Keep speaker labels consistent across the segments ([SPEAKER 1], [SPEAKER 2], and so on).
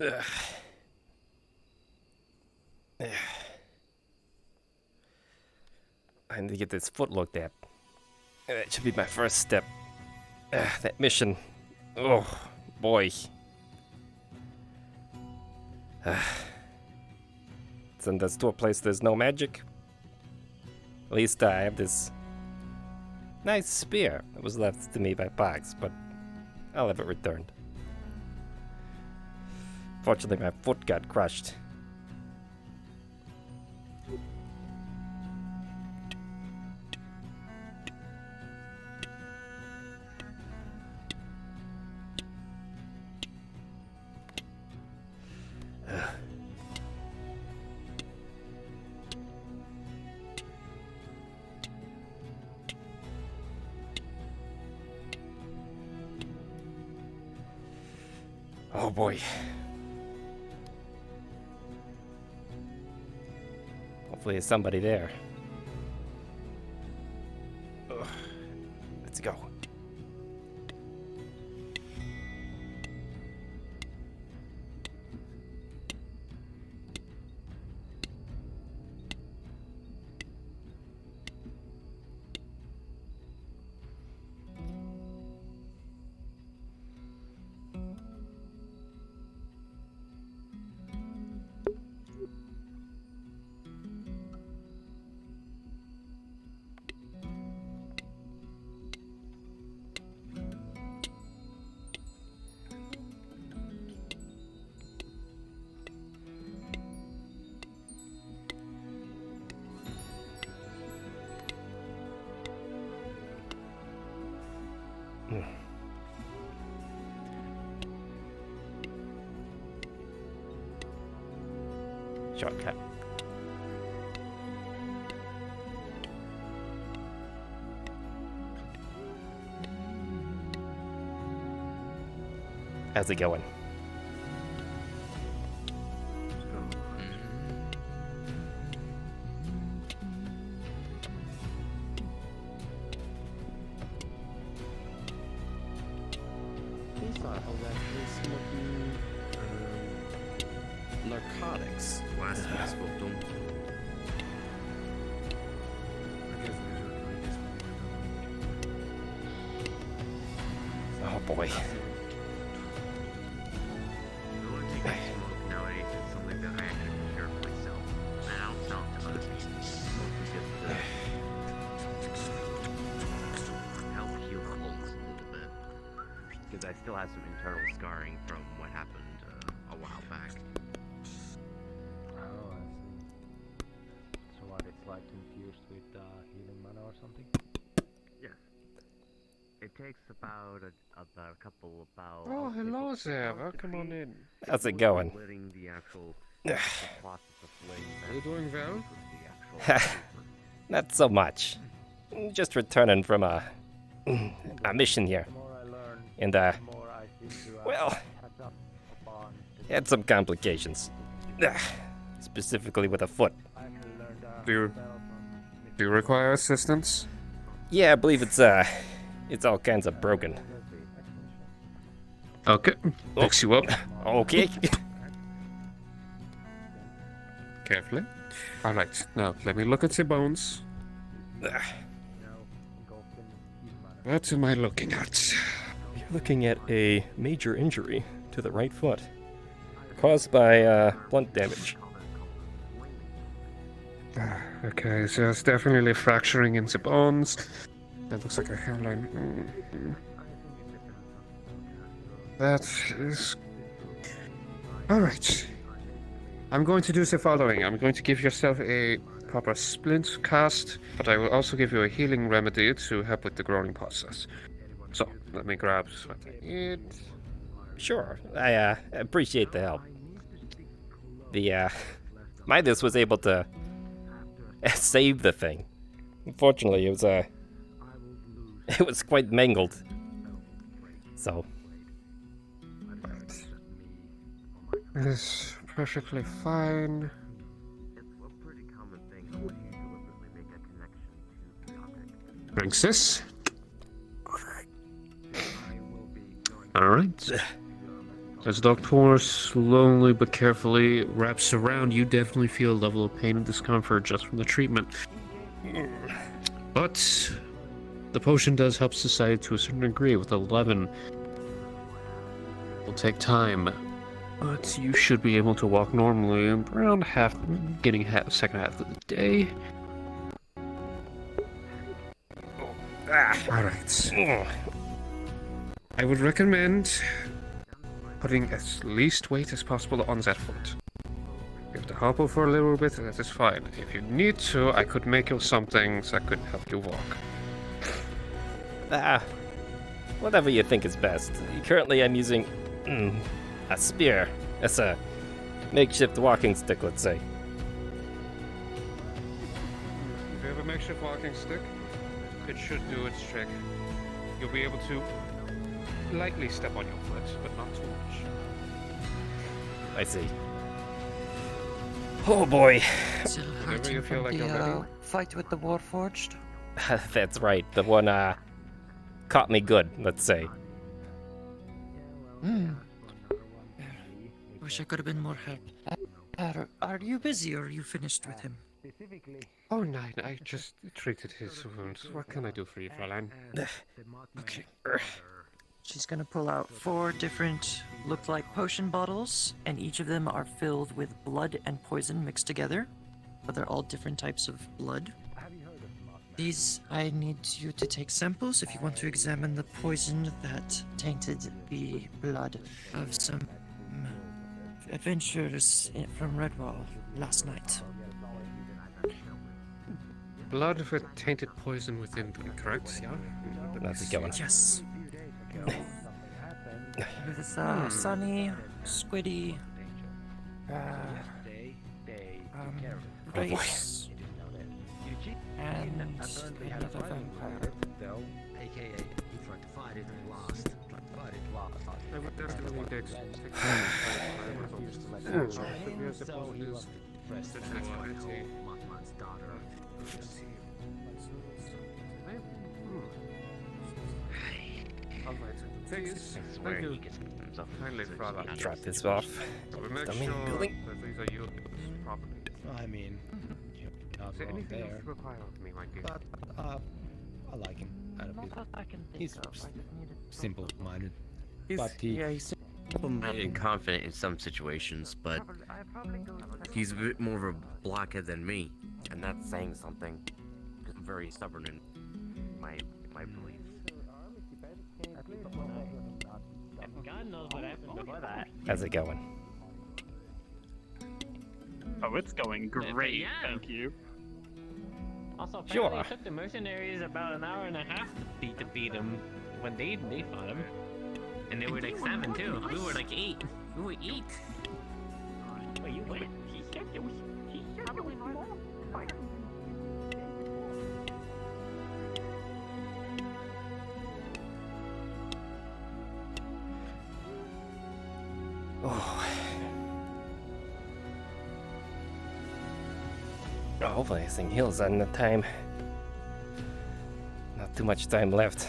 [SPEAKER 1] Ugh. I need to get this foot looked at. That should be my first step. That mission. Oh, boy. It's in the store place, there's no magic. At least I have this nice spear that was left to me by Pox, but I'll have it returned. Fortunately, my foot got crushed. Oh boy. Hopefully there's somebody there. Ugh. Let's go. Shortcut. How's it going?
[SPEAKER 2] Narcotics. Last time I spoke to him.
[SPEAKER 1] Oh boy.
[SPEAKER 3] The only thing I smoke nowadays is something that I actually prepare for myself. And I don't sell it to other people. To help heal the holes a little bit. Because I still have some internal scarring from what happened a while back.
[SPEAKER 4] Oh, I see. So what, it's like infused with healing mana or something?
[SPEAKER 3] Yes. It takes about a couple
[SPEAKER 5] Oh, hello there. Welcome on in.
[SPEAKER 1] How's it going?
[SPEAKER 3] Letting the actual the process of flame
[SPEAKER 5] Are you doing well?
[SPEAKER 3] the actual
[SPEAKER 1] Not so much. Just returning from a mission here.
[SPEAKER 4] The more I learn,
[SPEAKER 1] And
[SPEAKER 4] the more I seem to
[SPEAKER 1] well,
[SPEAKER 4] catch up upon the
[SPEAKER 1] had some complications. Specifically with a foot.
[SPEAKER 4] I actually learned
[SPEAKER 5] Do you-
[SPEAKER 4] spell from
[SPEAKER 5] Do you require assistance?
[SPEAKER 1] Yeah, I believe it's all kinds of broken.
[SPEAKER 5] Okay. Picks you up.
[SPEAKER 1] Okay.
[SPEAKER 5] Carefully. Alright, now let me look at your bones.
[SPEAKER 4] engulfed in healing mana.
[SPEAKER 5] What am I looking at?
[SPEAKER 1] You're looking at a major injury to the right foot, caused by blunt damage.
[SPEAKER 5] Okay, so it's definitely fracturing in the bones. That looks like a hairline. That is... Alright. I'm going to do the following. I'm going to give yourself a proper splint cast, but I will also give you a healing remedy to help with the growing process. So, let me grab what I need.
[SPEAKER 1] Sure, I appreciate the help. The Midas was able to save the thing. Unfortunately, it was quite mangled. So,
[SPEAKER 5] It's perfectly fine.
[SPEAKER 3] It's a pretty common thing when you deliberately make a connection to the object.
[SPEAKER 5] Drinks this.
[SPEAKER 4] I will be going
[SPEAKER 5] Alright. As Doctor slowly but carefully wraps around, you definitely feel a level of pain and discomfort just from the treatment. But the potion does help society to a certain degree. With 11, it'll take time, but you should be able to walk normally around second half of the day. Alright. I would recommend putting as least weight as possible on that foot. You have to hobble for a little bit, that is fine. If you need to, I could make you something that could help you walk.
[SPEAKER 1] Whatever you think is best. Currently, I'm using a spear as a makeshift walking stick, let's say.
[SPEAKER 5] If you have a makeshift walking stick, it should do its trick. You'll be able to lightly step on your foot, but not too much.
[SPEAKER 1] I see. Oh boy.
[SPEAKER 6] Still
[SPEAKER 5] Whenever
[SPEAKER 6] hurting
[SPEAKER 5] you feel
[SPEAKER 6] from
[SPEAKER 5] like you're
[SPEAKER 6] the
[SPEAKER 5] ready.
[SPEAKER 6] fight with the Warforged?
[SPEAKER 1] That's right. The one caught me good, let's say.
[SPEAKER 6] Wish I could have been more help. Are you busy or are you finished with him?
[SPEAKER 5] Oh, no, I just treated his wounds. What can I do for you, Fräulein?
[SPEAKER 6] Okay. She's gonna pull out 4 different look-like potion bottles, and each of them are filled with blood and poison mixed together. But they're all different types of blood. These, I need you to take samples if you want to examine the poison that tainted the blood of some adventurers from Redwall last night.
[SPEAKER 5] Blood with tainted poison within them, correct? Yeah?
[SPEAKER 1] How's it going?
[SPEAKER 6] Yes. With Sunny, Squiddy, Race, and another vampire.
[SPEAKER 3] AKA, he tried to fight it and lost.
[SPEAKER 5] I would definitely take
[SPEAKER 3] Where he gets himself.
[SPEAKER 1] Drop this off.
[SPEAKER 5] Make
[SPEAKER 1] Dummy
[SPEAKER 5] sure
[SPEAKER 1] building.
[SPEAKER 5] that these are used properly.
[SPEAKER 4] I mean, you're not
[SPEAKER 5] Is there
[SPEAKER 4] wrong
[SPEAKER 5] anything else
[SPEAKER 4] there.
[SPEAKER 5] you require of me, my dear?
[SPEAKER 4] But I like him. I don't
[SPEAKER 6] Not that I can think
[SPEAKER 4] He's
[SPEAKER 6] of. I just needed
[SPEAKER 4] simple-minded.
[SPEAKER 3] He's,
[SPEAKER 4] But he-
[SPEAKER 3] yeah, he's simple-minded and confident in some situations, but he's a bit more of a blockhead than me, and that's saying something. 'Cause I'm very stubborn in my beliefs.
[SPEAKER 7] God knows what happened before that.
[SPEAKER 1] How's it going?
[SPEAKER 8] Oh, it's going great,
[SPEAKER 7] Yeah.
[SPEAKER 8] thank you.
[SPEAKER 7] Also,
[SPEAKER 1] Sure.
[SPEAKER 7] apparently it took the mercenaries about an hour and a half to beat him when they fought him.
[SPEAKER 2] And they were like 7 too. We were like 8. We were 8.
[SPEAKER 7] Well, you went. He said there was more.
[SPEAKER 1] Oh. Oh, hopefully this thing heals in the time. Not too much time left.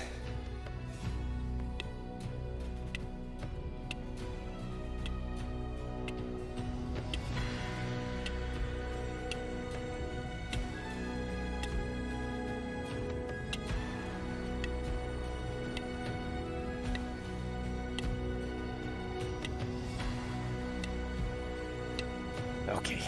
[SPEAKER 1] Okay.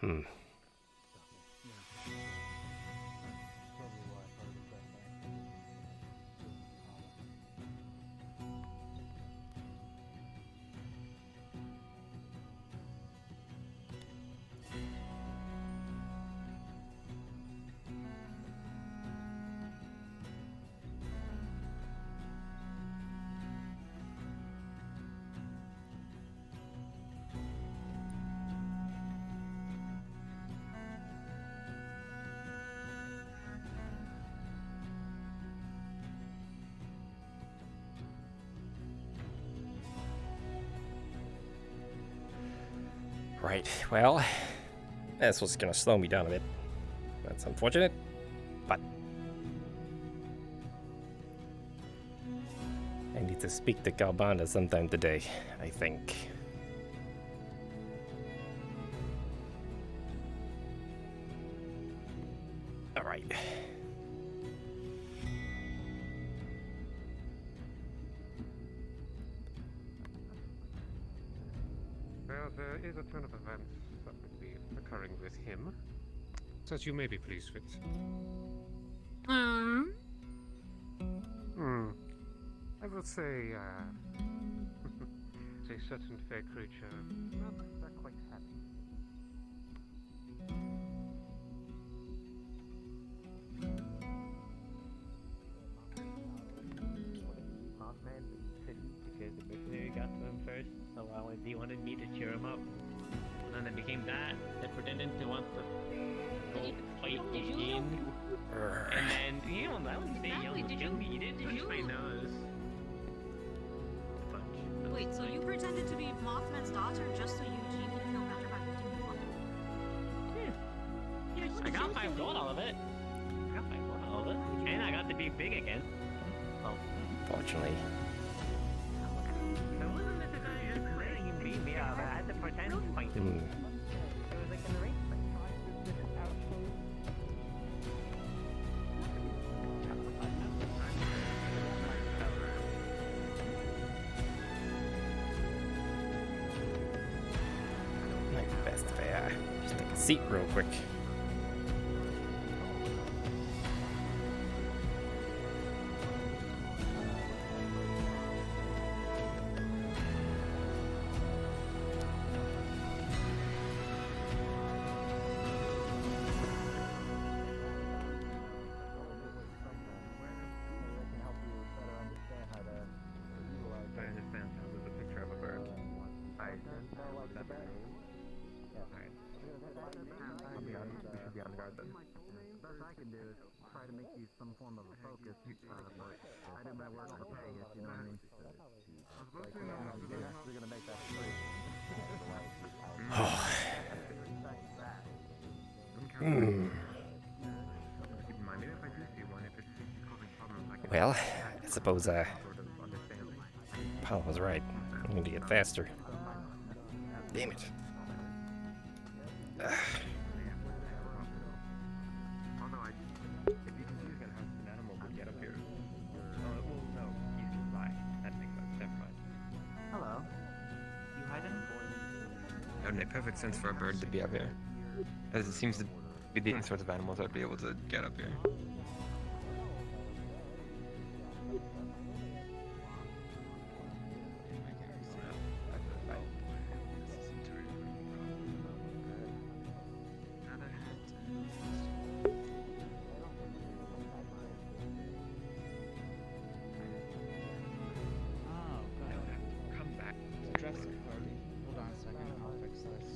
[SPEAKER 1] Hmm. Right, well, that's what's gonna slow me down a bit. That's unfortunate, but I need to speak to Galbanda sometime today, I think. Alright.
[SPEAKER 5] Well, there is a turn of events that would be occurring with him, that you may be pleased with. Hmm. I would say, a certain fair creature, not quite happy.
[SPEAKER 7] Mothman because the missionary got to him first, so he wanted me to cheer him up. And then it became that. They pretended to want to go fight Eugene. And then, you know, that was the yellow kill me. He didn't touch my nose.
[SPEAKER 9] Wait, so you pretended to be Mothman's daughter just so Eugene can feel better about lifting you up?
[SPEAKER 7] I got 5 gold out of it. And I got to be big again. Well,
[SPEAKER 1] Fortunately.
[SPEAKER 7] so it wasn't necessarily just letting him beat me up. I had to pretend to fight him. It was like in the race fight.
[SPEAKER 1] My best bear. Just take a seat real quick.
[SPEAKER 5] I understand that was a picture of a bird.
[SPEAKER 4] I'll be honest, we should be on guard then. Best I can do is try to make you some form of a focus. I did my work for pay, if you know what I mean. We're gonna make that free.
[SPEAKER 5] Keep in mind, maybe if I do see one, if it's causing problems, I can
[SPEAKER 1] Well, I suppose,
[SPEAKER 5] sort of understand.
[SPEAKER 1] Paul was right. I need to get faster. Damn it.
[SPEAKER 5] Although if you can choose how an animal would get up here. Well, no, he's by. That makes sense. Never mind.
[SPEAKER 6] Hello. You hiding?
[SPEAKER 10] It would make perfect sense for a bird to be up here, as it seems to be the only sorts of animals that would be able to get up here.
[SPEAKER 5] Come back.
[SPEAKER 11] Dress party. Hold on a second, I'll fix this.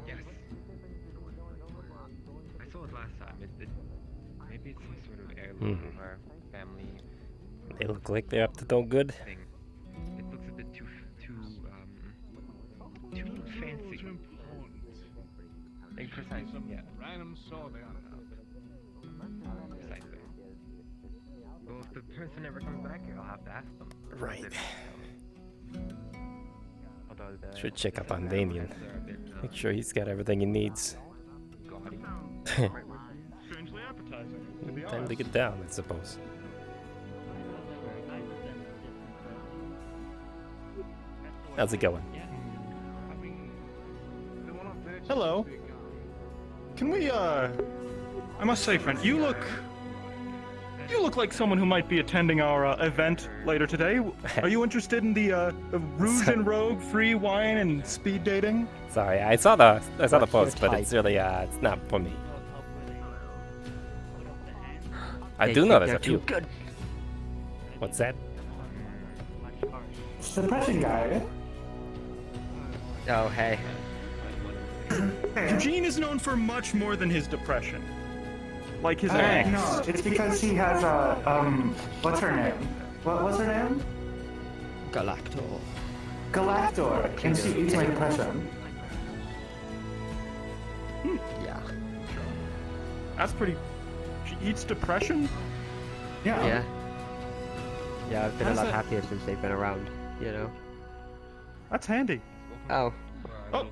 [SPEAKER 5] Yes. I saw it last time. Maybe it's some sort of heirloom of our family
[SPEAKER 1] They look like they're up to no good.
[SPEAKER 5] thing. It looks a bit too fancy. Precisely, yeah.
[SPEAKER 11] Random sword
[SPEAKER 5] Precisely. Well, if the person ever comes back here, I'll have to ask them.
[SPEAKER 1] Right.
[SPEAKER 5] Although the
[SPEAKER 1] Should check up on
[SPEAKER 5] animal
[SPEAKER 1] Damien.
[SPEAKER 5] heads are a bit,
[SPEAKER 1] Make sure he's got everything he needs.
[SPEAKER 5] gaudy.
[SPEAKER 11] Strangely appetizing.
[SPEAKER 1] Time to get down, I suppose. How's it going?
[SPEAKER 11] Hello. Can we, I must say, friend, you look like someone who might be attending our event later today. Are you interested in the Rouge and Rogue free wine and speed dating?
[SPEAKER 1] Sorry, I saw the post, but it's really it's not for me. I do know there's a few.
[SPEAKER 6] Good.
[SPEAKER 1] What's that?
[SPEAKER 11] It's the depression guy.
[SPEAKER 10] Oh, hey.
[SPEAKER 11] Eugene is known for much more than his depression. Like his angst.
[SPEAKER 12] No, it's because he has a, what's her name? What's her name?
[SPEAKER 10] Galactor.
[SPEAKER 4] Galactor, and she eats my depression.
[SPEAKER 12] Yeah.
[SPEAKER 11] That's pretty. She eats depression?
[SPEAKER 4] Yeah.
[SPEAKER 12] Yeah. Yeah, I've been a
[SPEAKER 11] How's
[SPEAKER 12] lot
[SPEAKER 11] that-
[SPEAKER 12] happier since they've been around, you know?
[SPEAKER 11] That's handy.
[SPEAKER 12] Oh.
[SPEAKER 11] Oh.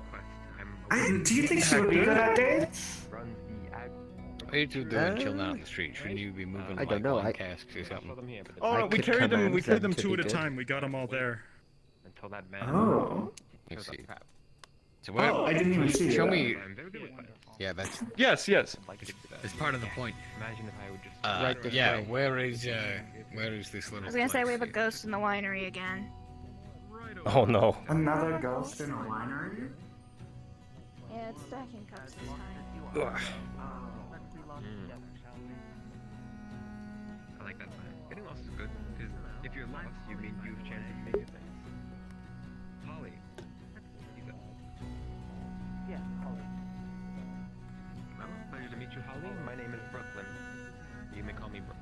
[SPEAKER 4] Do you think she would be good at dates?
[SPEAKER 13] What are you two doing chilling out in the street? Shouldn't you be moving
[SPEAKER 12] I
[SPEAKER 13] like
[SPEAKER 12] don't know,
[SPEAKER 13] wine
[SPEAKER 12] I-
[SPEAKER 13] casks or something?
[SPEAKER 11] Oh,
[SPEAKER 12] I
[SPEAKER 11] no, we
[SPEAKER 12] could
[SPEAKER 11] carried them.
[SPEAKER 12] command
[SPEAKER 11] We carried them
[SPEAKER 12] to
[SPEAKER 11] two
[SPEAKER 12] be
[SPEAKER 11] at a
[SPEAKER 12] good.
[SPEAKER 11] time. We got them all there.
[SPEAKER 10] Until that man.
[SPEAKER 4] Oh.
[SPEAKER 13] Let's see. So where,
[SPEAKER 4] Oh, I didn't even see
[SPEAKER 13] show
[SPEAKER 4] that.
[SPEAKER 13] me. Yeah, that's
[SPEAKER 11] Yes.
[SPEAKER 13] that's part of the point.
[SPEAKER 10] Imagine if I would just.
[SPEAKER 13] Right this yeah, way. Where is this little?
[SPEAKER 14] I was gonna say we have a
[SPEAKER 13] place
[SPEAKER 14] ghost in the winery again.
[SPEAKER 1] Oh no.
[SPEAKER 4] Another ghost in a winery?
[SPEAKER 14] Yeah, it's stacking cups this time.
[SPEAKER 1] Ugh.
[SPEAKER 10] I like that plan. Getting lost is good, because if you're lost, you mean you have a chance of making things. Holly. He's up. Yeah, Holly. Well, pleasure to meet you, Holly. My name is Brooklyn. You may call me Brook.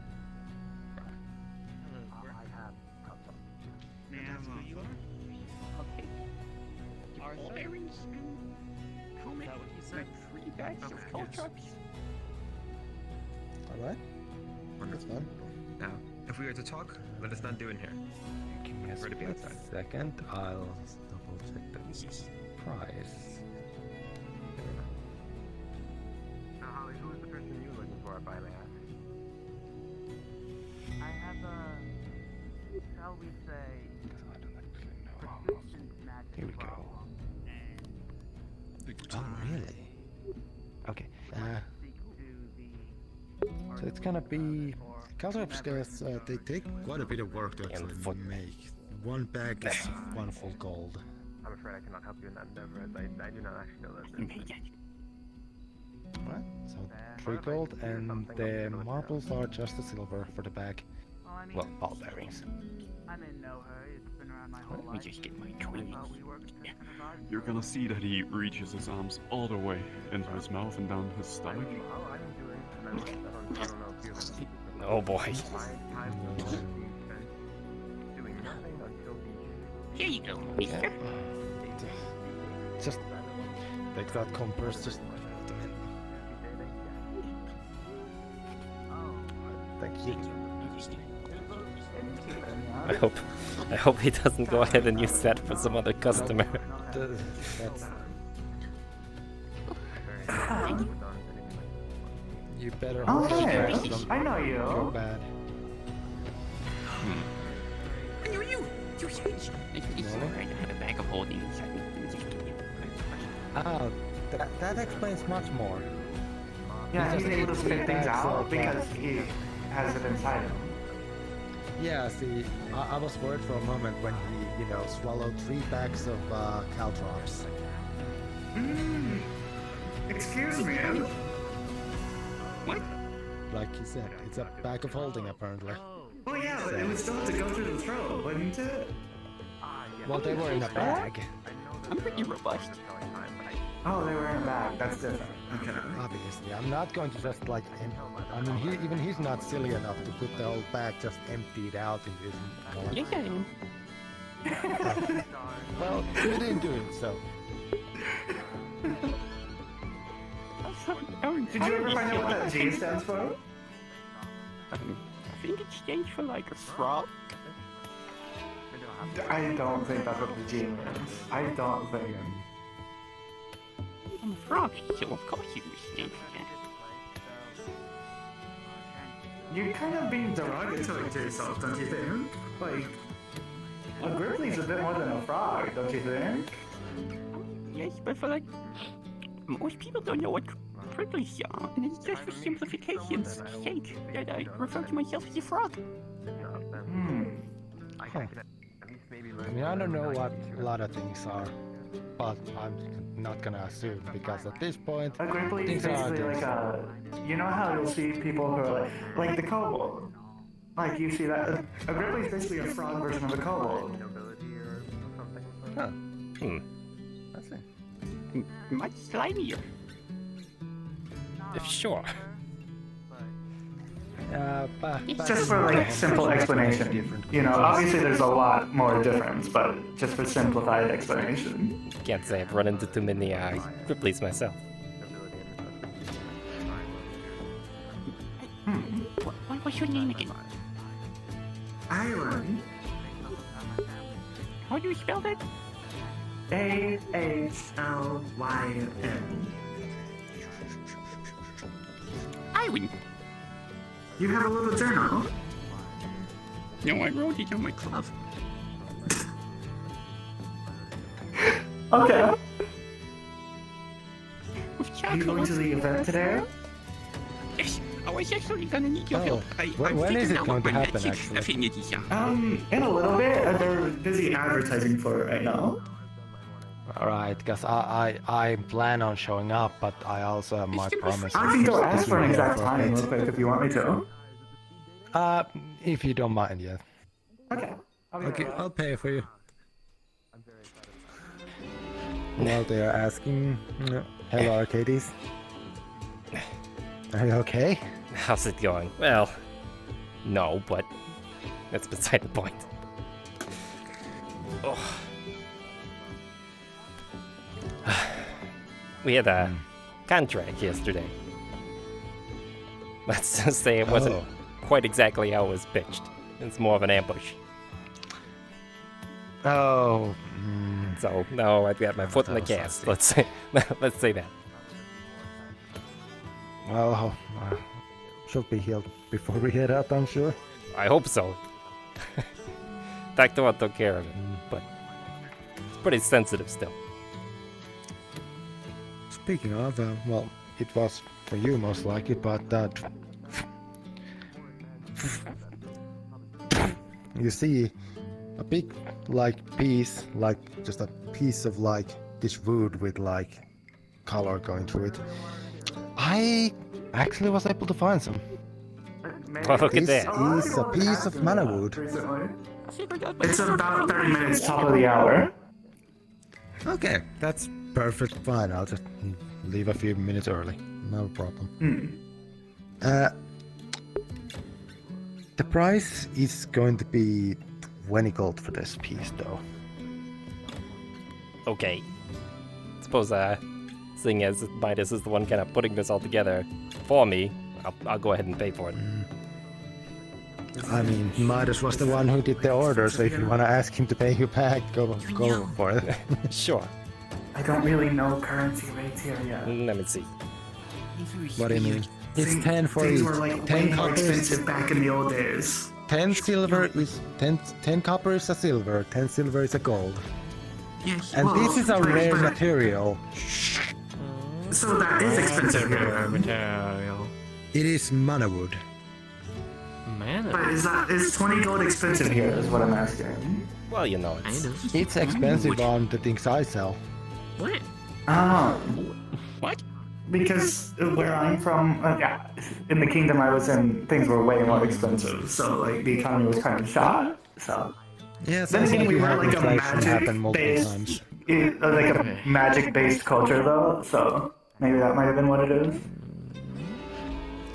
[SPEAKER 7] May I ask who you are? Okay. All errands and comic. Is that what you said? 3 bags of caltrops.
[SPEAKER 12] Alright.
[SPEAKER 10] Wonderful. Now, if we are to talk, let us not do it here.
[SPEAKER 12] Give me a
[SPEAKER 10] Prefer to be outside.
[SPEAKER 12] second. I'll double check the price.
[SPEAKER 4] Now, Holly, who is the person you're looking for, if I may ask? I have a, shall we say, persistent magic
[SPEAKER 12] Here we go.
[SPEAKER 4] problem.
[SPEAKER 12] Oh, really? Okay. So it's gonna be.
[SPEAKER 15] Caltrops, they take quite a bit of work to actually make. One bag is 1 full gold.
[SPEAKER 4] I'm afraid I cannot help you in that endeavor, as I do not actually know that.
[SPEAKER 15] Right? So 3 gold, and the marbles are just a silver for the bag. Well, ball bearings.
[SPEAKER 4] I'm in no hurry. It's been around my whole
[SPEAKER 2] Let me
[SPEAKER 4] life.
[SPEAKER 2] just get my coins.
[SPEAKER 8] You're gonna see that he reaches his arms all the way into his mouth and down his stomach.
[SPEAKER 1] Oh boy.
[SPEAKER 2] Here you go, mister.
[SPEAKER 15] Just take that compress, just. Thank you.
[SPEAKER 1] I hope he doesn't go ahead and use that for some other customer.
[SPEAKER 15] That's. You better
[SPEAKER 4] Oh,
[SPEAKER 15] hope
[SPEAKER 4] hey,
[SPEAKER 15] that doesn't
[SPEAKER 4] I know you.
[SPEAKER 15] go bad.
[SPEAKER 2] I know you. You're huge. I have a bag of holding inside.
[SPEAKER 15] Ah, that explains much more.
[SPEAKER 4] Yeah,
[SPEAKER 15] He
[SPEAKER 4] he's
[SPEAKER 15] just
[SPEAKER 4] able to
[SPEAKER 15] ate
[SPEAKER 4] spit
[SPEAKER 15] 3
[SPEAKER 4] things
[SPEAKER 15] bags
[SPEAKER 4] out
[SPEAKER 15] of,
[SPEAKER 4] because he has it inside him.
[SPEAKER 15] Yeah, see, I was worried for a moment when he, swallowed 3 bags of caltrops.
[SPEAKER 4] Excuse me.
[SPEAKER 2] What?
[SPEAKER 15] Like he said, it's a bag of holding apparently.
[SPEAKER 4] Oh yeah, but it would still have to go through the throat, wouldn't it?
[SPEAKER 15] Well, they were in a bag.
[SPEAKER 2] I'm pretty robust.
[SPEAKER 4] Oh, they were in a bag. That's different. Okay.
[SPEAKER 15] Obviously, I'm not going to just like. I mean, even he's not silly enough to put the whole bag just emptied out in his.
[SPEAKER 2] Yes, I am.
[SPEAKER 15] Well, you didn't do it, so.
[SPEAKER 4] Did you ever find out what that G stands for?
[SPEAKER 2] I think it stands for like a frog.
[SPEAKER 4] I don't think that's what the G means. I don't think.
[SPEAKER 2] I'm a frog, so of course you stand for that.
[SPEAKER 4] You're kind of being derogatory to yourself, don't you think? Like, a grizzly's a bit more than a frog, don't you think?
[SPEAKER 2] Yes, but for like most people don't know what privileges are, and it's just for simplification's sake that I refer to myself as a frog.
[SPEAKER 15] Huh. I mean, I don't know what a lot of things are, but I'm not gonna assume because at this point,
[SPEAKER 4] A grizzly is
[SPEAKER 15] things are
[SPEAKER 4] basically like a. You know how you'll see people who are like the kobold. Like you see that a grizzly is basically a frog version of a kobold.
[SPEAKER 15] Huh.
[SPEAKER 1] That's it.
[SPEAKER 2] Much slimier.
[SPEAKER 1] If sure.
[SPEAKER 16] Just for like simple explanation. You know, obviously there's a lot more difference, but just for simplified explanation.
[SPEAKER 1] Can't say I've run into too many Ripley's myself.
[SPEAKER 2] What was your name again?
[SPEAKER 16] Island.
[SPEAKER 2] How do you spell that?
[SPEAKER 16] A-H-L-Y-N.
[SPEAKER 2] Iwin.
[SPEAKER 16] You have a little journal?
[SPEAKER 2] No, I wrote it on my cloth.
[SPEAKER 16] Okay.
[SPEAKER 2] With
[SPEAKER 16] Are you going to the event today?
[SPEAKER 2] Yes, I was actually gonna need your help.
[SPEAKER 15] When is it going to happen, actually?
[SPEAKER 16] In a little bit. They're busy advertising for it right now.
[SPEAKER 15] Alright, because I plan on showing up, but I also have my promise.
[SPEAKER 16] I can go ask for an exact time real quick if you want me to.
[SPEAKER 15] If you don't mind, yeah.
[SPEAKER 16] Okay.
[SPEAKER 12] Okay, I'll pay for you.
[SPEAKER 15] While they are asking, hello Arcadies. Are you okay?
[SPEAKER 1] How's it going? Well, no, but that's beside the point. Oh. We had a contract yesterday. Let's just say it wasn't quite exactly how it was pitched. It's more of an ambush.
[SPEAKER 15] Oh.
[SPEAKER 1] So no, I've got my foot in the gas. Let's say that.
[SPEAKER 15] Well, should be healed before we head out, I'm sure.
[SPEAKER 1] I hope so. Dr. took care of it, but it's pretty sensitive still.
[SPEAKER 15] Speaking of, well, it was for you most likely, but you see a big piece, just a piece of this wood with color going through it. I actually was able to find some.
[SPEAKER 1] Well, look at that.
[SPEAKER 15] This is a piece of mana wood.
[SPEAKER 16] It's about 30 minutes top of the hour.
[SPEAKER 15] Okay, that's perfect. Fine, I'll just leave a few minutes early. No problem. The price is going to be 20 gold for this piece, though.
[SPEAKER 1] Okay. Suppose, seeing as Midas is the one kind of putting this all together for me, I'll go ahead and pay for it.
[SPEAKER 15] I mean, Midas was the one who did the order, so if you want to ask him to pay you back, go for it.
[SPEAKER 1] Sure.
[SPEAKER 16] I don't really know currency rates here yet.
[SPEAKER 1] Let me see.
[SPEAKER 15] What do you mean? It's 10 for
[SPEAKER 16] Things
[SPEAKER 15] each.
[SPEAKER 16] were like
[SPEAKER 15] 10
[SPEAKER 16] way more
[SPEAKER 15] copper
[SPEAKER 16] expensive back in the old days.
[SPEAKER 15] 10 silver is 10 copper is a silver, 10 silver is a gold.
[SPEAKER 16] Yes,
[SPEAKER 15] And this is a rare material.
[SPEAKER 16] So that is expensive here.
[SPEAKER 7] Material.
[SPEAKER 15] It is mana wood.
[SPEAKER 7] Man.
[SPEAKER 16] But is 20 gold expensive here is what I'm asking.
[SPEAKER 1] Well, you know,
[SPEAKER 15] It's expensive on the things I sell.
[SPEAKER 7] What?
[SPEAKER 2] What?
[SPEAKER 16] Because where I'm from, in the kingdom I was in, things were way more expensive. So the economy was kind of shot. So
[SPEAKER 15] Yes,
[SPEAKER 16] then again, we were like a magic-based culture though. So maybe that might have been what it is.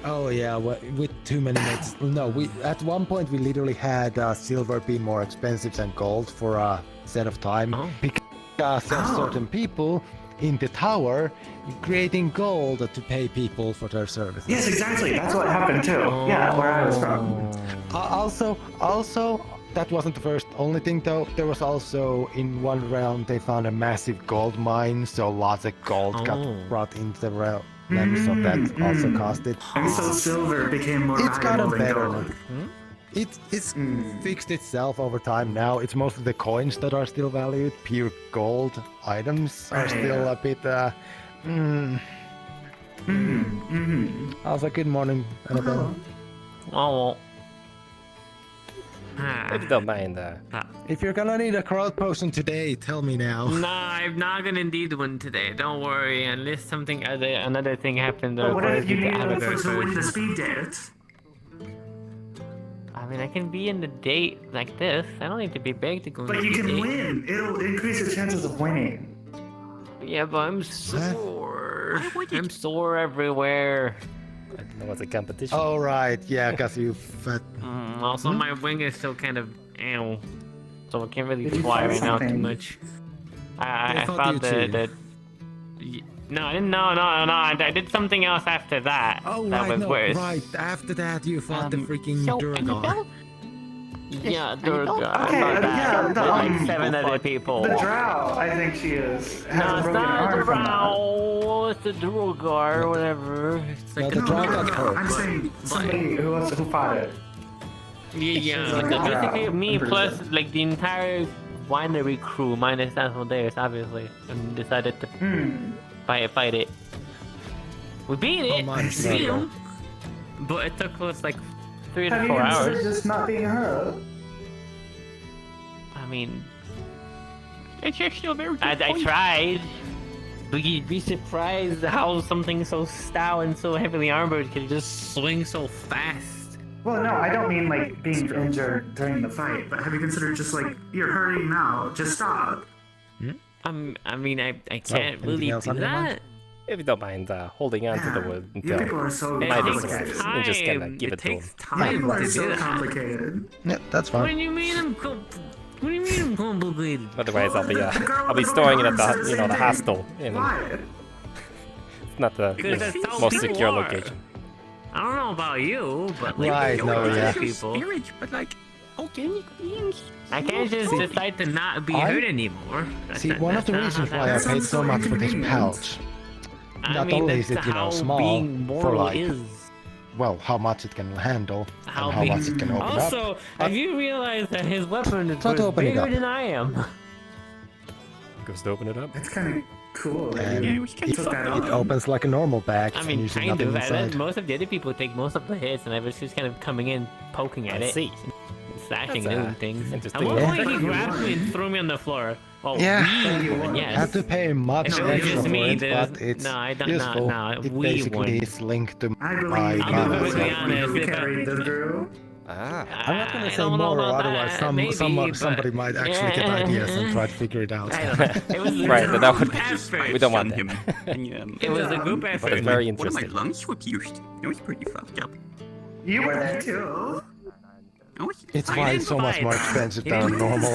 [SPEAKER 15] Oh yeah, with too many mates. No, at one point we literally had silver be more expensive than gold for a set of time because of certain people in the tower creating gold to pay people for their services.
[SPEAKER 16] Yes, exactly. That's what happened too. Yeah, where I was from.
[SPEAKER 15] Also, that wasn't the only thing though. There was also in one realm they found a massive gold mine, so lots of gold got brought into the realm. So that also cost it.
[SPEAKER 16] And so silver became more valuable than gold.
[SPEAKER 15] It's fixed itself over time now. It's mostly the coins that are still valued. Pure gold items are still a bit. Also, good morning, Annabelle.
[SPEAKER 7] Oh.
[SPEAKER 1] If you don't mind,
[SPEAKER 15] if you're gonna need a crowd potion today, tell me now.
[SPEAKER 7] Nah, I'm not gonna need one today. Don't worry, unless another thing happened.
[SPEAKER 16] But what if you need it to win the speed dance?
[SPEAKER 7] I mean, I can be in the date like this. I don't need to be big to go.
[SPEAKER 16] But you can win. It'll increase your chances of winning.
[SPEAKER 7] Yeah, but I'm sore. I'm sore everywhere.
[SPEAKER 1] I don't know what's a competition.
[SPEAKER 15] Oh right, yeah, because you.
[SPEAKER 7] Also, my wing is still kind of ow, so I can't really
[SPEAKER 16] Did you
[SPEAKER 7] fly
[SPEAKER 16] find
[SPEAKER 7] right now too
[SPEAKER 16] something?
[SPEAKER 7] much.
[SPEAKER 15] They
[SPEAKER 7] I
[SPEAKER 15] thought
[SPEAKER 7] found
[SPEAKER 15] you
[SPEAKER 7] the
[SPEAKER 15] cheated.
[SPEAKER 7] no, I didn't. No. I did something else after that.
[SPEAKER 15] Oh
[SPEAKER 7] that
[SPEAKER 15] right,
[SPEAKER 7] was
[SPEAKER 15] no,
[SPEAKER 7] worse.
[SPEAKER 15] right. After that, you fought the freaking
[SPEAKER 2] So,
[SPEAKER 15] Durgar.
[SPEAKER 2] Annabelle?
[SPEAKER 7] Yeah, Durga.
[SPEAKER 16] Okay, yeah,
[SPEAKER 7] With
[SPEAKER 16] the,
[SPEAKER 7] like 7 other people.
[SPEAKER 16] The drow, I think she is. Has
[SPEAKER 7] No,
[SPEAKER 16] a
[SPEAKER 7] it's
[SPEAKER 16] broken
[SPEAKER 7] not
[SPEAKER 16] arm
[SPEAKER 7] the
[SPEAKER 16] from that.
[SPEAKER 7] drow. It's the Durgar or whatever. It's like
[SPEAKER 15] No, the drow got hurt.
[SPEAKER 16] I'm saying somebody who fought it.
[SPEAKER 7] Yeah,
[SPEAKER 16] like a
[SPEAKER 7] basically
[SPEAKER 16] drow
[SPEAKER 7] me
[SPEAKER 16] in
[SPEAKER 7] plus
[SPEAKER 16] person.
[SPEAKER 7] like the entire winery crew minus Asmodeus, obviously, and decided to fight it. We beat it.
[SPEAKER 15] much,
[SPEAKER 7] We beat
[SPEAKER 15] Durga?
[SPEAKER 7] him. But it took us like 3 to
[SPEAKER 16] Have
[SPEAKER 7] 4
[SPEAKER 16] you considered
[SPEAKER 7] hours.
[SPEAKER 16] just not being hurt?
[SPEAKER 7] I mean,
[SPEAKER 2] It's actually a very good
[SPEAKER 7] I
[SPEAKER 2] point.
[SPEAKER 7] tried. But you'd be surprised how something so stout and so heavily armored can just swing so fast.
[SPEAKER 16] Well, no, I don't mean like being injured during the fight, but have you considered just like, you're hurting now, just stop?
[SPEAKER 7] I mean, I can't
[SPEAKER 15] anything
[SPEAKER 7] really
[SPEAKER 15] else
[SPEAKER 7] do
[SPEAKER 15] on your mind?
[SPEAKER 7] that.
[SPEAKER 1] If you don't mind holding on to the wood
[SPEAKER 16] You
[SPEAKER 1] until
[SPEAKER 16] people are so
[SPEAKER 7] It
[SPEAKER 1] Mighty
[SPEAKER 7] takes
[SPEAKER 16] complicated.
[SPEAKER 1] Swords, you just kind of
[SPEAKER 7] time.
[SPEAKER 1] give
[SPEAKER 7] It
[SPEAKER 1] it to him.
[SPEAKER 7] takes time
[SPEAKER 16] People
[SPEAKER 7] to
[SPEAKER 16] are
[SPEAKER 7] do
[SPEAKER 16] so
[SPEAKER 7] that.
[SPEAKER 16] complicated.
[SPEAKER 15] Yeah, that's
[SPEAKER 7] What
[SPEAKER 15] fine.
[SPEAKER 7] do you mean what do you mean I'm complicated?
[SPEAKER 1] Otherwise, I'll be
[SPEAKER 16] The girl
[SPEAKER 1] I'll be
[SPEAKER 16] with the
[SPEAKER 1] storing it
[SPEAKER 16] golden
[SPEAKER 1] at
[SPEAKER 16] arms
[SPEAKER 1] the
[SPEAKER 16] said the
[SPEAKER 1] the
[SPEAKER 16] same
[SPEAKER 1] hostel.
[SPEAKER 16] thing. Why?
[SPEAKER 1] It's not the
[SPEAKER 7] Because that's how
[SPEAKER 1] most
[SPEAKER 7] people
[SPEAKER 1] secure
[SPEAKER 7] are.
[SPEAKER 1] location.
[SPEAKER 7] I don't know about you, but like
[SPEAKER 15] Right,
[SPEAKER 7] you
[SPEAKER 15] no,
[SPEAKER 7] know,
[SPEAKER 15] yeah.
[SPEAKER 7] people.
[SPEAKER 2] Spirit, but like organic beings.
[SPEAKER 7] I can't just decide to not be
[SPEAKER 15] I-
[SPEAKER 7] hurt anymore.
[SPEAKER 15] See, one of the reasons why I paid so much for this pouch, not only is it, small
[SPEAKER 7] being
[SPEAKER 15] for
[SPEAKER 7] moral
[SPEAKER 15] like,
[SPEAKER 7] is.
[SPEAKER 15] well, how much it can handle
[SPEAKER 7] How
[SPEAKER 15] and how
[SPEAKER 7] big-
[SPEAKER 15] much it can open up.
[SPEAKER 7] Also, have you realized that his weapon is
[SPEAKER 15] Try to open it
[SPEAKER 7] bigger
[SPEAKER 15] up.
[SPEAKER 7] than I am?
[SPEAKER 1] Goes to open it up.
[SPEAKER 16] That's kind of cool. that
[SPEAKER 15] And
[SPEAKER 16] you
[SPEAKER 15] it,
[SPEAKER 16] took that
[SPEAKER 15] it
[SPEAKER 16] on.
[SPEAKER 15] opens like a normal bag,
[SPEAKER 7] I
[SPEAKER 15] and
[SPEAKER 7] mean,
[SPEAKER 15] usually
[SPEAKER 7] kind
[SPEAKER 15] nothing
[SPEAKER 7] of. And then
[SPEAKER 15] inside.
[SPEAKER 7] most of the other people take most of the hits, and I was just kind of coming in, poking at
[SPEAKER 1] I
[SPEAKER 7] it,
[SPEAKER 1] see.
[SPEAKER 7] slashing,
[SPEAKER 1] That's,
[SPEAKER 7] doing things. At
[SPEAKER 1] interesting.
[SPEAKER 7] one
[SPEAKER 1] Yeah.
[SPEAKER 7] point, he grabbed me and threw me on the floor. Oh,
[SPEAKER 15] Yeah.
[SPEAKER 7] we won,
[SPEAKER 15] I
[SPEAKER 7] yes.
[SPEAKER 15] have to pay much
[SPEAKER 7] If it was
[SPEAKER 15] extra
[SPEAKER 7] just
[SPEAKER 15] for
[SPEAKER 7] me,
[SPEAKER 15] it,
[SPEAKER 7] there's-
[SPEAKER 15] but it's
[SPEAKER 7] no, I don't-
[SPEAKER 15] useful.
[SPEAKER 7] no,
[SPEAKER 15] it
[SPEAKER 7] we
[SPEAKER 15] basically
[SPEAKER 7] won.
[SPEAKER 15] is linked to
[SPEAKER 16] I
[SPEAKER 15] my
[SPEAKER 16] believe
[SPEAKER 7] I'll be
[SPEAKER 15] mana.
[SPEAKER 7] perfectly
[SPEAKER 15] So
[SPEAKER 7] honest.
[SPEAKER 16] we
[SPEAKER 7] if I-
[SPEAKER 16] carried the drew.
[SPEAKER 1] Ah.
[SPEAKER 15] I'm not gonna
[SPEAKER 7] I
[SPEAKER 15] say
[SPEAKER 7] don't know
[SPEAKER 15] more, or
[SPEAKER 7] about
[SPEAKER 15] otherwise
[SPEAKER 7] that, maybe, but-
[SPEAKER 15] somebody might actually get ideas and try to figure it out.
[SPEAKER 7] I don't know. It was
[SPEAKER 1] Right, but that would
[SPEAKER 7] effort.
[SPEAKER 1] we don't want
[SPEAKER 2] Him.
[SPEAKER 1] that.
[SPEAKER 2] And,
[SPEAKER 7] It was a group
[SPEAKER 1] But
[SPEAKER 7] effort.
[SPEAKER 1] it's very
[SPEAKER 2] one of my
[SPEAKER 1] interesting.
[SPEAKER 2] lungs were pierced. It was pretty fucked up.
[SPEAKER 16] You were there too.
[SPEAKER 15] It's
[SPEAKER 7] I
[SPEAKER 15] why
[SPEAKER 7] didn't
[SPEAKER 15] it's so much
[SPEAKER 7] fight.
[SPEAKER 15] more expensive
[SPEAKER 7] You
[SPEAKER 15] than
[SPEAKER 7] didn't
[SPEAKER 15] normal.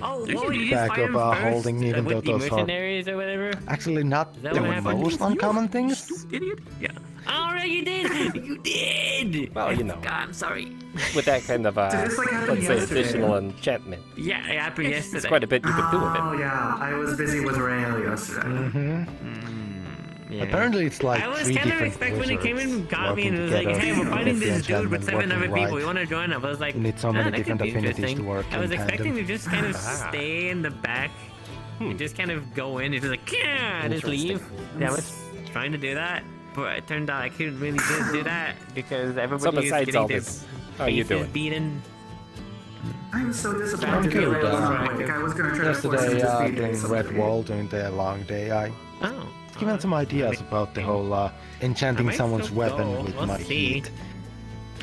[SPEAKER 7] Oh, well, you just
[SPEAKER 15] Back
[SPEAKER 7] fight
[SPEAKER 15] of,
[SPEAKER 7] him first,
[SPEAKER 15] holding, even
[SPEAKER 7] with
[SPEAKER 15] though
[SPEAKER 7] the
[SPEAKER 15] those are-
[SPEAKER 7] mercenaries or whatever.
[SPEAKER 15] Actually, not
[SPEAKER 7] Is that
[SPEAKER 15] the
[SPEAKER 7] what happened?
[SPEAKER 15] most uncommon things.
[SPEAKER 2] Idiot.
[SPEAKER 7] Yeah. Alright, you did. You did.
[SPEAKER 1] Well,
[SPEAKER 7] I
[SPEAKER 1] you know.
[SPEAKER 7] forgot, I'm sorry.
[SPEAKER 1] With that kind of
[SPEAKER 16] Did this, like, happen
[SPEAKER 1] let's say
[SPEAKER 16] yesterday?
[SPEAKER 1] additional enchantment,
[SPEAKER 7] Yeah, it happened yesterday.
[SPEAKER 1] it's quite a bit you could do with
[SPEAKER 16] Oh
[SPEAKER 1] it.
[SPEAKER 16] yeah, I was busy with Rael yesterday.
[SPEAKER 7] Yeah.
[SPEAKER 15] Apparently, it's like
[SPEAKER 7] I was
[SPEAKER 15] 3
[SPEAKER 7] kind of
[SPEAKER 15] different
[SPEAKER 7] expecting when he came in and
[SPEAKER 15] wizards
[SPEAKER 7] got me and
[SPEAKER 15] working
[SPEAKER 7] was like,
[SPEAKER 15] together
[SPEAKER 7] hey, we're
[SPEAKER 15] to
[SPEAKER 7] fighting
[SPEAKER 15] get the
[SPEAKER 7] this dude with
[SPEAKER 15] enchantment
[SPEAKER 7] 7 other
[SPEAKER 15] working
[SPEAKER 7] people.
[SPEAKER 15] right.
[SPEAKER 7] You want to join up? I was like,
[SPEAKER 15] You need so many
[SPEAKER 7] that
[SPEAKER 15] different
[SPEAKER 7] could be
[SPEAKER 15] affinities
[SPEAKER 7] interesting.
[SPEAKER 15] to work
[SPEAKER 7] I was
[SPEAKER 15] in
[SPEAKER 7] expecting
[SPEAKER 15] tandem.
[SPEAKER 7] to just kind of
[SPEAKER 1] Ah.
[SPEAKER 7] stay in the back and just kind of go in and just like, yeah, just leave. Yeah, I was trying to do that, but it turned out I couldn't really just do that because
[SPEAKER 1] So
[SPEAKER 7] everybody was
[SPEAKER 1] besides
[SPEAKER 7] getting
[SPEAKER 1] all
[SPEAKER 7] their
[SPEAKER 1] this, how are you
[SPEAKER 7] faces
[SPEAKER 1] doing?
[SPEAKER 7] beaten.
[SPEAKER 16] I was so
[SPEAKER 15] I'm
[SPEAKER 16] disappointed
[SPEAKER 15] good.
[SPEAKER 16] that Rael wasn't awake. I was gonna try to force him
[SPEAKER 15] Yesterday,
[SPEAKER 16] to speed
[SPEAKER 15] during
[SPEAKER 16] date
[SPEAKER 15] Red
[SPEAKER 16] something.
[SPEAKER 15] Wall, during the long day, I
[SPEAKER 7] Oh.
[SPEAKER 15] given some ideas about the whole enchanting
[SPEAKER 7] might
[SPEAKER 15] someone
[SPEAKER 7] still
[SPEAKER 15] weapon
[SPEAKER 7] go.
[SPEAKER 15] with
[SPEAKER 7] We'll
[SPEAKER 15] my
[SPEAKER 7] see.
[SPEAKER 15] heat.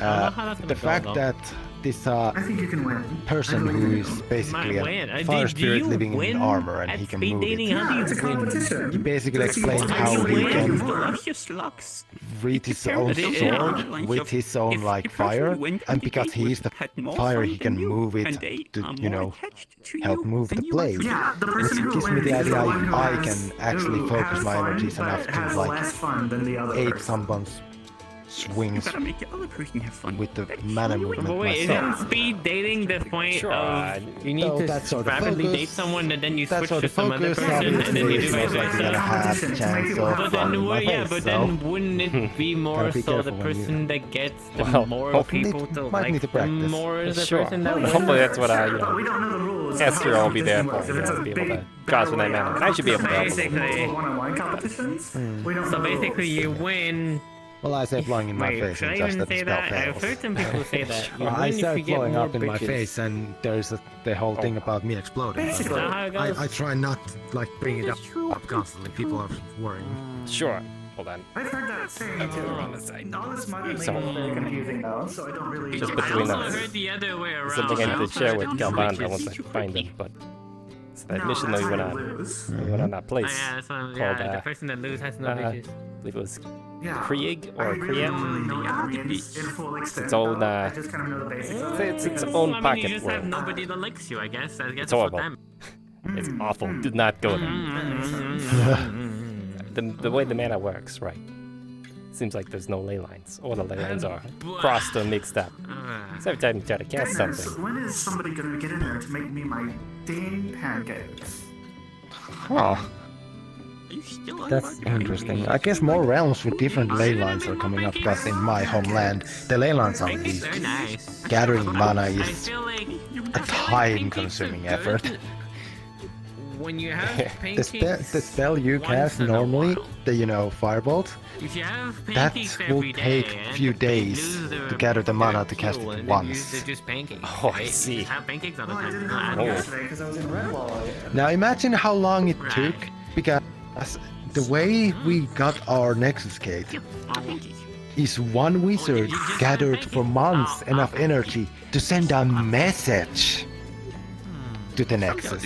[SPEAKER 7] I don't know how that's
[SPEAKER 15] The
[SPEAKER 7] gonna go,
[SPEAKER 15] fact
[SPEAKER 7] though.
[SPEAKER 15] that this
[SPEAKER 16] I think you can win.
[SPEAKER 15] person
[SPEAKER 16] I believe
[SPEAKER 15] who
[SPEAKER 16] you.
[SPEAKER 15] is basically
[SPEAKER 7] Might win.
[SPEAKER 15] a fire
[SPEAKER 7] Do
[SPEAKER 15] spirit
[SPEAKER 7] you
[SPEAKER 15] living in
[SPEAKER 7] win
[SPEAKER 15] armor and
[SPEAKER 7] at
[SPEAKER 15] he can
[SPEAKER 7] speed
[SPEAKER 15] move
[SPEAKER 7] dating?
[SPEAKER 15] it.
[SPEAKER 7] How do
[SPEAKER 16] Yeah,
[SPEAKER 7] you
[SPEAKER 16] it's a
[SPEAKER 7] win?
[SPEAKER 16] competition.
[SPEAKER 15] He basically
[SPEAKER 16] Let's see
[SPEAKER 15] explains
[SPEAKER 16] what
[SPEAKER 15] how
[SPEAKER 16] you
[SPEAKER 15] he
[SPEAKER 16] win.
[SPEAKER 15] can
[SPEAKER 2] Luscious locks.
[SPEAKER 15] read his own
[SPEAKER 7] It is-
[SPEAKER 15] sword with his own like fire, and because he is the fire, he can move it to help move the blade.
[SPEAKER 16] Yeah, the person
[SPEAKER 15] Which
[SPEAKER 16] who
[SPEAKER 15] gives me
[SPEAKER 16] wins
[SPEAKER 15] the
[SPEAKER 16] is the
[SPEAKER 15] idea
[SPEAKER 16] one
[SPEAKER 15] if
[SPEAKER 16] who
[SPEAKER 15] I
[SPEAKER 16] has,
[SPEAKER 15] can actually
[SPEAKER 16] who
[SPEAKER 15] focus
[SPEAKER 16] has
[SPEAKER 15] my
[SPEAKER 16] fun,
[SPEAKER 15] energies
[SPEAKER 16] but
[SPEAKER 15] enough to
[SPEAKER 16] has
[SPEAKER 15] like
[SPEAKER 16] less fun than the other
[SPEAKER 15] aid
[SPEAKER 16] person.
[SPEAKER 15] someone's
[SPEAKER 2] You
[SPEAKER 15] swings
[SPEAKER 2] gotta make the other person have fun.
[SPEAKER 15] with the mana movement
[SPEAKER 7] But wait,
[SPEAKER 15] myself.
[SPEAKER 7] isn't speed dating the point
[SPEAKER 1] Sure,
[SPEAKER 7] of you need
[SPEAKER 15] no,
[SPEAKER 7] to
[SPEAKER 15] that's sort of
[SPEAKER 7] rapidly
[SPEAKER 15] focus.
[SPEAKER 7] date someone and then you
[SPEAKER 15] That's
[SPEAKER 7] switch
[SPEAKER 15] sort
[SPEAKER 7] to
[SPEAKER 15] of
[SPEAKER 7] some other
[SPEAKER 15] focus.
[SPEAKER 7] person and then you
[SPEAKER 15] Obviously,
[SPEAKER 7] do
[SPEAKER 15] it's
[SPEAKER 7] vice
[SPEAKER 15] not like you're
[SPEAKER 7] versa?
[SPEAKER 15] gonna have
[SPEAKER 16] Competition
[SPEAKER 15] a
[SPEAKER 16] to make
[SPEAKER 15] chance
[SPEAKER 16] people
[SPEAKER 15] of
[SPEAKER 16] have
[SPEAKER 7] But then,
[SPEAKER 15] falling in my
[SPEAKER 7] yeah,
[SPEAKER 15] face,
[SPEAKER 7] but
[SPEAKER 15] so
[SPEAKER 7] then wouldn't it be more
[SPEAKER 15] Gotta be
[SPEAKER 7] so the
[SPEAKER 15] careful when you-
[SPEAKER 7] person that gets the
[SPEAKER 1] Well,
[SPEAKER 7] more
[SPEAKER 1] hopefully-
[SPEAKER 7] people to
[SPEAKER 15] might need
[SPEAKER 7] like
[SPEAKER 15] to practice.
[SPEAKER 7] more is the
[SPEAKER 1] Sure.
[SPEAKER 7] person that wins?
[SPEAKER 1] Hopefully that's what I,
[SPEAKER 16] But we don't know the rules.
[SPEAKER 1] Esther
[SPEAKER 16] How
[SPEAKER 1] will be there
[SPEAKER 16] competition
[SPEAKER 1] for
[SPEAKER 16] works.
[SPEAKER 1] me
[SPEAKER 16] If it's
[SPEAKER 1] to
[SPEAKER 16] a
[SPEAKER 1] be able
[SPEAKER 16] big
[SPEAKER 1] to cause
[SPEAKER 16] battle
[SPEAKER 1] my mana.
[SPEAKER 16] royale,
[SPEAKER 1] And I should be able to help
[SPEAKER 7] Basically.
[SPEAKER 1] them.
[SPEAKER 16] multiple one-on-one competitions. We don't
[SPEAKER 7] So
[SPEAKER 16] know the
[SPEAKER 7] basically
[SPEAKER 16] rules.
[SPEAKER 7] you win.
[SPEAKER 15] well, I say blowing in my
[SPEAKER 7] Wait,
[SPEAKER 15] face
[SPEAKER 7] should
[SPEAKER 15] and
[SPEAKER 7] I
[SPEAKER 15] just
[SPEAKER 7] even
[SPEAKER 15] that the
[SPEAKER 7] say
[SPEAKER 15] spell
[SPEAKER 7] that? I've
[SPEAKER 15] fails.
[SPEAKER 7] heard some people say that. You
[SPEAKER 15] I
[SPEAKER 7] win if you
[SPEAKER 15] started
[SPEAKER 7] get
[SPEAKER 15] blowing
[SPEAKER 7] more
[SPEAKER 15] up in my
[SPEAKER 7] bitches.
[SPEAKER 15] face, and there's the whole thing about me exploding.
[SPEAKER 7] Is that how it goes?
[SPEAKER 15] I try not like bring it up constantly. People are worrying.
[SPEAKER 1] Sure. Hold on.
[SPEAKER 16] I've heard that saying too. All this modern
[SPEAKER 1] So-
[SPEAKER 16] label is very confusing though, so I don't really.
[SPEAKER 1] Just
[SPEAKER 7] I
[SPEAKER 1] between
[SPEAKER 7] also
[SPEAKER 1] us.
[SPEAKER 7] heard the other way around.
[SPEAKER 1] Something I need to
[SPEAKER 7] also
[SPEAKER 1] share
[SPEAKER 7] heard
[SPEAKER 1] with
[SPEAKER 7] that
[SPEAKER 1] Galbanda
[SPEAKER 7] bitches-
[SPEAKER 1] once I find him, but So that
[SPEAKER 16] No,
[SPEAKER 1] mission
[SPEAKER 16] that's
[SPEAKER 1] that we went
[SPEAKER 16] how you
[SPEAKER 1] on.
[SPEAKER 16] lose.
[SPEAKER 1] We went on that place.
[SPEAKER 7] yeah, so,
[SPEAKER 1] called,
[SPEAKER 7] yeah, the person that loses has no bitches.
[SPEAKER 1] I believe it was
[SPEAKER 16] Yeah.
[SPEAKER 1] Krieg or
[SPEAKER 16] I really don't really
[SPEAKER 1] Krieg.
[SPEAKER 16] know what that means in full
[SPEAKER 1] It's
[SPEAKER 16] extent.
[SPEAKER 1] its own,
[SPEAKER 16] though. I just kind of know the basics of it.
[SPEAKER 1] it's its
[SPEAKER 16] because-
[SPEAKER 1] own
[SPEAKER 7] I mean,
[SPEAKER 1] pocket
[SPEAKER 7] you just have
[SPEAKER 1] world.
[SPEAKER 7] nobody that likes you, I guess. I guess
[SPEAKER 1] It's
[SPEAKER 7] for
[SPEAKER 1] horrible.
[SPEAKER 7] them.
[SPEAKER 1] It's awful. Do not go there. The way the mana works, right? Seems like there's no ley lines, or the ley lines are crossed or mixed up. So every time you try to cast
[SPEAKER 16] Goodness,
[SPEAKER 1] something,
[SPEAKER 16] when is somebody gonna get in there to make me my dang pancakes?
[SPEAKER 15] Huh. That's interesting. I guess more realms with different ley lines are coming up, because in my homeland, the ley lines are weak. Gathering mana is a time-consuming effort.
[SPEAKER 7] When you have
[SPEAKER 15] The
[SPEAKER 7] pancakes,
[SPEAKER 15] spell you cast normally, the Firebolt,
[SPEAKER 7] if you have
[SPEAKER 15] that
[SPEAKER 7] pancakes
[SPEAKER 15] will
[SPEAKER 7] every day
[SPEAKER 15] take
[SPEAKER 7] and
[SPEAKER 15] few
[SPEAKER 7] they
[SPEAKER 15] days
[SPEAKER 7] lose their-
[SPEAKER 15] to gather the mana to
[SPEAKER 7] their
[SPEAKER 15] cast
[SPEAKER 7] fuel
[SPEAKER 15] it
[SPEAKER 7] and then
[SPEAKER 15] once.
[SPEAKER 7] They're just pancakes.
[SPEAKER 1] Oh, I
[SPEAKER 7] right?
[SPEAKER 1] see.
[SPEAKER 7] You just have pancakes all the
[SPEAKER 16] Well, I
[SPEAKER 7] time.
[SPEAKER 16] didn't
[SPEAKER 7] No,
[SPEAKER 16] have
[SPEAKER 7] I
[SPEAKER 16] one
[SPEAKER 7] don't-
[SPEAKER 16] yesterday because I was in Redwall.
[SPEAKER 15] Now imagine how long it took, because the way we got our Nexus Gate is one wizard gathered for months enough energy to send a message to the Nexus.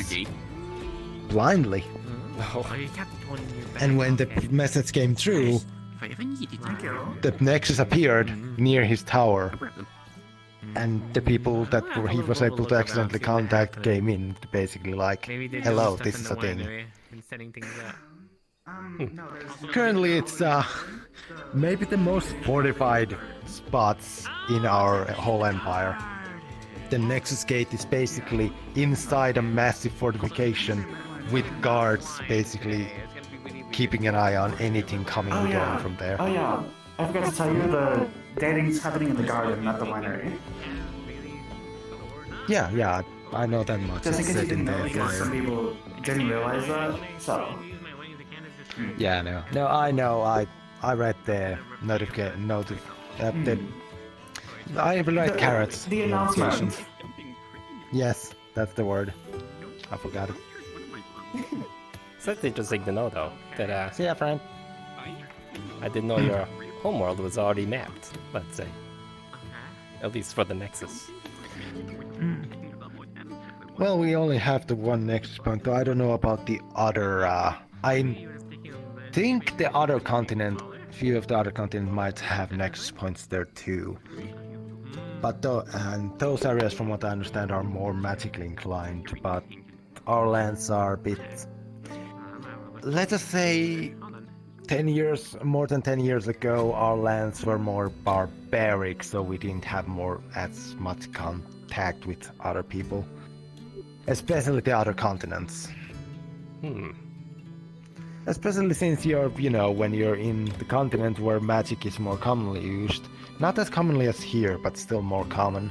[SPEAKER 15] Blindly. And when the message came through, the Nexus appeared near his tower. And the people that he was able to accidentally contact came in to basically like,
[SPEAKER 7] Maybe they're
[SPEAKER 15] hello,
[SPEAKER 7] doing
[SPEAKER 15] this
[SPEAKER 7] stuff
[SPEAKER 15] is a
[SPEAKER 7] in the
[SPEAKER 15] thing.
[SPEAKER 7] winery and setting things up.
[SPEAKER 15] Currently it's maybe the most fortified spots in our whole empire. The Nexus Gate is basically inside a massive fortification with guards basically keeping an eye on anything coming and going from there.
[SPEAKER 16] Oh yeah. I forgot to tell you, the dating's happening in the garden, not the winery.
[SPEAKER 15] Yeah, I know that much.
[SPEAKER 16] Just in
[SPEAKER 15] It's
[SPEAKER 16] case you
[SPEAKER 15] said in
[SPEAKER 16] didn't
[SPEAKER 15] the
[SPEAKER 16] know, because some
[SPEAKER 15] flyer.
[SPEAKER 16] people didn't realize that. So.
[SPEAKER 15] Yeah, no, I know. I read the notification. I read carrots.
[SPEAKER 16] The announcement.
[SPEAKER 15] notifications. Yes, that's the word. I forgot it.
[SPEAKER 1] so that's interesting to know though. That
[SPEAKER 15] See ya, friend.
[SPEAKER 1] I didn't know your homeworld was already mapped. Let's say, at least for the Nexus.
[SPEAKER 15] Well, we only have the one Nexus point, though I don't know about the other. I think the other continent, few of the other continent might have Nexus points there too. But those areas, from what I understand, are more magically inclined. But our lands are a bit, let us say, more than 10 years ago, our lands were more barbaric, so we didn't have as much contact with other people. Especially the other continents. Especially since you're, when you're in the continent where magic is more commonly used. Not as commonly as here, but still more common.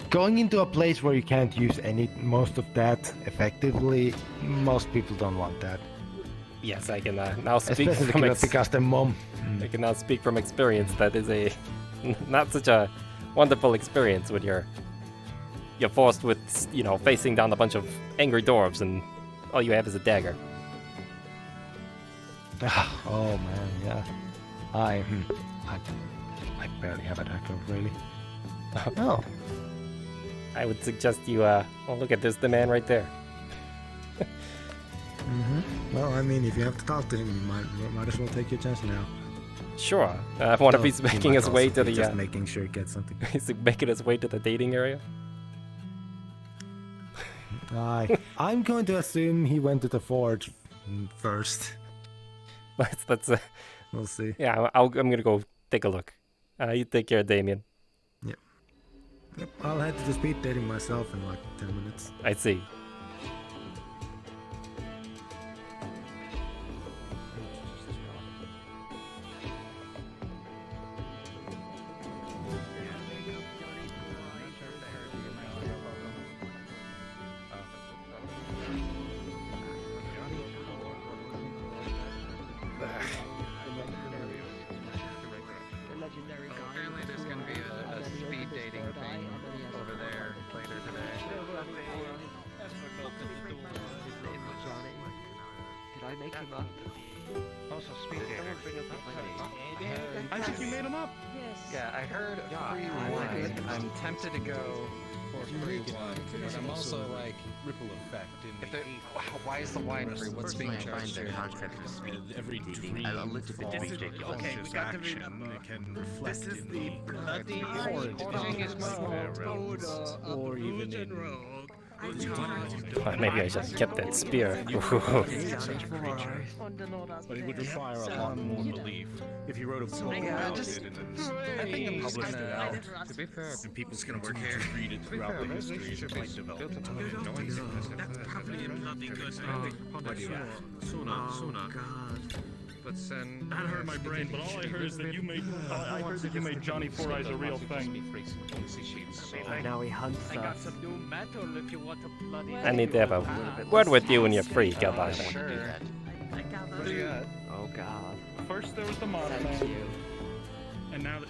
[SPEAKER 15] Going into a place where you can't use most of that effectively, most people don't want that.
[SPEAKER 1] Yes, I can now speak
[SPEAKER 15] Especially
[SPEAKER 1] from
[SPEAKER 15] because the mom.
[SPEAKER 1] I can now speak from experience. That is a not such a wonderful experience when you're forced with facing down a bunch of angry dwarves and all you have is a dagger.
[SPEAKER 15] Oh man, yeah. I barely have a dagger, really.
[SPEAKER 1] Oh. I would suggest you look at this, the man right there.
[SPEAKER 15] Well, I mean, if you have to talk to him, you might as well take your chance now.
[SPEAKER 1] Sure. One of he's making his way to the
[SPEAKER 15] just making sure he gets something.
[SPEAKER 1] he's making his way to the dating area.
[SPEAKER 15] I'm going to assume he went to the forge first.
[SPEAKER 1] Let's
[SPEAKER 15] we'll see.
[SPEAKER 1] Yeah, I'm gonna go take a look. You take care, Damien.
[SPEAKER 15] Yep, I'll head to the speed dating myself in like 10 minutes.
[SPEAKER 1] I see.
[SPEAKER 10] Apparently there's gonna be a speed dating thing over there later today.
[SPEAKER 17] Did I make him up?
[SPEAKER 10] Also speed dating.
[SPEAKER 11] I think you made him up.
[SPEAKER 17] Yes.
[SPEAKER 10] Yeah, I heard free wine. I'm tempted to go for
[SPEAKER 12] But I'm also like ripple effect in the
[SPEAKER 13] why is the wine free? What's being
[SPEAKER 3] Personally, I find
[SPEAKER 13] charged
[SPEAKER 3] the
[SPEAKER 13] here?
[SPEAKER 3] concept of speed
[SPEAKER 12] every
[SPEAKER 3] dating
[SPEAKER 12] dream
[SPEAKER 3] a little bit
[SPEAKER 12] falls
[SPEAKER 3] ridiculous.
[SPEAKER 12] okay, we got
[SPEAKER 13] action.
[SPEAKER 12] It can reflect
[SPEAKER 13] This is
[SPEAKER 12] in
[SPEAKER 13] the bloody
[SPEAKER 12] horrid
[SPEAKER 13] thing is
[SPEAKER 12] realms, or even in
[SPEAKER 1] Maybe I should have kept that spear.
[SPEAKER 12] such a creature. But it would require a lot more belief. If you wrote a book about it and then published it out,
[SPEAKER 13] To be fair,
[SPEAKER 12] and people's gonna continue to read it throughout the history, it might develop.
[SPEAKER 10] That's probably a bloody good Sooner. But then
[SPEAKER 11] That hurt my brain, but all I heard is that you made. I heard that you made Johnny Four Eyes a real thing.
[SPEAKER 17] Now he hunts
[SPEAKER 7] I got
[SPEAKER 17] us.
[SPEAKER 7] some new metal if you want to bloody.
[SPEAKER 1] I need to have a word with you when you're free, Kobold.
[SPEAKER 11] What do you got?
[SPEAKER 17] Oh god.
[SPEAKER 11] First there was the Mothman, and now the.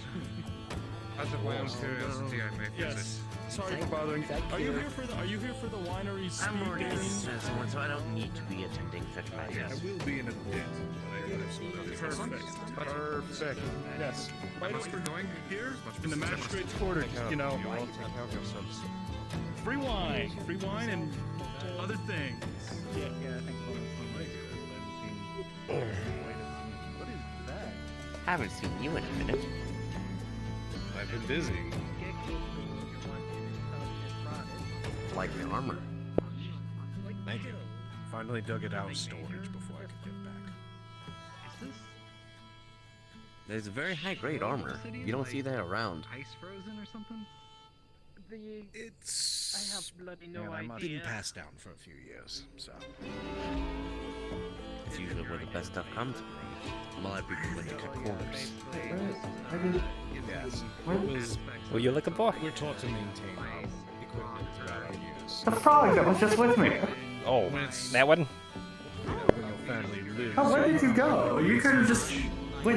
[SPEAKER 10] out of my own curiosity, I may
[SPEAKER 11] Yes. Sorry for bothering. Are you here for the winery's
[SPEAKER 3] I'm
[SPEAKER 11] speed
[SPEAKER 3] already a
[SPEAKER 11] dating?
[SPEAKER 3] citizen, so I don't need to be attending such matters.
[SPEAKER 12] I will be in a bit, but I gotta sort out
[SPEAKER 11] Perfect. Yes. Right
[SPEAKER 10] Must
[SPEAKER 11] over
[SPEAKER 10] be going
[SPEAKER 11] here in the magistrate's quarters. You know. Free wine and other things. Yeah.
[SPEAKER 3] Haven't seen you in a minute.
[SPEAKER 12] I've been busy.
[SPEAKER 3] Like the armor.
[SPEAKER 12] Thank you. Finally dug it out of storage before I could get back.
[SPEAKER 3] There's a very high-grade armor. You don't see that around.
[SPEAKER 10] ice frozen or something?
[SPEAKER 12] It's...
[SPEAKER 7] I have bloody no
[SPEAKER 12] I've
[SPEAKER 7] idea.
[SPEAKER 12] been passed down for a few years, so...
[SPEAKER 3] It's usually where the best stuff comes from. A lot of people like to cut corners.
[SPEAKER 12] Yes. It was...
[SPEAKER 1] Who you looking for?
[SPEAKER 12] We're taught to maintain our equipment throughout our years.
[SPEAKER 16] The frog that was just with me.
[SPEAKER 1] Oh, that one?
[SPEAKER 12] When your family lives...
[SPEAKER 16] Oh, where did you go? You could have just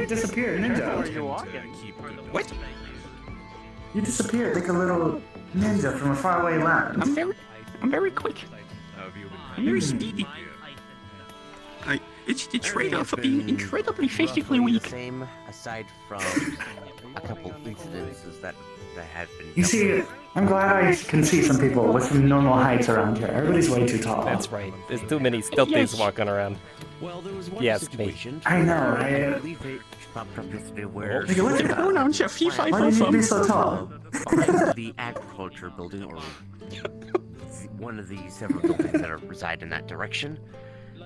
[SPEAKER 16] disappeared, ninja.
[SPEAKER 12] Where you walking?
[SPEAKER 16] What? You disappeared like a little ninja from a faraway land.
[SPEAKER 2] I'm very quick. I'm very speedy. It's the trade-off of being incredibly physically
[SPEAKER 3] Roughly
[SPEAKER 2] weak.
[SPEAKER 3] the same, aside from a couple incidences that had been.
[SPEAKER 16] You see, I'm glad I can see some people with some normal heights around here. Everybody's way too tall.
[SPEAKER 1] That's right. There's too many stilties walking around.
[SPEAKER 3] Well, there was one
[SPEAKER 1] Yes,
[SPEAKER 3] situation.
[SPEAKER 16] I know,
[SPEAKER 3] I
[SPEAKER 16] right?
[SPEAKER 3] believe it popped up yesterday where.
[SPEAKER 16] Hey, what's your
[SPEAKER 2] pronouns? You're fee, fi,
[SPEAKER 16] Why do you need to be so tall?
[SPEAKER 3] The agriculture building, or one of the several buildings that reside in that direction,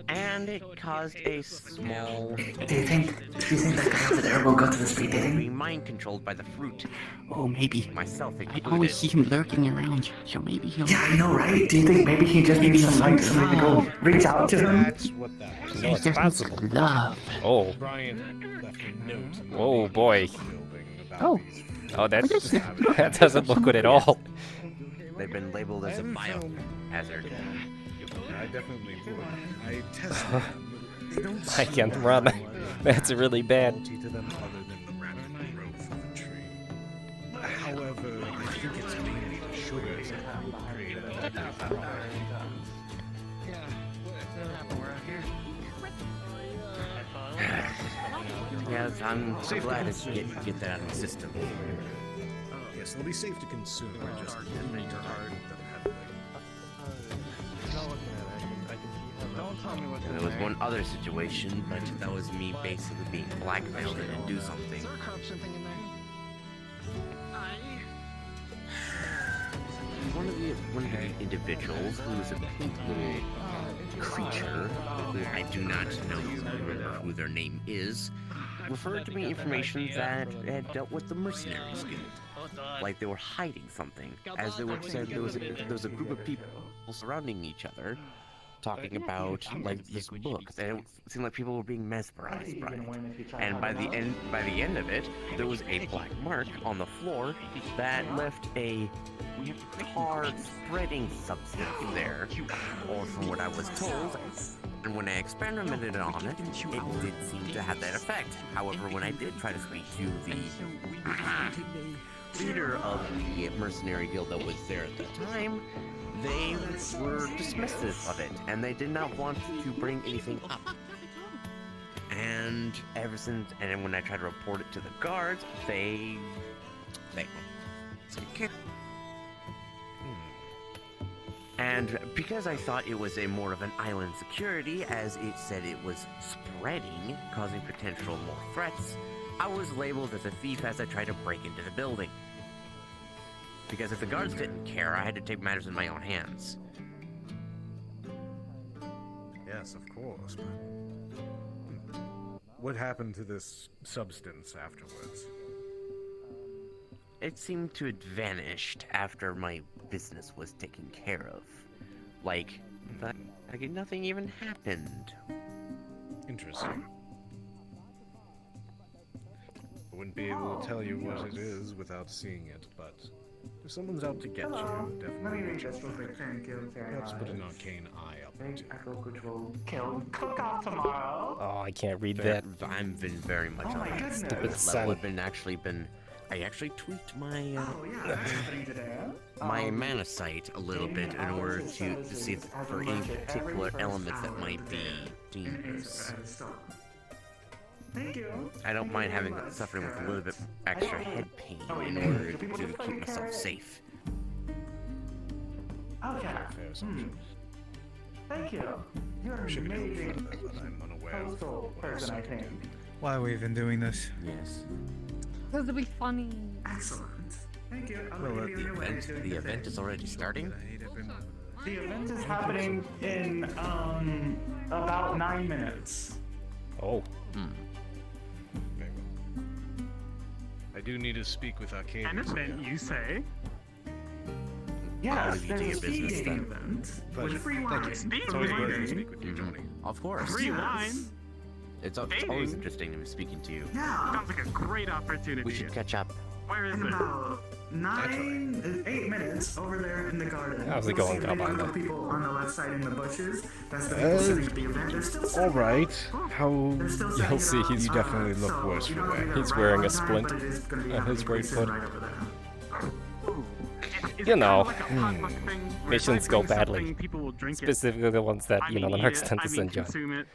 [SPEAKER 3] and it caused a small.
[SPEAKER 16] Do you think that guy over there will go to the speed dating?
[SPEAKER 3] Being mind controlled by the fruit.
[SPEAKER 2] Oh, maybe.
[SPEAKER 3] Myself
[SPEAKER 2] I
[SPEAKER 3] included.
[SPEAKER 2] always see him lurking around, so maybe he'll.
[SPEAKER 16] Yeah, I know, right? Do you think maybe he just needs somebody to go reach out to him?
[SPEAKER 12] That's what that was.
[SPEAKER 1] No, it's possible.
[SPEAKER 2] Love.
[SPEAKER 1] Oh.
[SPEAKER 12] Brian left a note in the
[SPEAKER 1] Oh boy.
[SPEAKER 12] building about
[SPEAKER 2] Oh.
[SPEAKER 1] Oh, that doesn't look good at all.
[SPEAKER 3] They've been labeled as a biohazard.
[SPEAKER 12] I definitely would. I tested them. They don't
[SPEAKER 1] I can't run. That's really bad.
[SPEAKER 12] to them other than the rapid growth of the tree. However, I think it's mainly the sugars that create a
[SPEAKER 3] Yes, I'm so glad to get that out of the system.
[SPEAKER 12] Yes, they'll be safe to consume. I just need to hard them
[SPEAKER 3] And there was one other situation, but that was me basically being blackmailed to do something. One of the individuals who was a pink little creature, who I do not remember who their name is, referred to me information that had dealt with the Mercenaries Guild. Like they were hiding something, as they were said there was a group of people surrounding each other, talking about like this book. It seemed like people were being mesmerized by it. And by the end of it, there was a black mark on the floor that left a tar spreading substance there, or from what I was told. And when I experimented on it, it did seem to have that effect. However, when I did try to speak to the leader of the mercenary guild that was there at the time, they were dismissive of it, and they did not want to bring anything up. And ever since, and then when I tried to report it to the guards, they And because I thought it was more of an island security, as it said it was spreading, causing potential more threats, I was labeled as a thief as I tried to break into the building. Because if the guards didn't care, I had to take matters in my own hands.
[SPEAKER 12] Yes, of course, but what happened to this substance afterwards?
[SPEAKER 3] It seemed to have vanished after my business was taken care of. Like nothing even happened.
[SPEAKER 12] Interesting. I wouldn't be able to tell you what it is without seeing it, but if someone's out to get you, definitely.
[SPEAKER 16] Let me read this real quick. Thank you very
[SPEAKER 12] Perhaps put an
[SPEAKER 16] much.
[SPEAKER 12] arcane eye up
[SPEAKER 16] Big
[SPEAKER 12] into it.
[SPEAKER 16] Echo Control killed Cook-Off tomorrow.
[SPEAKER 1] Oh, I can't read that.
[SPEAKER 3] I've been very much
[SPEAKER 16] Oh
[SPEAKER 3] on
[SPEAKER 16] my
[SPEAKER 3] that
[SPEAKER 16] goodness.
[SPEAKER 3] stupid
[SPEAKER 1] Son.
[SPEAKER 3] level. I actually tweaked my
[SPEAKER 16] Oh yeah, that's happening today.
[SPEAKER 3] my mana sight a little bit in order to see for any particular elements that might be dangerous.
[SPEAKER 16] Thank you.
[SPEAKER 3] I don't mind suffering with a little bit extra head pain in order to keep myself safe.
[SPEAKER 16] Okay.
[SPEAKER 12] Fair assumption.
[SPEAKER 16] Thank you. You're an
[SPEAKER 12] Should be able to
[SPEAKER 16] amazing
[SPEAKER 12] find that, but I'm unaware of
[SPEAKER 16] postal
[SPEAKER 12] what I
[SPEAKER 16] person, I
[SPEAKER 12] said.
[SPEAKER 16] think.
[SPEAKER 18] Why are we even doing this?
[SPEAKER 3] Yes.
[SPEAKER 9] Because it'll be funny.
[SPEAKER 16] Excellent. Thank you. I'll
[SPEAKER 3] Well,
[SPEAKER 16] leave you on your way doing
[SPEAKER 3] the
[SPEAKER 16] your
[SPEAKER 3] event
[SPEAKER 16] thing.
[SPEAKER 3] is already starting.
[SPEAKER 16] The event is happening in about 9 minutes.
[SPEAKER 1] Oh.
[SPEAKER 12] Very well. I do need to speak with Arcadies.
[SPEAKER 11] An event, you say?
[SPEAKER 16] Yes,
[SPEAKER 3] leave you
[SPEAKER 16] there's
[SPEAKER 3] to
[SPEAKER 16] a
[SPEAKER 3] your
[SPEAKER 16] speed
[SPEAKER 3] business
[SPEAKER 16] dating
[SPEAKER 3] then.
[SPEAKER 16] event
[SPEAKER 12] Pleasure.
[SPEAKER 16] with free
[SPEAKER 12] Thank
[SPEAKER 16] wine.
[SPEAKER 12] you.
[SPEAKER 11] Speed
[SPEAKER 12] It's always a pleasure to
[SPEAKER 11] dating?
[SPEAKER 12] speak with you, Johnny.
[SPEAKER 3] Of course.
[SPEAKER 11] Free
[SPEAKER 16] Yes.
[SPEAKER 11] wine?
[SPEAKER 3] It's always
[SPEAKER 11] Dating?
[SPEAKER 3] interesting to be speaking to you.
[SPEAKER 16] Yeah.
[SPEAKER 11] Sounds like a great opportunity.
[SPEAKER 3] We should catch up.
[SPEAKER 11] Where is
[SPEAKER 16] In
[SPEAKER 11] it?
[SPEAKER 16] about 8 minutes over there in the garden.
[SPEAKER 1] How's it
[SPEAKER 16] You'll
[SPEAKER 1] going,
[SPEAKER 16] see a big
[SPEAKER 1] Kobold?
[SPEAKER 16] group of people on the left side in the bushes. That's the people setting up the event. They're still setting
[SPEAKER 12] All right.
[SPEAKER 16] up.
[SPEAKER 12] How?
[SPEAKER 16] They're still
[SPEAKER 1] You'll
[SPEAKER 16] setting it
[SPEAKER 1] see
[SPEAKER 16] up.
[SPEAKER 1] he's
[SPEAKER 12] You definitely look
[SPEAKER 16] So
[SPEAKER 12] worse
[SPEAKER 16] you
[SPEAKER 12] for
[SPEAKER 16] don't have to
[SPEAKER 12] wear.
[SPEAKER 16] be there
[SPEAKER 1] He's
[SPEAKER 16] right
[SPEAKER 1] wearing
[SPEAKER 16] on
[SPEAKER 1] a
[SPEAKER 16] time,
[SPEAKER 1] splint
[SPEAKER 16] but it is gonna be
[SPEAKER 1] on his
[SPEAKER 16] happening
[SPEAKER 1] right
[SPEAKER 16] pretty soon
[SPEAKER 1] foot.
[SPEAKER 16] right over there.
[SPEAKER 1] You know,
[SPEAKER 11] Like a potluck thing, where if
[SPEAKER 1] missions
[SPEAKER 11] I
[SPEAKER 1] go
[SPEAKER 11] bring
[SPEAKER 1] badly.
[SPEAKER 11] something, people will drink it.
[SPEAKER 1] Specifically the ones that,
[SPEAKER 11] I
[SPEAKER 1] you know,
[SPEAKER 11] mean,
[SPEAKER 1] the
[SPEAKER 11] eat
[SPEAKER 1] mercs
[SPEAKER 11] it,
[SPEAKER 1] tend to
[SPEAKER 11] I mean,
[SPEAKER 1] send you.
[SPEAKER 11] consume it.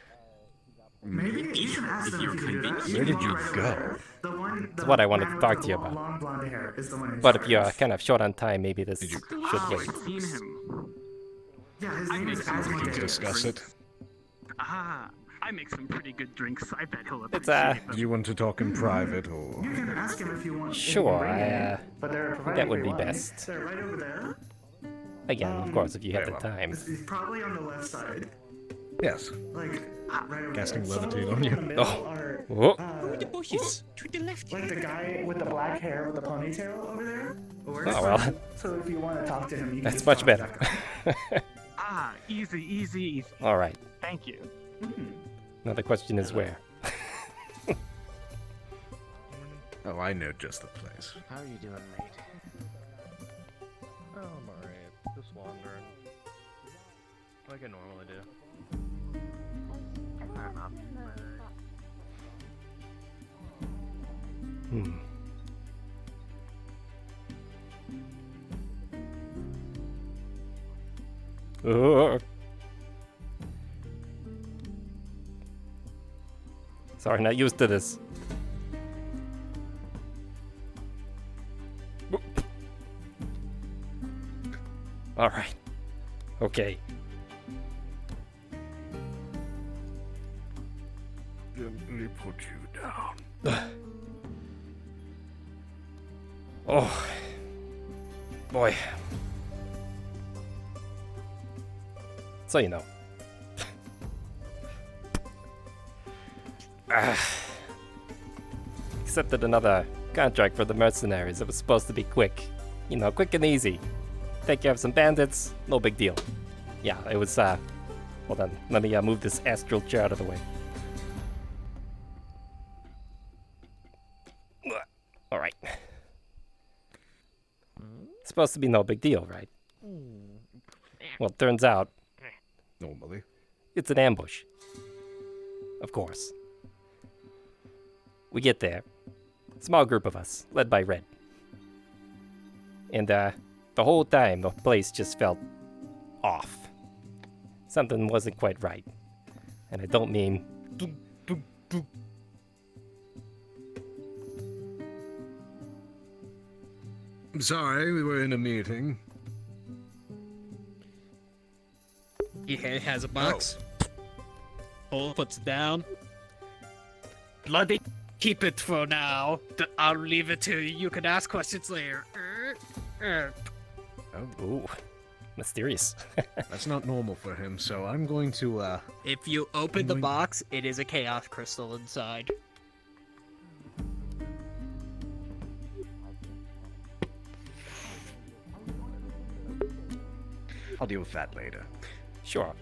[SPEAKER 16] Maybe you can ask them if you can do that.
[SPEAKER 12] Where did
[SPEAKER 16] can
[SPEAKER 12] you
[SPEAKER 16] walk right
[SPEAKER 12] go?
[SPEAKER 16] over there. The one,
[SPEAKER 1] It's what I wanted
[SPEAKER 16] man
[SPEAKER 1] to
[SPEAKER 16] with
[SPEAKER 1] talk
[SPEAKER 16] the
[SPEAKER 1] to you
[SPEAKER 16] long,
[SPEAKER 1] about.
[SPEAKER 16] long blonde hair is the one in
[SPEAKER 1] But if you're
[SPEAKER 16] charge.
[SPEAKER 1] kind of short on time, maybe this
[SPEAKER 12] Did you-
[SPEAKER 1] should
[SPEAKER 11] Oh,
[SPEAKER 1] wait.
[SPEAKER 11] I've seen him.
[SPEAKER 16] Yeah, his
[SPEAKER 11] I
[SPEAKER 16] name
[SPEAKER 11] make
[SPEAKER 16] is
[SPEAKER 11] some pretty
[SPEAKER 16] Asmodeus.
[SPEAKER 11] good
[SPEAKER 12] Discuss it.
[SPEAKER 11] Ah, I make some pretty good drinks. I bet he'll
[SPEAKER 1] It's,
[SPEAKER 11] appreciate them.
[SPEAKER 12] Do you want to talk in private or?
[SPEAKER 16] You can ask him if you want. if you
[SPEAKER 1] Sure,
[SPEAKER 16] bring
[SPEAKER 1] I,
[SPEAKER 16] it, but they're
[SPEAKER 1] think
[SPEAKER 16] providing
[SPEAKER 1] that would
[SPEAKER 16] free
[SPEAKER 1] be
[SPEAKER 16] wine.
[SPEAKER 1] best.
[SPEAKER 16] They're right over there.
[SPEAKER 1] Again, of course, if you have the time.
[SPEAKER 16] He's probably on the left side.
[SPEAKER 12] Yes.
[SPEAKER 16] Like, right over
[SPEAKER 12] Casting
[SPEAKER 16] there. Some of
[SPEAKER 12] levitate
[SPEAKER 16] the
[SPEAKER 12] on
[SPEAKER 16] people
[SPEAKER 12] you.
[SPEAKER 16] in the middle
[SPEAKER 1] Oh.
[SPEAKER 16] are,
[SPEAKER 1] Whoa.
[SPEAKER 16] uh,
[SPEAKER 6] The bushes to the left.
[SPEAKER 16] like the guy with the black hair with the ponytail over there. Works.
[SPEAKER 1] Oh, well.
[SPEAKER 16] So if you want to talk to him, you can
[SPEAKER 1] That's
[SPEAKER 16] just
[SPEAKER 1] much
[SPEAKER 16] talk to
[SPEAKER 1] better.
[SPEAKER 16] that guy.
[SPEAKER 11] Ah, easy, easy, easy.
[SPEAKER 1] All right.
[SPEAKER 11] Thank you.
[SPEAKER 1] Now the question is where.
[SPEAKER 12] Oh, I know just the place.
[SPEAKER 3] How are you doing, mate?
[SPEAKER 13] Oh, I'm alright. Just wandering. Like I normally do.
[SPEAKER 1] Hmm. Sorry, not used to this. All right. Okay.
[SPEAKER 12] Gently put you down.
[SPEAKER 1] Oh. Boy. So you know. Accepted another contract for the mercenaries. It was supposed to be quick. You know, quick and easy. Take care of some bandits, no big deal. Yeah, it was, hold on. Let me move this astral chair out of the way. Alright. Supposed to be no big deal, right? Well, it turns out
[SPEAKER 12] Normally.
[SPEAKER 1] it's an ambush. Of course. We get there. Small group of us, led by Red. And, the whole time, the place just felt off. Something wasn't quite right. And I don't mean...
[SPEAKER 12] I'm sorry, we were in a meeting.
[SPEAKER 19] He has a box. Cole puts it down.
[SPEAKER 11] Bloody.
[SPEAKER 19] Keep it for now. I'll leave it to you. You can ask questions later.
[SPEAKER 1] Oh, ooh. Mysterious.
[SPEAKER 12] That's not normal for him, so I'm going to,
[SPEAKER 19] If you open the box, it is a chaos crystal inside.
[SPEAKER 12] I'll deal with that later.
[SPEAKER 1] Sure.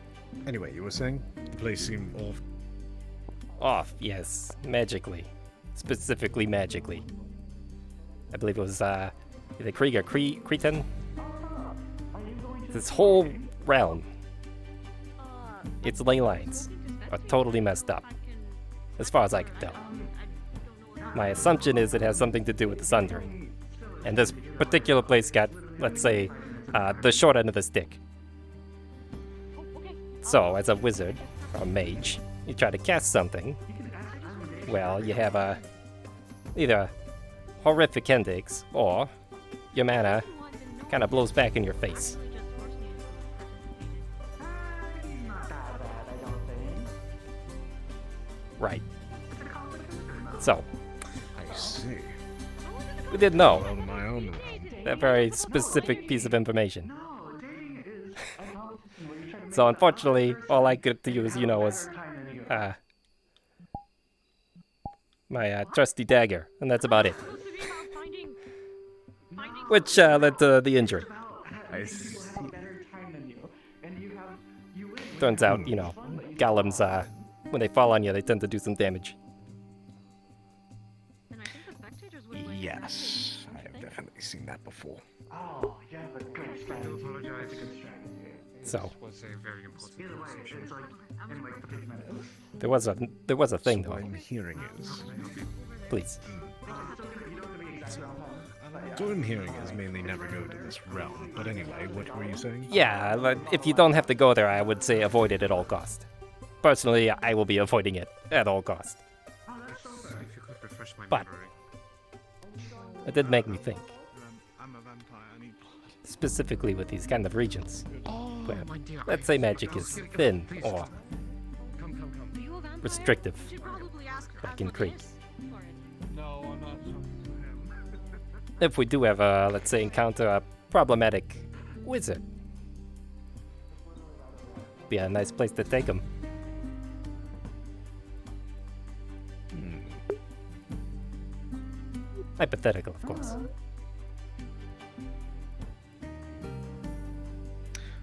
[SPEAKER 12] Anyway, you were saying? The place seemed off.
[SPEAKER 1] Off, yes. Magically. Specifically magically. I believe it was, the Krieger, Cretan? This whole realm, its ley lines are totally messed up, as far as I can tell. My assumption is it has something to do with the Sundering. And this particular place got, let's say, the short end of the stick. So, as a wizard, or a mage, you try to cast something, well, you have either horrific endings, or your mana kind of blows back in your face. Right. So,
[SPEAKER 12] I see.
[SPEAKER 1] We didn't know
[SPEAKER 12] On my own.
[SPEAKER 1] that very specific piece of information. So unfortunately, all I could use, was my trusty dagger, and that's about it. Which led to the injury.
[SPEAKER 12] I see.
[SPEAKER 1] Turns out, golems, when they fall on you, they tend to do some damage.
[SPEAKER 12] Yes, I have definitely seen that before.
[SPEAKER 16] Oh, yeah, but good strategy.
[SPEAKER 1] So
[SPEAKER 12] Was a very important
[SPEAKER 16] Either way, it's like in like 50 minutes.
[SPEAKER 1] there was a thing
[SPEAKER 12] So
[SPEAKER 1] though.
[SPEAKER 12] I'm hearing is.
[SPEAKER 1] Please.
[SPEAKER 12] So what I'm hearing is mainly never go to this realm. But anyway, what were you saying?
[SPEAKER 1] Yeah, but if you don't have to go there, I would say avoid it at all cost. Personally, I will be avoiding it at all cost. But it did make me think. Specifically with these kind of regions, where, let's say magic is thin or restrictive, like in Crete. If we do have let's say, encounter a problematic wizard, be a nice place to take him. Hypothetical, of course.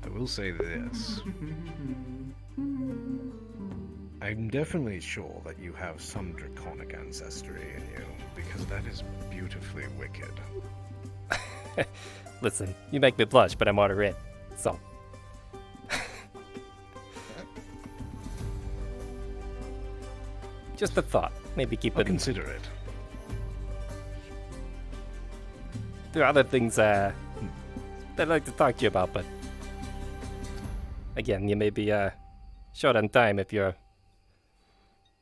[SPEAKER 12] I will say this. I'm definitely sure that you have some draconic ancestry in you, because that is beautifully wicked.
[SPEAKER 1] Listen, you make me blush, but I'm already red, so. Just a thought. Maybe keep
[SPEAKER 12] I'll
[SPEAKER 1] it.
[SPEAKER 12] consider it.
[SPEAKER 1] There are other things that I'd like to talk to you about, but again, you may be short on time if you're.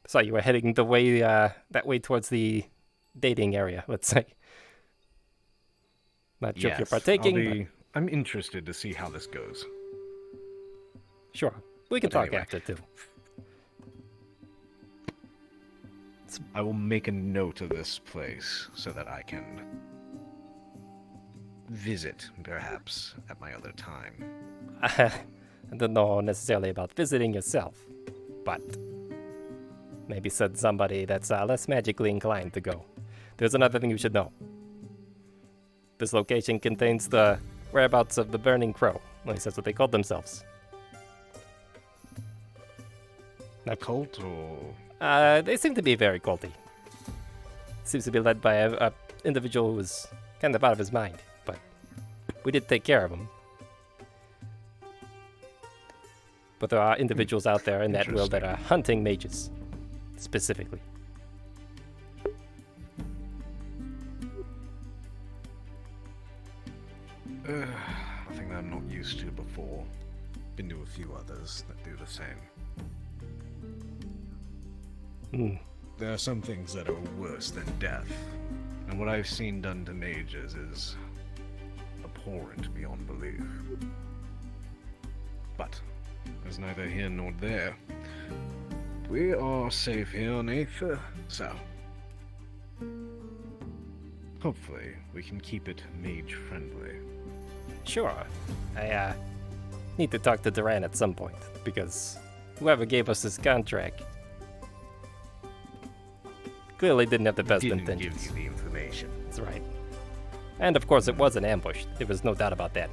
[SPEAKER 1] Saw you were heading the way that way towards the dating area. Let's say. Not sure if you're partaking.
[SPEAKER 12] I'm interested to see how this goes.
[SPEAKER 1] Sure, we can
[SPEAKER 12] But
[SPEAKER 1] talk
[SPEAKER 12] anyway.
[SPEAKER 1] after too.
[SPEAKER 12] I will make a note of this place so that I can visit, perhaps, at my other time.
[SPEAKER 1] I don't know necessarily about visiting yourself, but maybe said somebody that's less magically inclined to go. There's another thing you should know. This location contains the whereabouts of the Burning Crow. At least that's what they called themselves.
[SPEAKER 12] A cult or?
[SPEAKER 1] They seem to be very culty. Seems to be led by a individual who was kind of out of his mind, but we did take care of him. But there are individuals out there in that world that are hunting mages, specifically.
[SPEAKER 12] Nothing that I'm not used to before. Been to a few others that do the same. There are some things that are worse than death, and what I've seen done to mages is abhorrent beyond belief. But is neither here nor there. We are safe here on Aether, so hopefully we can keep it mage-friendly.
[SPEAKER 1] Sure. I need to talk to Duran at some point, because whoever gave us this contract clearly didn't have the best intentions.
[SPEAKER 12] Didn't give you the information.
[SPEAKER 1] That's right. And of course it was an ambush. There was no doubt about that.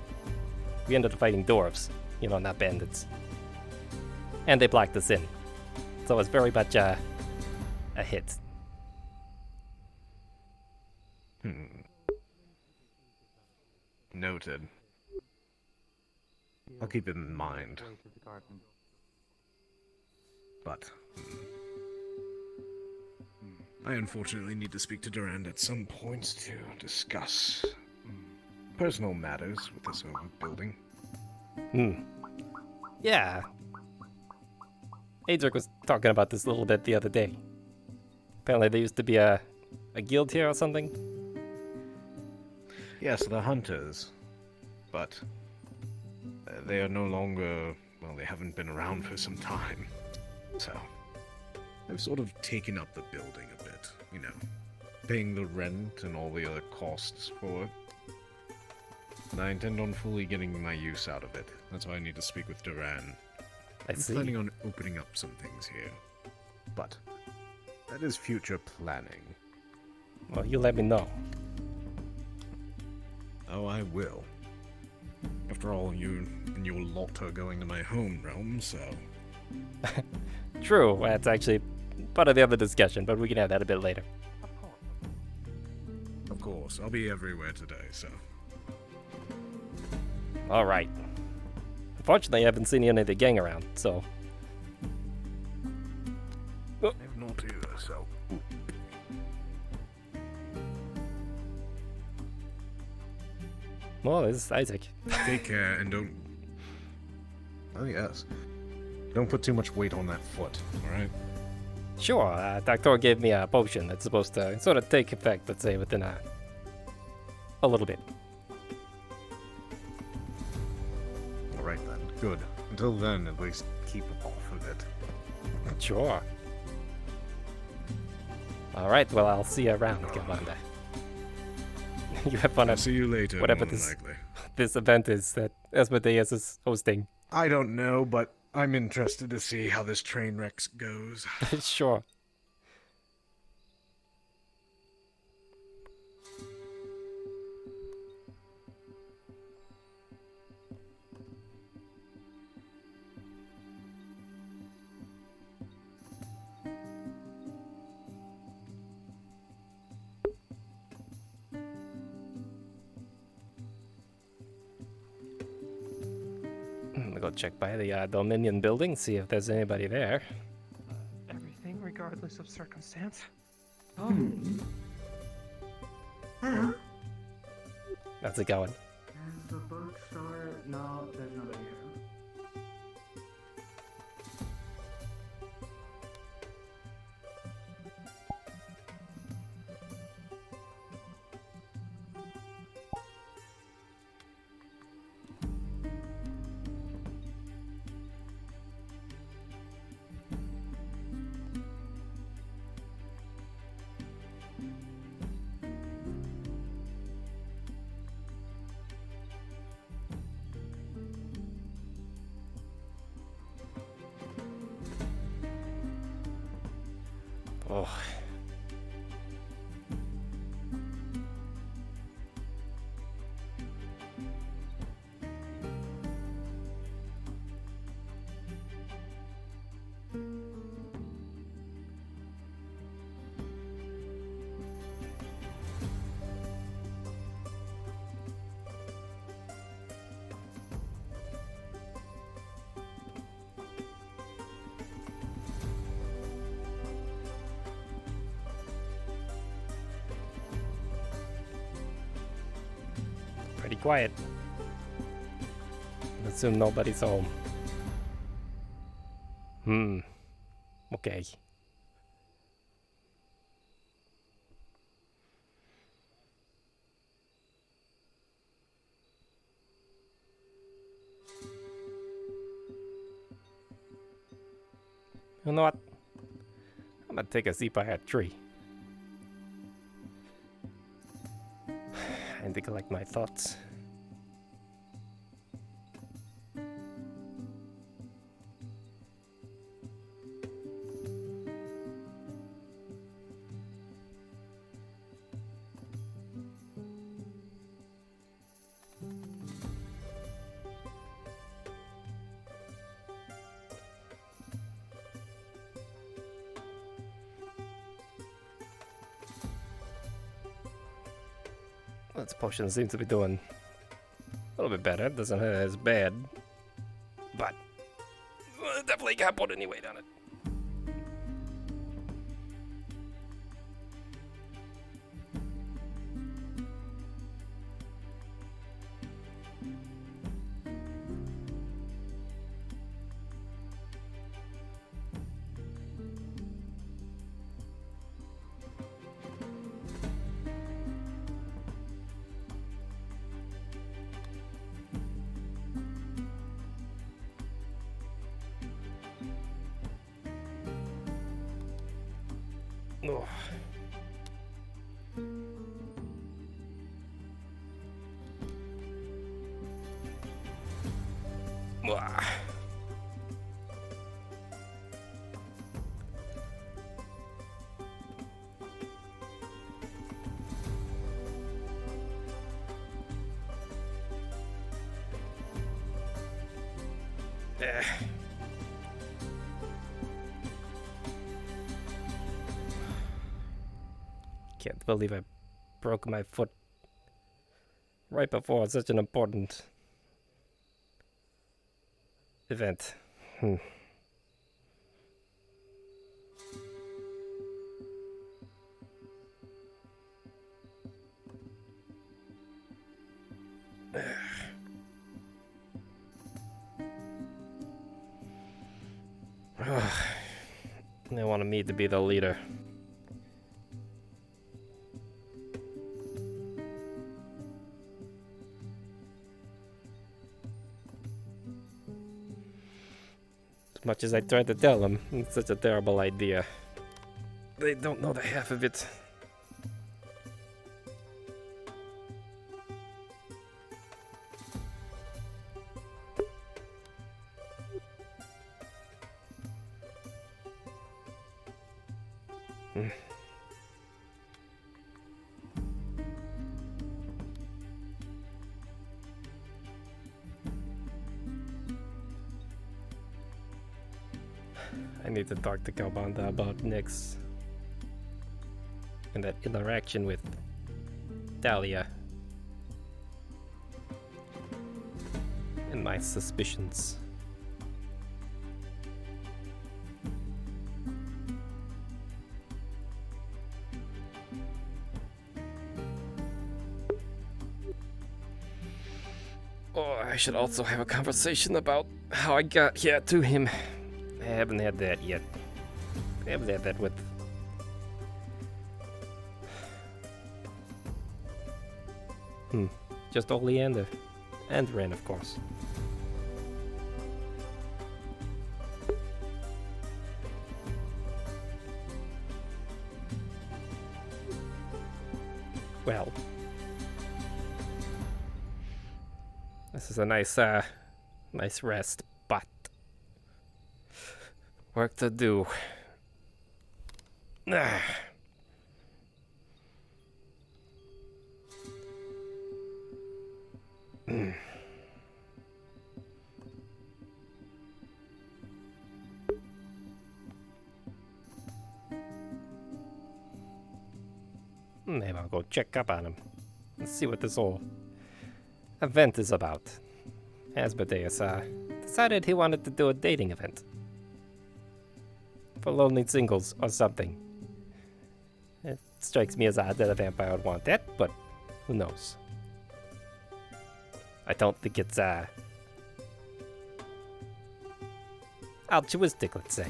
[SPEAKER 1] We ended up fighting dwarves, you know, not bandits. And they blocked us in. So it was very much a hit.
[SPEAKER 12] Noted. I'll keep it in mind. But I unfortunately need to speak to Durand at some point to discuss personal matters with this old building.
[SPEAKER 1] Yeah. Adric was talking about this a little bit the other day. Apparently there used to be a guild here or something.
[SPEAKER 12] Yes, the hunters. But they are no longer, well, they haven't been around for some time. So I've sort of taken up the building a bit, you know, paying the rent and all the other costs for it. And I intend on fully getting my use out of it. That's why I need to speak with Duran. I'm planning on opening up some things here. But that is future planning.
[SPEAKER 1] Well, you let me know.
[SPEAKER 12] Oh, I will. After all, you and your lot are going to my home realm, so...
[SPEAKER 1] True, that's actually part of the other discussion, but we can have that a bit later.
[SPEAKER 12] Of course, I'll be everywhere today, so...
[SPEAKER 1] Alright. Unfortunately, I haven't seen any of the gang around, so...
[SPEAKER 12] I've not either, so...
[SPEAKER 1] Well, this is Isaac.
[SPEAKER 12] Take care and don't... Oh, yes. Don't put too much weight on that foot, alright?
[SPEAKER 1] Sure, Doctor gave me a potion that's supposed to sort of take effect, let's say, within a little bit.
[SPEAKER 12] Alright then, good. Until then, at least keep off of it.
[SPEAKER 1] Sure. Alright, well, I'll see you around, Commander. You have fun
[SPEAKER 12] I'll
[SPEAKER 1] at
[SPEAKER 12] see you later,
[SPEAKER 1] whatever
[SPEAKER 12] more than
[SPEAKER 1] this,
[SPEAKER 12] likely.
[SPEAKER 1] this event is that Asmodeus is hosting.
[SPEAKER 12] I don't know, but I'm interested to see how this train wreck goes.
[SPEAKER 1] Sure. Go check by the Dominion building, see if there's anybody there.
[SPEAKER 20] Everything regardless of circumstance.
[SPEAKER 1] How's it going?
[SPEAKER 16] There's the bookstore. No, there's nobody here.
[SPEAKER 1] Oh. Pretty quiet. Assume nobody's home. Okay. You know what? I'm gonna take a seat by a tree. And to collect my thoughts. This potion seems to be doing a little bit better. It doesn't hurt as bad, but definitely can't put any weight on it. Oh. Wah. Can't believe I broke my foot right before such an important event. They wanted me to be the leader. As much as I tried to tell them, it's such a terrible idea. They don't know the half of it. I need to talk to Kobold about Nyx and that interaction with Dahlia and my suspicions. Oh, I should also have a conversation about how I got here to him. I haven't had that yet. I haven't had that with... Just Oleander. And Ren, of course. Well. This is a nice rest, but... work to do. Maybe I'll go check up on him and see what this whole event is about. Asmodeus decided he wanted to do a dating event. For lonely singles or something. It strikes me as odd that a vampire would want that, but who knows? I don't think it's altruistic, let's say.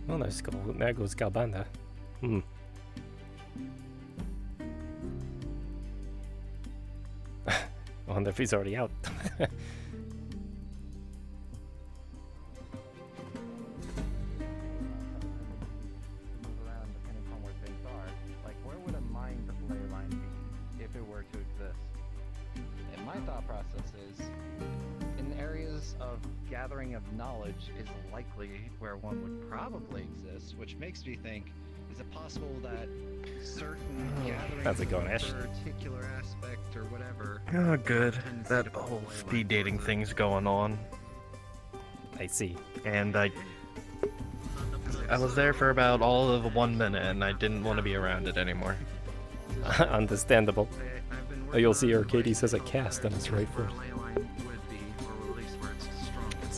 [SPEAKER 1] Oh, there goes Galbanda. Hmm. I wonder if he's already out.
[SPEAKER 4] Where would a mind ley line be if it were to exist? And my thought process is, in areas of gathering of knowledge is likely where one would probably exist, which makes me think, is it possible that certain gatherings
[SPEAKER 1] That's a
[SPEAKER 4] of
[SPEAKER 1] go, Ash.
[SPEAKER 4] particular aspect or whatever...
[SPEAKER 13] Oh, good. That whole speed dating thing's going on.
[SPEAKER 1] I see.
[SPEAKER 13] And I was there for about all of 1 minute, and I didn't want to be around it anymore.
[SPEAKER 1] Understandable. You'll see Arcadies has a cast on his right foot.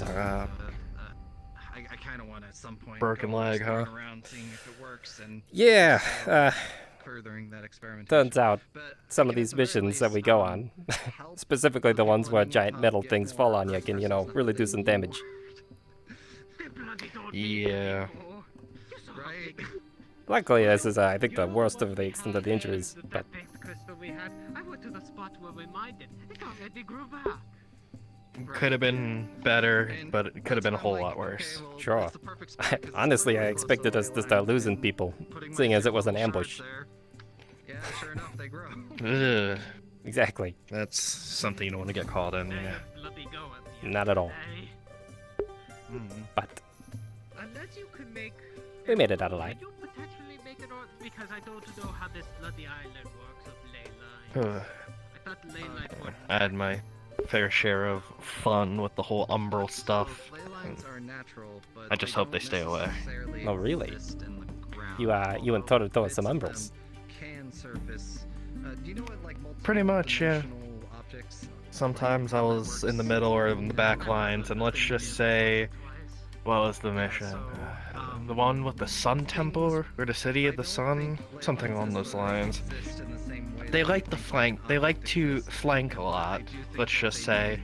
[SPEAKER 4] I kind of want at some point
[SPEAKER 13] Broken leg, huh?
[SPEAKER 4] around seeing if it works and
[SPEAKER 1] Yeah.
[SPEAKER 4] furthering that experimentation.
[SPEAKER 1] Turns out, some of these missions that we go on, specifically the ones where giant metal things fall on you, can, you know, really do some damage.
[SPEAKER 13] Yeah.
[SPEAKER 1] Luckily, this is, I think, the worst of the extent of the injuries, but...
[SPEAKER 19] I went to the spot where we mined it. It already grew back.
[SPEAKER 13] Could have been better, but it could have been a whole lot worse.
[SPEAKER 1] Sure. Honestly, I expected us to start losing people, seeing as it was an ambush.
[SPEAKER 4] Yeah, sure enough, they grow.
[SPEAKER 13] Ugh.
[SPEAKER 1] Exactly.
[SPEAKER 13] That's something you don't want to get caught in, yeah.
[SPEAKER 1] Not at all. But
[SPEAKER 19] Unless you could make...
[SPEAKER 1] we made it out alive.
[SPEAKER 19] Could you potentially make it, or because I don't know how this bloody island works of ley lines. I thought ley line would...
[SPEAKER 13] I had my fair share of fun with the whole umbral stuff. I just hope they stay away.
[SPEAKER 1] Oh, really? You encountered some umbrals.
[SPEAKER 13] Pretty much, yeah. Sometimes I was in the middle or in the back lines, and let's just say, what was the mission? The one with the Sun Temple, or the City of the Sun? Something along those lines. They like to flank. They like to flank a lot, let's just say.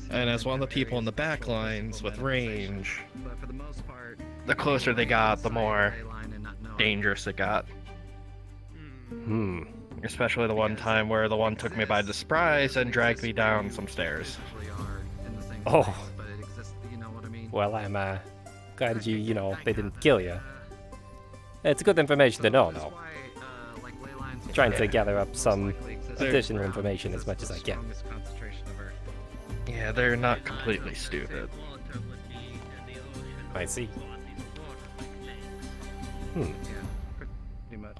[SPEAKER 13] And as one of the people in the back lines with range, the closer they got, the more dangerous it got. Especially the one time where the one took me by surprise and dragged me down some stairs.
[SPEAKER 1] Oh. Well, I'm glad they didn't kill you. It's good information to know, though. Trying to gather up some additional information as much as I can.
[SPEAKER 13] Yeah, they're not completely stupid.
[SPEAKER 1] I see.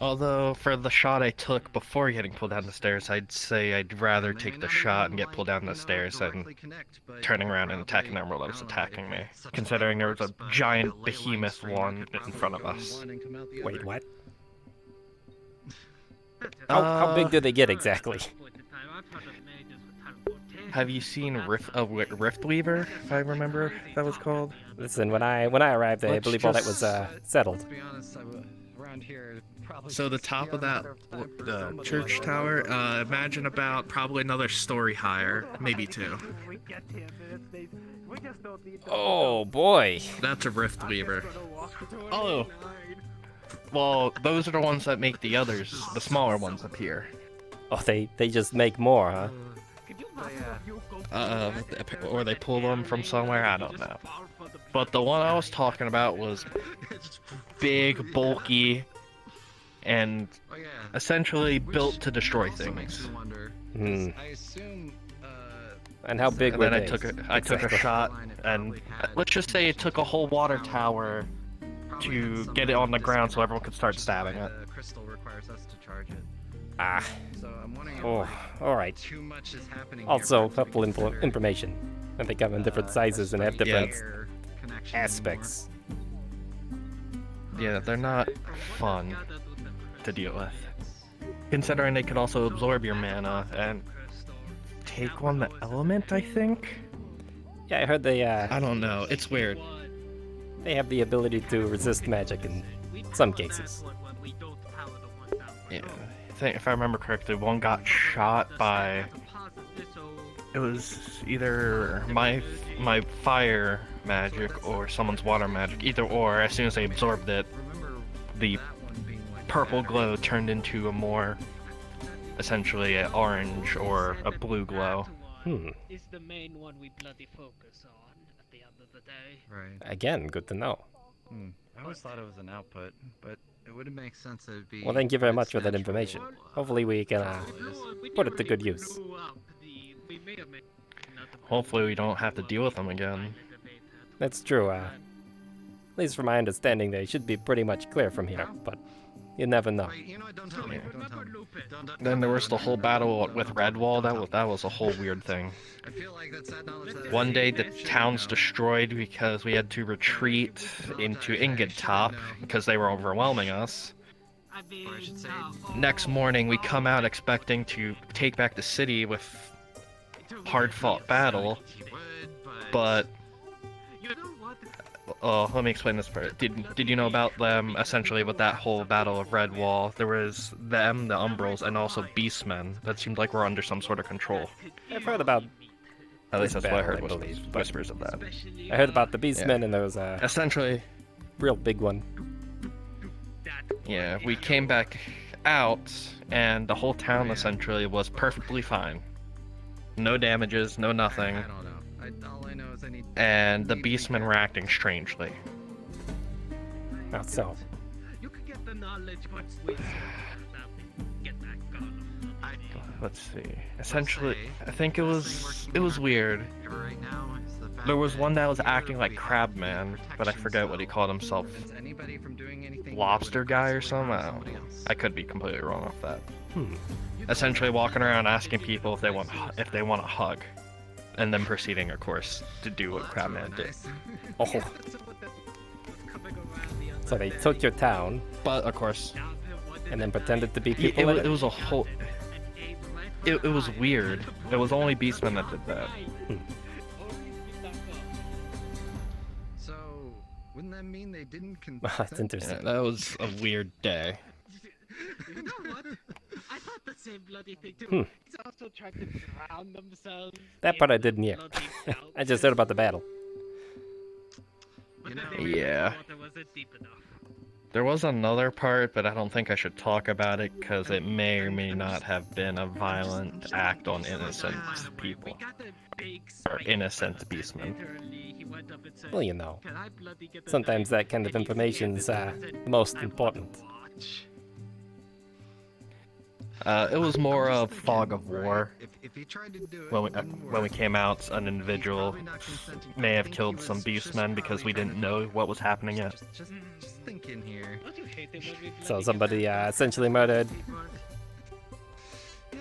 [SPEAKER 13] Although, for the shot I took before getting pulled down the stairs, I'd say I'd rather take the shot and get pulled down the stairs than turning around and attacking them while that was attacking me. Considering there was a giant behemoth one in front of us.
[SPEAKER 1] Wait, what? How big do they get exactly?
[SPEAKER 13] Have you seen Riftweaver, if I remember that was called?
[SPEAKER 1] Listen, when I arrived there, I believe all that was settled.
[SPEAKER 13] So the top of that church tower, imagine about probably another story higher, maybe two.
[SPEAKER 1] Oh boy.
[SPEAKER 13] That's a Riftweaver. Oh. Well, those are the ones that make the others, the smaller ones appear.
[SPEAKER 1] Oh, they just make more, huh?
[SPEAKER 13] Or they pull them from somewhere, I don't know. But the one I was talking about was big, bulky, and essentially built to destroy things.
[SPEAKER 1] And how big were they?
[SPEAKER 13] I took a shot, and let's just say it took a whole water tower to get it on the ground so everyone could start stabbing it.
[SPEAKER 1] Ah. Oh, alright. Also, helpful information. And they come in different sizes and have different aspects.
[SPEAKER 13] Yeah, they're not fun to deal with. Considering they could also absorb your mana and take on the element, I think?
[SPEAKER 1] Yeah, I heard they,
[SPEAKER 13] I don't know, it's weird.
[SPEAKER 1] They have the ability to resist magic in some cases.
[SPEAKER 13] Yeah, I think if I remember correctly, one got shot by... It was either my fire magic or someone's water magic. Either or, as soon as they absorbed it, the purple glow turned into a more, essentially, an orange or a blue glow.
[SPEAKER 19] Is the main one we bloody focus on at the end of the day.
[SPEAKER 21] Right.
[SPEAKER 1] Again, good to know.
[SPEAKER 21] I always thought it was an output, but it wouldn't make sense that it'd be.
[SPEAKER 1] Well, thank you very
[SPEAKER 21] its
[SPEAKER 1] much for that
[SPEAKER 21] natural-
[SPEAKER 1] information. Hopefully we can put it to good use.
[SPEAKER 13] Hopefully we don't have to deal with them again.
[SPEAKER 1] That's true. At least from my understanding, they should be pretty much clear from here, but you never know.
[SPEAKER 13] Then there was the whole battle with Redwall. That was a whole weird thing. One day the town's destroyed because we had to retreat into Ingot Top because they were overwhelming us. Next morning we come out expecting to take back the city with hard-fought battle, but let me explain this part. Did you know about them essentially with that whole battle of Redwall? There was them, the Umbrals, and also Beastmen that seemed like were under some sort of control.
[SPEAKER 1] I've heard about.
[SPEAKER 13] At least that's what I heard.
[SPEAKER 1] I believe,
[SPEAKER 13] Whispers of that.
[SPEAKER 1] I heard about the Beastmen, and there was a
[SPEAKER 13] essentially
[SPEAKER 1] real big one.
[SPEAKER 13] Yeah, we came back out, and the whole town essentially was perfectly fine. No damages, no nothing.
[SPEAKER 21] I don't know. All I know is I need.
[SPEAKER 13] And the Beastmen were acting strangely.
[SPEAKER 1] How so?
[SPEAKER 19] You could get the knowledge once we get that gun.
[SPEAKER 13] Let's see. Essentially, I think it was weird. There was one that was acting like Crabman, but I forget what he called himself. Lobster guy or something? I don't know. I could be completely wrong off that. Essentially walking around asking people if they want a hug, and then proceeding, of course, to do what Crabman did.
[SPEAKER 1] Oh. So they took your town,
[SPEAKER 13] but of course,
[SPEAKER 1] and then pretended to be people.
[SPEAKER 13] It was a whole. It was weird. It was only Beastmen that did that.
[SPEAKER 21] So, wouldn't that mean they didn't
[SPEAKER 1] That's interesting.
[SPEAKER 13] Yeah, that was a weird day.
[SPEAKER 19] You know what? I thought the same bloody thing too. He's also trying to drown themselves.
[SPEAKER 1] That part I didn't hear. I just heard about the battle.
[SPEAKER 13] Yeah. There was another part, but I don't think I should talk about it because it may or may not have been a violent act on innocent people. Or innocent beastmen.
[SPEAKER 1] Well, you know. Sometimes that kind of information's most important.
[SPEAKER 13] It was more of fog of war. When we came out, an individual may have killed some beastmen because we didn't know what was happening yet.
[SPEAKER 21] Just think in here.
[SPEAKER 1] So somebody essentially murdered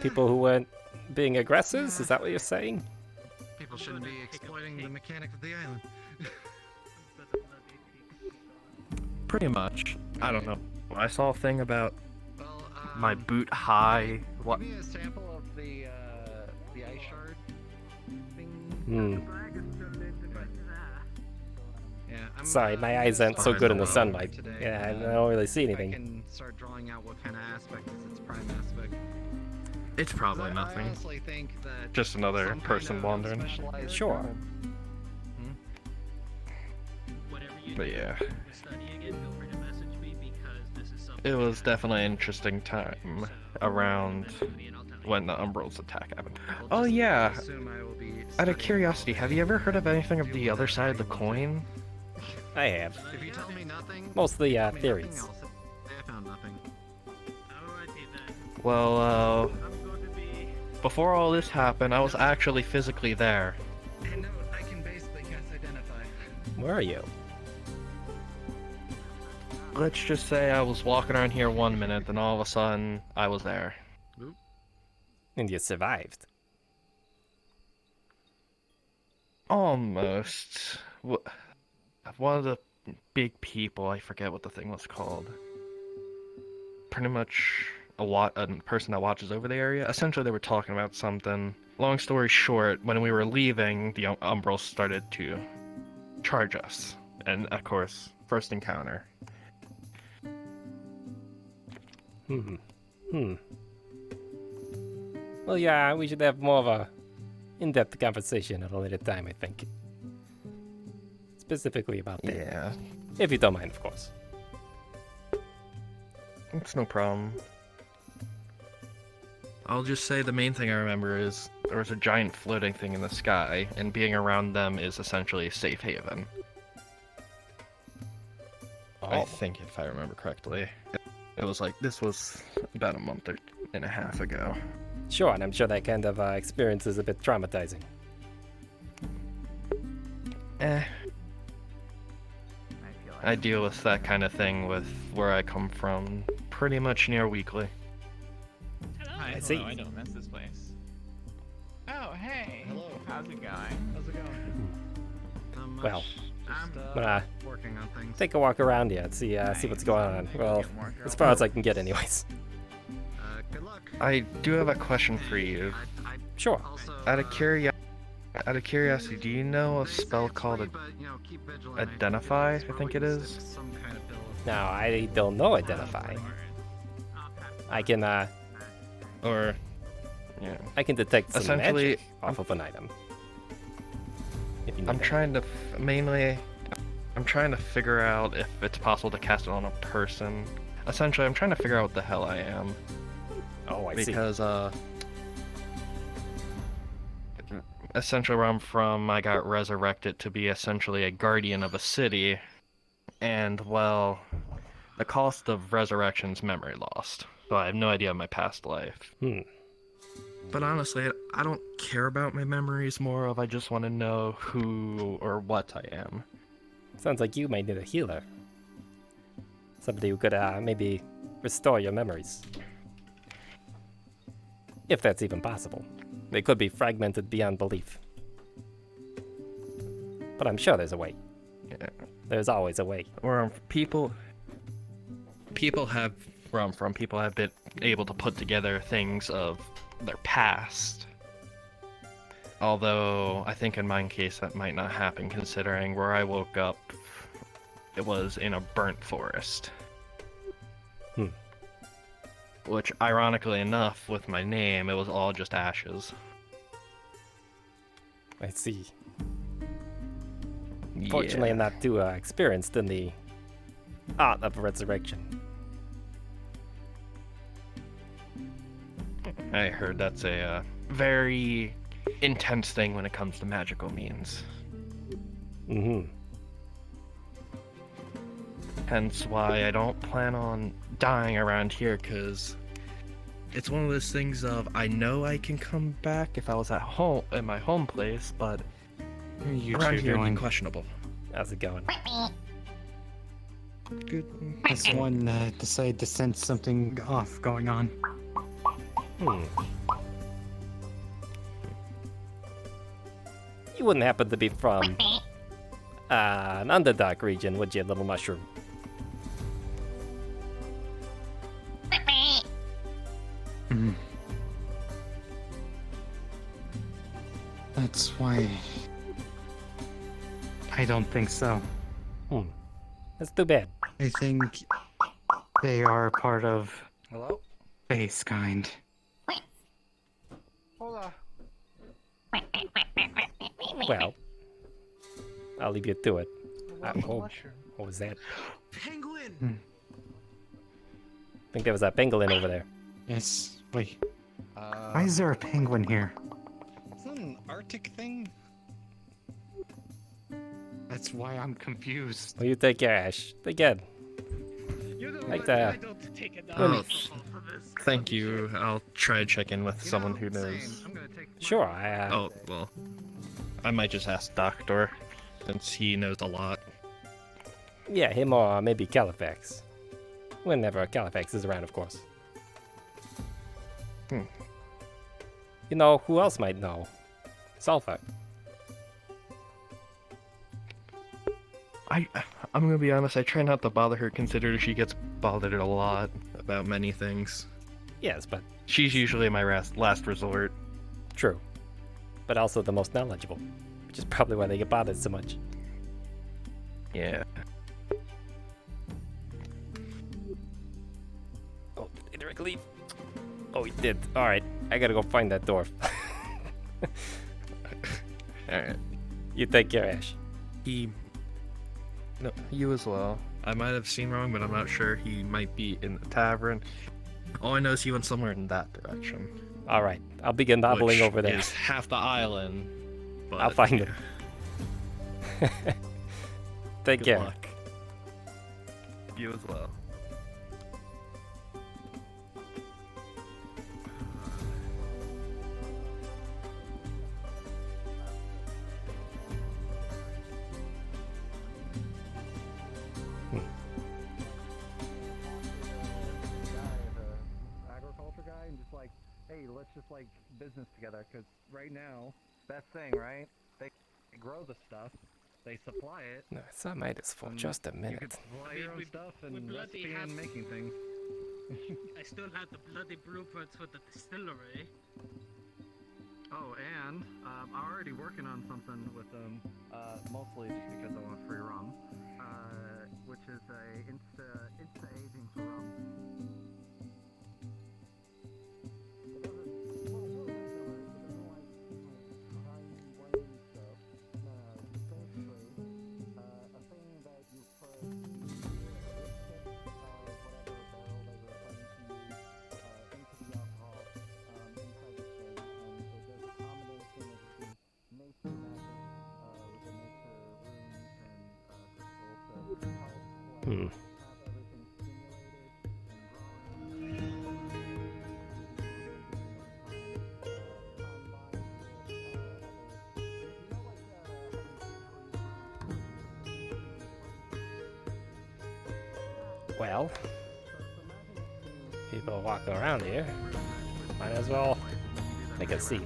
[SPEAKER 1] people who weren't being aggressors? Is that what you're saying?
[SPEAKER 21] People shouldn't be exploiting the mechanics of the island.
[SPEAKER 13] Pretty much. I don't know. I saw a thing about my boot high. What?
[SPEAKER 21] Give me a sample of the ice shard thing. Yeah,
[SPEAKER 1] Sorry, my eyes aren't so good in the sunlight. Yeah, I don't really see anything.
[SPEAKER 21] I can start drawing out what kind of aspect is its prime aspect.
[SPEAKER 13] It's probably nothing.
[SPEAKER 21] I honestly think that
[SPEAKER 13] Just another person wandering.
[SPEAKER 1] Sure.
[SPEAKER 13] But yeah. It was definitely an interesting time around when the Umbral's attack happened. Oh yeah, out of curiosity, have you ever heard of anything of the other side of the coin?
[SPEAKER 1] I have.
[SPEAKER 21] If you tell me nothing,
[SPEAKER 1] Mostly theories.
[SPEAKER 21] I found nothing.
[SPEAKER 13] Well, before all this happened, I was actually physically there.
[SPEAKER 21] And note, I can basically cast Identify.
[SPEAKER 1] Where are you?
[SPEAKER 13] Let's just say I was walking around here 1 minute, then all of a sudden, I was there.
[SPEAKER 1] And you survived.
[SPEAKER 13] Almost. One of the big people, I forget what the thing was called. Pretty much a person that watches over the area. Essentially, they were talking about something. Long story short, when we were leaving, the Umbrals started to charge us. And, of course, first encounter.
[SPEAKER 1] Well, yeah, we should have more of a in-depth conversation at a later time, I think. specifically about that.
[SPEAKER 13] Yeah.
[SPEAKER 1] If you don't mind, of course.
[SPEAKER 13] It's no problem. I'll just say the main thing I remember is there was a giant floating thing in the sky, and being around them is essentially a safe haven. I think, if I remember correctly. It was like, this was about a month and a half ago.
[SPEAKER 1] Sure, and I'm sure that kind of experience is a bit traumatizing.
[SPEAKER 13] I deal with that kind of thing with where I come from pretty much near weekly.
[SPEAKER 5] Hi,
[SPEAKER 1] I see.
[SPEAKER 5] hello, I don't miss this place. Oh, hey. Hello. How's it going? How's it going?
[SPEAKER 1] Well,
[SPEAKER 5] I'm
[SPEAKER 1] gonna
[SPEAKER 5] working on things.
[SPEAKER 1] take a walk around here and see what's going on. Well, as far as I can get, anyways.
[SPEAKER 5] Good luck.
[SPEAKER 13] I do have a question for you.
[SPEAKER 1] Sure.
[SPEAKER 13] Out of curiosity, do you know a spell called Identify, I think it is?
[SPEAKER 1] Now, I don't know Identify. I can,
[SPEAKER 13] Or, yeah.
[SPEAKER 1] I can detect some
[SPEAKER 13] Essentially,
[SPEAKER 1] magic off of an item. If you need
[SPEAKER 13] I'm
[SPEAKER 1] that.
[SPEAKER 13] trying to, I'm trying to figure out if it's possible to cast it on a person. Essentially, I'm trying to figure out what the hell I am.
[SPEAKER 1] Oh, I see.
[SPEAKER 13] Because, essentially where I'm from, I got resurrected to be essentially a guardian of a city, and, well, the cost of resurrection's memory lost, so I have no idea of my past life. But honestly, I don't care about my memories, more of I just want to know who or what I am.
[SPEAKER 1] Sounds like you might need a healer. Somebody who could maybe restore your memories. If that's even possible. They could be fragmented beyond belief. But I'm sure there's a way.
[SPEAKER 13] Yeah.
[SPEAKER 1] There's always a way.
[SPEAKER 13] Where people have, where I'm from, people have been able to put together things of their past. Although, I think in my case that might not happen, considering where I woke up, it was in a burnt forest. Which, ironically enough, with my name, it was all just ashes.
[SPEAKER 1] I see. Fortunately, I'm not too experienced in the art of resurrection.
[SPEAKER 13] I heard that's a very intense thing when it comes to magical means. Hence why I don't plan on dying around here, because it's one of those things of, I know I can come back if I was at home, in my home place, but around here it'd be questionable.
[SPEAKER 1] How's it going?
[SPEAKER 13] Good.
[SPEAKER 22] Has one decided to sense something off going on?
[SPEAKER 1] You wouldn't happen to be from an Underdark region, would you, little mushroom?
[SPEAKER 22] That's why... I don't think so.
[SPEAKER 1] That's too bad.
[SPEAKER 22] I think they are part of...
[SPEAKER 21] Hello?
[SPEAKER 22] Base kind.
[SPEAKER 21] Hola.
[SPEAKER 1] Well, I'll leave you to it. What was that?
[SPEAKER 21] Penguin!
[SPEAKER 1] I think there was a pangolin over there.
[SPEAKER 22] Yes, wait. Why is there a penguin here?
[SPEAKER 21] Is that an Arctic thing?
[SPEAKER 22] That's why I'm confused.
[SPEAKER 1] Well, you take care, Ash. Again. Like that.
[SPEAKER 13] Oh, thank you. I'll try to check in with someone who knows.
[SPEAKER 1] Sure,
[SPEAKER 13] Oh, well. I might just ask Doctor, since he knows a lot.
[SPEAKER 1] Yeah, him or maybe Califax. Whenever Califax is around, of course. You know, who else might know? Sulfur.
[SPEAKER 13] I'm gonna be honest, I try not to bother her, considering she gets bothered a lot about many things.
[SPEAKER 1] Yes, but...
[SPEAKER 13] she's usually my last resort.
[SPEAKER 1] True. But also the most knowledgeable. Which is probably why they get bothered so much.
[SPEAKER 13] Yeah.
[SPEAKER 1] Oh, did Eric leave? Oh, he did. Alright, I gotta go find that dwarf.
[SPEAKER 13] Alright.
[SPEAKER 1] You take care, Ash.
[SPEAKER 13] No, you as well. I might have seen wrong, but I'm not sure. He might be in the tavern. All I know is he went somewhere in that direction.
[SPEAKER 1] All right, I'll begin hobbling
[SPEAKER 13] Which
[SPEAKER 1] over there.
[SPEAKER 13] is half the island. But,
[SPEAKER 1] I'll find him. Take
[SPEAKER 13] Good
[SPEAKER 1] care.
[SPEAKER 13] luck. You as well.
[SPEAKER 4] Agriculture guy, and just like, hey, let's just like business together, because right now, best thing, right? They grow the stuff, they supply it.
[SPEAKER 1] No, it's not Midas for just a
[SPEAKER 4] You
[SPEAKER 1] minute.
[SPEAKER 4] could supply your own stuff and
[SPEAKER 19] bloody
[SPEAKER 4] recipe
[SPEAKER 19] have-
[SPEAKER 4] and making things.
[SPEAKER 19] I still have the bloody blueprints for the distillery.
[SPEAKER 4] Oh, and I'm already working on something with them, mostly just because I want free rum, which is a insta aging for rum.
[SPEAKER 1] Hmm. Well, people are walking around here. Might as well take a seat.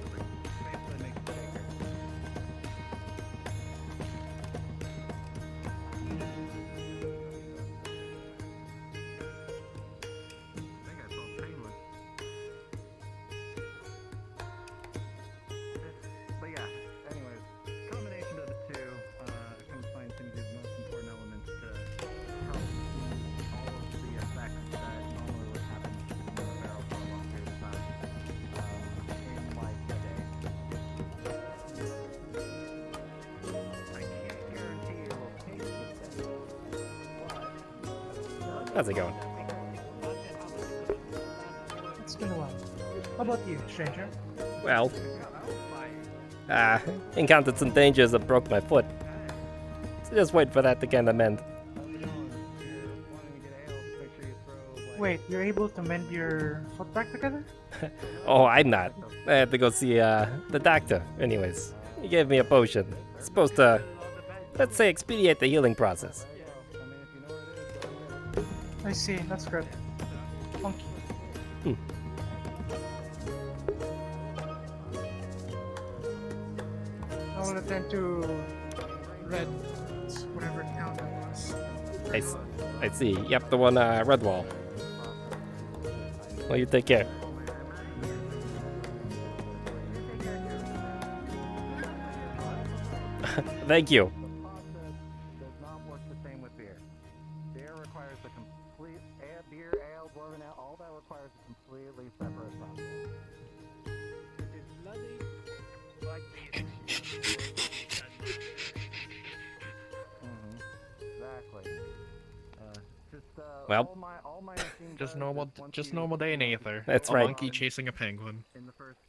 [SPEAKER 4] But yeah, anyways, combination of the two, I can find some of the most important elements to help all of the effects that normally would happen in the barrel for a long period of time, in like a day. I can't guarantee it will taste the same,
[SPEAKER 1] How's it going?
[SPEAKER 20] It's been a while. How about you, stranger?
[SPEAKER 1] Well, encountered some dangers and broke my foot. So just wait for that to kind of mend.
[SPEAKER 20] Wait, you're able to mend your foot back together?
[SPEAKER 1] Oh, I'm not. I had to go see the doctor. Anyways, he gave me a potion. It's supposed to, let's say, expedite the healing process.
[SPEAKER 20] I see, that's good. Funky.
[SPEAKER 1] Hmm.
[SPEAKER 20] I will attend to red, whatever town that was.
[SPEAKER 1] I see. Yep, the one red wall. Well, you take care. Thank you.
[SPEAKER 4] does not work the same with beer. Beer requires a complete beer, ale, dwarven ale, all that requires a completely separate process. Exactly.
[SPEAKER 1] Well,
[SPEAKER 13] just normal day in Aether.
[SPEAKER 1] That's
[SPEAKER 13] a
[SPEAKER 1] right.
[SPEAKER 13] monkey chasing a penguin.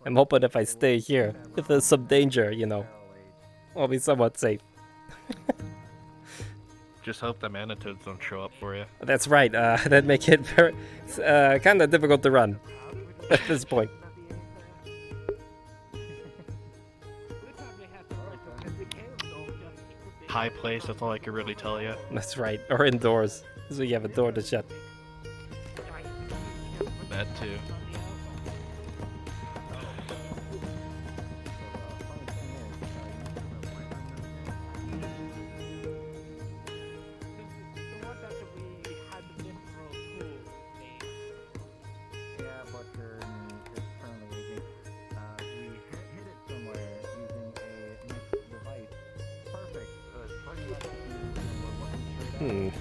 [SPEAKER 1] I'm hoping if I stay here, if there's some danger, you know, I'll be somewhat safe.
[SPEAKER 13] Just hope the manitoads don't show up for you.
[SPEAKER 1] That's right. That'd make it very, kind of difficult to run at this point.
[SPEAKER 13] High place, that's all I can really tell you.
[SPEAKER 1] That's right. Or indoors, so you have a door to shut.
[SPEAKER 13] That too.
[SPEAKER 4] Yeah, but it's currently aging. We hit it somewhere using a nice device. Perfect. Pretty much we're looking straight up.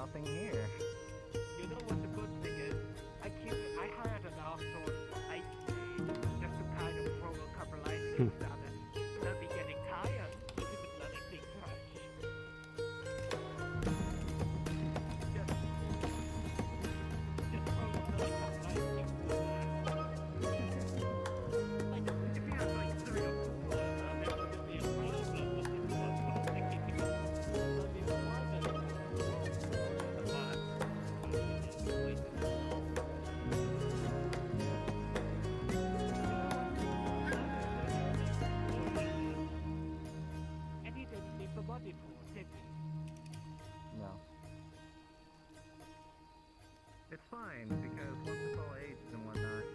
[SPEAKER 4] nothing here.
[SPEAKER 19] You know what the good thing is? I hired an outsourced ice maid just to kind of throw a couple ice cubes down it. They'll be getting tired with letting things rush. Just throw another couple ice cubes in there. Like, if you have like 3 or 4, there wouldn't be a problem. But it's not thinking there'll be a problem. And he didn't leave the body pool, did he?
[SPEAKER 4] No. It's fine, because once it's all aged and whatnot,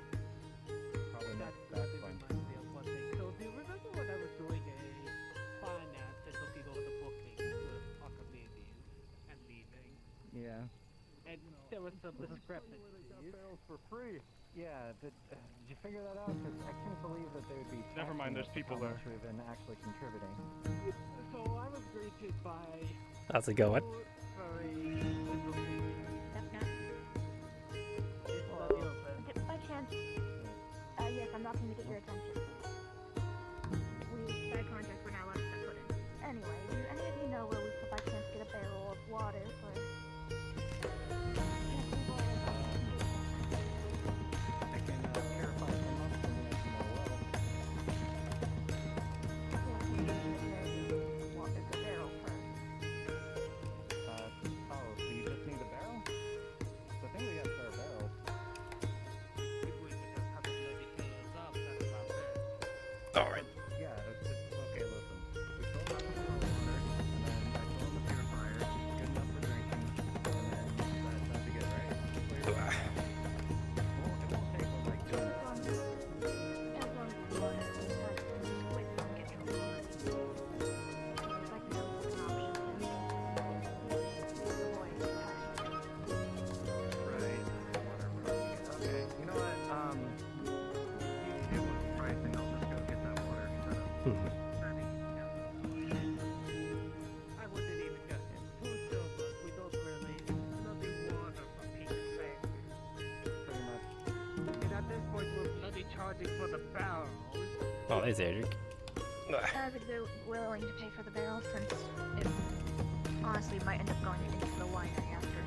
[SPEAKER 4] probably not that fun.
[SPEAKER 19] Reminds me of one thing. So do you remember when I was doing a finance and looking over the bookings with Arcadies and leaving?
[SPEAKER 4] Yeah.
[SPEAKER 19] And there was some discrepancies.
[SPEAKER 4] Barrels for free. Yeah, did you figure that out? Because I can't believe that they would be.
[SPEAKER 11] Never mind, there's people there.
[SPEAKER 4] We've been actually contributing.
[SPEAKER 19] So I was greeted by
[SPEAKER 1] How's it going?
[SPEAKER 19] very little things.
[SPEAKER 8] By chance, yes, I'm not going to get your attention. We, by contract, we're not allowed to step foot in. Anyway, do any of you know where we could by chance get a barrel of water for...
[SPEAKER 4] I can purify some up and make some more well.
[SPEAKER 8] Want a barrel first.
[SPEAKER 4] Oh, so you just need the barrel? So I think we got spare barrels.
[SPEAKER 1] Alright.
[SPEAKER 4] Yeah, it's okay, listen. We fill up with more water, and then I fill in the purifier, good enough for drinking, and then that sounds good, right? It won't take like 2 minutes.
[SPEAKER 8] As long as the water is quick to get your water. It's like no option.
[SPEAKER 4] Right. Okay, you know what? You deal with pricing, I'll just go get that water set up.
[SPEAKER 19] I wouldn't even guess it. Food servers, we don't really bloody water for Pete's sake.
[SPEAKER 4] Pretty much.
[SPEAKER 19] And at this point, we're bloody charging for the barrel.
[SPEAKER 1] Oh, there's Adric.
[SPEAKER 8] I would be willing to pay for the barrel since it honestly might end up going into the winery after.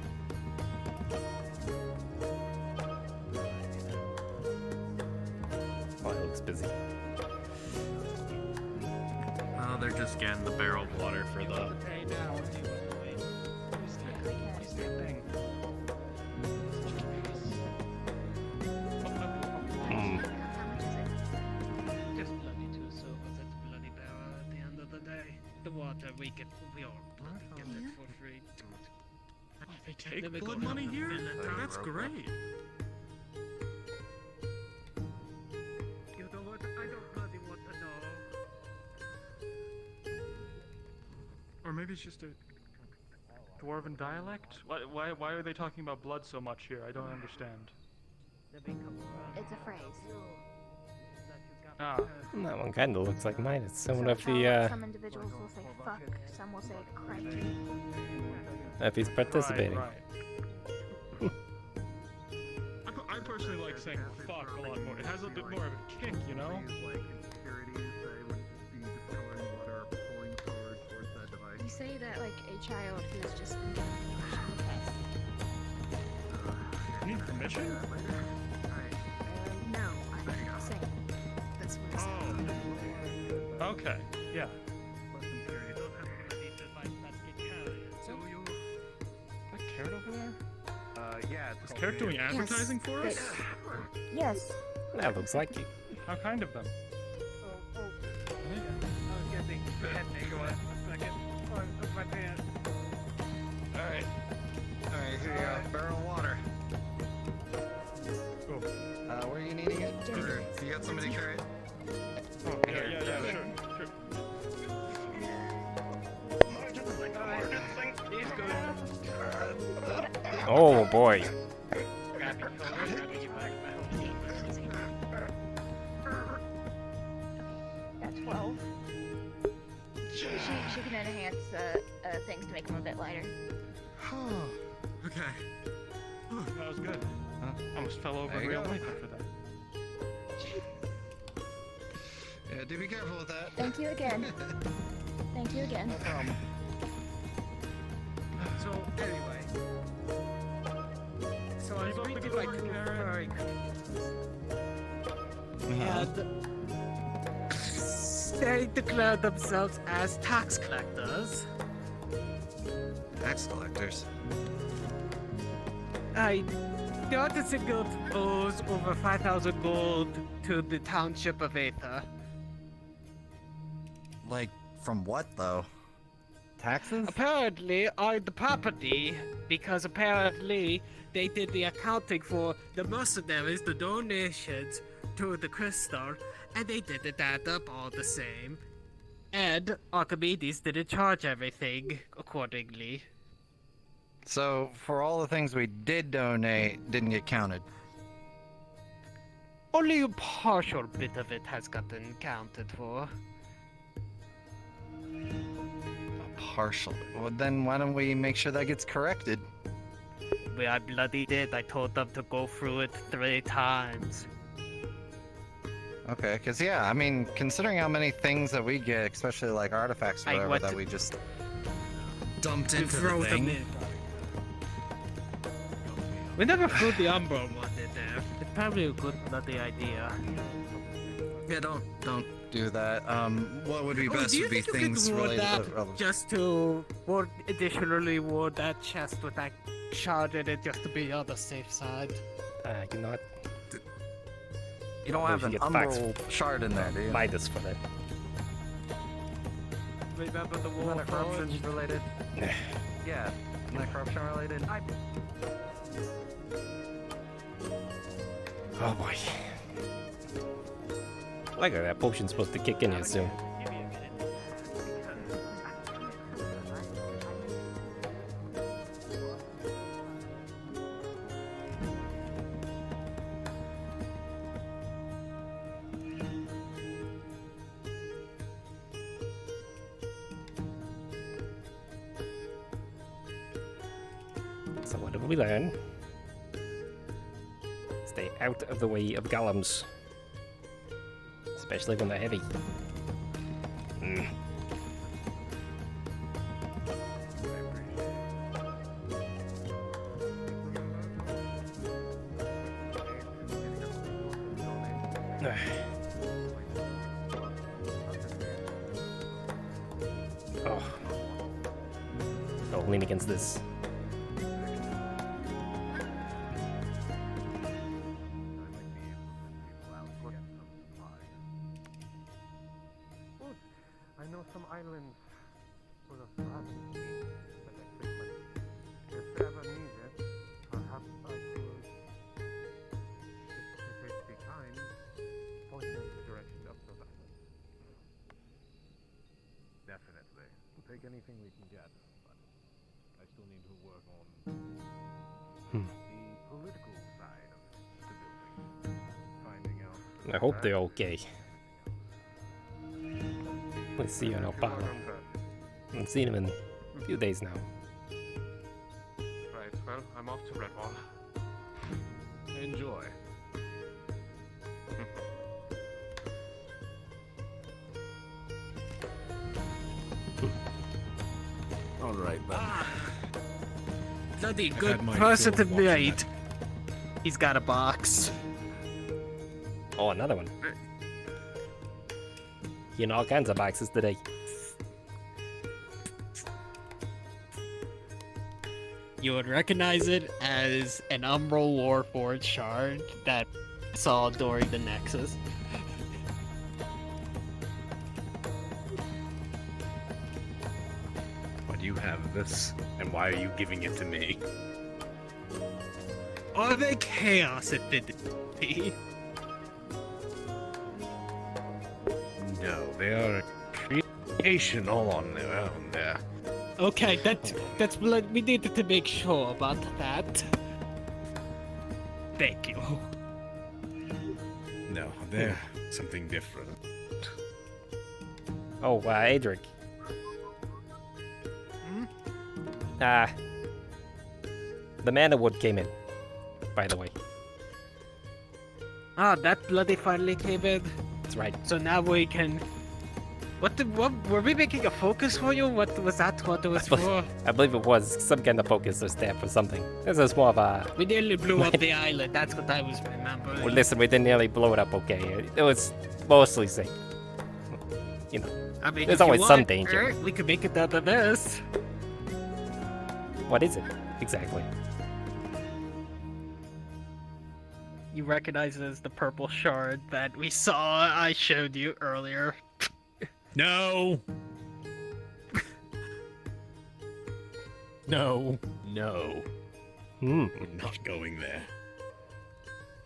[SPEAKER 1] Oh, it looks busy.
[SPEAKER 13] Oh, they're just getting the barreled water for the.
[SPEAKER 19] Pay now and see what the way. Just bloody 2 silvers, it's bloody barrel at the end of the day. The water we all bloody get it for free.
[SPEAKER 11] They take
[SPEAKER 19] Then we
[SPEAKER 11] blood
[SPEAKER 19] go
[SPEAKER 11] money
[SPEAKER 19] down
[SPEAKER 11] here?
[SPEAKER 19] and fill it up.
[SPEAKER 11] That's great.
[SPEAKER 19] You know what? I don't bloody want to know.
[SPEAKER 11] Or maybe it's just a dwarven dialect? Why are they talking about blood so much here? I don't understand.
[SPEAKER 8] It's a phrase.
[SPEAKER 11] Ah.
[SPEAKER 1] That one kind of looks like mine. It's someone of
[SPEAKER 8] Some
[SPEAKER 1] the,
[SPEAKER 8] some individuals will say fuck, some will say crikey.
[SPEAKER 1] if he's participating.
[SPEAKER 11] Right. I personally like saying fuck a lot more. It has a bit more of a kick, you know?
[SPEAKER 8] You say that like a child who has just been given permission to test.
[SPEAKER 11] You need permission?
[SPEAKER 8] No, I'm saying that's what I said.
[SPEAKER 11] Okay, yeah. That carrot over there?
[SPEAKER 4] Yeah.
[SPEAKER 11] Is Carrot doing advertising for us?
[SPEAKER 8] Yes.
[SPEAKER 1] That looks like you.
[SPEAKER 11] How kind of them?
[SPEAKER 19] I was getting headache one second. Oh, my pants.
[SPEAKER 4] Alright, here you go. Barrel of water.
[SPEAKER 11] Cool.
[SPEAKER 4] Where are you needing it? Or you got somebody carry it?
[SPEAKER 11] Oh, yeah, sure.
[SPEAKER 1] Oh boy.
[SPEAKER 8] That's 12. She can enhance things to make them a bit lighter.
[SPEAKER 10] okay.
[SPEAKER 11] That was good. I almost fell over in real life after that.
[SPEAKER 10] Yeah, do be careful with that.
[SPEAKER 8] Thank you again. Thank you again.
[SPEAKER 10] No problem.
[SPEAKER 2] So, anyway. So I was reading my two furry and they declare themselves as tax collectors.
[SPEAKER 10] Tax collectors?
[SPEAKER 2] The other single owes over 5,000 gold to the township of Aether.
[SPEAKER 14] Like, from what though? Taxes?
[SPEAKER 2] Apparently, on the property, because apparently they did the accounting for the mercenaries, the donations to the crystal, and they didn't add up all the same. And Archimedes didn't charge everything accordingly.
[SPEAKER 14] So, for all the things we did donate, didn't get counted.
[SPEAKER 2] Only a partial bit of it has gotten counted for.
[SPEAKER 14] Partial. Well, then why don't we make sure that gets corrected?
[SPEAKER 2] Well, I bloody did. I told them to go through it 3 times.
[SPEAKER 14] Okay, because yeah, I mean, considering how many things that we get, especially like artifacts or
[SPEAKER 2] I
[SPEAKER 14] whatever,
[SPEAKER 2] went
[SPEAKER 14] that
[SPEAKER 2] to-
[SPEAKER 14] we just
[SPEAKER 10] dumped
[SPEAKER 2] We
[SPEAKER 10] into
[SPEAKER 2] throw
[SPEAKER 10] the
[SPEAKER 2] them
[SPEAKER 10] thing.
[SPEAKER 2] in. We never threw the Umbral one in there. It's probably a good bloody idea.
[SPEAKER 14] Yeah, don't do that. What would be
[SPEAKER 2] Oh,
[SPEAKER 14] best
[SPEAKER 2] do you
[SPEAKER 14] would be
[SPEAKER 2] think you could
[SPEAKER 14] things
[SPEAKER 2] ward
[SPEAKER 14] related
[SPEAKER 2] that
[SPEAKER 14] to
[SPEAKER 2] just to additionally ward that chest with that shard in it just to be on the safe side?
[SPEAKER 1] I do not.
[SPEAKER 14] You don't have an umbral shard in there, do you?
[SPEAKER 1] Midas for that.
[SPEAKER 2] Remember the
[SPEAKER 14] Isn't
[SPEAKER 2] war
[SPEAKER 14] that a corruption
[SPEAKER 2] forge?
[SPEAKER 14] related? Yeah, isn't that corruption related?
[SPEAKER 1] Oh boy. Like that potion's supposed to kick in here soon. So what did we learn? Stay out of the way of golems. Especially when they're heavy. Mm. Oh. I'll lean against this.
[SPEAKER 19] I know some islands full of problems that I think if ever needed, perhaps I could, if it be kind, point you in the direction of those islands. Definitely. We'll take anything we can get, but I still need to work on the political side of the building. Finding out.
[SPEAKER 1] I hope they're okay. Let's see you in Opala. I haven't seen him in a few days now.
[SPEAKER 19] Right, well, I'm off to Redwall. Enjoy.
[SPEAKER 12] Alright then.
[SPEAKER 2] Bloody
[SPEAKER 12] I've
[SPEAKER 2] good
[SPEAKER 12] had my
[SPEAKER 2] person
[SPEAKER 12] fill
[SPEAKER 2] to
[SPEAKER 12] of watching
[SPEAKER 2] meet. He's got a box.
[SPEAKER 1] Oh, another one. You know, all kinds of boxes today.
[SPEAKER 2] You would recognize it as an Umbral Warforged shard that I saw during the Nexus.
[SPEAKER 12] Why do you have this? And why are you giving it to me?
[SPEAKER 2] Are they chaos affinity?
[SPEAKER 12] No, they are a creation all on their own there.
[SPEAKER 2] Okay, that's we needed to make sure about that. Thank you.
[SPEAKER 12] No, they're something different.
[SPEAKER 1] Oh, Adric. The mana wood came in, by the way.
[SPEAKER 2] Ah, that bloody finally came in.
[SPEAKER 1] That's right.
[SPEAKER 2] So now we can... What were we making a focus for you? What was that what it was for?
[SPEAKER 1] I believe it was some kind of focus or staff or something. This is more of a...
[SPEAKER 2] We nearly blew up the island, that's what I was remembering.
[SPEAKER 1] Well, listen, we didn't nearly blow it up okay. It was mostly safe. You know,
[SPEAKER 2] I mean,
[SPEAKER 1] there's
[SPEAKER 2] if you
[SPEAKER 1] always some
[SPEAKER 2] want,
[SPEAKER 1] danger.
[SPEAKER 2] We could make it out of this.
[SPEAKER 1] What is it, exactly?
[SPEAKER 2] You recognize it as the purple shard that we saw I showed you earlier.
[SPEAKER 12] No! No. No. We're not going there.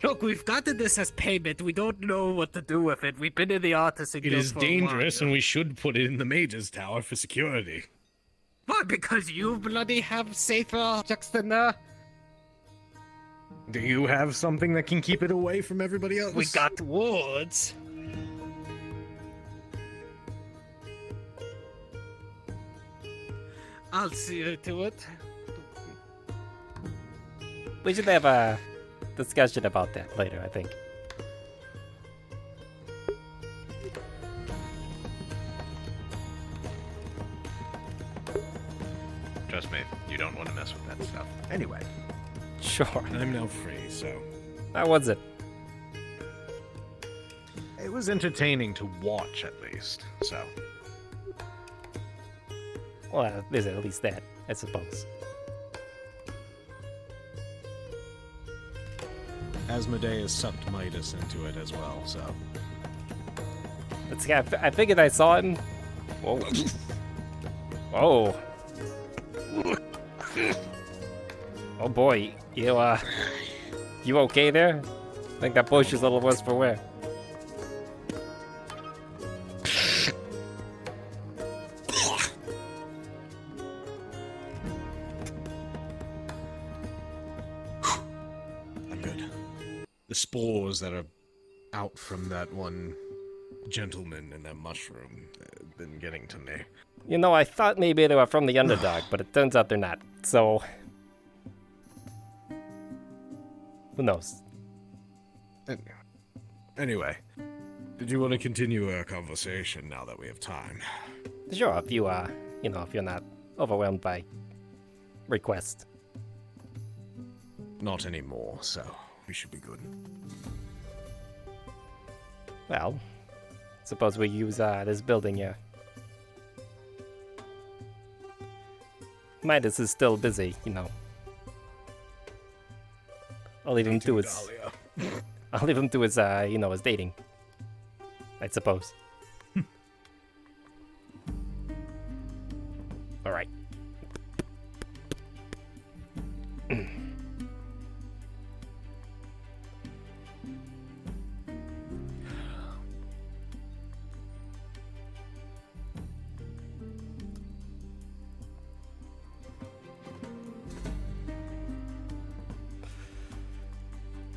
[SPEAKER 2] Look, we've gotten this as payment. We don't know what to do with it. We've been in the Artisan
[SPEAKER 12] It
[SPEAKER 2] Guild
[SPEAKER 12] is
[SPEAKER 2] for
[SPEAKER 12] dangerous,
[SPEAKER 2] a while.
[SPEAKER 12] and we should put it in the Mage's Tower for security.
[SPEAKER 2] Why? Because you bloody have safer objects than that?
[SPEAKER 12] Do you have something that can keep it away from everybody else?
[SPEAKER 2] We got wards. I'll see to it.
[SPEAKER 1] We should have a discussion about that later, I think.
[SPEAKER 12] Trust me, you don't want to mess with that stuff. Anyway.
[SPEAKER 1] Sure.
[SPEAKER 12] I'm now free, so...
[SPEAKER 1] How was it?
[SPEAKER 12] It was entertaining to watch, at least, so...
[SPEAKER 1] Well, there's at least that, I suppose.
[SPEAKER 12] Asmodeus sucked Midas into it as well, so...
[SPEAKER 1] Let's see, I figured I saw him. Whoa. Oh. Oh boy, you okay there? I think that bush is a little worse for wear.
[SPEAKER 12] I'm good. The spores that are out from that one gentleman and that mushroom have been getting to me.
[SPEAKER 1] You know, I thought maybe they were from the underdog, but it turns out they're not. So, who knows?
[SPEAKER 12] Anyway, did you want to continue our conversation now that we have time?
[SPEAKER 1] Sure, if you if you're not overwhelmed by requests.
[SPEAKER 12] Not anymore, so we should be good.
[SPEAKER 1] Well, suppose we use this building here. Midas is still busy, you know. I'll leave him to his... I'll leave him to his, his dating. I suppose. Alright.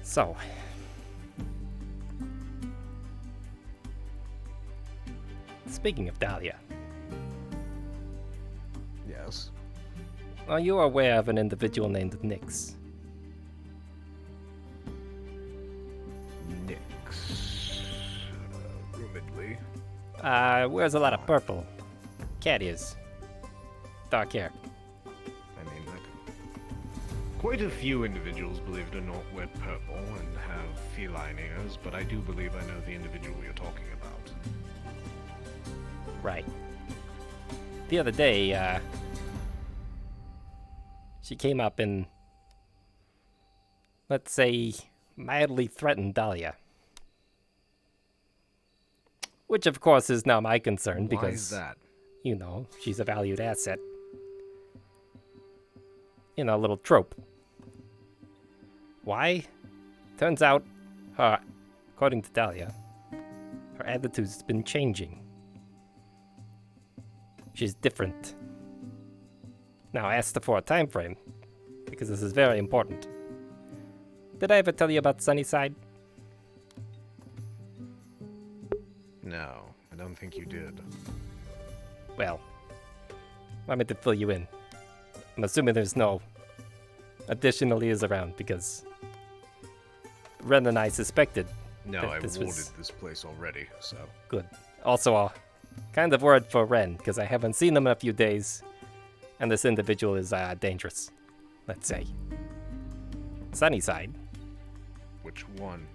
[SPEAKER 1] So, speaking of Dahlia,
[SPEAKER 12] yes.
[SPEAKER 1] Are you aware of an individual named Nyx?
[SPEAKER 12] Nyx. Rumoredly.
[SPEAKER 1] Wears a lot of purple. Cat ears. Dark hair.
[SPEAKER 12] I mean, quite a few individuals, believe it or not, wear purple and have feline ears, but I do believe I know the individual you're talking about.
[SPEAKER 1] Right. The other day, she came up and, let's say, mildly threatened Dahlia. Which, of course, is now my concern, because...
[SPEAKER 12] Why is that?
[SPEAKER 1] You know, she's a valued asset. In a little trope. Why? Turns out, according to Dahlia, her attitude's been changing. She's different. Now, I asked her for a time frame, because this is very important. Did I ever tell you about Sunnyside?
[SPEAKER 12] No, I don't think you did.
[SPEAKER 1] Well, I meant to fill you in. I'm assuming there's no additionally is around because Ren and I suspected
[SPEAKER 12] No,
[SPEAKER 1] that
[SPEAKER 12] I
[SPEAKER 1] this
[SPEAKER 12] warded
[SPEAKER 1] was
[SPEAKER 12] this place already, so.
[SPEAKER 1] good. Also, kind of worried for Ren because I haven't seen him in a few days, and this individual is dangerous. Let's say. Sunnyside.
[SPEAKER 12] Which one?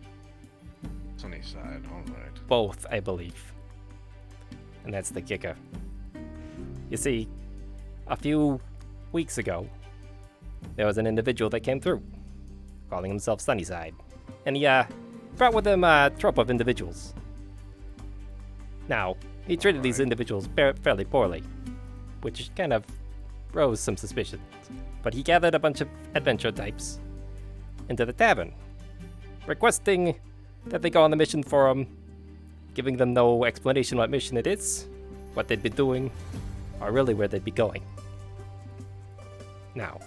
[SPEAKER 12] Sunnyside, alright.
[SPEAKER 1] Both, I believe. And that's the kicker. You see, a few weeks ago, there was an individual that came through, calling himself Sunnyside. And he brought with him a troop of individuals. Now, he treated these individuals fairly poorly, which kind of rose some suspicions. But he gathered a bunch of adventure types into the tavern, requesting that they go on the mission for him, giving them no explanation what mission it is, what they'd be doing, or really where they'd be going. Now,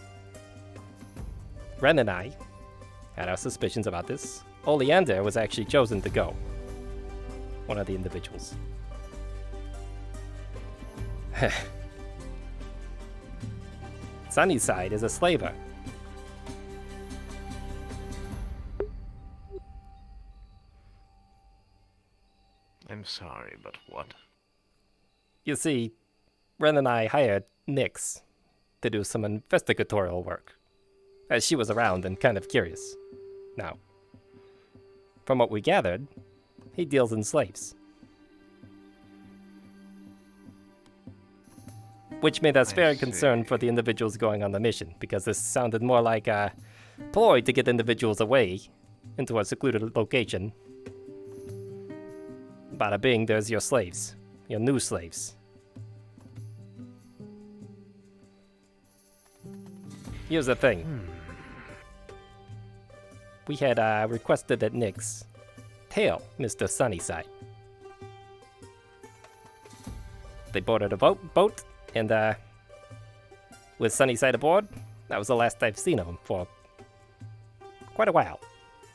[SPEAKER 1] Ren and I had our suspicions about this. Oleander was actually chosen to go, one of the individuals. Sunnyside is a slaver.
[SPEAKER 12] I'm sorry, but what?
[SPEAKER 1] You see, Ren and I hired Nyx to do some investigatorial work, as she was around and kind of curious. Now, from what we gathered, he deals in slaves. Which made us very concerned for the individuals going on the mission, because this sounded more like a ploy to get individuals away into a secluded location. Bada bing, there's your slaves. Your new slaves. Here's the thing. We had requested that Nyx tail Mr. Sunnyside. They boarded a boat, and with Sunnyside aboard, that was the last I've seen of him for quite a while.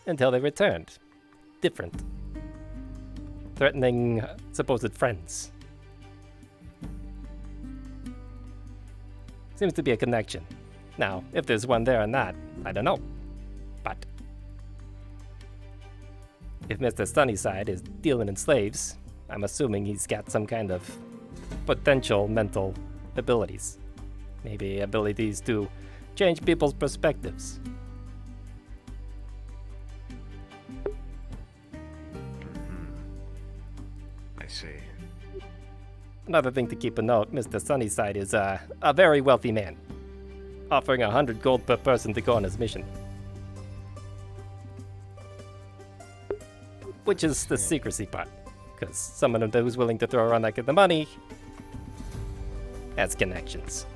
[SPEAKER 1] Until they returned. Different. Threatening supposed friends. Seems to be a connection. Now, if there's one there or not, I don't know. But if Mr. Sunnyside is dealing in slaves, I'm assuming he's got some kind of potential mental abilities. Maybe abilities to change people's perspectives.
[SPEAKER 12] I see.
[SPEAKER 1] Another thing to keep a note, Mr. Sunnyside is a very wealthy man, offering 100 gold per person to go on his mission. Which is the secrecy part, because someone who's willing to throw around that kind of money has connections.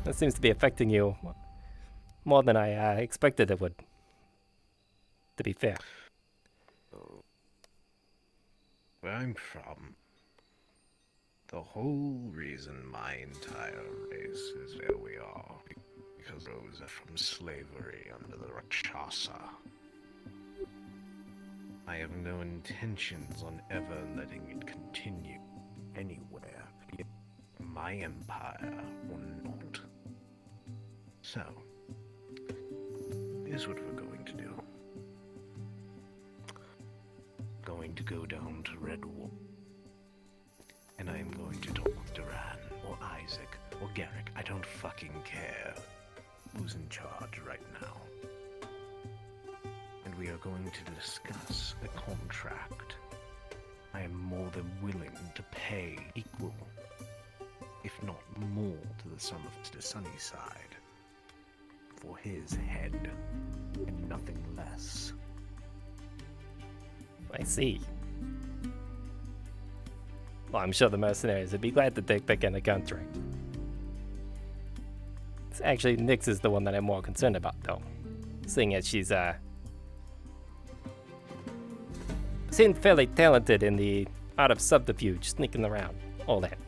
[SPEAKER 1] That seems to be affecting you more than I expected it would, to be fair.
[SPEAKER 12] Where I'm from, the whole reason my entire race is where we are, because those are from slavery under the Rakshasa. I have no intentions on ever letting it continue anywhere, be it my empire or not. So, here's what we're going to do. Going to go down to Redwall, and I am going to talk with Duran, or Isaac, or Garrick. I don't fucking care who's in charge right now. And we are going to discuss a contract. I am more than willing to pay equal, if not more, to the sum of Mr. Sunnyside for his head, and nothing less.
[SPEAKER 1] I see. Well, I'm sure the mercenaries would be glad to take back in the contract. Actually, Nyx is the one that I'm more concerned about, though. Seeing as she's, seemed fairly talented in the art of subterfuge, sneaking around, all that.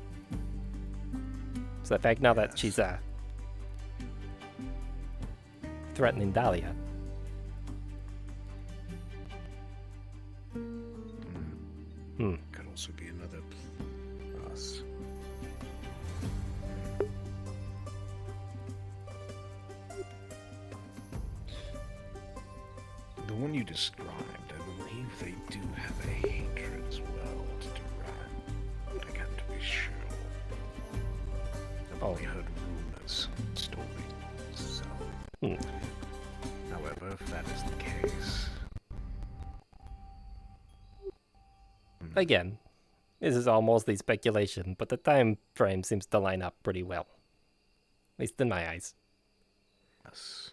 [SPEAKER 1] So the fact now that she's, threatening Dahlia.
[SPEAKER 12] also be another us. The one you described, I believe they do have a hatred as well to Duran, but I can't be sure. I've only heard rumors, stories, so... However, if that is the case...
[SPEAKER 1] Again, this is all mostly speculation, but the time frame seems to line up pretty well. At least in my eyes.
[SPEAKER 12] Yes.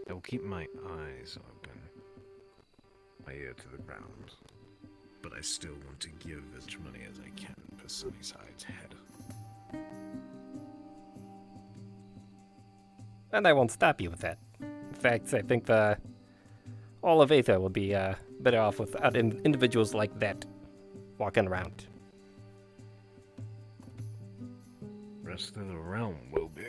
[SPEAKER 12] I will keep my eyes open, my ear to the ground, but I still want to give as much money as I can for Sunnyside's head.
[SPEAKER 1] And I won't stop you with that. In fact, I think all of Aether will be better off without individuals like that walking around.
[SPEAKER 12] Rest of the realm will be.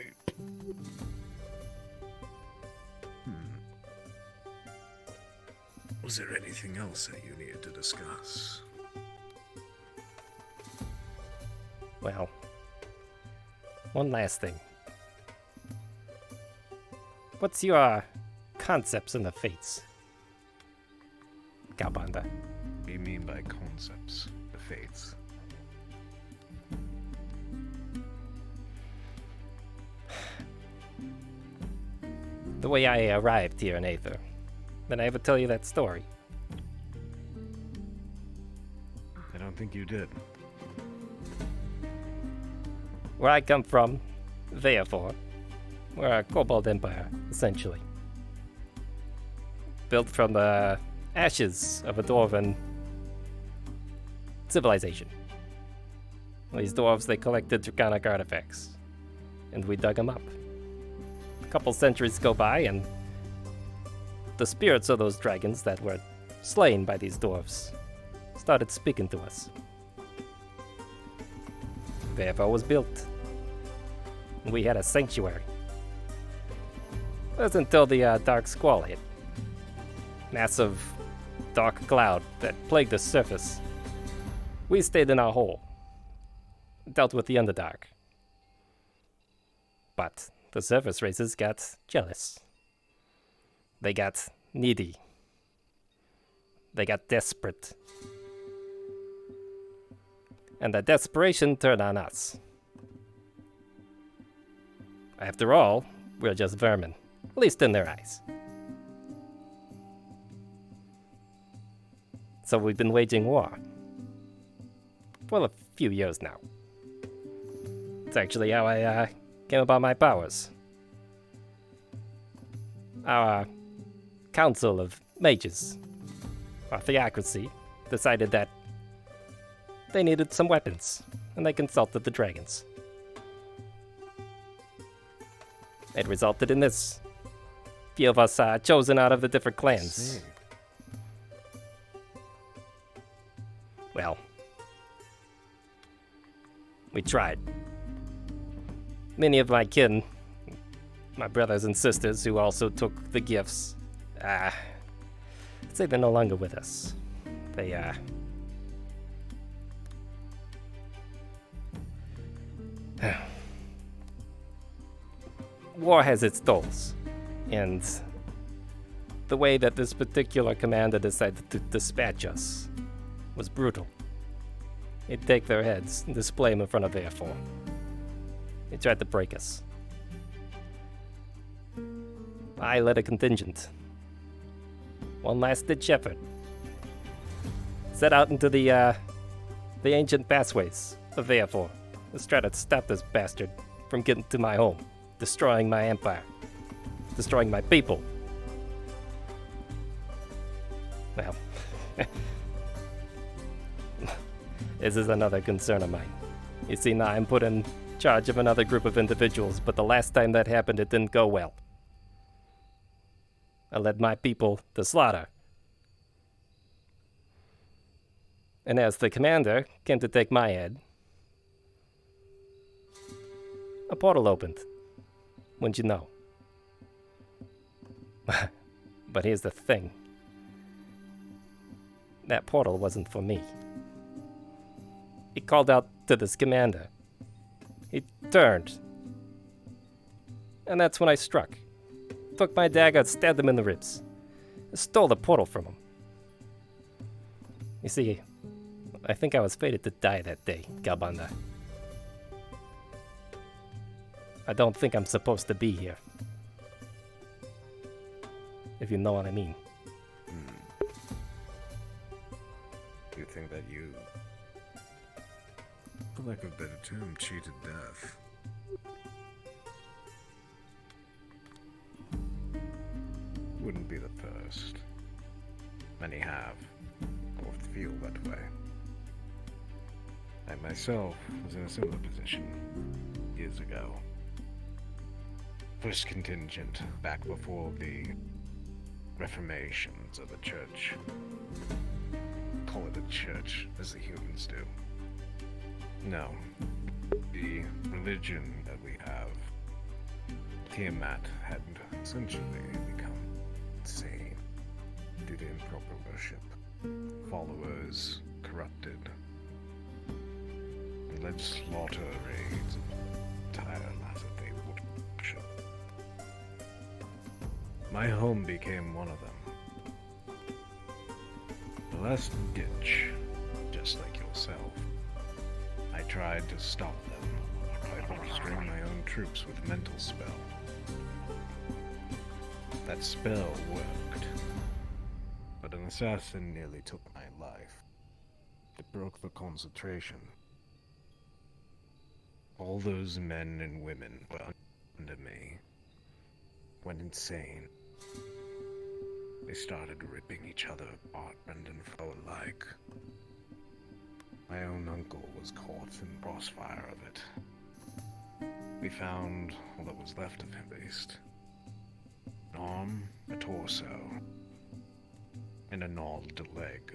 [SPEAKER 12] Was there anything else that you needed to discuss?
[SPEAKER 1] Well, one last thing. What's your concepts in the fates, Galbanda?
[SPEAKER 12] What do you mean by concepts? The fates?
[SPEAKER 1] The way I arrived here in Aether. Did I ever tell you that story?
[SPEAKER 12] I don't think you did.
[SPEAKER 1] Where I come from, therefore, we're a Kobold empire, essentially. Built from the ashes of a dwarven civilization. These dwarves, they collected draconic artifacts, and we dug them up. A couple centuries go by, and the spirits of those dragons that were slain by these dwarves started speaking to us. Therefore was built. We had a sanctuary. It was until the dark squall hit. Massive dark cloud that plagued the surface. We stayed in our hole. Dealt with the Underdark. But the surface races got jealous. They got needy. They got desperate. And the desperation turned on us. After all, we're just vermin. At least in their eyes. So we've been waging war. For a few years now. It's actually how I came about my powers. Our council of mages, our theocracy, decided that they needed some weapons, and they consulted the dragons. It resulted in this. Few of us chosen out of the different clans. Well, we tried. Many of my kin, my brothers and sisters who also took the gifts, I'd say they're no longer with us. They, war has its tolls, and the way that this particular commander decided to dispatch us was brutal. He'd take their heads and display them in front of Aether. He tried to break us. I led a contingent. One last ditch effort. Set out into the ancient pathways of Aether. Let's try to stop this bastard from getting to my home, destroying my empire, destroying my people. Well, this is another concern of mine. You see, now I'm put in charge of another group of individuals, but the last time that happened, it didn't go well. I led my people to slaughter. And as the commander came to take my head, a portal opened. Wouldn't you know? But here's the thing. that portal wasn't for me. He called out to this commander. He turned. And that's when I struck. Took my dagger, stabbed him in the ribs. Stole the portal from him. You see, I think I was fated to die that day, Galbanda. I don't think I'm supposed to be here. If you know what I mean.
[SPEAKER 12] You think that you, for lack of a better term, cheated death? Wouldn't be the first. Many have, or feel that way. I myself was in a similar position years ago. First contingent, back before the reformations of the church. Call it a church, as the humans do. No. The religion that we have, Tiamat had essentially become insane due to improper worship. Followers corrupted. And led slaughter raids of entire Latter-day worship. My home became one of them. The last ditch, just like yourself. I tried to stop them by bolstering my own troops with a mental spell. That spell worked, but an assassin nearly took my life. It broke the concentration. All those men and women were under me. Went insane. They started ripping each other apart, friend and foe alike. My own uncle was caught in the crossfire of it. We found all that was left of him, at least. An arm, a torso, and a gnawed leg.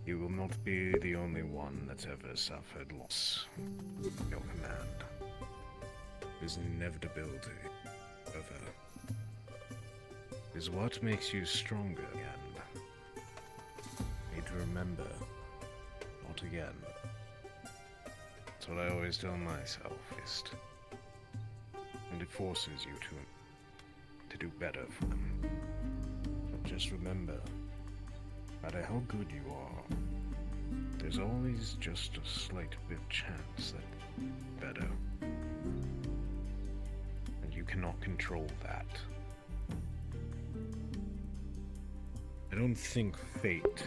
[SPEAKER 12] You will not be the only one that's ever suffered loss. Your command. His inevitability, however, is what makes you stronger again. Need to remember, not again. That's what I always tell myself, ist. And it forces you to do better for them. But just remember, no matter how good you are, there's always just a slight bit chance that better. You cannot control that. I don't think fate,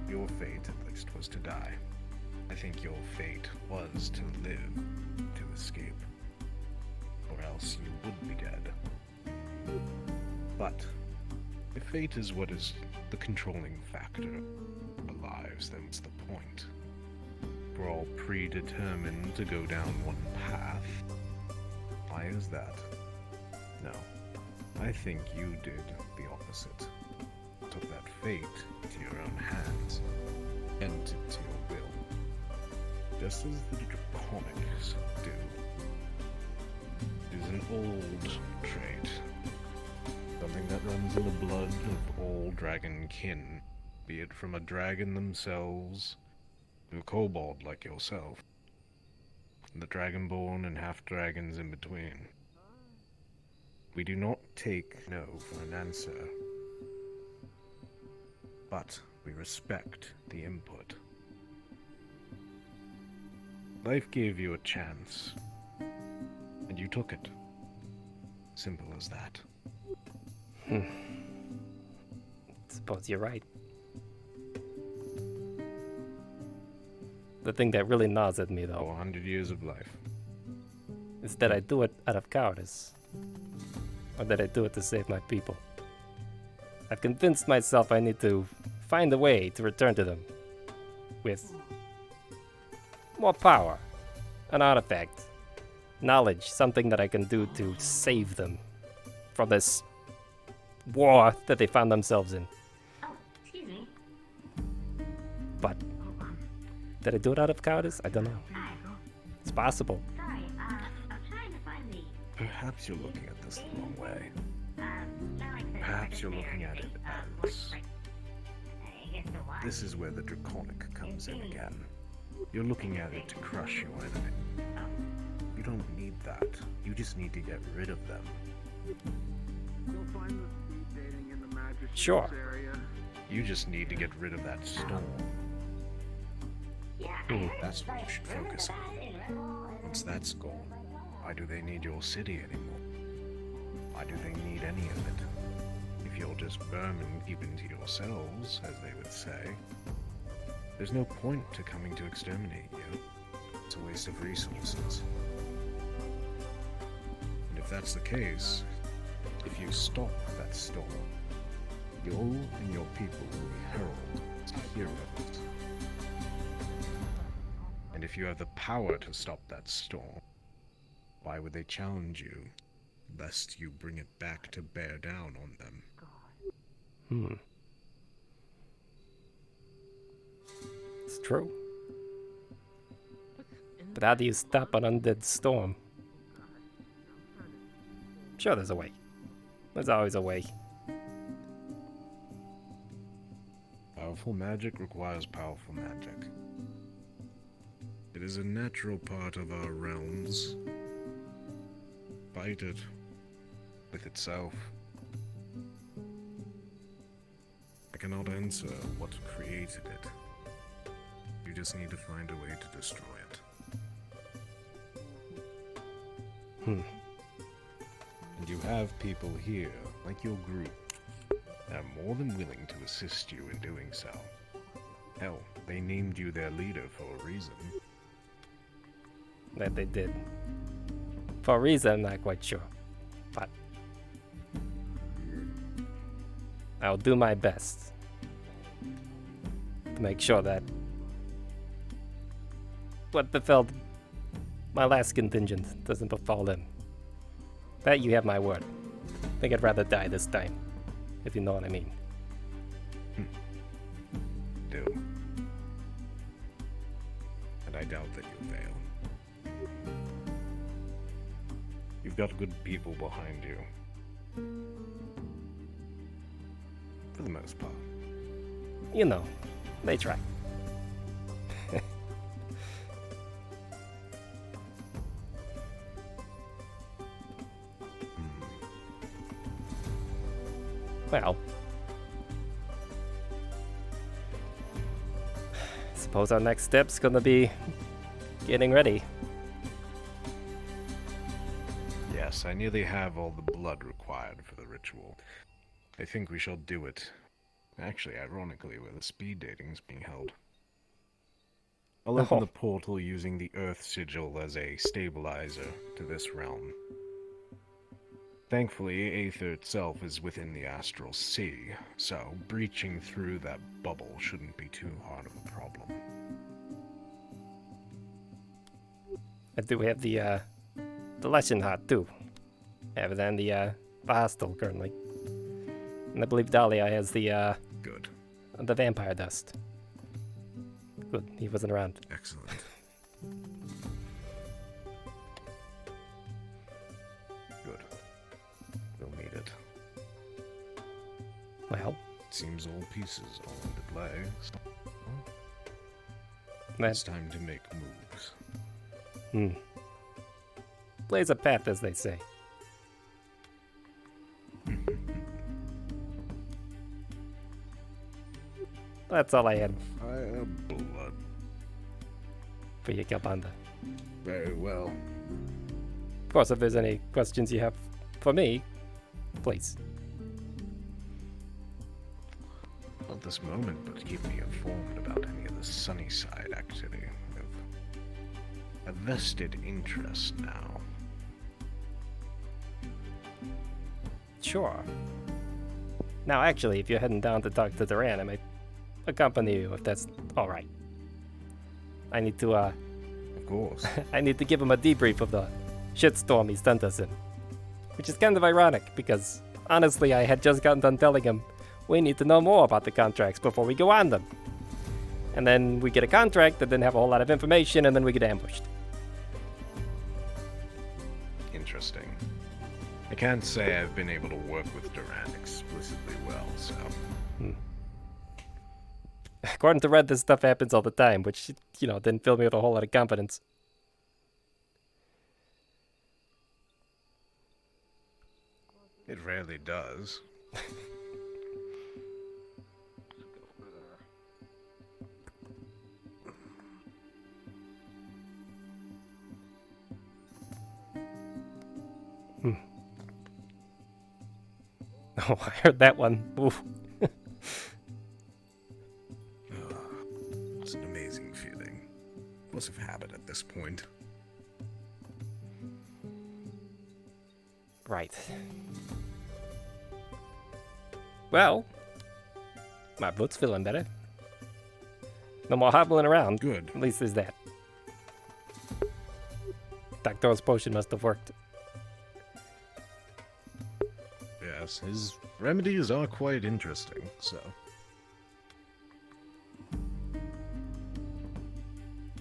[SPEAKER 12] your fate at least, was to die. I think your fate was to live, to escape. Or else you would be dead. But if fate is what is the controlling factor of our lives, then what's the point? We're all predetermined to go down one path. Why is that? No. I think you did the opposite. Took that fate into your own hands. Bent it to your will. Just as the Draconics do. It is an old trait. Something that runs in the blood of all dragon kin. Be it from a dragon themselves, to a kobold like yourself. The dragonborn and half-dragons in between. We do not take no for an answer, but we respect the input. Life gave you a chance, and you took it. Simple as that.
[SPEAKER 1] Suppose you're right. The thing that really gnaws at me, though,
[SPEAKER 12] 400 years of life,
[SPEAKER 1] is that I do it out of cowardice, or that I do it to save my people. I've convinced myself I need to find a way to return to them with more power, an artifact, knowledge, something that I can do to save them from this war that they found themselves in.
[SPEAKER 9] Oh, excuse me.
[SPEAKER 1] But did I do it out of cowardice? I don't know. It's possible.
[SPEAKER 9] Sorry, I'm trying to find the
[SPEAKER 12] Perhaps you're looking at this the wrong way. Perhaps you're looking at it as... This is where the Draconic comes in again. You're looking at it to crush your enemy. You don't need that. You just need to get rid of them.
[SPEAKER 1] Sure.
[SPEAKER 12] You just need to get rid of that storm. That's what you should focus on. Once that's gone, why do they need your city anymore? Why do they need any of it? If you'll just vermin keeping to yourselves, as they would say, there's no point to coming to exterminate you. It's a waste of resources. And if that's the case, if you stop that storm, you and your people will be heralded as heroes. And if you have the power to stop that storm, why would they challenge you, lest you bring it back to bear down on them?
[SPEAKER 1] It's true. But how do you stop an undead storm? Sure, there's a way. There's always a way.
[SPEAKER 12] Powerful magic requires powerful magic. It is a natural part of our realms. Fight it with itself. I cannot answer what created it. You just need to find a way to destroy it. And you have people here, like your group, that are more than willing to assist you in doing so. Hell, they named you their leader for a reason.
[SPEAKER 1] That they did. For a reason, I'm not quite sure. But I'll do my best to make sure that what befell my last contingent doesn't befall them. That you have my word. I think I'd rather die this time, if you know what I mean.
[SPEAKER 12] Do. And I doubt that you'll fail. You've got good people behind you. For the most part.
[SPEAKER 1] You know, they try. Well, suppose our next step's gonna be getting ready.
[SPEAKER 12] Yes, I nearly have all the blood required for the ritual. I think we shall do it. Actually, ironically, where the speed dating's being held. I'll open the portal using the Earth Sigil as a stabilizer to this realm. Thankfully, Aether itself is within the Astral Sea, so breaching through that bubble shouldn't be too hard of a problem.
[SPEAKER 1] And do we have the Lesson Heart too? Yeah, but then the hostel currently. And I believe Dahlia has the
[SPEAKER 12] Good.
[SPEAKER 1] The vampire dust. Good, he wasn't around.
[SPEAKER 12] Excellent. Good. We'll need it.
[SPEAKER 1] Well.
[SPEAKER 12] Seems all pieces are into play. So...
[SPEAKER 1] Man.
[SPEAKER 12] It's time to make moves.
[SPEAKER 1] Blaze a path, as they say. That's all I had.
[SPEAKER 12] I have blood.
[SPEAKER 1] For you, Galbanda.
[SPEAKER 12] Very well.
[SPEAKER 1] Of course, if there's any questions you have for me, please.
[SPEAKER 12] Not this moment, but keep me informed about any of the Sunnyside activity. A vested interest now.
[SPEAKER 1] Sure. Now, actually, if you're heading down to talk to Duran, I might accompany you if that's all right. I need to,
[SPEAKER 12] Of course.
[SPEAKER 1] I need to give him a debrief of the shitstorm he sent us in. Which is kind of ironic, because, honestly, I had just gotten done telling him we need to know more about the contracts before we go on them. And then we get a contract that didn't have a whole lot of information, and then we get ambushed.
[SPEAKER 12] interesting. I can't say I've been able to work with Duran explicitly well, so...
[SPEAKER 1] According to Red, this stuff happens all the time, which, you know, didn't fill me with a whole lot of confidence.
[SPEAKER 12] It rarely does.
[SPEAKER 1] Oh, I heard that one. Oof.
[SPEAKER 12] It's an amazing feeling. Force of habit at this point.
[SPEAKER 1] Right. Well, my blood's feeling better. No more hobbling around.
[SPEAKER 12] Good.
[SPEAKER 1] At least there's that. Doctor's potion must have worked.
[SPEAKER 12] Yes, his remedies are quite interesting, so...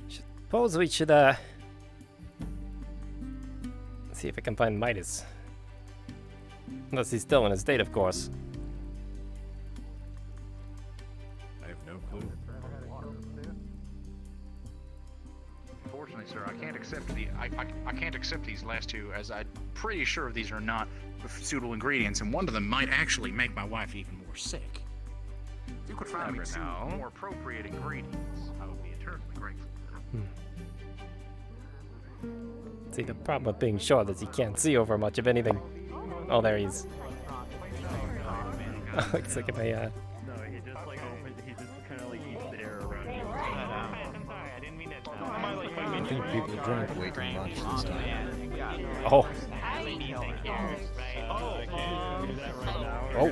[SPEAKER 1] Suppose we should, see if I can find Midas. Unless he's still in his state, of course.
[SPEAKER 12] I have no clue.
[SPEAKER 15] Unfortunately, sir, I can't accept I can't accept these last two, as I'm pretty sure these are not suitable ingredients, and one of them might actually make my wife even more sick. If you could find me two more appropriate ingredients, I would be eternally grateful.
[SPEAKER 1] See, the problem with being short is you can't see over much of anything. Oh, there he is. Looks like if I,
[SPEAKER 7] No, he just like opens, he just kind of like eats the air around you. Sorry, I didn't mean it.
[SPEAKER 12] I think people drank way too much this time.
[SPEAKER 1] Oh. Oh.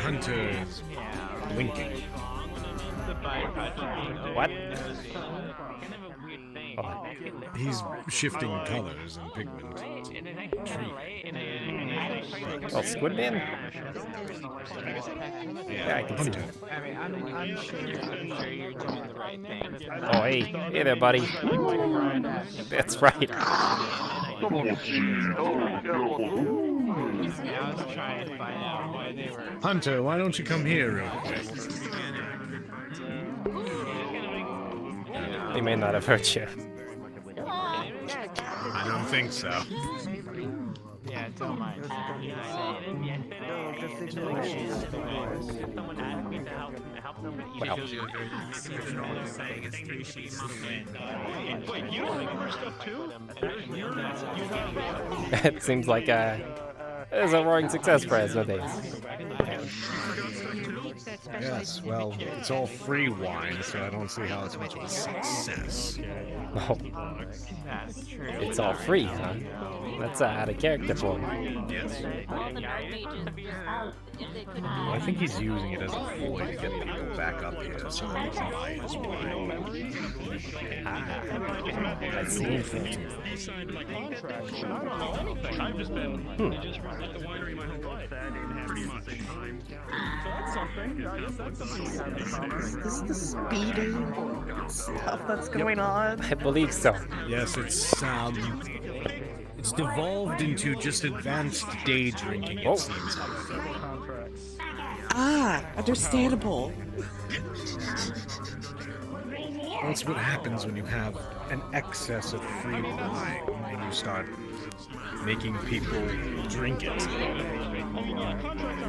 [SPEAKER 12] Hunter is blinking.
[SPEAKER 1] What?
[SPEAKER 12] He's shifting colors and pigment.
[SPEAKER 1] Oh, Squid Man? Yeah, I can see
[SPEAKER 12] Hunter.
[SPEAKER 1] that.
[SPEAKER 17] I'm sure you're doing the right thing.
[SPEAKER 1] Oh, hey. Hey there, buddy. That's right.
[SPEAKER 17] I was trying to find out why they were...
[SPEAKER 12] Hunter, why don't you come here real quick?
[SPEAKER 1] He may not have hurt you.
[SPEAKER 12] I don't think so.
[SPEAKER 17] Yeah, don't mind.
[SPEAKER 19] Wait, you don't think we're stuff too?
[SPEAKER 1] It seems like it's a roaring success for us nowadays.
[SPEAKER 12] Yes, well, it's all free wine, so I don't see how it's much of a success.
[SPEAKER 1] Oh.
[SPEAKER 17] That's true.
[SPEAKER 1] It's all free, huh? That's out of character for him.
[SPEAKER 12] Yes. I think he's using it as a ploy to get people back up here so that he can buy his wine.
[SPEAKER 1] I see.
[SPEAKER 19] He signed my contract. I don't know anything. I've just been just at the winery my whole life. Pretty much. So that's something. That's something.
[SPEAKER 6] Is this the speeding stuff that's going on?
[SPEAKER 1] I believe so.
[SPEAKER 12] Yes, it's devolved into just advanced day drinking, it seems, however.
[SPEAKER 6] Ah, understandable.
[SPEAKER 12] That's what happens when you have an excess of free wine and you start making people drink it.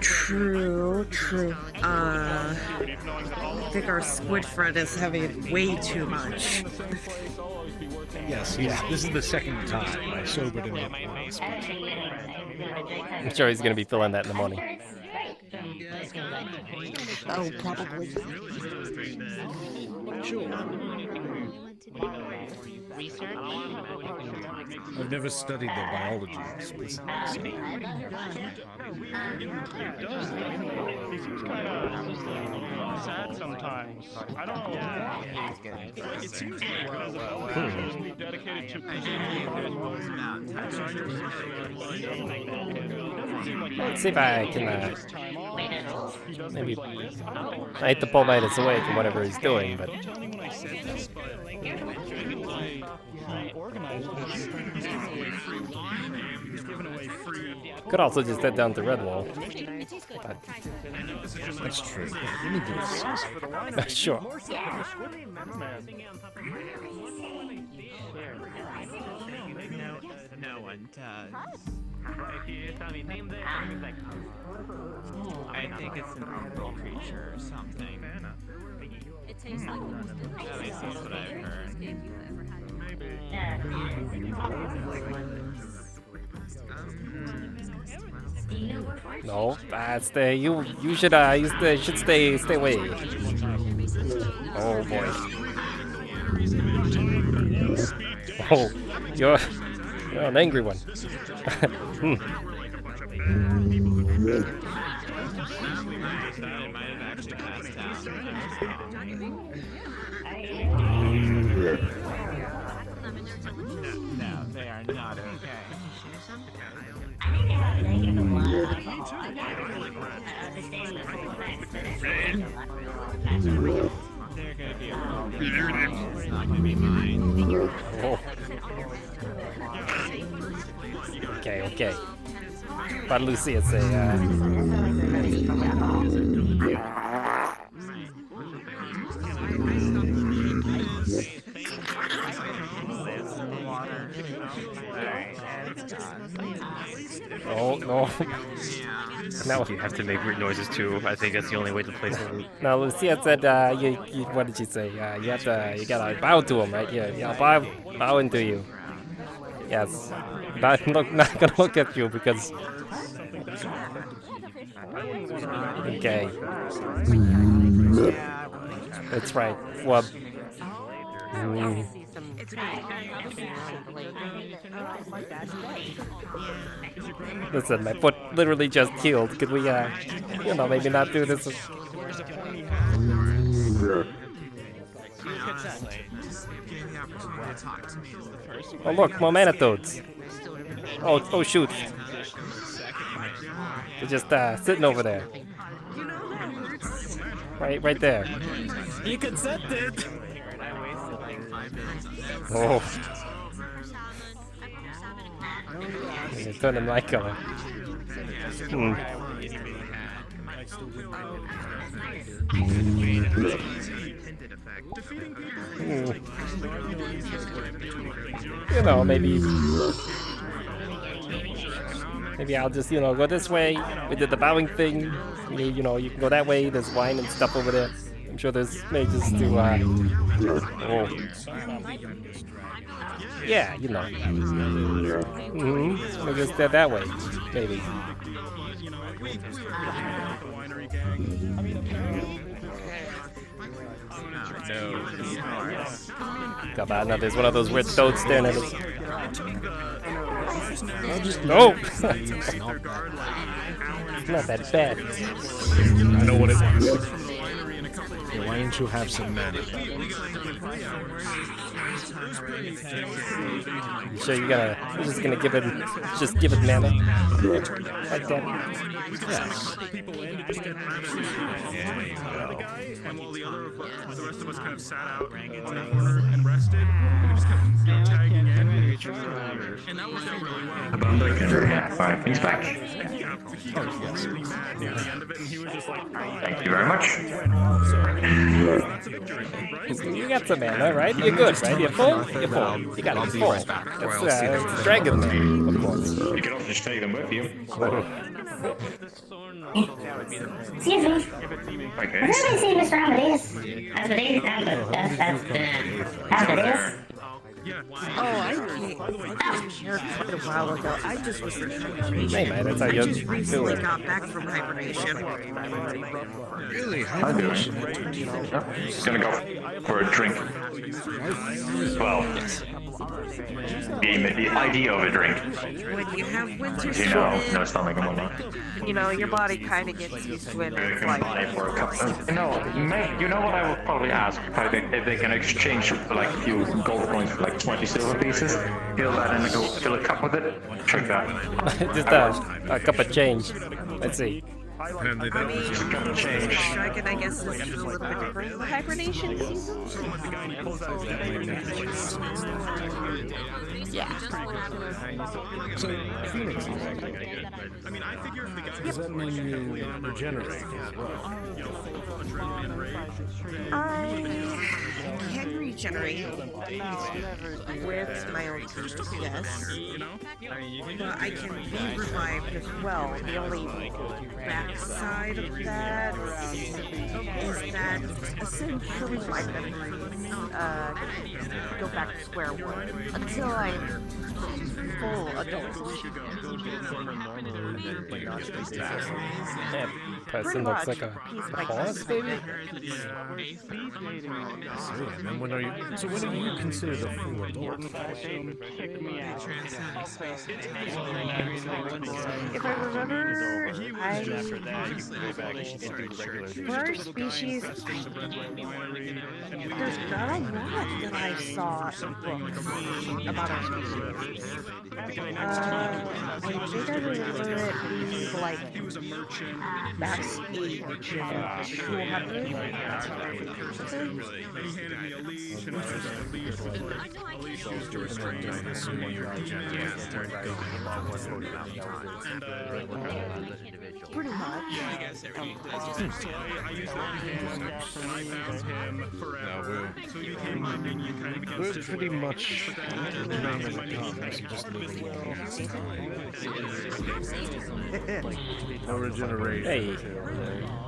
[SPEAKER 6] True. I think our squid friend is having way too much.
[SPEAKER 12] Yes, this is the second time I sobered him up once.
[SPEAKER 1] I'm sure he's going to be feeling that in the morning.
[SPEAKER 6] Oh, probably.
[SPEAKER 12] I've never studied their biology explicitly.
[SPEAKER 19] It does. He seems kind of sad sometimes. I don't know. It seems like because of he's supposed to be dedicated to
[SPEAKER 1] Let's see if I can, maybe... I hate to pull Midas away from whatever he's doing, but... Could also just head down to Redwall.
[SPEAKER 12] That's true. Let me do this.
[SPEAKER 1] Sure.
[SPEAKER 17] No one does. If you tell me name this, it's like, I think it's an umbral creature or something.
[SPEAKER 9] It tastes like the most delicious
[SPEAKER 17] At least that's what I've heard.
[SPEAKER 9] you've ever had.
[SPEAKER 1] No, stay. You should stay away. Oh boy. Oh, you're an angry one. Hmm.
[SPEAKER 17] No, they are not okay. They're gonna be a problem. It's not gonna be mine.
[SPEAKER 1] Oh. Okay. But Lucia say, Oh no. Now
[SPEAKER 3] you have to make weird noises too. I think that's the only way to play something.
[SPEAKER 1] Now Lucia said, what did she say? You gotta bow to him, right? Yeah, bow into you. Yes. Not gonna look at you because. Okay. That's right. Well. Listen, my foot literally just healed. Could we, maybe not do this? Oh look, more Manitoads. Oh shoot. They're just sitting over there. Right there.
[SPEAKER 2] You consented.
[SPEAKER 1] Oh. You're turning my color. You know, maybe I'll just, go this way. We did the bowing thing. You can go that way. There's wine and stuff over there. I'm sure there's mages to, yeah, We'll just go that way, maybe. Come on, now there's one of those weird toads staring at us. No! Not that bad.
[SPEAKER 12] I know what it was. Okay, why don't you have some mana?
[SPEAKER 1] You sure you're just gonna give it mana? Like that?
[SPEAKER 11] Yes. And while the rest of us kind of sat out on the corner and rested, we just kept tagging in. And that worked out really well.
[SPEAKER 18] Yeah, fine. He's back. Thank you very much.
[SPEAKER 1] You got some mana, right? You're good, right? You're full? You're full. You got it full. That's Dragon Man, of course.
[SPEAKER 18] You can also just take them with you.
[SPEAKER 23] Excuse me.
[SPEAKER 18] Okay.
[SPEAKER 23] Where did I see Mr. Amadeus? That's Amadeus.
[SPEAKER 2] Oh, I came here quite a while ago. I just was returning.
[SPEAKER 1] Hey man, that's how you
[SPEAKER 2] just recently
[SPEAKER 1] do it.
[SPEAKER 2] got back from hibernation.
[SPEAKER 18] Really? How do He's gonna go for a drink. Well, the idea of a drink.
[SPEAKER 2] When you have winter
[SPEAKER 18] No stomach and whatnot.
[SPEAKER 2] your body kind of gets used to it.
[SPEAKER 18] You
[SPEAKER 2] It's
[SPEAKER 18] can
[SPEAKER 2] like,
[SPEAKER 18] buy for a couple. You know what I would probably ask? If they can exchange like a few gold coins for like 20 silver pieces, fill that and go fill a cup with it. Check that.
[SPEAKER 1] Just a cup of change. Let's see.
[SPEAKER 12] Apparently that was your change.
[SPEAKER 5] Dragon, I guess, is a little bit different. The hibernation season? Yeah.
[SPEAKER 12] So, Phoenix, does that mean you regenerate as well?
[SPEAKER 5] I can regenerate with my own teeth, yes. But I can be revived as well. The only backside of that is that essentially my memories go back to square one until I'm full adult.
[SPEAKER 1] That person looks like a horse, maybe?
[SPEAKER 12] And when are you? So when are you considered a full adult?
[SPEAKER 5] If I remember, for our species, there's not a lot that I saw in books about our species. I think I remember it being like max 8 in 200. Pretty much.
[SPEAKER 12] We're pretty much remain as it comes, just living no regeneration.
[SPEAKER 1] Hey.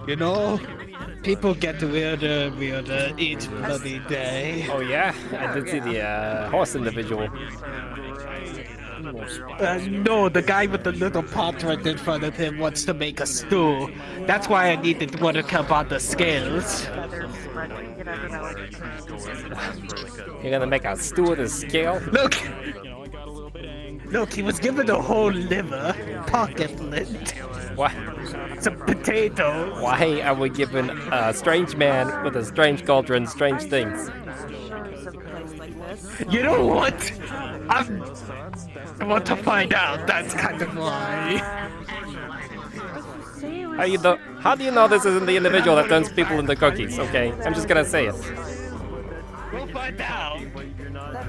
[SPEAKER 2] You know, people get weirder each bloody day.
[SPEAKER 1] Oh yeah? I did see the horse individual.
[SPEAKER 2] No, the guy with the little pot right in front of him wants to make a stew. That's why I needed one to come on the scales.
[SPEAKER 1] You're gonna make a stew with a scale?
[SPEAKER 2] Look! Look, he was given a whole liver, pocket lint.
[SPEAKER 1] What?
[SPEAKER 2] Some potatoes.
[SPEAKER 1] Why are we giving a strange man with a strange cauldron strange things?
[SPEAKER 2] You know what? I want to find out. That's kind of why.
[SPEAKER 1] How do you know this isn't the individual that turns people into cookies? Okay, I'm just gonna say it.
[SPEAKER 2] We'll find out.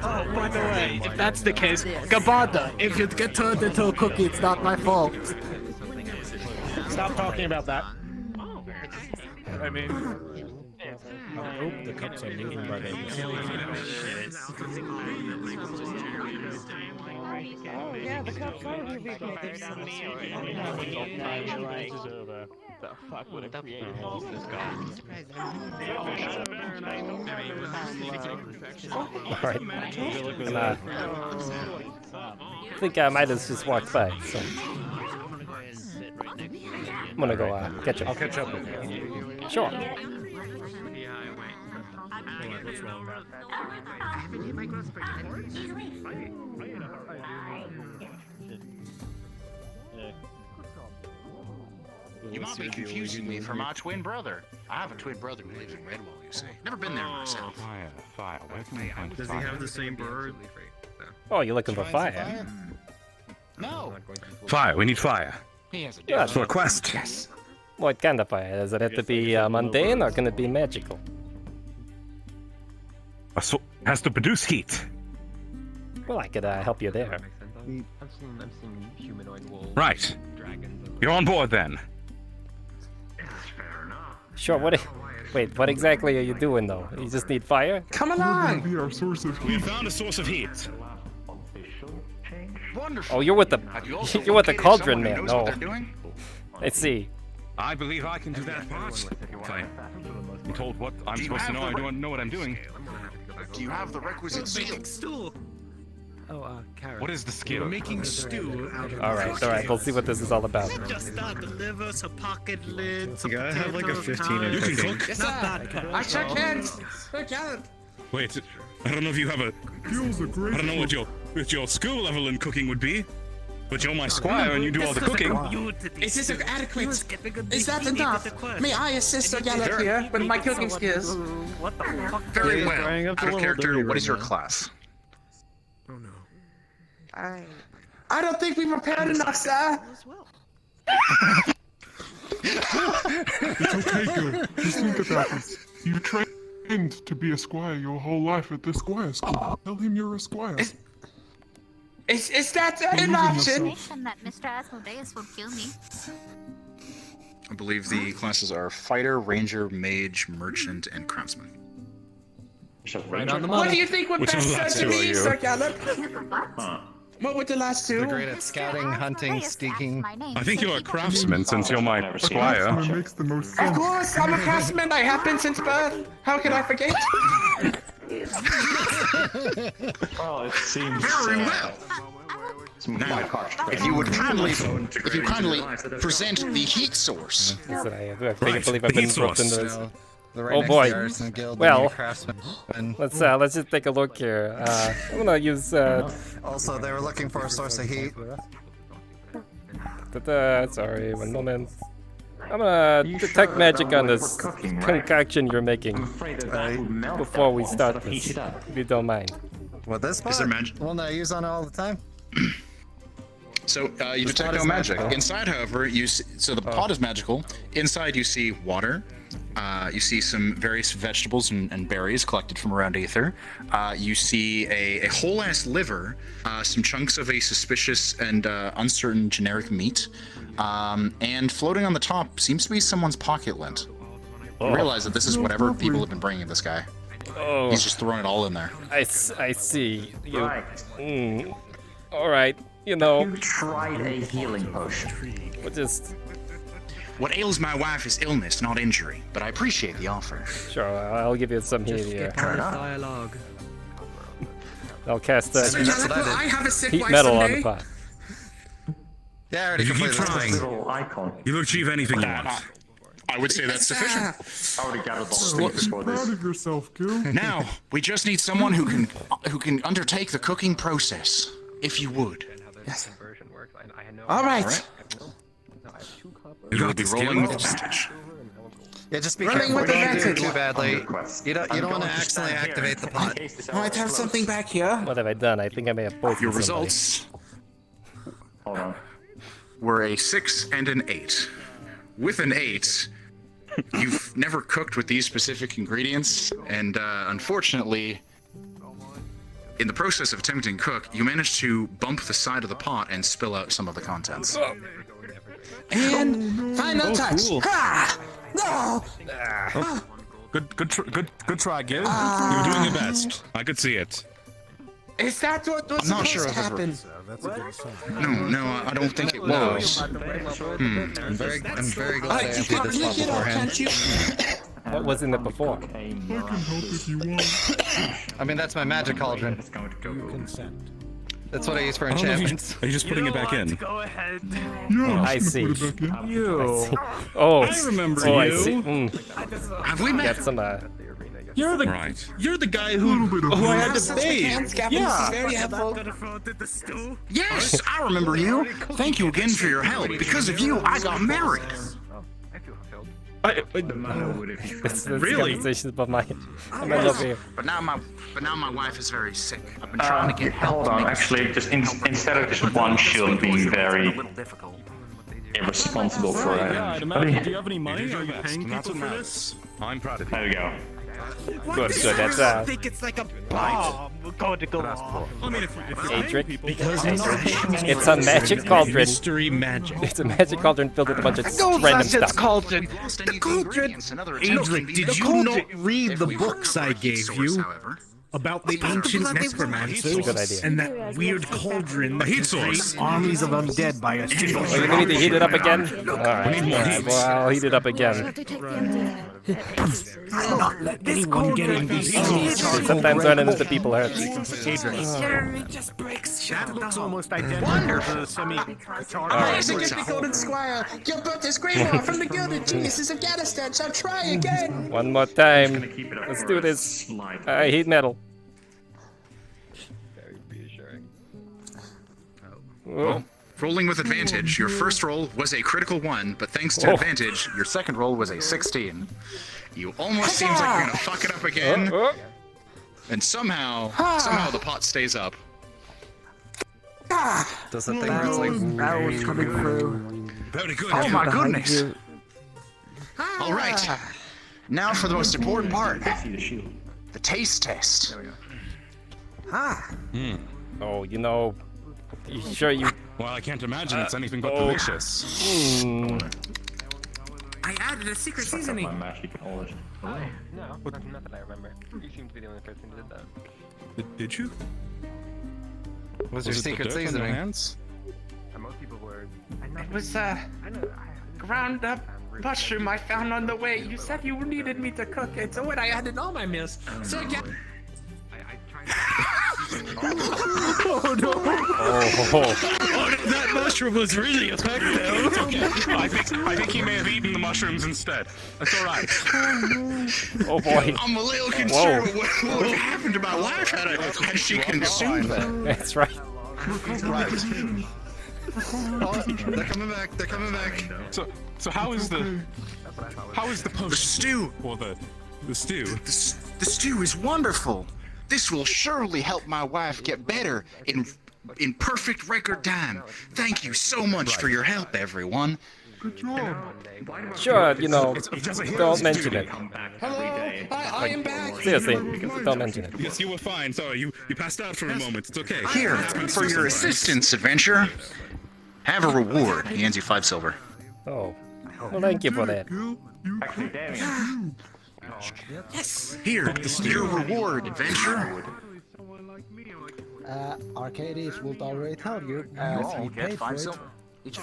[SPEAKER 2] Oh, by the way, if that's the case, Gabada, if you get turned into a cookie, it's not my fault.
[SPEAKER 11] Stop talking about that.
[SPEAKER 12] I mean, I hope the cups are moving by the
[SPEAKER 5] Oh yeah, the cups are moving.
[SPEAKER 17] The fuck would have created this guy?
[SPEAKER 1] Alright. I think Midas just walked by, so I'm gonna go catch him.
[SPEAKER 12] I'll catch up with you.
[SPEAKER 1] Sure.
[SPEAKER 15] You might be confusing me for my twin brother. I have a twin brother who lives in Redwall, you see. Never been there myself.
[SPEAKER 10] Fire. Where can we find
[SPEAKER 3] Does he have the same bird?
[SPEAKER 1] Oh, you're looking for fire?
[SPEAKER 15] No.
[SPEAKER 10] Fire. We need fire.
[SPEAKER 15] He has a
[SPEAKER 1] Yeah,
[SPEAKER 10] For a quest.
[SPEAKER 15] Yes.
[SPEAKER 1] what kind of fire? Does it have to be mundane or can it be magical?
[SPEAKER 10] Has to produce heat.
[SPEAKER 1] Well, I could help you there.
[SPEAKER 17] I've seen humanoid wolves.
[SPEAKER 10] Right. You're on board then.
[SPEAKER 1] Sure, wait, what exactly are you doing though? You just need fire?
[SPEAKER 10] Come along.
[SPEAKER 12] Be our source of
[SPEAKER 10] We found a source of heat.
[SPEAKER 15] Wonderful.
[SPEAKER 1] Oh, you're with the you're with the cauldron man. No. Let's see.
[SPEAKER 10] I believe I can do that part. Okay. I'm told what I'm supposed to know. I don't know what I'm doing.
[SPEAKER 15] Do you have the requisite skill?
[SPEAKER 3] Carrot.
[SPEAKER 10] What is the skill?
[SPEAKER 3] We're making stew out of
[SPEAKER 1] Alright, we'll see what this is all about.
[SPEAKER 2] Just start the liver, some pocket lid, some
[SPEAKER 11] You gotta have like a
[SPEAKER 2] potatoes,
[SPEAKER 11] 15
[SPEAKER 10] You can
[SPEAKER 11] cooking.
[SPEAKER 10] cook.
[SPEAKER 2] Yes, not that kind.
[SPEAKER 14] I sure can. Sure can.
[SPEAKER 10] Wait, I don't know if you have a. I don't know what your skill level in cooking would be, but you're my squire and you do all the cooking.
[SPEAKER 14] Is this adequate? Is that enough? May I assist Organa here with my cooking skills?
[SPEAKER 2] What the fuck?
[SPEAKER 15] Very well.
[SPEAKER 11] Bring up the
[SPEAKER 15] Out of
[SPEAKER 11] level
[SPEAKER 15] character,
[SPEAKER 11] 30
[SPEAKER 15] what is your
[SPEAKER 11] right now.
[SPEAKER 15] class?
[SPEAKER 3] Oh no.
[SPEAKER 14] I don't think we prepared enough, sir.
[SPEAKER 11] It's okay, Gil. Just think about this. You trained to be a squire your whole life at the squire school. Tell him you're a squire.
[SPEAKER 14] Is that an
[SPEAKER 11] Believe in
[SPEAKER 14] option?
[SPEAKER 11] yourself.
[SPEAKER 8] That Mr. Asmodeus will kill me.
[SPEAKER 15] I believe the classes are fighter, ranger, mage, merchant, and craftsman.
[SPEAKER 17] Right on the
[SPEAKER 14] What
[SPEAKER 17] money.
[SPEAKER 14] do you think would
[SPEAKER 17] Which of the
[SPEAKER 14] best
[SPEAKER 17] last
[SPEAKER 14] serve
[SPEAKER 17] two are
[SPEAKER 14] me,
[SPEAKER 17] you?
[SPEAKER 14] Sir Gallop? What would the last two?
[SPEAKER 13] They're great at scouting, hunting, sneaking.
[SPEAKER 16] I think you're a craftsman since you're my squire.
[SPEAKER 11] Makes the most
[SPEAKER 14] Of
[SPEAKER 11] sense.
[SPEAKER 14] course, I'm a craftsman. I have been since birth. How can I forget?
[SPEAKER 18] Well, it seems
[SPEAKER 15] very well. Now, if you would kindly present the heat source.
[SPEAKER 1] Listen, I believe I've been roped into this.
[SPEAKER 13] Right
[SPEAKER 1] Oh
[SPEAKER 13] next
[SPEAKER 1] boy.
[SPEAKER 13] to the Artisan Guild, the
[SPEAKER 1] Well,
[SPEAKER 13] new craftsman.
[SPEAKER 1] let's just take a look here. I'm gonna use.
[SPEAKER 13] Also, they were looking for a source of heat.
[SPEAKER 1] Sorry, one moment. I'm gonna detect magic on this concoction you're making before we start this, if you don't mind.
[SPEAKER 13] What, this part?
[SPEAKER 15] Is there magic?
[SPEAKER 13] One that I use on it all the time.
[SPEAKER 15] So you
[SPEAKER 13] The
[SPEAKER 15] detect
[SPEAKER 13] pot
[SPEAKER 15] no
[SPEAKER 13] is
[SPEAKER 15] magic.
[SPEAKER 13] magical.
[SPEAKER 15] Inside, however, so the pot is magical. Inside, you see water. You see some various vegetables and berries collected from around Aether. You see a whole ass liver, some chunks of a suspicious and uncertain generic meat, and floating on the top seems to be someone's pocket lint. You realize that this is whatever people have been bringing this guy.
[SPEAKER 1] Oh.
[SPEAKER 15] He's just throwing it all in there.
[SPEAKER 1] I see. You. All right. You know.
[SPEAKER 18] You tried a healing potion.
[SPEAKER 1] We'll just.
[SPEAKER 15] What ails my wife is illness, not injury, but I appreciate the offer.
[SPEAKER 1] Sure, I'll give you some heat here.
[SPEAKER 3] Dialogue.
[SPEAKER 1] I'll cast
[SPEAKER 14] Sir Gallop, will I have a sick
[SPEAKER 1] heat
[SPEAKER 14] wife
[SPEAKER 1] metal on
[SPEAKER 14] someday?
[SPEAKER 1] the pot.
[SPEAKER 13] Yeah, I already
[SPEAKER 16] You keep
[SPEAKER 13] completed this.
[SPEAKER 16] trying.
[SPEAKER 18] Icon.
[SPEAKER 16] You'll achieve anything you want.
[SPEAKER 15] I would say that's sufficient.
[SPEAKER 18] I already gathered all the speakers for this.
[SPEAKER 11] Proud of yourself, Gil.
[SPEAKER 15] Now, we just need someone who can undertake the cooking process, if you would.
[SPEAKER 14] Yes. All right.
[SPEAKER 16] You
[SPEAKER 15] will be rolling with advantage.
[SPEAKER 13] Yeah, just be
[SPEAKER 14] Running
[SPEAKER 13] careful.
[SPEAKER 14] with
[SPEAKER 13] Don't do
[SPEAKER 14] advantage.
[SPEAKER 13] too badly. You don't want to accidentally activate the pot.
[SPEAKER 14] I might have something back here.
[SPEAKER 1] What have I done? I think I may have poisoned
[SPEAKER 15] Your
[SPEAKER 1] somebody.
[SPEAKER 15] results
[SPEAKER 18] Hold on.
[SPEAKER 15] were a 6 and an 8. With an 8, you've never cooked with these specific ingredients, and unfortunately, in the process of attempting to cook, you managed to bump the side of the pot and spill out some of the contents.
[SPEAKER 14] And final touch.
[SPEAKER 16] cool.
[SPEAKER 14] Ha! No!
[SPEAKER 16] Good try, Gil. You were doing your best. I could see it.
[SPEAKER 14] Is that what was
[SPEAKER 15] I'm not
[SPEAKER 14] supposed
[SPEAKER 15] sure
[SPEAKER 14] to
[SPEAKER 15] if I've
[SPEAKER 14] happen?
[SPEAKER 15] No, I don't think it was.
[SPEAKER 13] I'm very glad I
[SPEAKER 14] You
[SPEAKER 13] emptied
[SPEAKER 14] can
[SPEAKER 13] this pot
[SPEAKER 14] pick it up,
[SPEAKER 13] beforehand.
[SPEAKER 14] can't you?
[SPEAKER 1] What was in it before?
[SPEAKER 11] I can help if you want.
[SPEAKER 13] I mean, that's my magic cauldron. That's what I use for
[SPEAKER 16] I don't know if
[SPEAKER 13] enchantments.
[SPEAKER 16] are you just putting it back in?
[SPEAKER 7] Go ahead.
[SPEAKER 11] Yeah,
[SPEAKER 1] I see.
[SPEAKER 11] Put it back in.
[SPEAKER 3] You.
[SPEAKER 1] Oh,
[SPEAKER 16] I remember
[SPEAKER 1] I
[SPEAKER 16] you.
[SPEAKER 1] see.
[SPEAKER 15] Have we met?
[SPEAKER 1] Got some.
[SPEAKER 16] You're the guy who I had to bathe.
[SPEAKER 14] Yeah. Very helpful.
[SPEAKER 15] Yes, I remember you. Thank you again for your help. Because of you, I got married.
[SPEAKER 1] This
[SPEAKER 16] Really?
[SPEAKER 1] conversation above my love here.
[SPEAKER 15] But now my wife is very sick. I've been trying to get help.
[SPEAKER 18] Hold
[SPEAKER 15] to
[SPEAKER 18] on,
[SPEAKER 15] make
[SPEAKER 18] actually, just instead of just one shield being very irresponsible for
[SPEAKER 16] Yeah, I'd
[SPEAKER 18] it.
[SPEAKER 16] imagine. Do you have any money? Are you paying people for this? I'm proud of you.
[SPEAKER 18] There we go.
[SPEAKER 1] Good. That's
[SPEAKER 2] I think it's like a bomb going to go off.
[SPEAKER 16] I mean, if you're paying
[SPEAKER 1] Adric.
[SPEAKER 16] people,
[SPEAKER 1] It's a magic cauldron.
[SPEAKER 16] mystery magic.
[SPEAKER 1] It's a magic cauldron filled with a bunch of
[SPEAKER 2] No
[SPEAKER 1] random
[SPEAKER 2] nonsense,
[SPEAKER 1] stuff.
[SPEAKER 2] cauldron.
[SPEAKER 15] The cauldron.
[SPEAKER 10] Adric, did you not read the books I gave you about the ancient necromancers
[SPEAKER 1] Good idea.
[SPEAKER 10] and that weird cauldron that
[SPEAKER 16] heat
[SPEAKER 10] can create
[SPEAKER 16] source.
[SPEAKER 10] armies of undead by a single
[SPEAKER 1] Oh, you need to heat it up again? Alright, well, I'll heat it up again.
[SPEAKER 10] I'll not let anyone get in these
[SPEAKER 1] Sometimes running into people hurts.
[SPEAKER 2] Jeremy just breaks shit.
[SPEAKER 3] That looks almost identical to the
[SPEAKER 14] Amazing, get the golden squire. You built this grimoire from the gilded geniuses of Afghanistan. Shall try again.
[SPEAKER 1] One more time. Let's do this. I heat metal.
[SPEAKER 13] Very reassuring.
[SPEAKER 15] Well, rolling with advantage, your first roll was a critical 1, but thanks to
[SPEAKER 1] Oh.
[SPEAKER 15] advantage, your second roll was a 16. You almost seems like you're gonna fuck it up again, and somehow the pot stays up.
[SPEAKER 13] Does the thing where it's like
[SPEAKER 3] barrels coming through.
[SPEAKER 16] Very good.
[SPEAKER 15] Oh my goodness! All right. Now for the most important part. The taste test.
[SPEAKER 1] Oh, you know, you sure you?
[SPEAKER 16] Well, I can't imagine it's anything but delicious.
[SPEAKER 2] I added a secret seasoning.
[SPEAKER 17] No, not that I remember. You seem to be the only person who did that.
[SPEAKER 16] Did you?
[SPEAKER 4] What's your
[SPEAKER 16] it the
[SPEAKER 4] secret
[SPEAKER 16] dirt on your
[SPEAKER 4] seasoning?
[SPEAKER 16] hands?
[SPEAKER 17] And most people were.
[SPEAKER 20] It was ground up mushroom I found on the way. You said you needed me to cook it, so when I added all my meals. So yeah.
[SPEAKER 16] Oh no! That mushroom was really effective. It's okay. I think he may have eaten the mushrooms instead. That's all right.
[SPEAKER 1] Oh boy.
[SPEAKER 15] I'm a little concerned with what happened to my wife. Had she consumed them?
[SPEAKER 1] That's right.
[SPEAKER 4] They're coming back. They're coming back.
[SPEAKER 16] So how is the post?
[SPEAKER 15] The stew.
[SPEAKER 16] Or the stew.
[SPEAKER 15] The stew is wonderful. This will surely help my wife get better in perfect record time. Thank you so much for your help, everyone.
[SPEAKER 4] Good job.
[SPEAKER 1] Sure, you know, don't mention it.
[SPEAKER 15] Hello, I am back.
[SPEAKER 1] Seriously, don't mention it.
[SPEAKER 16] Yes, you were fine. Sorry, you passed out for a moment. It's okay.
[SPEAKER 15] Here, for your assistance, adventure. Have a reward. He hands you 5 silver.
[SPEAKER 1] Oh, well, thank you for that.
[SPEAKER 17] Actually, damn.
[SPEAKER 15] Yes. Here, your reward, adventure.
[SPEAKER 21] Arcadies will already tell you as he paid for it.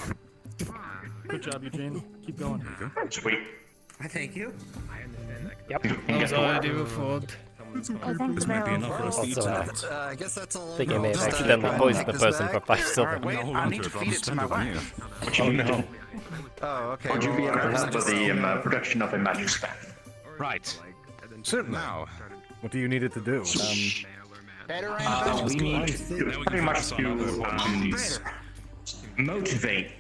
[SPEAKER 11] Good job, Eugene. Keep going.
[SPEAKER 18] Sweet.
[SPEAKER 2] I thank you.
[SPEAKER 1] Yep.
[SPEAKER 2] That was all I do before.
[SPEAKER 16] This might be enough for us to eat
[SPEAKER 1] Also,
[SPEAKER 16] tonight.
[SPEAKER 4] I guess that's all.
[SPEAKER 1] I think I may have accidentally poisoned the person for 5 silver.
[SPEAKER 15] Wait, I need to feed it to my wife.
[SPEAKER 18] Oh no.
[SPEAKER 4] Oh, okay.
[SPEAKER 18] Would you be able to help with the production of a magic staff?
[SPEAKER 16] Right.
[SPEAKER 12] Certainly. Now, what do you need it to do?
[SPEAKER 18] We need to pretty much to motivate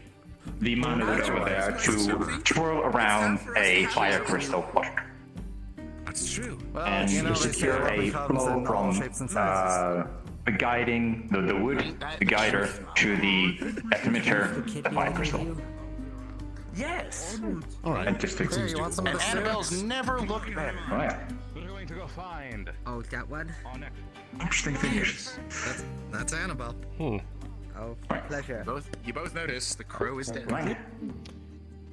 [SPEAKER 18] the monitor over there to twirl around a fire crystal pot.
[SPEAKER 16] That's true.
[SPEAKER 18] And
[SPEAKER 4] you know,
[SPEAKER 18] secure a flow from the guiding, the wood, the guider, to the emitter, the fire crystal.
[SPEAKER 2] Yes.
[SPEAKER 12] All right.
[SPEAKER 18] And just to
[SPEAKER 4] Here, you want some of
[SPEAKER 15] And
[SPEAKER 4] the
[SPEAKER 15] Annabelle's never looked better.
[SPEAKER 18] Oh yeah.
[SPEAKER 16] We're going to go find.
[SPEAKER 2] Oh, that one.
[SPEAKER 18] Interesting fingers.
[SPEAKER 4] That's Annabelle.
[SPEAKER 21] Oh, pleasure.
[SPEAKER 15] You both notice the crow is dead.
[SPEAKER 18] Right.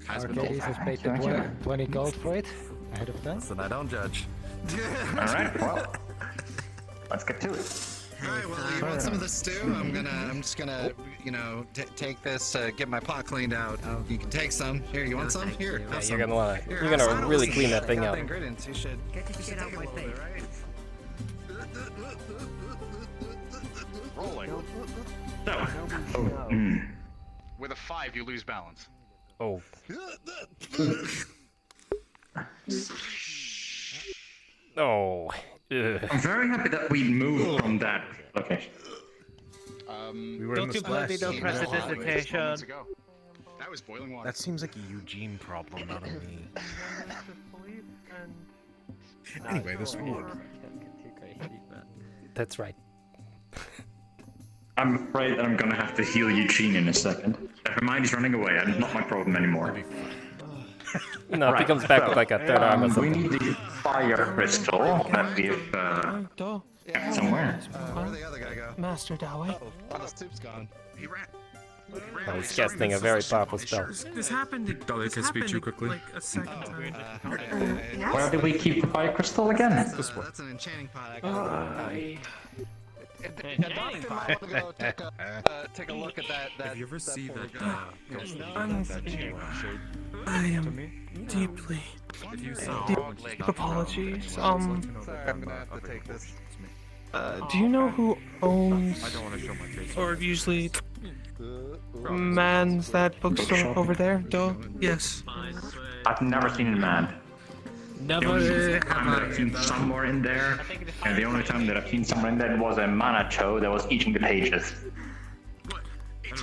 [SPEAKER 21] Arcadies has paid the 20 gold for it ahead of time.
[SPEAKER 4] Listen, I don't judge.
[SPEAKER 18] All right. Well, let's get to it.
[SPEAKER 4] Alright, well, you want some of the stew? I'm just gonna, you know, take this, get my pot cleaned out. You can take some. Here, you want some? Here,
[SPEAKER 1] Yeah,
[SPEAKER 4] have some.
[SPEAKER 1] you're gonna
[SPEAKER 4] Here,
[SPEAKER 1] you're
[SPEAKER 4] have
[SPEAKER 1] gonna
[SPEAKER 4] some.
[SPEAKER 1] really clean that thing
[SPEAKER 4] I got
[SPEAKER 1] out.
[SPEAKER 4] the ingredients. You should.
[SPEAKER 2] Get this shit out my face.
[SPEAKER 15] Rolling.
[SPEAKER 18] So.
[SPEAKER 15] With a 5, you lose balance.
[SPEAKER 1] Oh. Oh. Ugh.
[SPEAKER 18] I'm very happy that we moved from that location.
[SPEAKER 12] We were in
[SPEAKER 7] Don't
[SPEAKER 12] the
[SPEAKER 7] you bloody
[SPEAKER 12] splash
[SPEAKER 7] no
[SPEAKER 12] scene.
[SPEAKER 7] prestidigitation.
[SPEAKER 15] That was boiling water.
[SPEAKER 12] That seems like a Eugene problem, not a me. Anyway, this wood.
[SPEAKER 1] That's right.
[SPEAKER 18] I'm afraid that I'm gonna have to heal Eugene in a second. Hermione's running away, and not my problem anymore.
[SPEAKER 1] No, if he comes back with like a third arm or
[SPEAKER 18] We
[SPEAKER 1] something.
[SPEAKER 18] need the fire crystal that we've kept somewhere.
[SPEAKER 4] Where'd the other guy go?
[SPEAKER 6] Master Dawei.
[SPEAKER 4] Oh, the soup's gone.
[SPEAKER 15] He ran.
[SPEAKER 1] Oh, he's casting a very powerful spell.
[SPEAKER 2] This happened.
[SPEAKER 16] Dolly, can I speak to you quickly?
[SPEAKER 2] Like a second time.
[SPEAKER 18] Where do we keep the fire crystal again?
[SPEAKER 4] That's an enchanting pot. I got. The doctor might want to go take a look at that.
[SPEAKER 3] Have you ever seen that ghost
[SPEAKER 6] I am deeply, deep apologies.
[SPEAKER 4] Sorry, I'm gonna have to take this.
[SPEAKER 6] Do you know who owns
[SPEAKER 3] I don't want to show my face.
[SPEAKER 6] or usually mans that bookstore over there? Yes.
[SPEAKER 18] I've never seen a man.
[SPEAKER 2] Never
[SPEAKER 18] The only time that I've seen somewhere in there, and the only time that I've seen someone in there was a Manacho that was eating the pages.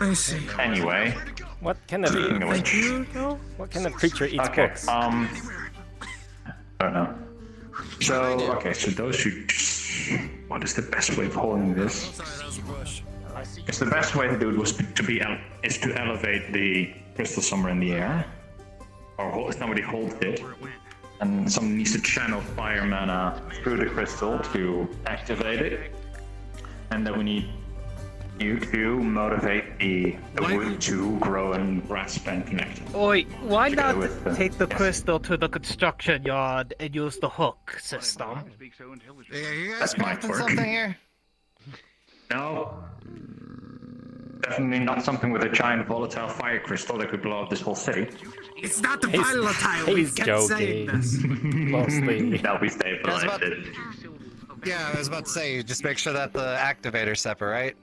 [SPEAKER 6] I see.
[SPEAKER 18] Anyway.
[SPEAKER 1] What kind of what kind of creature eats books?
[SPEAKER 18] I don't know. So okay, so those who what is the best way of holding this? It's the best way to do it is to elevate the crystal somewhere in the air. or somebody holds it, and someone needs to channel fire mana through the crystal to activate it, and then we need you to motivate the wood to grow and grasp and connect.
[SPEAKER 2] Oi, why
[SPEAKER 18] Together
[SPEAKER 2] not
[SPEAKER 18] with the-
[SPEAKER 2] take the
[SPEAKER 18] yes.
[SPEAKER 2] crystal to the construction yard and use the hook system?
[SPEAKER 9] Yeah, you guys
[SPEAKER 18] That's my
[SPEAKER 9] connecting
[SPEAKER 18] quirk.
[SPEAKER 9] something here?
[SPEAKER 18] No. Definitely not something with a giant volatile fire crystal that could blow up this whole city.
[SPEAKER 2] It's not the
[SPEAKER 18] He's-
[SPEAKER 2] volatile.
[SPEAKER 18] he's
[SPEAKER 2] We kept saying
[SPEAKER 18] joking.
[SPEAKER 2] this.
[SPEAKER 1] Mostly.
[SPEAKER 18] That'll be
[SPEAKER 9] I was
[SPEAKER 18] stabilized.
[SPEAKER 9] about- Yeah, I was about to say, just make sure that the activator's separate, right?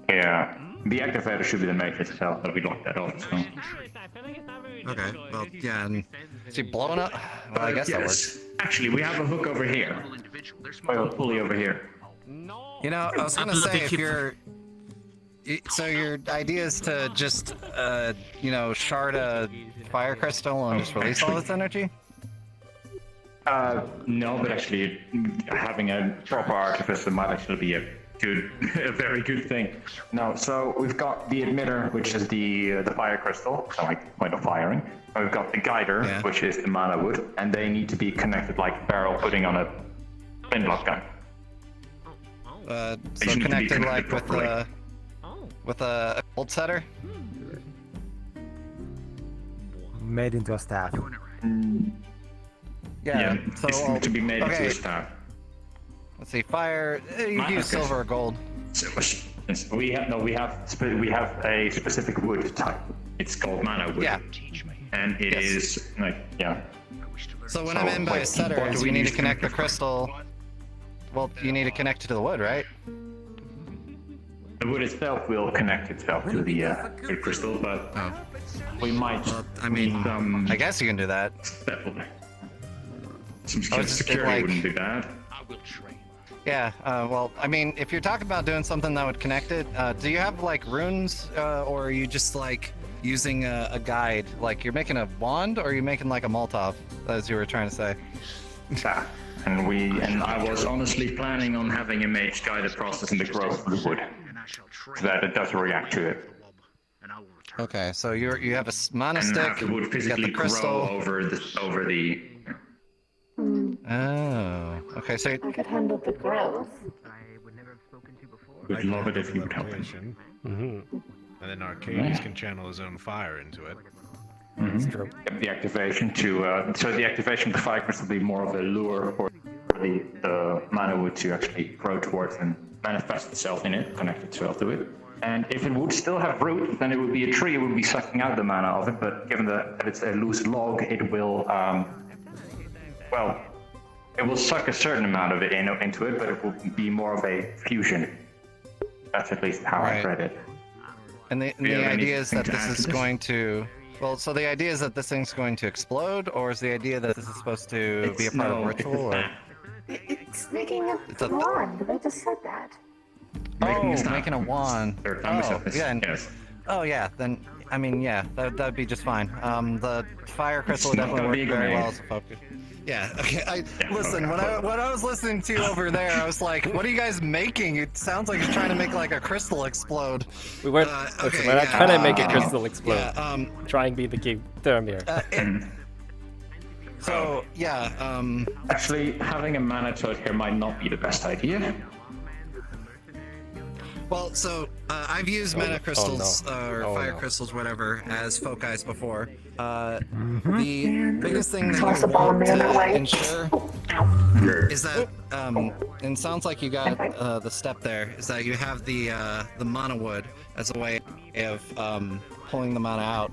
[SPEAKER 18] Yeah. The activator should be the matrix itself, but we locked that off, so.
[SPEAKER 9] Okay, well, yeah, and is he blowing up? Well, I guess that works.
[SPEAKER 18] Actually, we have a hook over here. Well, a pulley over here.
[SPEAKER 9] You know, I was gonna say, if you're... So your idea is to just, shard a fire crystal and just release all this energy?
[SPEAKER 18] No, but actually, having a proper artificer might actually be a very good thing. No, so we've got the emitter, which is the fire crystal, so like point of firing. And we've got the guider, which is the mana wood, and they need to be connected like a barrel putting on a flintlock gun.
[SPEAKER 9] So
[SPEAKER 18] They should need to be
[SPEAKER 9] connected like
[SPEAKER 18] properly.
[SPEAKER 9] with a bolt setter?
[SPEAKER 21] Made into a staff.
[SPEAKER 9] Yeah, so
[SPEAKER 18] it's meant to be made into
[SPEAKER 9] okay.
[SPEAKER 18] a staff.
[SPEAKER 9] Let's see, fire. You
[SPEAKER 18] Mine-
[SPEAKER 9] use
[SPEAKER 18] okay.
[SPEAKER 9] silver or gold.
[SPEAKER 18] We have a specific wood type. It's called mana wood.
[SPEAKER 9] Yeah.
[SPEAKER 18] And it is like
[SPEAKER 9] So what I meant by a setter
[SPEAKER 18] what
[SPEAKER 9] is
[SPEAKER 18] do we
[SPEAKER 9] you need
[SPEAKER 18] use
[SPEAKER 9] to connect the crystal. Well, you need to connect it to the wood, right?
[SPEAKER 18] The wood itself will connect itself to the crystal, but we might.
[SPEAKER 9] I guess you can do that.
[SPEAKER 18] Some
[SPEAKER 9] I was just
[SPEAKER 18] security
[SPEAKER 9] like-
[SPEAKER 18] wouldn't be bad.
[SPEAKER 9] Yeah, well, I mean, if you're talking about doing something that would connect it, do you have like runes, or are you just like using a guide? Like you're making a wand, or are you making like a Molotov, as you were trying to say?
[SPEAKER 18] Yeah. And I was honestly planning on having a mage guide the process in the growth of the wood, so that it does react to it.
[SPEAKER 9] Okay, so you have a mana
[SPEAKER 18] And
[SPEAKER 9] stick,
[SPEAKER 18] have the wood
[SPEAKER 9] you got
[SPEAKER 18] physically
[SPEAKER 9] the crystal.
[SPEAKER 18] grow over the.
[SPEAKER 9] Oh, okay, so
[SPEAKER 23] I could handle the growth.
[SPEAKER 18] Would love it if you would help me.
[SPEAKER 12] And then Arcadies can channel his own fire into it.
[SPEAKER 18] The activation to so the activation of the fire crystal will be more of a lure for the mana wood to actually grow towards and manifest itself in it, connect itself to it. And if it would still have roots, then it would be a tree. It would be sucking out the mana of it. But given that it's a loose log, it will it will suck a certain amount of it into it, but it will be more of a fusion. That's at least how I read it.
[SPEAKER 9] And the idea is that this is going to. Well, so the idea is that this thing's going to explode, or is the idea that this is supposed to be a part of a ritual? Or...
[SPEAKER 23] It's making a
[SPEAKER 9] It's a-
[SPEAKER 23] wand. I just said that.
[SPEAKER 9] Making a wand. Oh yeah. Then I mean, yeah, that'd be just fine. The fire crystal would definitely work very well as a focus. Yeah. Okay. Listen. When I was listening to you over there, I was like, "What are you guys making? It sounds like you're trying to make like a crystal explode."
[SPEAKER 1] We weren't. Listen, we're not trying to make a crystal explode.
[SPEAKER 9] Yeah,
[SPEAKER 1] trying to be the key term here.
[SPEAKER 9] So yeah.
[SPEAKER 18] Actually, having a mana toad here might not be the best idea.
[SPEAKER 9] Well, so I've used mana crystals or fire crystals, whatever, as focus before. The biggest thing that I want to ensure is that, and it sounds like you got the step there, is that you have the mana wood as a way of pulling the mana out.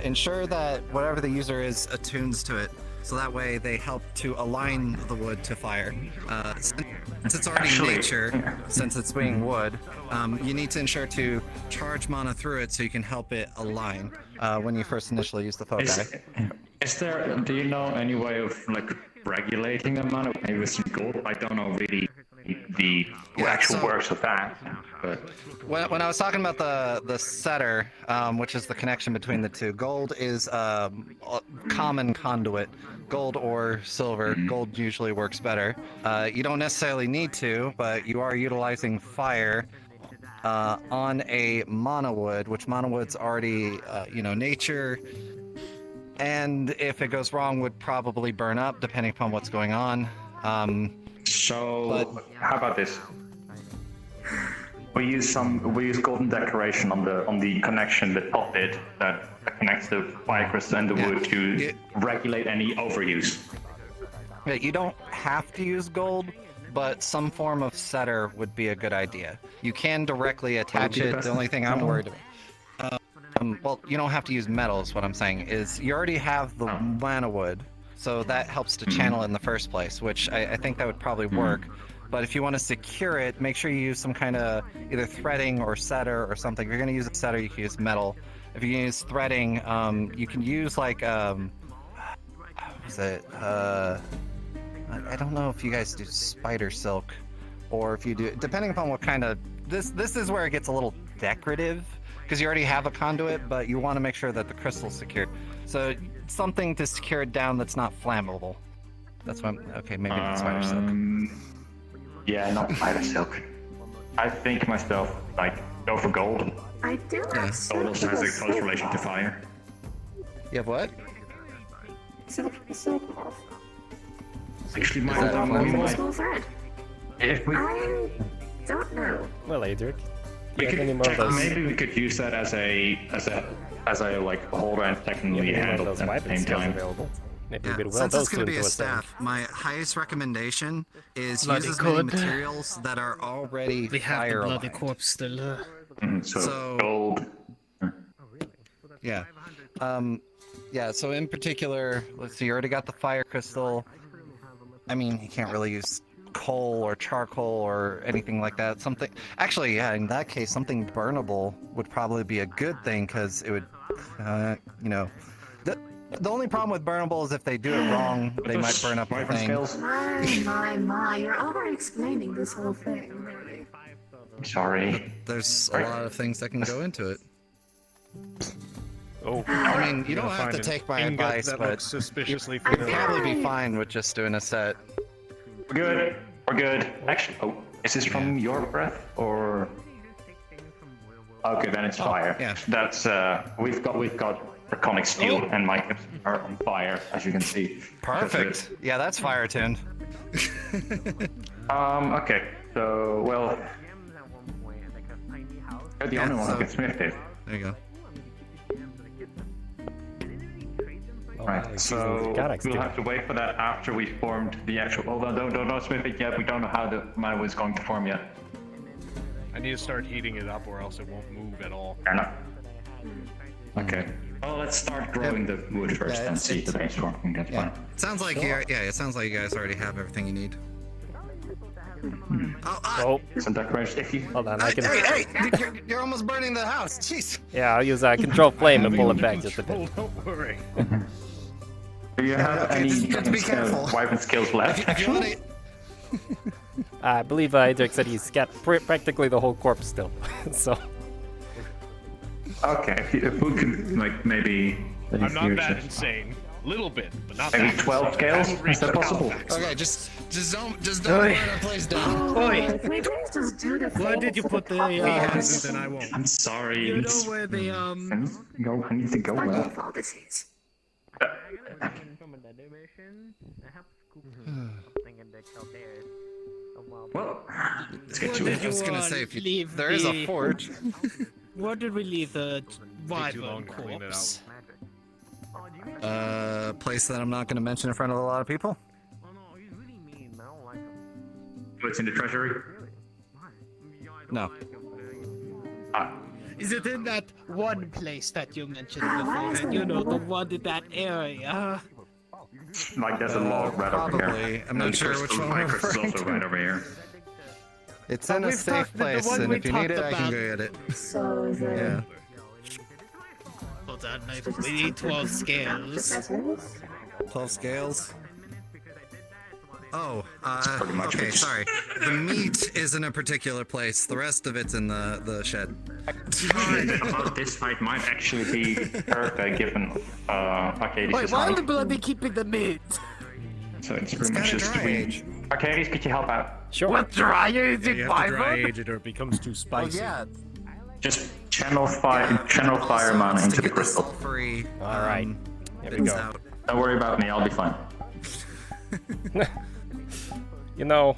[SPEAKER 9] Ensure that whatever the user is attunes to it. So that way they help to align the wood to fire. Since it's already nature, since it's being wood, you need to ensure to charge mana through it so you can help it align when you first initially use the foci.
[SPEAKER 18] Is there? Do you know any way of like regulating the mana? Maybe with some gold. I don't know really the actual works of that. But
[SPEAKER 9] when I was talking about the setter, which is the connection between the two, gold is a common conduit. Gold or silver. Gold usually works better. You don't necessarily need to, but you are utilizing fire on a mono wood, which mono wood's already, nature and if it goes wrong, would probably burn up, depending upon what's going on.
[SPEAKER 18] So how about this? We use golden decoration on the connection, the top bit that connects the fire crystal and the wood to regulate any overuse.
[SPEAKER 9] Yeah, you don't have to use gold, but some form of setter would be a good idea. You can directly attach it. The only thing I'm worried about. Well, you don't have to use metal, is what I'm saying, is you already have the mana wood, so that helps to channel in the first place, which I think that would probably work. But if you want to secure it, make sure you use some kind of either threading or setter or something. If you're going to use a setter, you can use metal. If you use threading, you can use like, what was it? I don't know if you guys do spider silk, or if you do, depending upon what kind of, this is where it gets a little decorative, because you already have a conduit, but you want to make sure that the crystal's secured. So something to secure it down that's not flammable. That's what okay, maybe not spider silk.
[SPEAKER 18] Yeah, not spider silk. I think myself, like, go for gold.
[SPEAKER 23] I do have
[SPEAKER 18] Gold also has a close relation to fire.
[SPEAKER 9] You have what?
[SPEAKER 23] silk cloth.
[SPEAKER 18] Actually,
[SPEAKER 23] Small thread.
[SPEAKER 18] if we,
[SPEAKER 23] I don't know.
[SPEAKER 1] Well, Adric,
[SPEAKER 18] we could check, maybe we could use that as a like holder and technically handle at the same time.
[SPEAKER 1] Maybe
[SPEAKER 9] Yeah,
[SPEAKER 1] we could
[SPEAKER 9] since
[SPEAKER 1] weld
[SPEAKER 9] it's
[SPEAKER 1] those
[SPEAKER 9] going to
[SPEAKER 1] two
[SPEAKER 9] be a
[SPEAKER 1] into a
[SPEAKER 9] staff,
[SPEAKER 1] thing.
[SPEAKER 9] my highest recommendation is
[SPEAKER 2] Bloody
[SPEAKER 9] use as many
[SPEAKER 2] good.
[SPEAKER 9] materials that are already
[SPEAKER 2] We have the
[SPEAKER 9] fire
[SPEAKER 2] bloody
[SPEAKER 9] aligned.
[SPEAKER 2] corpse still.
[SPEAKER 18] So gold.
[SPEAKER 9] Yeah. Yeah, so in particular, let's see, you already got the fire crystal. I mean, you can't really use coal or charcoal or anything like that. Something, actually, yeah, in that case, something burnable would probably be a good thing, because it would, you know, the only problem with burnable is if they do it wrong, they might burn up the thing.
[SPEAKER 23] My, you're over-explaining this whole thing, really.
[SPEAKER 18] Sorry.
[SPEAKER 9] There's a lot of things that can go into it.
[SPEAKER 1] Oh,
[SPEAKER 9] I mean, you don't
[SPEAKER 12] Gonna
[SPEAKER 9] have to
[SPEAKER 12] find an
[SPEAKER 9] take my
[SPEAKER 12] ingot
[SPEAKER 9] advice,
[SPEAKER 12] that
[SPEAKER 9] but
[SPEAKER 12] looks suspiciously
[SPEAKER 9] you'd
[SPEAKER 12] familiar.
[SPEAKER 9] probably be fine with just doing a set.
[SPEAKER 18] We're good. We're good. Actually, is this from your breath or? Okay, then it's fire.
[SPEAKER 9] Yeah.
[SPEAKER 18] That's we've got draconic steel and my hips are on fire, as you can see.
[SPEAKER 9] Perfect. Yeah, that's fire tuned.
[SPEAKER 18] Okay. So well, you're the only one who can smith it.
[SPEAKER 9] There you go.
[SPEAKER 18] Right, so we'll have to wait for that after we formed the actual. Hold on, don't smith it yet. We don't know how the mana is going to form yet.
[SPEAKER 12] I need to start heating it up, or else it won't move at all.
[SPEAKER 18] Fair enough. Okay. Well, let's start growing the wood first and see if the base forming. That's fine.
[SPEAKER 9] Sounds like it sounds like you guys already have everything you need.
[SPEAKER 18] Some decorations. If you
[SPEAKER 1] hold on, I can.
[SPEAKER 9] Hey! You're almost burning the house. Jeez.
[SPEAKER 1] Yeah, I'll use control flame and pull it back just a bit.
[SPEAKER 12] Don't worry.
[SPEAKER 18] Do you have any weapon skills left? Actually,
[SPEAKER 1] I believe Adric said he's got practically the whole corpse still. So.
[SPEAKER 18] Okay, if we could, like, maybe.
[SPEAKER 12] I'm not that insane. Little bit, but not
[SPEAKER 18] maybe
[SPEAKER 12] that.
[SPEAKER 18] 12 scales. Is that possible?
[SPEAKER 9] Okay, just don't burn our place down.
[SPEAKER 2] Oi!
[SPEAKER 23] Can we please just do the
[SPEAKER 2] Where
[SPEAKER 23] thing
[SPEAKER 2] did you
[SPEAKER 23] with
[SPEAKER 2] put the
[SPEAKER 23] puppets?
[SPEAKER 2] hands, and then I won't.
[SPEAKER 18] I'm sorry.
[SPEAKER 2] You know where the
[SPEAKER 18] I need to go.
[SPEAKER 23] My fault, this is.
[SPEAKER 18] Well, let's get to
[SPEAKER 2] Where
[SPEAKER 18] it.
[SPEAKER 2] did
[SPEAKER 9] I was
[SPEAKER 2] you,
[SPEAKER 9] gonna say, if you,
[SPEAKER 2] leave
[SPEAKER 9] there is a
[SPEAKER 2] the-
[SPEAKER 9] forge.
[SPEAKER 2] Where did we leave the
[SPEAKER 12] too long
[SPEAKER 2] wyvern
[SPEAKER 12] to clean it
[SPEAKER 2] corpse?
[SPEAKER 9] Place that I'm not gonna mention in front of a lot of people.
[SPEAKER 18] What's in the treasury?
[SPEAKER 9] No.
[SPEAKER 2] Is it in that one place that you mentioned before? And you know, the one in that area.
[SPEAKER 18] Like there's a log right over here.
[SPEAKER 9] Probably. I'm not
[SPEAKER 18] And
[SPEAKER 9] sure
[SPEAKER 18] crystal-
[SPEAKER 9] which one
[SPEAKER 18] my
[SPEAKER 9] we're
[SPEAKER 18] crystal's
[SPEAKER 9] referring
[SPEAKER 18] also
[SPEAKER 9] to.
[SPEAKER 18] right over here.
[SPEAKER 9] It's in a
[SPEAKER 2] we've
[SPEAKER 9] safe
[SPEAKER 2] talked- the
[SPEAKER 9] place,
[SPEAKER 2] one
[SPEAKER 9] and
[SPEAKER 2] we
[SPEAKER 9] if you need it,
[SPEAKER 2] talked
[SPEAKER 9] I can
[SPEAKER 2] about-
[SPEAKER 9] go get it.
[SPEAKER 23] So is it?
[SPEAKER 9] Yeah.
[SPEAKER 2] Hold on, we need 12 scales.
[SPEAKER 9] 12 scales. Oh,
[SPEAKER 18] pretty much
[SPEAKER 9] okay,
[SPEAKER 18] it.
[SPEAKER 9] sorry. The meat is in a particular place. The rest of it's in the shed.
[SPEAKER 18] About this fight might actually be perfect given Arcadies'
[SPEAKER 2] Wait, why are we
[SPEAKER 18] height.
[SPEAKER 2] bloody keeping the meat?
[SPEAKER 18] So it's pretty much just we. Arcadies, could you help out?
[SPEAKER 1] Sure.
[SPEAKER 2] What dry is
[SPEAKER 12] You
[SPEAKER 2] it,
[SPEAKER 12] have to dry
[SPEAKER 2] wyvern?
[SPEAKER 12] age it, or it becomes too spicy.
[SPEAKER 18] Just channel fire mana into the crystal.
[SPEAKER 9] Free.
[SPEAKER 1] All right. Here we go.
[SPEAKER 18] Don't worry about me, I'll be fine.
[SPEAKER 1] You know,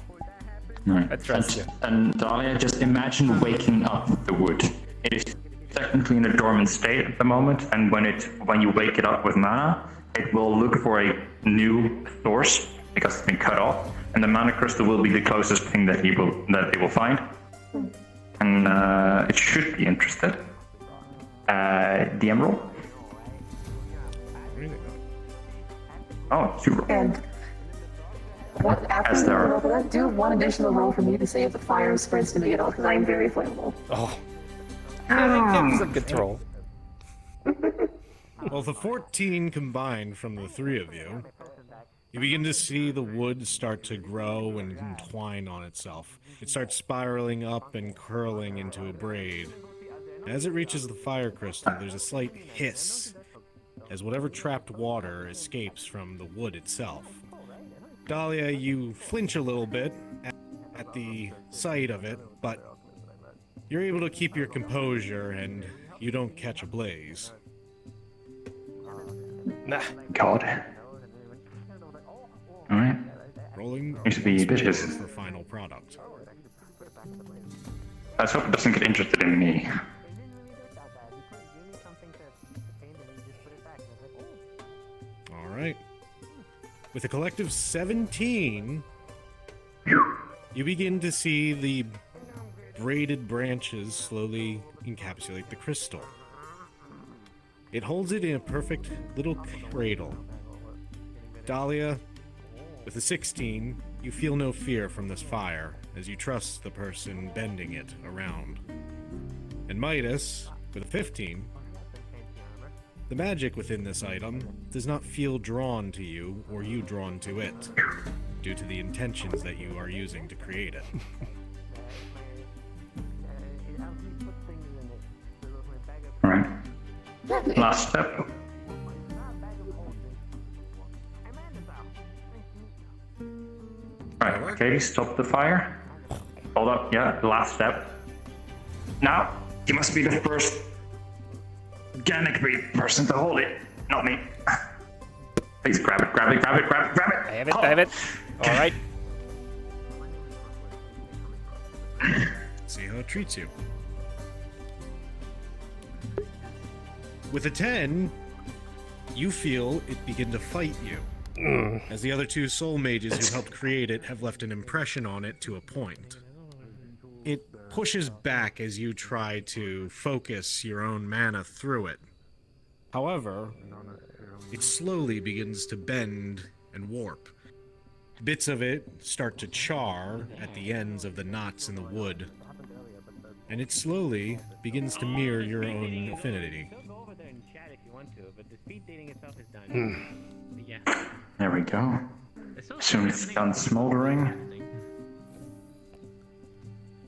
[SPEAKER 18] Right.
[SPEAKER 1] I trust you.
[SPEAKER 18] And Dahlia, just imagine waking up the wood. It is technically in a dormant state at the moment, and when you wake it up with mana, it will look for a new source because it's been cut off, and the mana crystal will be the closest thing that they will find. And it should be interested. The emerald. Oh, super.
[SPEAKER 23] And what after you roll for that, do one additional roll for me to say if the fire spreads to me at all, because I'm very flammable.
[SPEAKER 1] Oh. That's a good roll.
[SPEAKER 12] Well, the 14 combined from the three of you, you begin to see the wood start to grow and entwine on itself. It starts spiraling up and curling into a braid. As it reaches the fire crystal, there's a slight hiss as whatever trapped water escapes from the wood itself. Dahlia, you flinch a little bit at the sight of it, but you're able to keep your composure and you don't catch a blaze.
[SPEAKER 1] Nah.
[SPEAKER 18] God. Alright.
[SPEAKER 12] Rolling
[SPEAKER 18] Needs to be vicious.
[SPEAKER 12] for final product.
[SPEAKER 18] Let's hope it doesn't get interested in me.
[SPEAKER 12] Alright. With a collective 17, you begin to see the braided branches slowly encapsulate the crystal. It holds it in a perfect little cradle. Dahlia, with a 16, you feel no fear from this fire, as you trust the person bending it around. And Midas, with a 15, the magic within this item does not feel drawn to you or you drawn to it, due to the intentions that you are using to create it.
[SPEAKER 18] Alright. Last step. Right, okay, stop the fire. Hold up, yeah, last step. Now, you must be the first organic person to hold it, not me. Please grab it, grab it, grab it, grab it, grab it!
[SPEAKER 1] I have it, I have it. Alright.
[SPEAKER 12] See how it treats you. With a 10, you feel it begin to fight you. As the other two soul mages who helped create it have left an impression on it to a point. It pushes back as you try to focus your own mana through it. However, it slowly begins to bend and warp. Bits of it start to char at the ends of the knots in the wood, and it slowly begins to mirror your own affinity.
[SPEAKER 7] But the speed dating itself is done. Yeah.
[SPEAKER 18] There we go. As soon as it's done smoldering.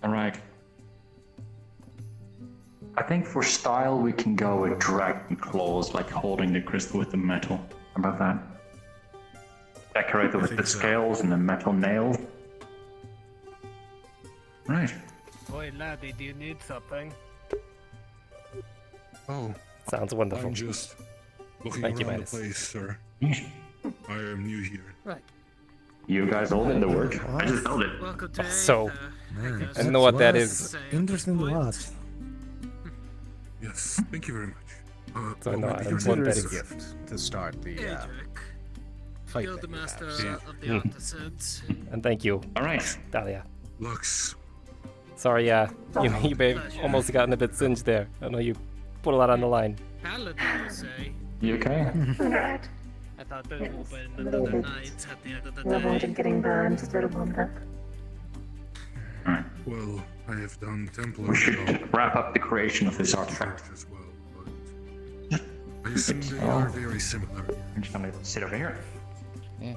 [SPEAKER 18] Alright. I think for style we can go with dragon claws, like holding the crystal with the metal. How about that? Decorate it with the scales and the metal nails. Right.
[SPEAKER 2] Boy, laddie, do you need something?
[SPEAKER 3] Oh.
[SPEAKER 1] Sounds wonderful.
[SPEAKER 3] I'm just looking
[SPEAKER 1] Thank you,
[SPEAKER 3] around the
[SPEAKER 1] Midas.
[SPEAKER 3] place, sir. I am new here.
[SPEAKER 2] Right.
[SPEAKER 18] You guys all did the work. I just held it.
[SPEAKER 2] Welcome to
[SPEAKER 1] So,
[SPEAKER 21] Man,
[SPEAKER 1] I don't know what that is.
[SPEAKER 21] Interesting to watch.
[SPEAKER 3] Yes, thank you very much.
[SPEAKER 1] So I know I
[SPEAKER 3] consider
[SPEAKER 1] want
[SPEAKER 3] it
[SPEAKER 1] that
[SPEAKER 3] a
[SPEAKER 1] gift
[SPEAKER 21] to start the fight.
[SPEAKER 2] Guild
[SPEAKER 21] that you
[SPEAKER 2] Master
[SPEAKER 21] have.
[SPEAKER 2] of the Artisans.
[SPEAKER 1] And thank you.
[SPEAKER 18] Alright.
[SPEAKER 1] Dahlia.
[SPEAKER 3] Lux.
[SPEAKER 1] Sorry, you may have almost gotten a bit singed there. I know you put a lot on the line.
[SPEAKER 2] Paladin, you say?
[SPEAKER 18] You okay?
[SPEAKER 2] I thought there would be another night at the end of the
[SPEAKER 23] I avoided
[SPEAKER 2] day.
[SPEAKER 23] getting burned just a little bit.
[SPEAKER 3] Well, I have done Templar.
[SPEAKER 18] We should wrap up the creation of this artifact.
[SPEAKER 3] As well, but I assume they are very similar.
[SPEAKER 18] I'm just gonna sit over here.
[SPEAKER 8] Yeah.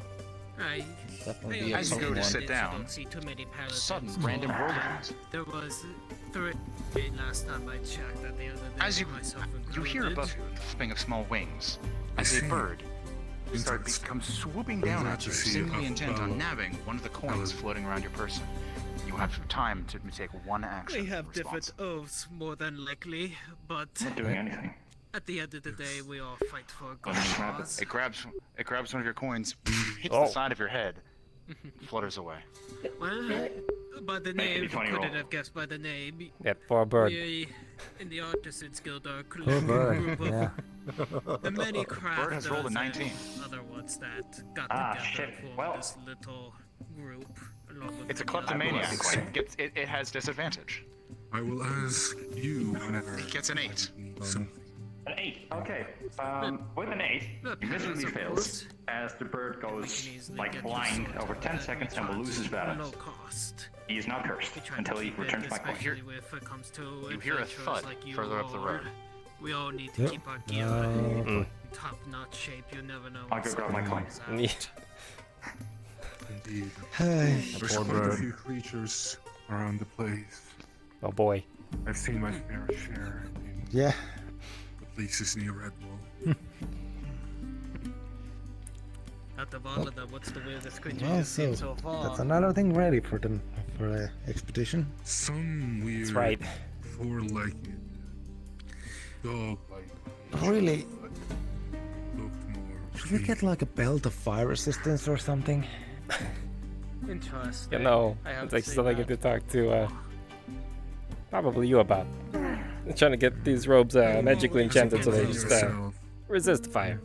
[SPEAKER 15] Definitely as you go to sit down,
[SPEAKER 2] Don't see too many paladins.
[SPEAKER 15] sudden random whirlwinds.
[SPEAKER 2] There was 3 last time I checked at the other day.
[SPEAKER 15] As you
[SPEAKER 2] myself
[SPEAKER 15] you hear
[SPEAKER 2] included.
[SPEAKER 15] above you the flipping of small wings as a bird comes swooping down at you, seemingly intent on nabbing one of the coins floating around your person. You have time to take one action.
[SPEAKER 2] They have different oaths, more than likely, but
[SPEAKER 18] Not doing anything.
[SPEAKER 2] At the end of the day, we all fight for a good
[SPEAKER 15] Well,
[SPEAKER 2] cause.
[SPEAKER 15] it grabs one of your coins, hits
[SPEAKER 1] Oh.
[SPEAKER 15] the side of your head, flutters away.
[SPEAKER 2] Well, by the
[SPEAKER 18] Make it
[SPEAKER 2] name,
[SPEAKER 18] a 20
[SPEAKER 2] couldn't
[SPEAKER 18] roll.
[SPEAKER 2] have guessed by the name.
[SPEAKER 1] Yep, for a bird.
[SPEAKER 2] We in the Artisans Guild are a
[SPEAKER 21] Poor
[SPEAKER 2] collective
[SPEAKER 21] bird,
[SPEAKER 2] group of
[SPEAKER 21] yeah.
[SPEAKER 2] the many crafters
[SPEAKER 15] Bird has rolled a 19.
[SPEAKER 2] and other ones that got
[SPEAKER 18] Ah,
[SPEAKER 2] together
[SPEAKER 18] shit.
[SPEAKER 2] and formed
[SPEAKER 18] Well.
[SPEAKER 2] this little group. Along with
[SPEAKER 15] It's a
[SPEAKER 2] many others.
[SPEAKER 15] kleptomaniac. It has disadvantage.
[SPEAKER 3] I will ask you whenever.
[SPEAKER 15] He gets an 8.
[SPEAKER 18] An 8. Okay. With an 8, he miserably fails as the bird goes like blind over 10 seconds and will lose his balance. He is now cursed until he returns my coin.
[SPEAKER 2] Especially if it comes to
[SPEAKER 15] You hear a
[SPEAKER 2] adventurers
[SPEAKER 15] thud
[SPEAKER 2] like you
[SPEAKER 15] further up the road.
[SPEAKER 2] We all need to
[SPEAKER 21] Yep.
[SPEAKER 2] keep our gear
[SPEAKER 1] Mm.
[SPEAKER 2] in top-notch shape. You never know.
[SPEAKER 18] I'll go grab my coin.
[SPEAKER 3] Indeed.
[SPEAKER 21] Hey,
[SPEAKER 3] There's
[SPEAKER 21] poor
[SPEAKER 3] quite a
[SPEAKER 21] bird.
[SPEAKER 3] few creatures around the place.
[SPEAKER 1] Oh boy.
[SPEAKER 3] I've seen my fair share in
[SPEAKER 21] Yeah.
[SPEAKER 3] the places near Redwall.
[SPEAKER 2] Out of all of them, what's the weirdest creature
[SPEAKER 21] Well,
[SPEAKER 2] you've seen
[SPEAKER 21] so
[SPEAKER 2] so far?
[SPEAKER 21] that's another thing ready for the expedition.
[SPEAKER 3] Some weird,
[SPEAKER 1] right.
[SPEAKER 3] four-legged, dog-like.
[SPEAKER 21] Really?
[SPEAKER 3] Looked more.
[SPEAKER 21] Should we get like a belt of fire resistance or something?
[SPEAKER 2] Interesting.
[SPEAKER 1] You know,
[SPEAKER 2] I have
[SPEAKER 1] it's
[SPEAKER 2] to
[SPEAKER 1] like
[SPEAKER 2] say
[SPEAKER 1] something
[SPEAKER 2] that.
[SPEAKER 1] to talk to, probably you about. Trying to get these robes magically enchanted so they just resist fire.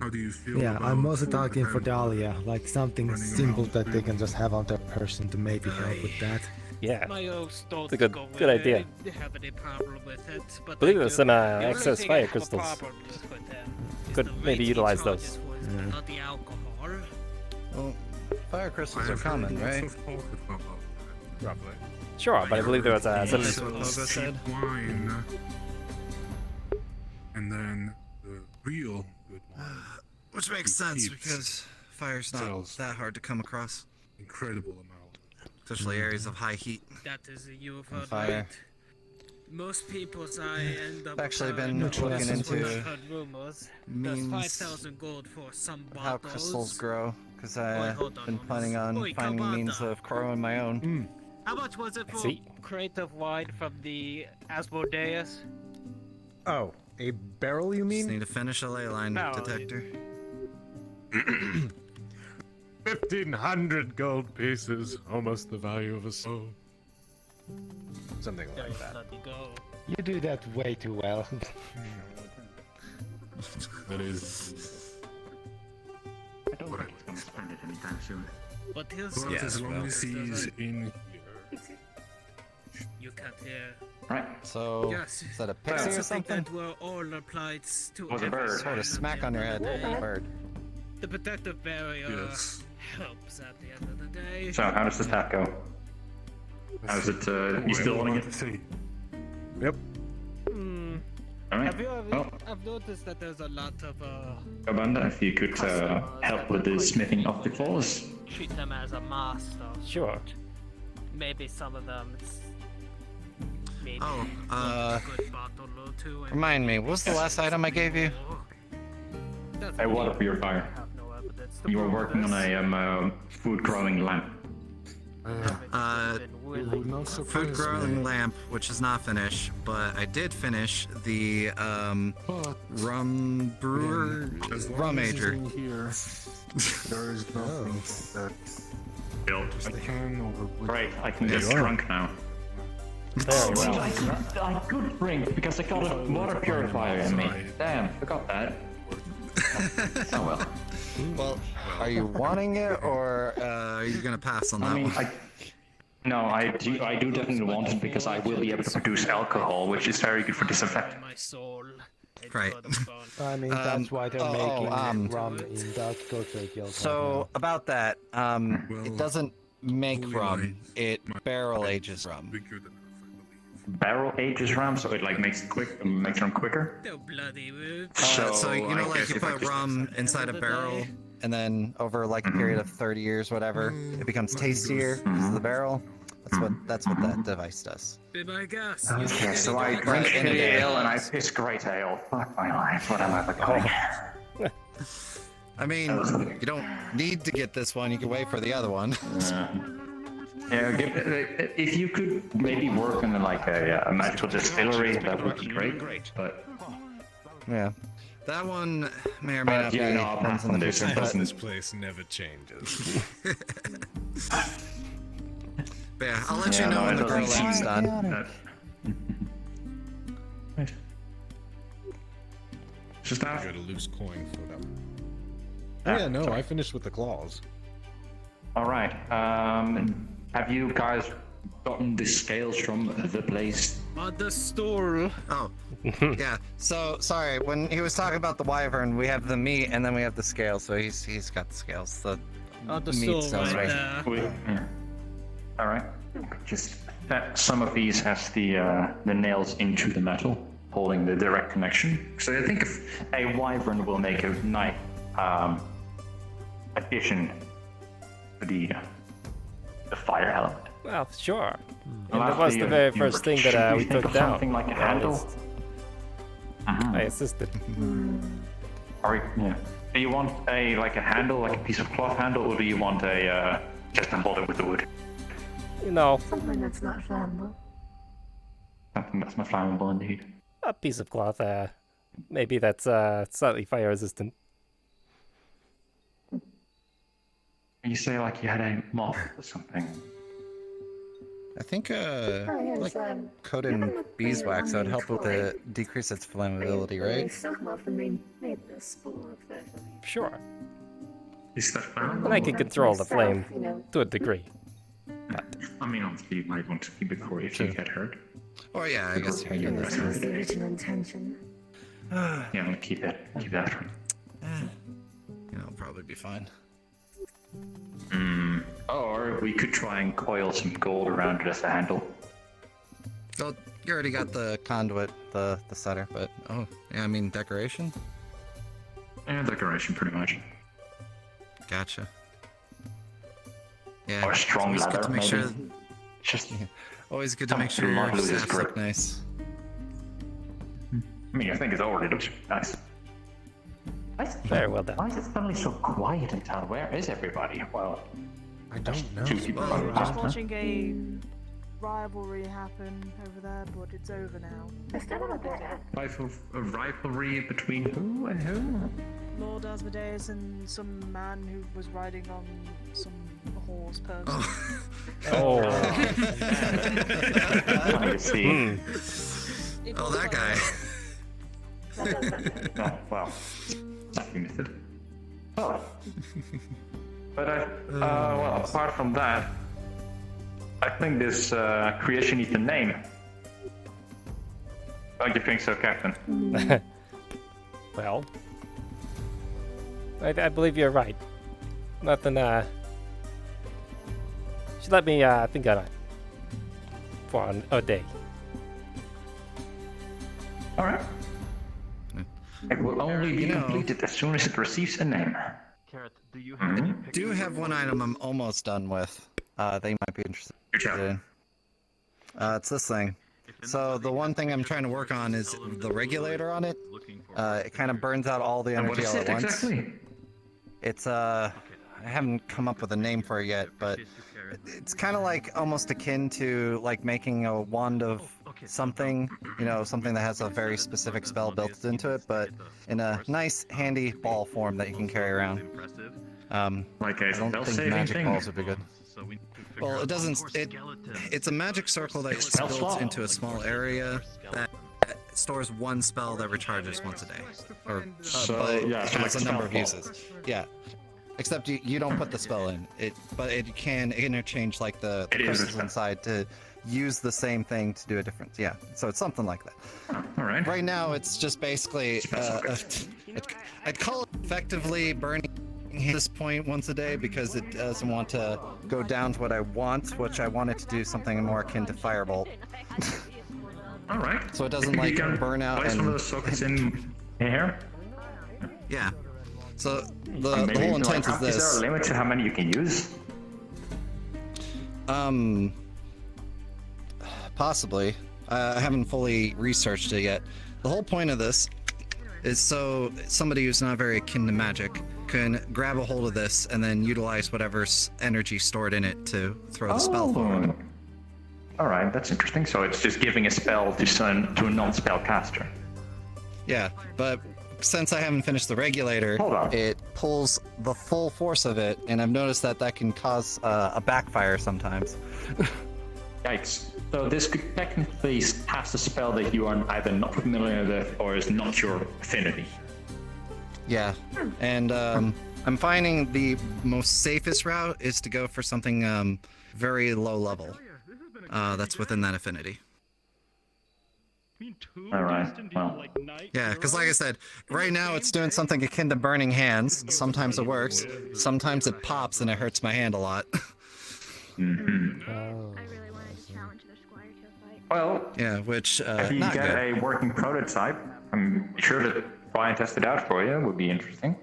[SPEAKER 3] How do you feel?
[SPEAKER 21] Yeah, I'm
[SPEAKER 3] about
[SPEAKER 21] mostly talking for
[SPEAKER 3] them
[SPEAKER 21] Dahlia, like something
[SPEAKER 3] running
[SPEAKER 21] simple
[SPEAKER 3] around
[SPEAKER 21] that they can just have on their person to maybe help with that.
[SPEAKER 1] Yeah.
[SPEAKER 2] My oats don't
[SPEAKER 1] It's a good-
[SPEAKER 2] go
[SPEAKER 1] good
[SPEAKER 2] with
[SPEAKER 1] idea.
[SPEAKER 2] it. I didn't have any problem with it, but
[SPEAKER 1] Believe
[SPEAKER 2] I
[SPEAKER 1] there's
[SPEAKER 2] do-
[SPEAKER 1] some
[SPEAKER 2] the only
[SPEAKER 1] excess
[SPEAKER 2] thing I
[SPEAKER 1] fire
[SPEAKER 2] have a
[SPEAKER 1] crystals.
[SPEAKER 2] problem with them is
[SPEAKER 1] Could
[SPEAKER 2] the
[SPEAKER 1] maybe
[SPEAKER 2] rate he
[SPEAKER 1] utilize
[SPEAKER 2] charges
[SPEAKER 1] those.
[SPEAKER 2] for it, not the alcohol.
[SPEAKER 9] Well, fire
[SPEAKER 3] I
[SPEAKER 9] crystals are
[SPEAKER 3] have heard
[SPEAKER 9] common,
[SPEAKER 3] lots
[SPEAKER 9] right?
[SPEAKER 3] of talk about that.
[SPEAKER 12] Roughly.
[SPEAKER 1] Sure, but I believe there was some.
[SPEAKER 9] That's what Logo said.
[SPEAKER 3] Cheap wine. And then the real good wine.
[SPEAKER 9] Which makes
[SPEAKER 3] He
[SPEAKER 9] sense
[SPEAKER 3] keeps
[SPEAKER 9] because fire's not
[SPEAKER 3] sells
[SPEAKER 9] that hard to come across,
[SPEAKER 3] incredible amount.
[SPEAKER 9] especially areas of high heat.
[SPEAKER 2] That is a you have
[SPEAKER 9] And
[SPEAKER 2] heard
[SPEAKER 9] fire.
[SPEAKER 2] right. Most people's I end up
[SPEAKER 9] I've actually been
[SPEAKER 2] carrying
[SPEAKER 9] looking
[SPEAKER 2] around
[SPEAKER 9] into
[SPEAKER 2] heard rumors. There's
[SPEAKER 9] means
[SPEAKER 2] 5,000 gold for some bottles.
[SPEAKER 9] how crystals grow, because
[SPEAKER 2] Oi,
[SPEAKER 9] I've
[SPEAKER 2] hold on,
[SPEAKER 9] been
[SPEAKER 2] Holmes.
[SPEAKER 9] planning on
[SPEAKER 2] Oi,
[SPEAKER 9] finding
[SPEAKER 2] Kobold.
[SPEAKER 9] means of growing my own.
[SPEAKER 2] How much was it for
[SPEAKER 1] See?
[SPEAKER 2] creative wine from the Asmodeus?
[SPEAKER 13] Oh, a barrel, you
[SPEAKER 9] Just
[SPEAKER 13] mean?
[SPEAKER 9] need to finish a ley line
[SPEAKER 2] No,
[SPEAKER 9] detector.
[SPEAKER 12] 1,500 gold pieces, almost the value of a soul. Something
[SPEAKER 2] There
[SPEAKER 12] like
[SPEAKER 2] you
[SPEAKER 12] that.
[SPEAKER 2] bloody go.
[SPEAKER 21] You do that way too well.
[SPEAKER 3] That is.
[SPEAKER 18] I don't think he's gonna spend it anytime soon.
[SPEAKER 2] But here's
[SPEAKER 3] But
[SPEAKER 12] Yes,
[SPEAKER 3] as long
[SPEAKER 12] well.
[SPEAKER 3] as he's in here.
[SPEAKER 2] you can't hear.
[SPEAKER 18] Right.
[SPEAKER 9] So,
[SPEAKER 2] Yes.
[SPEAKER 9] is that a
[SPEAKER 2] That's
[SPEAKER 9] pixie or
[SPEAKER 2] something
[SPEAKER 9] something?
[SPEAKER 2] that will all applied to
[SPEAKER 18] Was a
[SPEAKER 2] every
[SPEAKER 18] bird.
[SPEAKER 9] Sort of smack on your head, bird.
[SPEAKER 2] The protective barrier
[SPEAKER 3] Yes.
[SPEAKER 2] helps at the end of the day.
[SPEAKER 18] So, how does this tap go? How's it, you still wanting it?
[SPEAKER 3] See.
[SPEAKER 12] Yep.
[SPEAKER 18] Alright.
[SPEAKER 2] Have you ever?
[SPEAKER 18] Well,
[SPEAKER 2] I've noticed that there's a lot of
[SPEAKER 18] Kabanda, if you could help with the smithing of the claws.
[SPEAKER 2] treat them as a master.
[SPEAKER 1] Sure.
[SPEAKER 2] Maybe some of them. It's maybe
[SPEAKER 9] Oh,
[SPEAKER 2] a good bottle or two. and
[SPEAKER 9] remind me, what was the last item I gave you?
[SPEAKER 2] That's
[SPEAKER 18] A water
[SPEAKER 2] me.
[SPEAKER 18] purifier.
[SPEAKER 2] I have no evidence to
[SPEAKER 18] You were
[SPEAKER 2] prove
[SPEAKER 18] working on
[SPEAKER 2] this.
[SPEAKER 18] a food growing lamp.
[SPEAKER 2] Been willing.
[SPEAKER 9] Food growing lamp, which is not finished, but I did finish the rum brewer
[SPEAKER 3] As long
[SPEAKER 9] rum
[SPEAKER 3] as he's
[SPEAKER 9] ager.
[SPEAKER 3] in here, there is nothing that I can or
[SPEAKER 18] Right, I can get
[SPEAKER 3] Yes.
[SPEAKER 18] drunk now.
[SPEAKER 1] Very well.
[SPEAKER 18] I could drink because I got a water purifier in me. Damn, forgot that. Oh well.
[SPEAKER 9] Well, are you wanting it, or are you gonna pass on that
[SPEAKER 18] I mean,
[SPEAKER 9] one?
[SPEAKER 18] I do definitely want it because I will be able to produce alcohol, which is very good for disinfecting.
[SPEAKER 2] My soul.
[SPEAKER 9] Right.
[SPEAKER 21] I mean, that's why they're making rum in Dark Culture Guild.
[SPEAKER 9] So about that, it doesn't make rum; it barrel ages rum.
[SPEAKER 18] Barrel ages rum, so it like makes rum quicker.
[SPEAKER 2] No bloody rude.
[SPEAKER 9] So you know,
[SPEAKER 18] I
[SPEAKER 9] like
[SPEAKER 18] guess
[SPEAKER 9] you
[SPEAKER 18] if I
[SPEAKER 9] put
[SPEAKER 18] could-
[SPEAKER 9] rum inside a barrel, and then over like a period of 30 years, whatever, it becomes tastier because of the barrel. That's what that device does.
[SPEAKER 2] Be my guest.
[SPEAKER 18] Okay, so I drink shitty ale and I piss great ale. Fuck my life, what am I becoming?
[SPEAKER 9] I mean, you don't need to get this one. You can wait for the other one.
[SPEAKER 18] Yeah, if you could maybe work on like a magical distillery, that would be great. But
[SPEAKER 9] Yeah. That one may or may not be depends on the future, but
[SPEAKER 12] This place never changes.
[SPEAKER 9] But yeah, I'll let you know when the girl is done.
[SPEAKER 18] Just
[SPEAKER 12] I got a loose coin for that. Oh yeah, no, I finished with the claws.
[SPEAKER 18] All right. Have you guys gotten the scales from the place?
[SPEAKER 2] On the store.
[SPEAKER 9] Oh, yeah. So sorry. When he was talking about the wyvern, we have the meat and then we have the scales. So he's got the scales. The meat sounds right.
[SPEAKER 18] Yeah. All right. Just some of these has the nails into the metal, holding the direct connection. So I think a wyvern will make a nice addition to the fire element.
[SPEAKER 1] Well, sure. And that was the very first thing that we took down.
[SPEAKER 18] Something like a handle.
[SPEAKER 1] I assisted.
[SPEAKER 18] Yeah. Do you want a handle, like a piece of cloth handle, or do you want a just to hold it with the wood?
[SPEAKER 1] You know.
[SPEAKER 23] Something that's not flammable.
[SPEAKER 18] Something that's not flammable, indeed.
[SPEAKER 1] A piece of cloth. Maybe that's slightly fire resistant.
[SPEAKER 18] You say like you had a moth or something.
[SPEAKER 9] I think like coated in beeswax that would help with the decrease its flammability, right?
[SPEAKER 1] Sure.
[SPEAKER 18] Is that flammable?
[SPEAKER 1] And I can control the flame to a degree.
[SPEAKER 18] I mean, obviously you might want to keep it for if you get hurt.
[SPEAKER 9] Oh yeah, I guess
[SPEAKER 23] That was the original intention.
[SPEAKER 18] Yeah, I'll keep that.
[SPEAKER 9] It'll probably be fine.
[SPEAKER 18] Or we could try and coil some gold around it as a handle.
[SPEAKER 9] Well, you already got the conduit, the setter, but oh yeah, I mean decoration.
[SPEAKER 18] Yeah, decoration, pretty much.
[SPEAKER 9] Gotcha. Yeah.
[SPEAKER 18] Or strong
[SPEAKER 9] always
[SPEAKER 18] leather,
[SPEAKER 9] good to make
[SPEAKER 18] maybe.
[SPEAKER 9] sure.
[SPEAKER 18] Just
[SPEAKER 9] Always good to make sure your staffs look nice.
[SPEAKER 18] I mean, I think it already looks nice.
[SPEAKER 1] Very well done.
[SPEAKER 18] Why is it suddenly so quiet in town? Where is everybody? Well,
[SPEAKER 12] I don't know.
[SPEAKER 18] two people.
[SPEAKER 5] Just watching a rivalry happen over there, but it's over now.
[SPEAKER 18] A rivalry between who and who?
[SPEAKER 5] Lord Asmodeus and some man who was riding on some horse person.
[SPEAKER 1] Oh.
[SPEAKER 18] I see.
[SPEAKER 9] Oh, that guy.
[SPEAKER 18] Oh, well, you missed it. Oh. But well, apart from that, I think this creation needs a name. Don't you think so, Captain?
[SPEAKER 1] Well, I believe you're right. Nothing, should let me, think on it. For a day.
[SPEAKER 18] Alright. It will only be completed as soon as it receives a name.
[SPEAKER 4] Carrot, do you have any pictures?
[SPEAKER 9] Do have one item I'm almost done with. That you might be interested in. It's this thing. So the one thing I'm trying to work on is the regulator on it. It kind of burns out all the energy all at once.
[SPEAKER 18] Exactly?
[SPEAKER 9] It's I haven't come up with a name for it yet, but it's kind of like almost akin to like making a wand of something, you know, something that has a very specific spell built into it, but in a nice, handy ball form that you can carry around.
[SPEAKER 18] Like a
[SPEAKER 9] I don't think
[SPEAKER 18] spell-saving
[SPEAKER 9] magic
[SPEAKER 18] thing?
[SPEAKER 9] balls would be good. Well, it doesn't. It's a magic circle that is built into a small area that stores one spell that recharges once a day, or but
[SPEAKER 18] yeah,
[SPEAKER 9] it
[SPEAKER 18] so
[SPEAKER 9] has
[SPEAKER 18] like
[SPEAKER 9] a number of
[SPEAKER 18] spell
[SPEAKER 9] uses. Yeah, except you don't put the spell in it, but it can interchange like the crystals inside to use the same thing to do a difference. Yeah, so it's something like that.
[SPEAKER 18] All right.
[SPEAKER 9] Right now, it's just basically I'd call it effectively burning at this point once a day because it doesn't want to go down to what I want, which I want it to do something more akin to firebolt.
[SPEAKER 18] All right.
[SPEAKER 9] So it doesn't like burn out
[SPEAKER 18] place
[SPEAKER 9] and
[SPEAKER 18] one of those sockets in here.
[SPEAKER 9] Yeah. So the
[SPEAKER 18] Maybe
[SPEAKER 9] whole
[SPEAKER 18] like,
[SPEAKER 9] intent is this.
[SPEAKER 18] Is there a limit to how many you can use?
[SPEAKER 9] Possibly. I haven't fully researched it yet. The whole point of this is so somebody who's not very akin to magic can grab a hold of this and then utilize whatever's energy stored in it to throw the spell forward.
[SPEAKER 18] All right, that's interesting. So it's just giving a spell to a non-spell caster.
[SPEAKER 9] Yeah, but since I haven't finished the regulator, it pulls the full force of it, and I've noticed that that can cause a backfire sometimes.
[SPEAKER 18] Yikes. So this could technically cast a spell that you are either not familiar with or is not your affinity.
[SPEAKER 9] Yeah, and I'm finding the most safest route is to go for something very low level. That's within that affinity.
[SPEAKER 18] Alright, well.
[SPEAKER 9] Yeah, because like I said, right now it's doing something akin to burning hands. Sometimes it works, sometimes it pops and it hurts my hand a lot.
[SPEAKER 18] Well,
[SPEAKER 9] yeah, which
[SPEAKER 18] if you
[SPEAKER 9] not
[SPEAKER 18] get
[SPEAKER 9] good.
[SPEAKER 18] a working prototype, I'm sure to try and test it out for you. Would be interesting.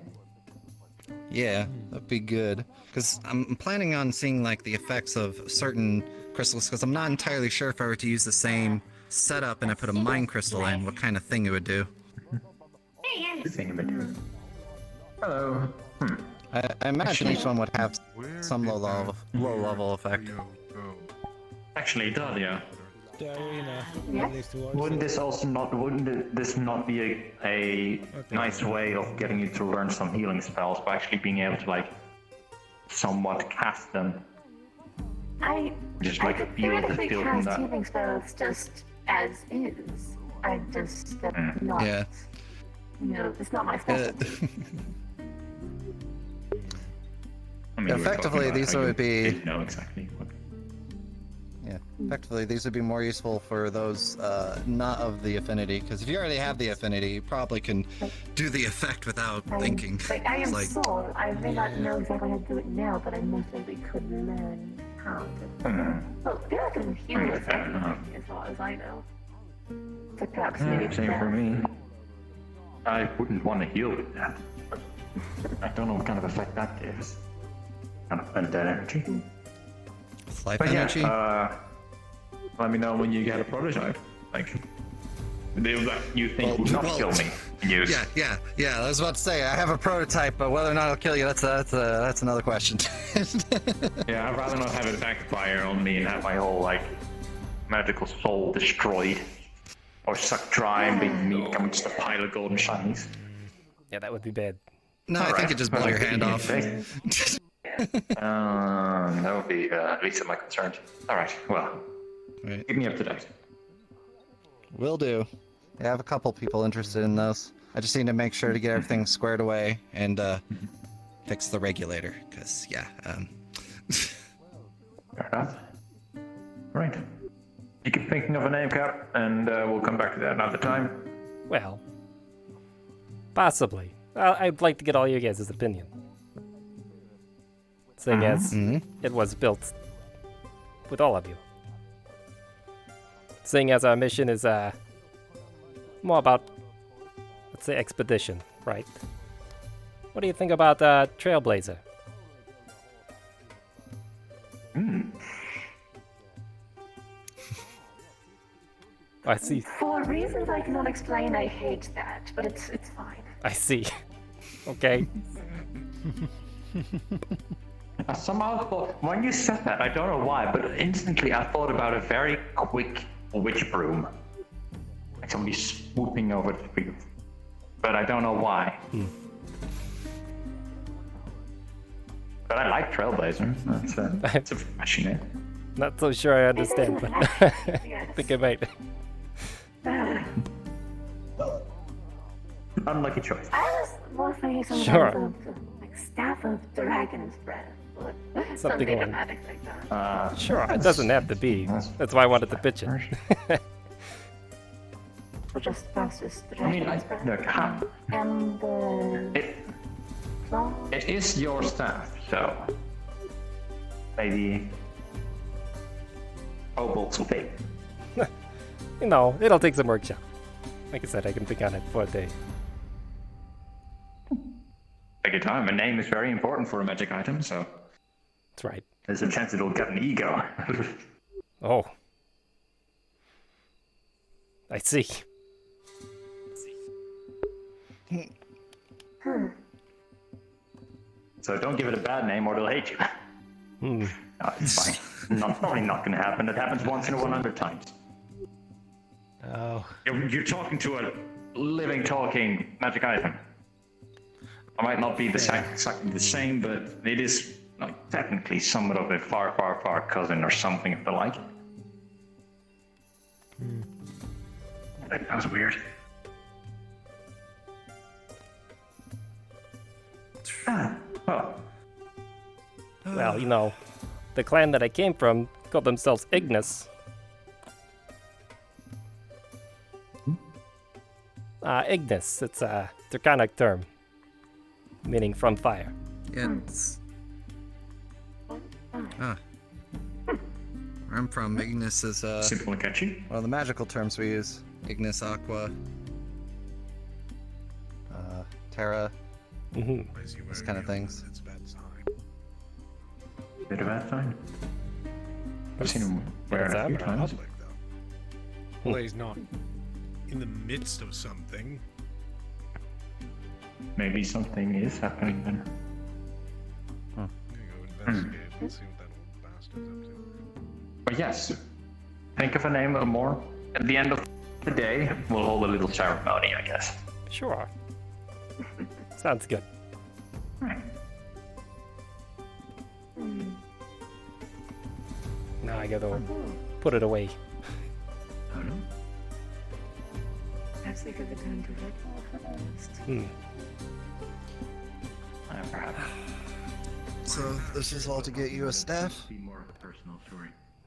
[SPEAKER 9] Yeah, that'd be good. Because I'm planning on seeing like the effects of certain crystals. Because I'm not entirely sure if I were to use the same setup and I put a mind crystal in, what kind of thing it would do.
[SPEAKER 18] Hello.
[SPEAKER 9] I imagine each one would have some low level effect.
[SPEAKER 18] Actually, it does, yeah.
[SPEAKER 23] Yes?
[SPEAKER 18] Wouldn't this not be a nice way of getting you to learn some healing spells by actually being able to like somewhat cast them? Just like
[SPEAKER 23] could
[SPEAKER 18] feel the
[SPEAKER 23] theoretically
[SPEAKER 18] feel from
[SPEAKER 23] cast
[SPEAKER 18] that.
[SPEAKER 23] healing spells just as is. I just not.
[SPEAKER 9] Yeah.
[SPEAKER 23] You know, it's not my specialty.
[SPEAKER 18] I mean,
[SPEAKER 9] Effectively, these would be.
[SPEAKER 18] No, exactly.
[SPEAKER 9] Yeah, effectively, these would be more useful for those not of the affinity, because if you already have the affinity, you probably can do the effect without thinking.
[SPEAKER 23] Like, I am
[SPEAKER 9] It's
[SPEAKER 23] sold. I may not know exactly how to do it now, but I most likely could learn how to. Well, there are some healing spells as far as I know. But perhaps maybe
[SPEAKER 18] Same for me. I wouldn't want to heal with that. I don't know what kind of effect that gives. Kind of spend that energy.
[SPEAKER 9] Life
[SPEAKER 18] But
[SPEAKER 9] energy?
[SPEAKER 18] yeah, let me know when you get a prototype. Like, that you think would not kill me.
[SPEAKER 9] Yeah. I was about to say I have a prototype, but whether or not it'll kill you, that's another question.
[SPEAKER 18] Yeah, I'd rather not have it backfire on me and have my whole like magical soul destroyed or sucked dry and be becoming just a pile of golden shinies.
[SPEAKER 1] Yeah, that would be bad.
[SPEAKER 9] No, I think it just blow your hand off.
[SPEAKER 18] That would be least of my concerns. Alright, well, keep me up to date.
[SPEAKER 9] Will do. I have a couple people interested in those. I just need to make sure to get everything squared away and fix the regulator, because, yeah.
[SPEAKER 18] Fair enough. Right. You keep thinking of a name, Cap, and we'll come back to that another time.
[SPEAKER 1] Well, possibly. I'd like to get all your guys' opinion. Seeing as it was built with all of you. Seeing as our mission is more about, let's say, expedition, right? What do you think about Trailblazer? I see.
[SPEAKER 23] For reasons I cannot explain, I hate that, but it's fine.
[SPEAKER 1] I see. Okay.
[SPEAKER 18] I somehow thought, when you said that, I don't know why, but instantly I thought about a very quick witch broom. Like somebody swooping over the field. But I don't know why. But I like Trailblazer. That's a fashion name.
[SPEAKER 1] Not so sure I understand, but I think I might.
[SPEAKER 18] Unlucky choice.
[SPEAKER 23] I was more thinking something
[SPEAKER 1] Sure.
[SPEAKER 23] like Staff of Dragon's Breath. Or
[SPEAKER 1] Something along-
[SPEAKER 23] dramatic like that.
[SPEAKER 1] Sure, it doesn't have to be. That's why I wanted to pitch it.
[SPEAKER 23] Or just fastest
[SPEAKER 18] I mean,
[SPEAKER 23] Dragon's Breath.
[SPEAKER 18] look,
[SPEAKER 23] And the...
[SPEAKER 18] it is your staff, so maybe Kobolds will take.
[SPEAKER 1] You know, it'll take some workshop. Like I said, I can think on it for a day.
[SPEAKER 18] Take your time. A name is very important for a magic item, so
[SPEAKER 1] that's right.
[SPEAKER 18] There's a chance it'll get an ego.
[SPEAKER 1] Oh. I see.
[SPEAKER 18] So don't give it a bad name or they'll hate you. No, it's fine. Probably not going to happen. It happens once in 100 times.
[SPEAKER 13] Oh.
[SPEAKER 18] You're talking to a living, talking magic item. It might not be exactly the same, but it is like technically somewhat of a far, far, far cousin or something of the like. That was weird.
[SPEAKER 1] Well, you know, the clan that I came from called themselves Ignis. Ignis, it's a Draconic term, meaning from fire.
[SPEAKER 9] Yeah. Where I'm from, Ignis is
[SPEAKER 18] simple and catchy.
[SPEAKER 9] One of the magical terms we use. Ignis, Aqua, Terra, those kind of things.
[SPEAKER 18] Bit of that sign. I've seen him wear it a few times.
[SPEAKER 3] Well, he's not in the midst of something.
[SPEAKER 18] Maybe something is happening then.
[SPEAKER 3] Go investigate and see what that old bastard's up to.
[SPEAKER 18] But yes, think of a name or more. At the end of the day, we'll hold a little ceremony, I guess.
[SPEAKER 1] Sure. Sounds good. Now I gotta put it away.
[SPEAKER 23] Perhaps they could return to Red Wall first.
[SPEAKER 9] So this is all to get you a staff?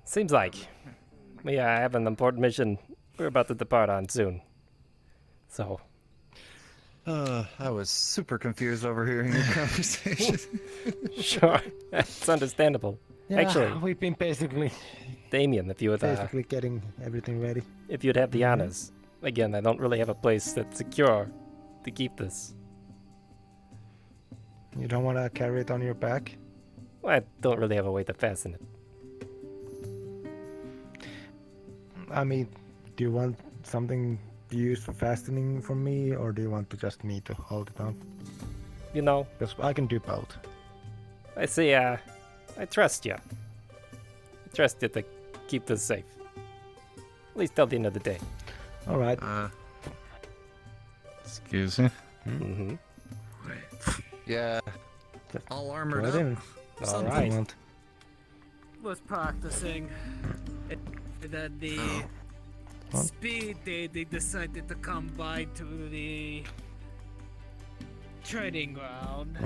[SPEAKER 1] Seems like. Yeah, I have an important mission we're about to depart on soon. So.
[SPEAKER 9] I was super confused overhearing your conversation.
[SPEAKER 1] Sure, it's understandable.
[SPEAKER 21] Yeah,
[SPEAKER 1] Actually,
[SPEAKER 21] we've been basically
[SPEAKER 1] Damien, if you would
[SPEAKER 21] getting everything ready.
[SPEAKER 1] if you'd have the honors. Again, I don't really have a place that's secure to keep this.
[SPEAKER 21] You don't want to carry it on your back?
[SPEAKER 1] Well, I don't really have a way to fasten it.
[SPEAKER 21] I mean, do you want something used for fastening from me, or do you want just me to hold it on?
[SPEAKER 1] You know,
[SPEAKER 21] because I can do both.
[SPEAKER 1] I say, I trust you. I trust you to keep this safe. At least till the end of the day.
[SPEAKER 21] All right.
[SPEAKER 3] Excuse me?
[SPEAKER 1] Mm-hmm.
[SPEAKER 9] Yeah. All armored
[SPEAKER 21] Go
[SPEAKER 9] up.
[SPEAKER 21] in. All right.
[SPEAKER 2] Was practicing. And then the speed they decided to come by to the training ground.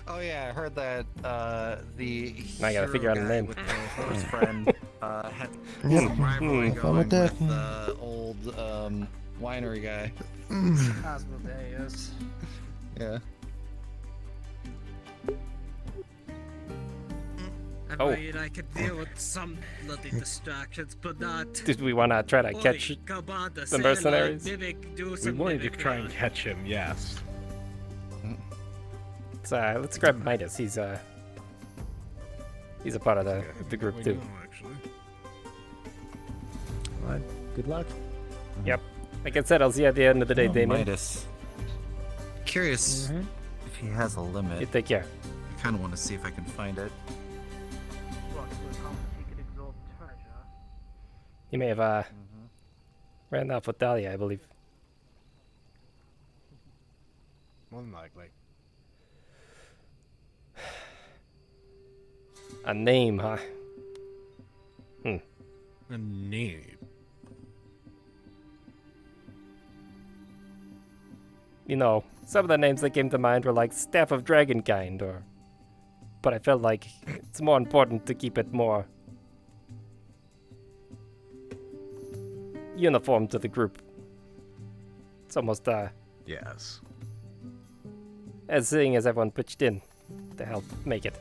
[SPEAKER 9] Oh yeah, I heard that the
[SPEAKER 1] I gotta figure out a
[SPEAKER 9] guy
[SPEAKER 1] name.
[SPEAKER 9] with his friend had some rivalry going with the old winery guy.
[SPEAKER 2] Asmodeus.
[SPEAKER 9] Yeah.
[SPEAKER 2] I mean, I could deal with some bloody distractions, but not.
[SPEAKER 1] Did we want to try to catch the mercenaries?
[SPEAKER 3] We wanted to try and catch him, yes.
[SPEAKER 1] Let's grab Midas. He's a part of the group too.
[SPEAKER 21] Alright, good luck.
[SPEAKER 1] Yep. Like I said, I'll see you at the end of the day, Damien.
[SPEAKER 9] Midas. Curious if he has a limit.
[SPEAKER 1] You take care.
[SPEAKER 9] I kind of want to see if I can find it.
[SPEAKER 1] He may have ran off with Dahlia, I believe.
[SPEAKER 3] More than likely.
[SPEAKER 1] A name, huh?
[SPEAKER 3] A name?
[SPEAKER 1] You know, some of the names that came to mind were like Staff of Dragonkind, or... But I felt like it's more important to keep it more uniform to the group. It's almost,
[SPEAKER 3] Yes.
[SPEAKER 1] as seeing as everyone pitched in to help make it.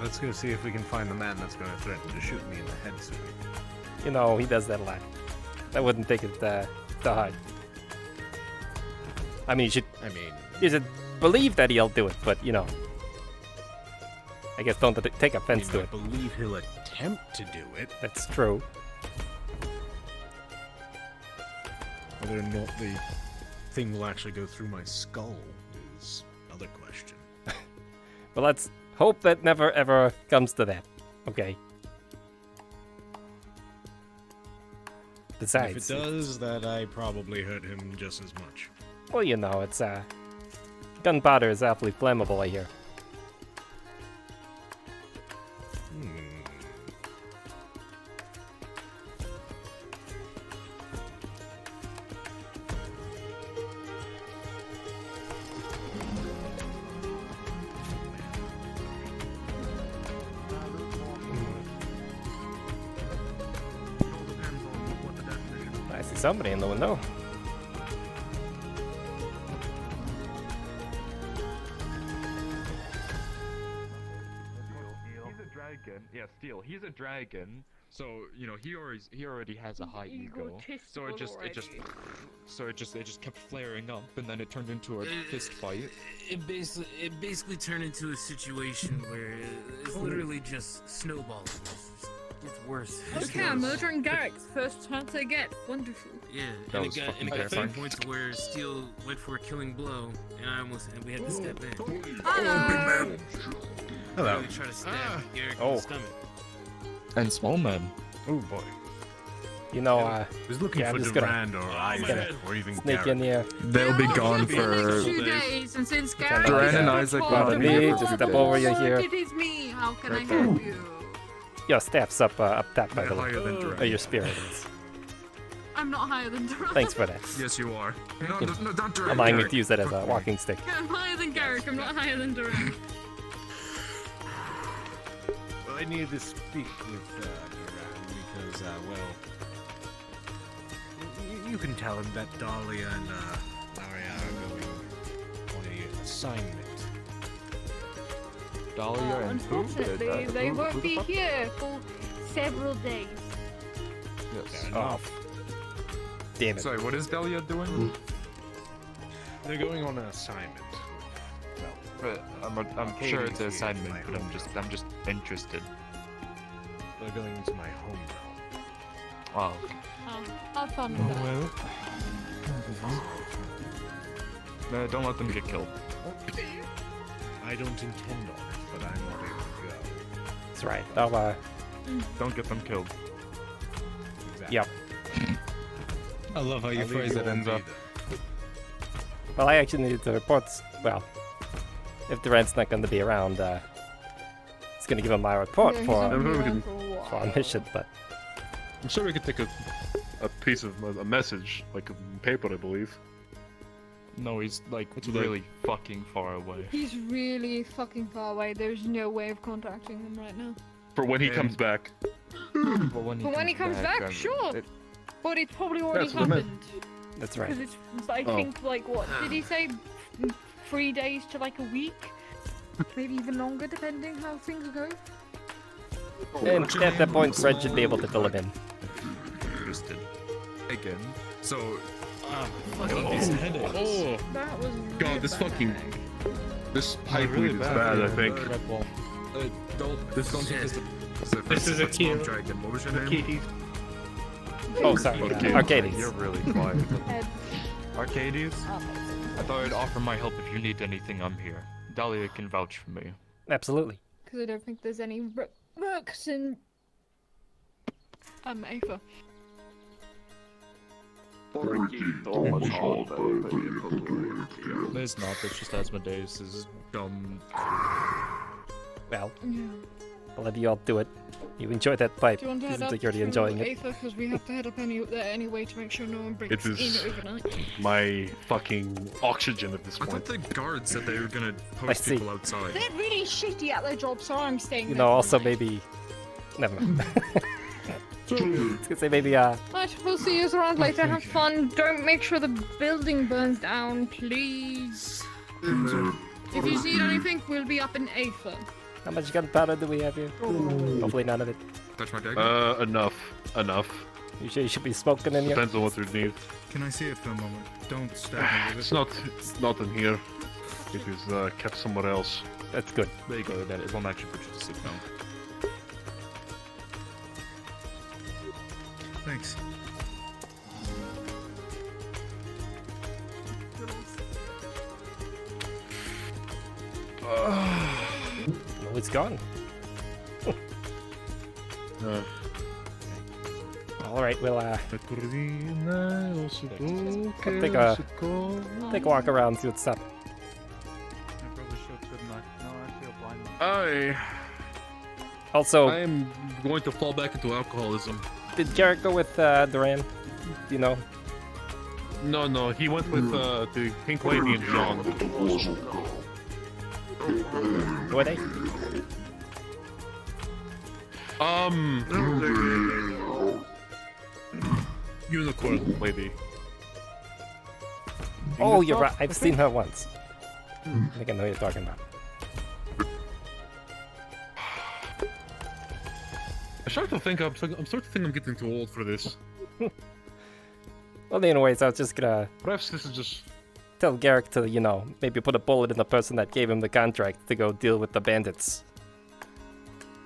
[SPEAKER 12] Let's go see if we can find the man that's going to threaten to shoot me in the head soon.
[SPEAKER 1] You know, he does that a lot. I wouldn't take it to heart. I mean, you should believe that he'll do it, but you know, I guess don't take offense to it.
[SPEAKER 12] I believe he'll attempt to do it.
[SPEAKER 1] That's true.
[SPEAKER 12] Whether or not the thing will actually go through my skull is another question.
[SPEAKER 1] Well, let's hope that never ever comes to that. Okay. Besides,
[SPEAKER 12] if it does, that I probably hurt him just as much.
[SPEAKER 1] Well, you know, it's gunpowder is awfully flammable, I hear. I see somebody in the window.
[SPEAKER 10] He's a dragon. Yeah, Steel. He's a dragon. So you know he already has a high ego. So it just kept flaring up, and then it turned into a fist fight.
[SPEAKER 2] It basically turned into a situation where it's literally just snowballing. It's worse.
[SPEAKER 19] Okay, I'm murdering Garrick's first chance I get. Wonderful.
[SPEAKER 2] Yeah, and it got to the point where Steel went for a killing blow, and we had to step in.
[SPEAKER 19] Hello.
[SPEAKER 12] Hello.
[SPEAKER 2] We tried to stab Garrick in the stomach.
[SPEAKER 10] And small man.
[SPEAKER 12] Oh boy.
[SPEAKER 1] You know,
[SPEAKER 12] I was looking
[SPEAKER 1] yeah,
[SPEAKER 12] for
[SPEAKER 1] I'm just
[SPEAKER 12] Durand
[SPEAKER 1] gonna
[SPEAKER 12] or Isaac or even
[SPEAKER 1] sneak
[SPEAKER 12] Garrett.
[SPEAKER 1] in here.
[SPEAKER 10] They'll be gone
[SPEAKER 19] For
[SPEAKER 10] for.
[SPEAKER 19] 2 days, and since Garrick
[SPEAKER 10] Durand and Isaac will
[SPEAKER 1] Pardon
[SPEAKER 10] not be
[SPEAKER 1] me,
[SPEAKER 10] here for
[SPEAKER 1] just
[SPEAKER 10] 2
[SPEAKER 1] step
[SPEAKER 10] days.
[SPEAKER 1] over you here.
[SPEAKER 19] It is me. How can I
[SPEAKER 10] Right
[SPEAKER 19] help
[SPEAKER 10] there.
[SPEAKER 19] you?
[SPEAKER 1] Your staff's up top, by the way.
[SPEAKER 12] higher than Durand.
[SPEAKER 1] Or your spirit is.
[SPEAKER 19] I'm not higher than Durand.
[SPEAKER 1] Thanks for that.
[SPEAKER 3] Yes, you are. No,
[SPEAKER 1] You know,
[SPEAKER 3] no, not Durand.
[SPEAKER 1] allowing me to
[SPEAKER 3] Garrick.
[SPEAKER 1] use that as a walking stick.
[SPEAKER 19] I'm higher than Garrick. I'm not higher than Durand.
[SPEAKER 12] Well, I needed to speak with Durand because, well, you can tell him that Dahlia and Laria are going on an assignment.
[SPEAKER 10] Dahlia and who?
[SPEAKER 19] Unfortunately, they won't be here for several days.
[SPEAKER 10] Yes.
[SPEAKER 1] Oh. Damn it.
[SPEAKER 10] Sorry, what is Dahlia doing?
[SPEAKER 12] They're going on an assignment.
[SPEAKER 10] I'm sure it's an assignment, but I'm just interested.
[SPEAKER 12] They're going into my homeworld.
[SPEAKER 10] Wow.
[SPEAKER 19] Have fun with that.
[SPEAKER 10] No, don't let them get killed.
[SPEAKER 12] I don't intend on it, but I'm not able to go.
[SPEAKER 1] That's right. I'll,
[SPEAKER 10] Don't get them killed.
[SPEAKER 12] Exactly.
[SPEAKER 1] Yep.
[SPEAKER 12] I love how you phrase it, Enzo.
[SPEAKER 1] Well, I actually needed to report. Well, if Durand's not going to be around, it's going to give him my report
[SPEAKER 19] Yeah, he's
[SPEAKER 1] for
[SPEAKER 19] not gonna be around for a while.
[SPEAKER 1] our mission. But
[SPEAKER 13] I'm sure we could take a piece of a message, like a paper, I believe.
[SPEAKER 10] No, he's like
[SPEAKER 13] What's
[SPEAKER 10] really fucking far away.
[SPEAKER 19] He's really fucking far away. There's no way of contacting him right now.
[SPEAKER 13] For when he comes back.
[SPEAKER 10] But when
[SPEAKER 19] But when he comes back, sure. But it's probably already
[SPEAKER 13] That's what I meant.
[SPEAKER 19] happened.
[SPEAKER 1] that's right.
[SPEAKER 19] Because it's, I think, like, what? Did he say 3 days to like a week? Maybe even longer, depending how things go.
[SPEAKER 1] And at that point, Fred should be able to fill him in.
[SPEAKER 3] Interested. Again. So,
[SPEAKER 10] This headache.
[SPEAKER 13] Oh,
[SPEAKER 19] That was
[SPEAKER 13] God, this
[SPEAKER 19] really
[SPEAKER 13] fucking.
[SPEAKER 19] bad.
[SPEAKER 13] This pipe weed is bad, I think.
[SPEAKER 3] don't think
[SPEAKER 7] This is a
[SPEAKER 3] Storm
[SPEAKER 7] kill.
[SPEAKER 3] Dragon. What was your name?
[SPEAKER 7] Arcadies.
[SPEAKER 1] Oh, sorry. Arcadies.
[SPEAKER 10] You're really quiet.
[SPEAKER 19] Ed.
[SPEAKER 10] Arcadies?
[SPEAKER 19] Oh,
[SPEAKER 10] I thought I'd offer my help if you need anything. I'm here. Dahlia can vouch for me.
[SPEAKER 1] Absolutely.
[SPEAKER 19] because I don't think there's any rooks in Aether.
[SPEAKER 10] There's not, it's just Asmodeus' dumb.
[SPEAKER 1] Well,
[SPEAKER 19] Yeah.
[SPEAKER 1] I'll let you all do it. You enjoy that pipe.
[SPEAKER 19] Do you want to head
[SPEAKER 1] Seems
[SPEAKER 19] up
[SPEAKER 1] like you're already
[SPEAKER 19] to
[SPEAKER 1] enjoying it.
[SPEAKER 19] Aether? Because we have to head up there anyway to make sure no one breaks
[SPEAKER 13] It is
[SPEAKER 19] in overnight.
[SPEAKER 13] my fucking oxygen at this
[SPEAKER 3] I
[SPEAKER 13] point.
[SPEAKER 3] thought the guards said they were gonna
[SPEAKER 1] I
[SPEAKER 3] post
[SPEAKER 1] see.
[SPEAKER 3] people outside.
[SPEAKER 19] They're really shitty at their job, so I'm staying
[SPEAKER 1] You
[SPEAKER 19] there
[SPEAKER 1] know,
[SPEAKER 19] for
[SPEAKER 1] also
[SPEAKER 19] the night.
[SPEAKER 1] maybe. Never mind. I was gonna say maybe
[SPEAKER 19] Right, we'll see you around later. Have fun. Don't make sure the building burns down, please. If you need anything, we'll be up in Aether.
[SPEAKER 1] How much gunpowder do we have here? Hopefully none of it.
[SPEAKER 10] Touch my dagger?
[SPEAKER 13] Enough.
[SPEAKER 1] You sure you should be smoking in here?
[SPEAKER 13] Depends on what you need.
[SPEAKER 3] Can I see it for a moment? Don't stab me with it.
[SPEAKER 13] It's not in here. It is kept somewhere else.
[SPEAKER 1] That's good.
[SPEAKER 10] There you go, that is one actually put you to sleep now.
[SPEAKER 3] Thanks.
[SPEAKER 1] No, it's gone. All right, we'll take a walk around, see what's up. Also,
[SPEAKER 10] I am going to fall back into alcoholism.
[SPEAKER 1] Did Garrett go with Duran? Do you know?
[SPEAKER 13] No, he went with the Pink Lady and John.
[SPEAKER 1] Who are they?
[SPEAKER 13] Unicorn Lady.
[SPEAKER 1] Oh, you're right. I've seen her once. I think I know what you're talking about.
[SPEAKER 13] I'm starting to think I'm getting too old for this.
[SPEAKER 1] Well, anyways, I was just gonna...
[SPEAKER 13] Perhaps this is just...
[SPEAKER 1] Tell Garrick to, you know, maybe put a bullet in the person that gave him the contract to go deal with the bandits.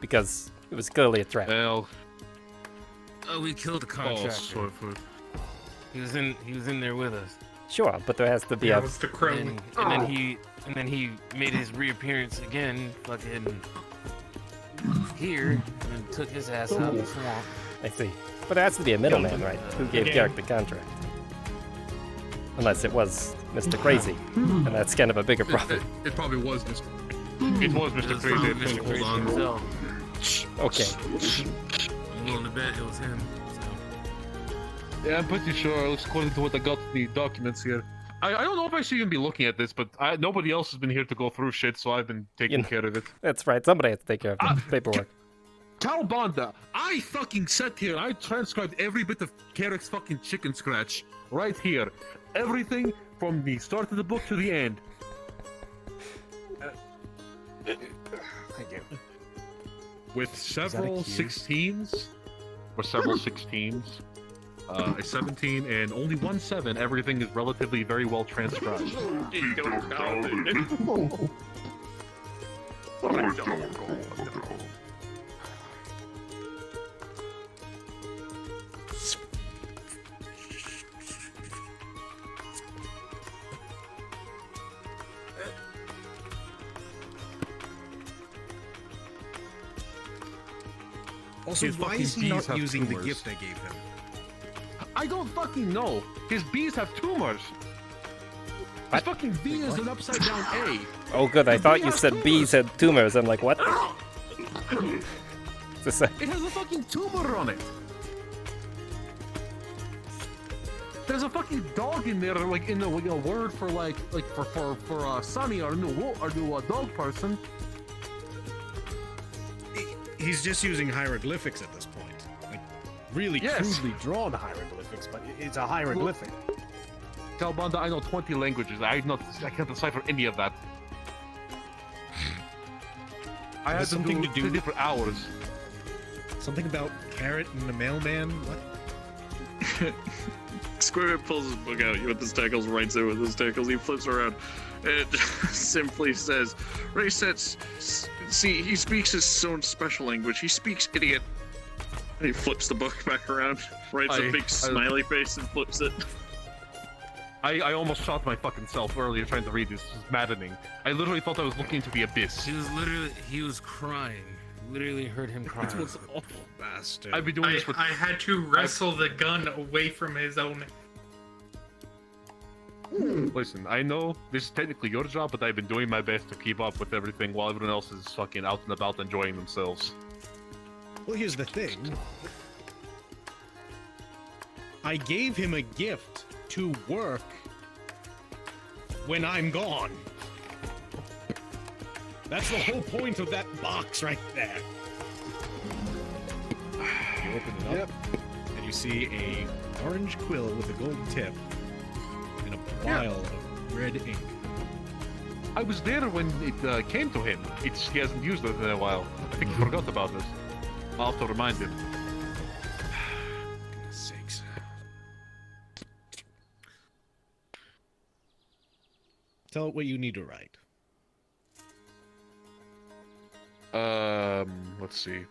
[SPEAKER 1] Because it was clearly a trap.
[SPEAKER 13] Well...
[SPEAKER 2] Oh, we killed the contractor. He was in there with us.
[SPEAKER 1] Sure, but there has to be
[SPEAKER 2] Yeah,
[SPEAKER 1] a...
[SPEAKER 2] it was the crow. And then he made his reappearance again, fucking here, and took his ass out of the swamp.
[SPEAKER 1] I see. But there has to be a middleman, right? Who gave Garrick the contract? Unless it was Mr. Crazy, and that's kind of a bigger problem.
[SPEAKER 10] It probably was Mr.
[SPEAKER 13] It was Mr. Crazy.
[SPEAKER 2] Mr. Crazy himself.
[SPEAKER 1] Okay.
[SPEAKER 2] I'm willing to bet it was him.
[SPEAKER 13] Yeah, I'm pretty sure, at least according to what I got in the documents here. I don't know if I should even be looking at this, but nobody else has been here to go through shit, so I've been taking care of it.
[SPEAKER 1] That's right, somebody has to take care of the paperwork.
[SPEAKER 10] Calbanda, I fucking sat here, I transcribed every bit of Carrick's fucking chicken scratch right here. Everything from the start of the book to the end.
[SPEAKER 12] Thank you.
[SPEAKER 10] With several 16s, or several 16s, a 17, and only one 7, everything is relatively very well transcribed.
[SPEAKER 12] Also,
[SPEAKER 10] His
[SPEAKER 12] why
[SPEAKER 10] fucking
[SPEAKER 12] is he
[SPEAKER 10] bees
[SPEAKER 12] not
[SPEAKER 10] have
[SPEAKER 12] using
[SPEAKER 10] tumors.
[SPEAKER 12] the gift I gave him?
[SPEAKER 10] I don't fucking know. His bees have tumors. His fucking B is an upside down A.
[SPEAKER 1] Oh good, I thought you said bees had tumors. I'm like, what?
[SPEAKER 10] It has a fucking tumor on it. There's a fucking dog in there, like in a word for for Sonny or new dog person.
[SPEAKER 12] He's just using hieroglyphics at this point. Like, really crudely drawn hieroglyphics, but it's a hieroglyphic.
[SPEAKER 10] Calbanda, I know 20 languages. I can't decipher any of that. I had
[SPEAKER 12] something to do
[SPEAKER 10] for hours.
[SPEAKER 12] Something about carrot and the mailman. What?
[SPEAKER 14] Square pulls his book out with his tackles, writes it with his tackles. He flips around and simply says, Ray says, see, he speaks his own special language. He speaks idiot. And he flips the book back around, writes a big smiley face and flips it.
[SPEAKER 10] I almost shot my fucking self earlier trying to read this. This is maddening. I literally thought I was looking into the abyss.
[SPEAKER 2] He was crying. Literally heard him crying.
[SPEAKER 12] That was awful, bastard.
[SPEAKER 10] I've been doing this for...
[SPEAKER 20] I had to wrestle the gun away from his own.
[SPEAKER 10] Listen, I know this is technically your job, but I've been doing my best to keep up with everything while everyone else is fucking out and about enjoying themselves.
[SPEAKER 12] Well, here's the thing. I gave him a gift to work when I'm gone. That's the whole point of that box right there. You open it up, and you see a orange quill with a gold tip and a vial of red ink.
[SPEAKER 11] I was there when it came to him. He hasn't used it in a while. I think he forgot about this. I'll have to remind him.
[SPEAKER 12] Goodness sakes. Tell it what you need to write.
[SPEAKER 11] Let's see.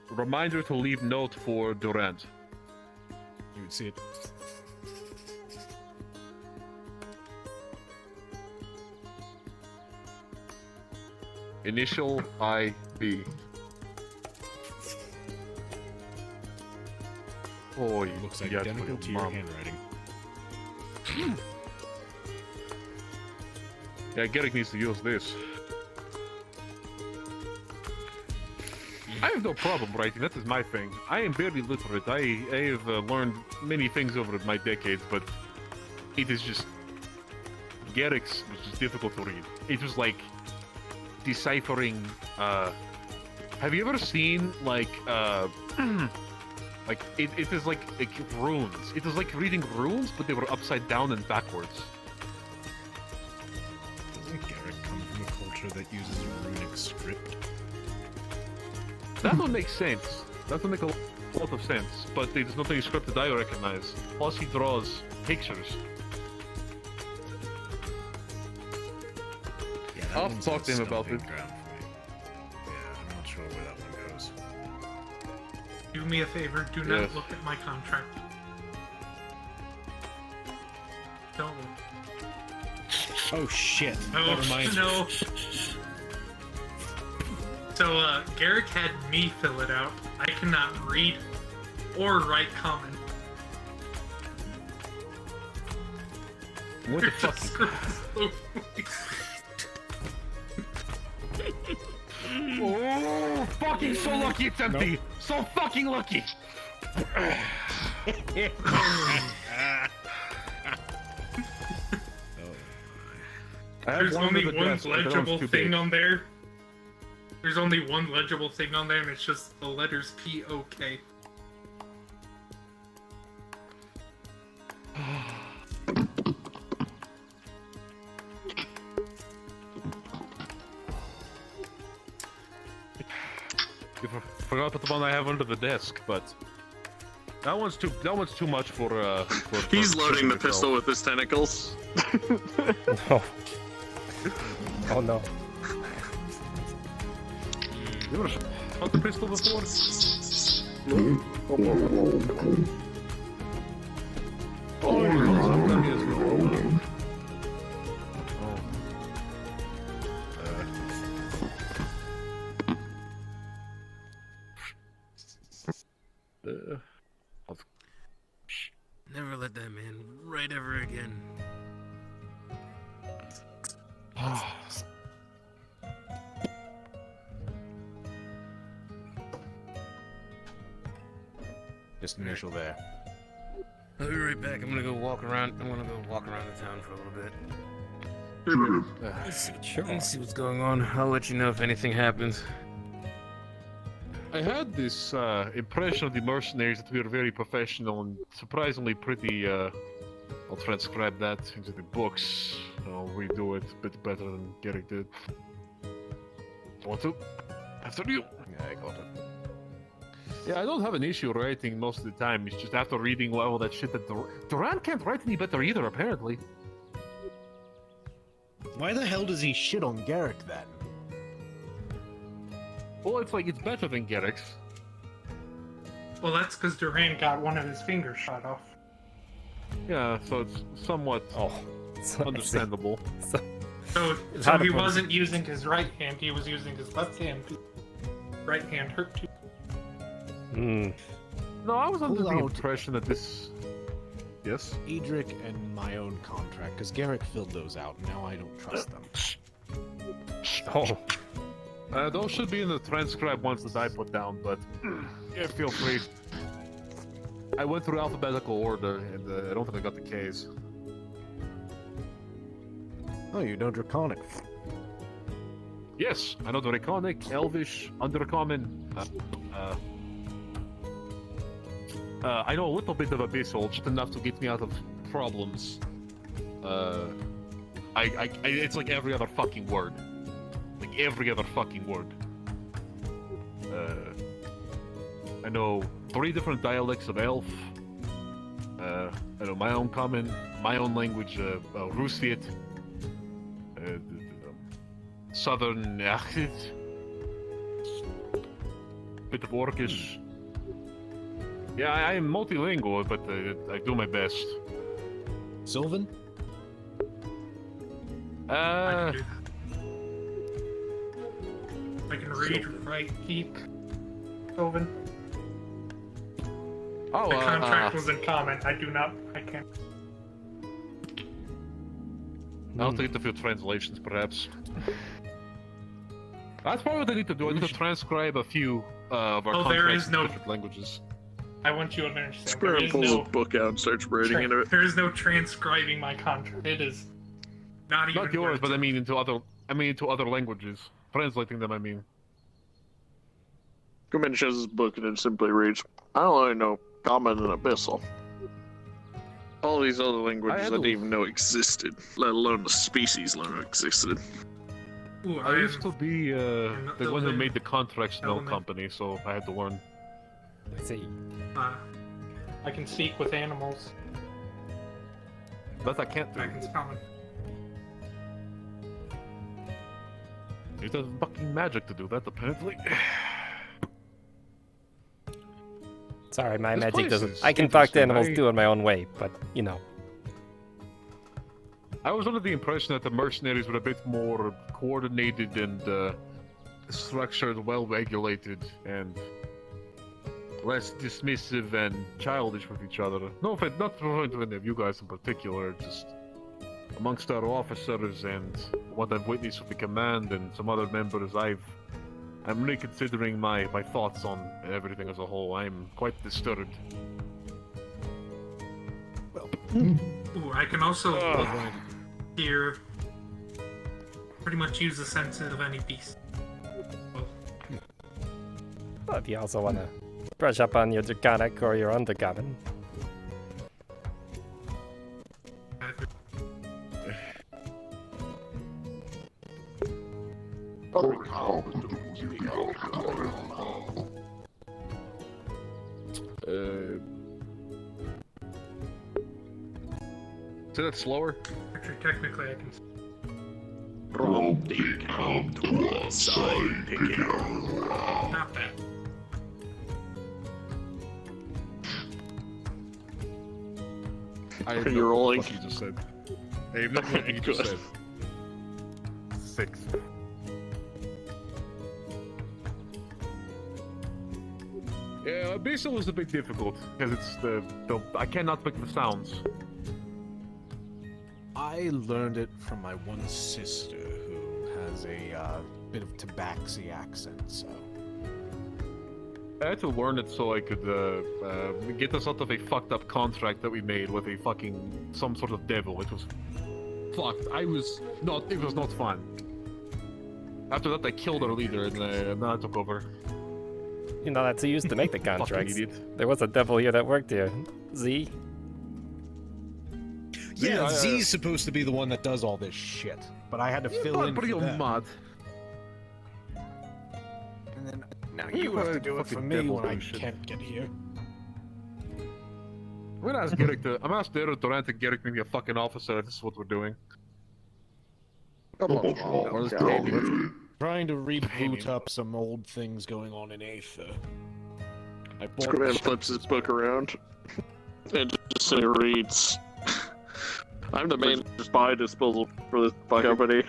[SPEAKER 11] Reminder to leave note for Durant.
[SPEAKER 12] You would see it.
[SPEAKER 11] Initial IB. Oh,
[SPEAKER 12] looks identical to your handwriting.
[SPEAKER 11] Yeah, Garrick needs to use this. I have no problem writing, that is my thing. I am very literate. I have learned many things over my decades, but it is just... Garrick's was just difficult to read. It was like deciphering... Have you ever seen, like, like, it is like runes. It is like reading runes, but they were upside down and backwards.
[SPEAKER 12] Doesn't Garrick come from a culture that uses runic script?
[SPEAKER 11] That would make sense. That would make a lot of sense. But there's nothing scripted I recognize. Plus he draws pictures.
[SPEAKER 12] Yeah,
[SPEAKER 11] I'll talk to him about it.
[SPEAKER 12] Yeah, I'm not sure where that one goes.
[SPEAKER 20] Do me a favor, do not look at my contract. Don't.
[SPEAKER 12] Oh shit.
[SPEAKER 20] Oh,
[SPEAKER 12] Never mind.
[SPEAKER 20] no. So, Garrick had me fill it out. I cannot read or write common.
[SPEAKER 11] What the fuck? Oh, fucking so lucky it's empty!
[SPEAKER 12] Nope.
[SPEAKER 11] So fucking lucky!
[SPEAKER 20] There's only one legible thing on there. There's only one legible thing on there, and it's just the letters P-O-K.
[SPEAKER 11] You forgot to put the one I have under the desk, but that one's too much for
[SPEAKER 14] He's loading the pistol with his tentacles.
[SPEAKER 1] No. Oh no.
[SPEAKER 11] You ever shot the pistol before?
[SPEAKER 2] Never let that man write ever again.
[SPEAKER 12] Just initial there.
[SPEAKER 2] I'll be right back. I'm gonna go walk around. I'm gonna go walk around the town for a little bit. Let's see what's going on. I'll let you know if anything happens.
[SPEAKER 11] I had this impression of the mercenaries that we were very professional and surprisingly pretty. I'll transcribe that into the books. I'll redo it a bit better than Garrick did. Want to? After you.
[SPEAKER 12] Yeah, I got it.
[SPEAKER 11] Yeah, I don't have an issue writing most of the time. It's just after reading all that shit that Durant can't write any better either, apparently.
[SPEAKER 12] Why the hell does he shit on Garrick then?
[SPEAKER 11] Well, it's like it's better than Garrick's.
[SPEAKER 20] Well, that's because Duran got one of his fingers shot off.
[SPEAKER 11] Yeah, so it's somewhat understandable.
[SPEAKER 20] So he wasn't using his right hand, he was using his left hand. Right hand hurt too.
[SPEAKER 11] No, I was under the impression that this... Yes?
[SPEAKER 12] Edric and my own contract, because Garrick filled those out, and now I don't trust them.
[SPEAKER 11] Oh. Those should be in the transcribe ones that I put down, but yeah, feel free. I went through alphabetical order, and I don't think I got the K's.
[SPEAKER 12] Oh, you know Draconic.
[SPEAKER 11] Yes, I know Draconic, Elvish, Undercommon. I know a little bit of Abyssal, just enough to get me out of problems. it's like every other fucking word. Like every other fucking word. I know 3 different dialects of Elf. I know my own common, my own language, Russian, Southern accent, bit of Orcish. Yeah, I am multilingual, but I do my best.
[SPEAKER 12] Sylvan?
[SPEAKER 20] I can read, write, keep. Sylvan.
[SPEAKER 11] Oh,
[SPEAKER 20] the contract was in common. I can't.
[SPEAKER 11] I'll take a few translations, perhaps. That's probably what I need to do. I need to transcribe a few of our contracts in different languages.
[SPEAKER 20] I want you to understand.
[SPEAKER 14] Square pulls a book out and starts writing into it.
[SPEAKER 20] There is no transcribing my contract. It is not even.
[SPEAKER 11] Not yours, but I mean into other languages. Translating them, I mean.
[SPEAKER 14] Goodman shows his book and it simply reads, I only know Common and Abyssal. All these other languages I didn't even know existed, let alone the species learn existed.
[SPEAKER 20] Ooh,
[SPEAKER 11] I used to be the one who made the contracts no company, so I had to learn.
[SPEAKER 1] I see.
[SPEAKER 20] I can speak with animals.
[SPEAKER 11] But I can't do.
[SPEAKER 20] Dragon's common.
[SPEAKER 11] It does fucking magic to do that, apparently.
[SPEAKER 1] Sorry, my
[SPEAKER 11] This
[SPEAKER 1] magic
[SPEAKER 11] place
[SPEAKER 1] doesn't.
[SPEAKER 11] is
[SPEAKER 1] I can talk to
[SPEAKER 11] interesting.
[SPEAKER 1] animals, do it my own way, but you know.
[SPEAKER 11] I was under the impression that the mercenaries were a bit more coordinated and structured, well-regulated, and less dismissive and childish with each other. No offense, not referring to any of you guys in particular, just amongst our officers and what I've witnessed with the command and some other members, I'm reconsidering my thoughts on everything as a whole. I'm quite disturbed.
[SPEAKER 20] Well, ooh, I can also hear. Pretty much use the senses of any beast.
[SPEAKER 1] Well, if you also want to brush up on your draconic or your undercommon.
[SPEAKER 11] Say that slower?
[SPEAKER 20] Actually, technically, I can.
[SPEAKER 14] From the camp to our side, picking
[SPEAKER 20] Not bad.
[SPEAKER 11] I have
[SPEAKER 14] You're
[SPEAKER 11] no
[SPEAKER 14] rolling.
[SPEAKER 11] what you just said. I have no clue what you just
[SPEAKER 14] Good.
[SPEAKER 11] said. 6. Yeah, Abyssal is a bit difficult because it's the I cannot make the sounds.
[SPEAKER 12] I learned it from my one sister who has a bit of tabaxi accent, so.
[SPEAKER 11] I had to learn it so I could get us out of a fucked up contract that we made with a fucking some sort of devil. It was fucked. It was not fun. After that, I killed our leader and then I took over.
[SPEAKER 1] You know, that's who used to make the
[SPEAKER 11] Fucking
[SPEAKER 1] contracts.
[SPEAKER 11] idiot.
[SPEAKER 1] There was a devil here that worked here. Z.
[SPEAKER 12] Yeah, Z's supposed to be the one that does all this shit, but I had to fill in for them.
[SPEAKER 11] Mad.
[SPEAKER 12] And then now you have to do it for me when I can't get here.
[SPEAKER 11] I'm gonna ask Garrick to. I'm gonna ask Durant and Garrick to be a fucking officer if this is what we're doing.
[SPEAKER 12] Or this we're trying to reboot up some old things going on in Aether. I bought
[SPEAKER 14] Squidman flips his book around and just so he reads, I'm the main spy disposal for this company.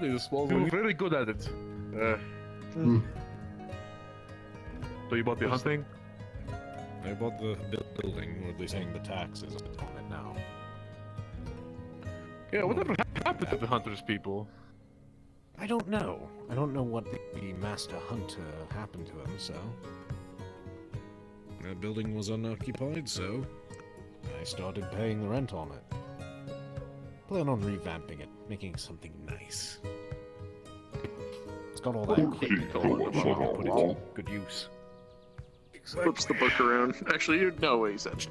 [SPEAKER 11] You're very good at it. So you bought the hunting?
[SPEAKER 12] I bought the building, or at least paying the taxes on it now.
[SPEAKER 11] Yeah, whatever happened to the hunters people?
[SPEAKER 12] I don't know. I don't know what the Master Hunter happened to him, so... That building was unoccupied, so... I started paying the rent on it. Plan on revamping it, making something nice. It's got all that equipment on it, sure we put it to good use.
[SPEAKER 14] Flips the book around. Actually, you know what he said.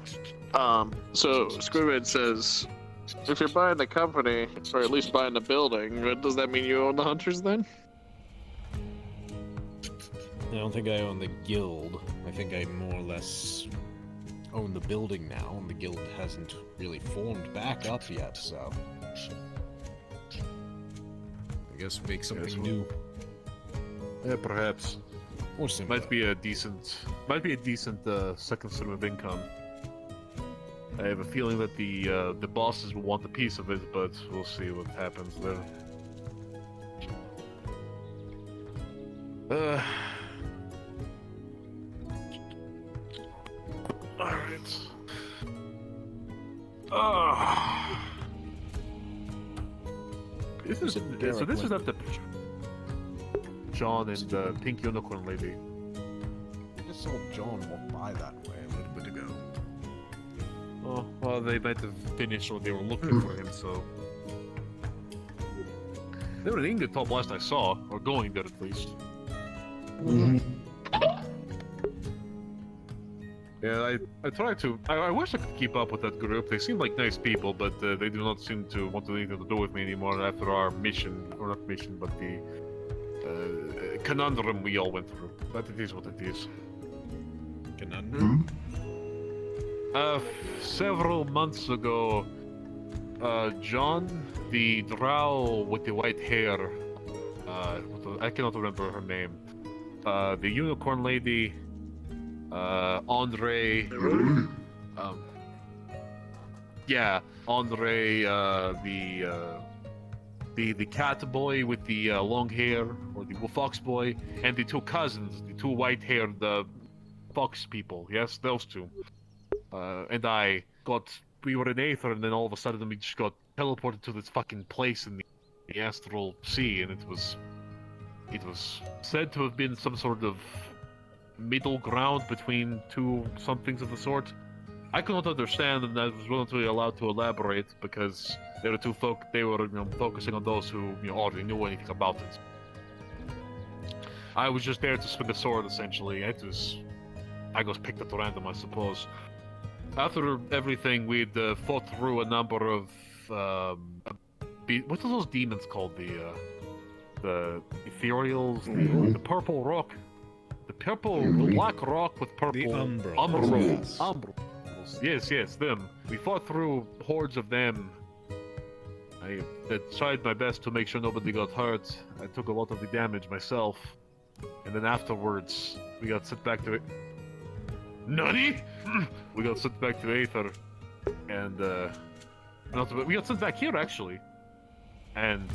[SPEAKER 14] So Squidman says, If you're buying the company, or at least buying the building, does that mean you own the hunters then?
[SPEAKER 12] I don't think I own the guild. I think I more or less own the building now, and the guild hasn't really formed back up yet, so... I guess make something new.
[SPEAKER 11] Yeah, perhaps.
[SPEAKER 12] Or simpler.
[SPEAKER 11] Might be a decent second stream of income. I have a feeling that the bosses will want a piece of it, but we'll see what happens there. Alright. This is not the John and the Pink Unicorn Lady.
[SPEAKER 12] I just saw John walk by that way a little bit ago.
[SPEAKER 11] Oh, well, they might have finished or they were looking for him, so... They were in the top last I saw, or going there at least. Yeah, I tried to... I wish I could keep up with that group. They seem like nice people, but they do not seem to want anything to do with me anymore after our mission, or not mission, but the conundrum we all went through. But it is what it is.
[SPEAKER 12] Conundrum?
[SPEAKER 11] Several months ago, John, the drow with the white hair, I cannot remember her name, the unicorn lady, Andre, yeah, Andre, the cat boy with the long hair, or the fox boy, and the two cousins, the two white-haired fox people, yes, those two. And we were in Aether, and then all of a sudden we just got teleported to this fucking place in the astral sea, and it was said to have been some sort of middle ground between two somethings of the sort. I could not understand, and I was willing to be allowed to elaborate because they were focusing on those who already knew anything about it. I was just there to swing a sword, essentially. I was picked at random, I suppose. After everything, we'd fought through a number of what are those demons called? The ethereals, the purple rock, the black rock with purple.
[SPEAKER 12] The umbrals.
[SPEAKER 11] Umbrals. Yes, them. We fought through hordes of them. I tried my best to make sure nobody got hurt. I took a lot of the damage myself, and then afterwards, we got sent back to it. Nutty! We got sent back to Aether, and we got sent back here actually, and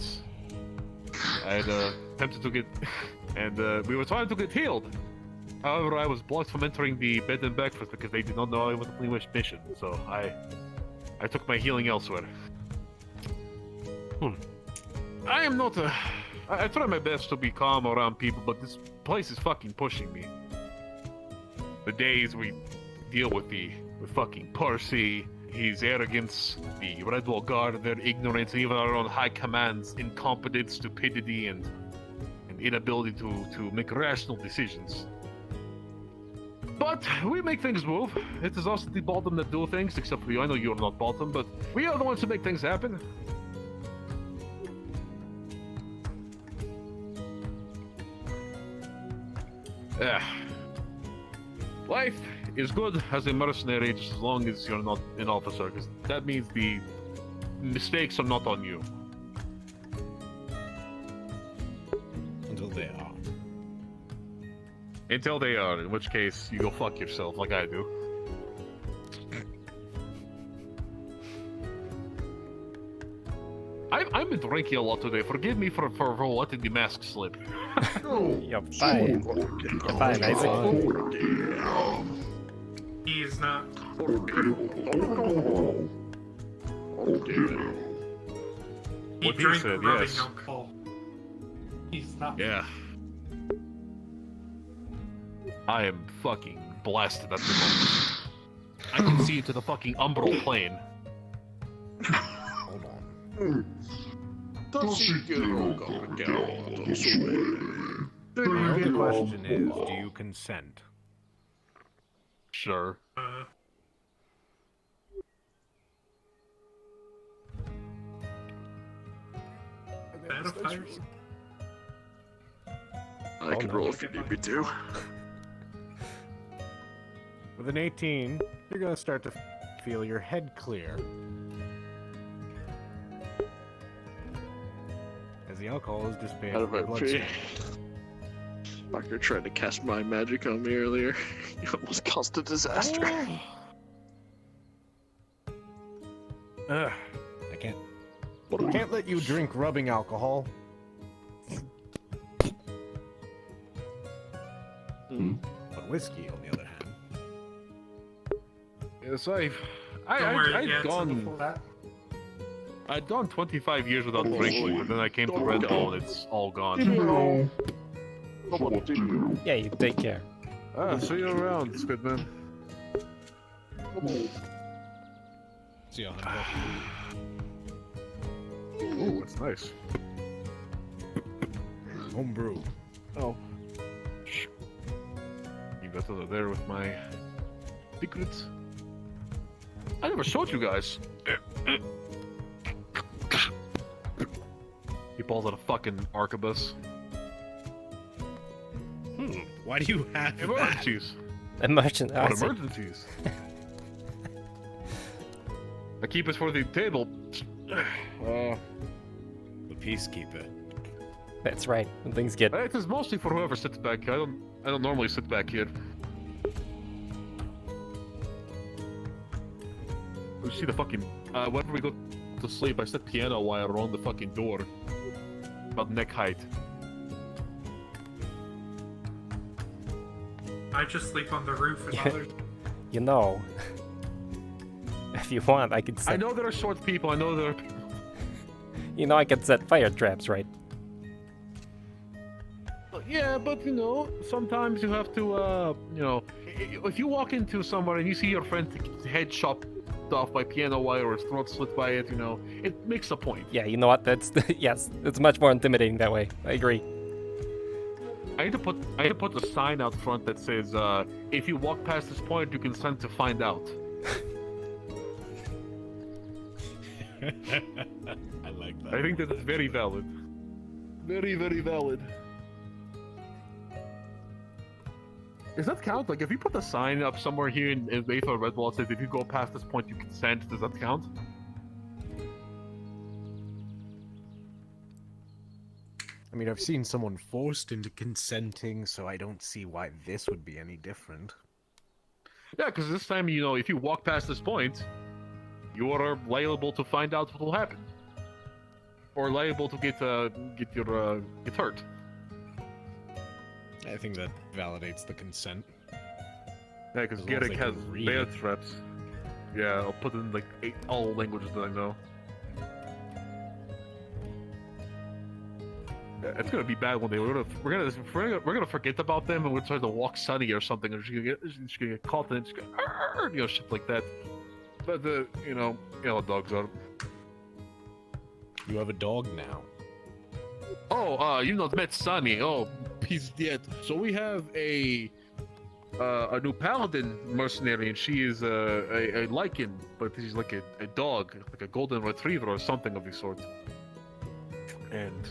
[SPEAKER 11] I had attempted to get, and we were trying to get healed. However, I was blocked from entering the bed and breakfast because they did not know I was on a mission, so I took my healing elsewhere. I am not I try my best to be calm around people, but this place is fucking pushing me. The days we deal with fucking Percy, his arrogance, the Redwall Guard, their ignorance, even our own high command's incompetence, stupidity, and inability to make rational decisions. But we make things move. It is us, the bottom, that do things, except for you. I know you're not bottom, but we are the ones who make things happen. Life is good as a mercenary just as long as you're not an officer, because that means the mistakes are not on you.
[SPEAKER 12] Until they are.
[SPEAKER 11] Until they are, in which case you go fuck yourself like I do. I've been drinking a lot today. Forgive me for letting the mask slip.
[SPEAKER 1] You're fine. You're fine, Isaac.
[SPEAKER 20] He is not. He
[SPEAKER 11] What he
[SPEAKER 20] drank
[SPEAKER 11] said,
[SPEAKER 20] rubbing
[SPEAKER 11] yes.
[SPEAKER 20] alcohol. He's not.
[SPEAKER 11] Yeah. I am fucking blasted at the moment. I can see into the fucking umbral plane.
[SPEAKER 12] Hold on.
[SPEAKER 16] The question is, do you consent?
[SPEAKER 11] Sure.
[SPEAKER 20] modifiers?
[SPEAKER 14] I can roll if you need me to.
[SPEAKER 16] With an 18, you're gonna start to feel your head clear. As the alcohol is dissipated
[SPEAKER 14] Out of
[SPEAKER 16] from your
[SPEAKER 14] my
[SPEAKER 16] bloodstream.
[SPEAKER 14] Fucker tried to cast my magic on me earlier. You almost caused a disaster.
[SPEAKER 16] Ugh, I can't let you drink rubbing alcohol. But whiskey, on the other hand.
[SPEAKER 11] Yes, I'd gone 25 years without drinking, but then I came to Red Bull and it's all gone.
[SPEAKER 1] Yeah, you take care.
[SPEAKER 11] See you around, Squidman.
[SPEAKER 16] See you on
[SPEAKER 11] Ooh, it's nice.
[SPEAKER 16] Homebrew.
[SPEAKER 11] Oh. You guys are there with my secrets. I never showed you guys. He pulls out a fucking arquebus.
[SPEAKER 16] Why do you have
[SPEAKER 11] emergencies?
[SPEAKER 1] Emergencies.
[SPEAKER 11] What emergencies? I keep it for the table.
[SPEAKER 16] The peacekeeper.
[SPEAKER 1] That's right. When things get.
[SPEAKER 11] It is mostly for whoever sits back here. I don't normally sit back here. You see the fucking. Whenever we go to sleep, I set piano wire around the fucking door, about neck height.
[SPEAKER 20] I just sleep on the roof with others.
[SPEAKER 1] You know, if you want, I could set.
[SPEAKER 11] I know there are short people. I know there are.
[SPEAKER 1] You know, I could set fire traps, right?
[SPEAKER 11] Yeah, but you know, sometimes you have to, you know, if you walk into somewhere and you see your friend's head chopped off by piano wire or his throat slit by it, you know, it makes a point.
[SPEAKER 1] Yeah, you know what? That's yes, it's much more intimidating that way. I agree.
[SPEAKER 11] I need to put a sign out front that says, if you walk past this point, you consent to find out.
[SPEAKER 16] I like that.
[SPEAKER 11] I think that is very valid. Very, very valid. Does that count? Like, if you put a sign up somewhere here in Aether Red Wall that says, if you go past this point, you consent, does that count?
[SPEAKER 16] I mean, I've seen someone forced into consenting, so I don't see why this would be any different.
[SPEAKER 11] Yeah, because this time, you know, if you walk past this point, you are liable to find out what will happen. Or liable to get hurt.
[SPEAKER 16] I think that validates the consent.
[SPEAKER 11] Yeah, because
[SPEAKER 16] As long as
[SPEAKER 11] Garrick
[SPEAKER 16] they
[SPEAKER 11] has
[SPEAKER 16] can read
[SPEAKER 11] bear
[SPEAKER 16] it.
[SPEAKER 11] traps. Yeah, I'll put in like all languages that I know. Yeah, it's gonna be bad one day. We're gonna forget about them and we're trying to walk Sunny or something, and she's gonna get caught and it's gonna, you know, shit like that. But you know how dogs are.
[SPEAKER 16] You have a dog now.
[SPEAKER 11] Oh, you not met Sunny. Oh, he's dead. So we have a new paladin mercenary, and she is a lichen, but she's like a dog, like a golden retriever or something of the sort. And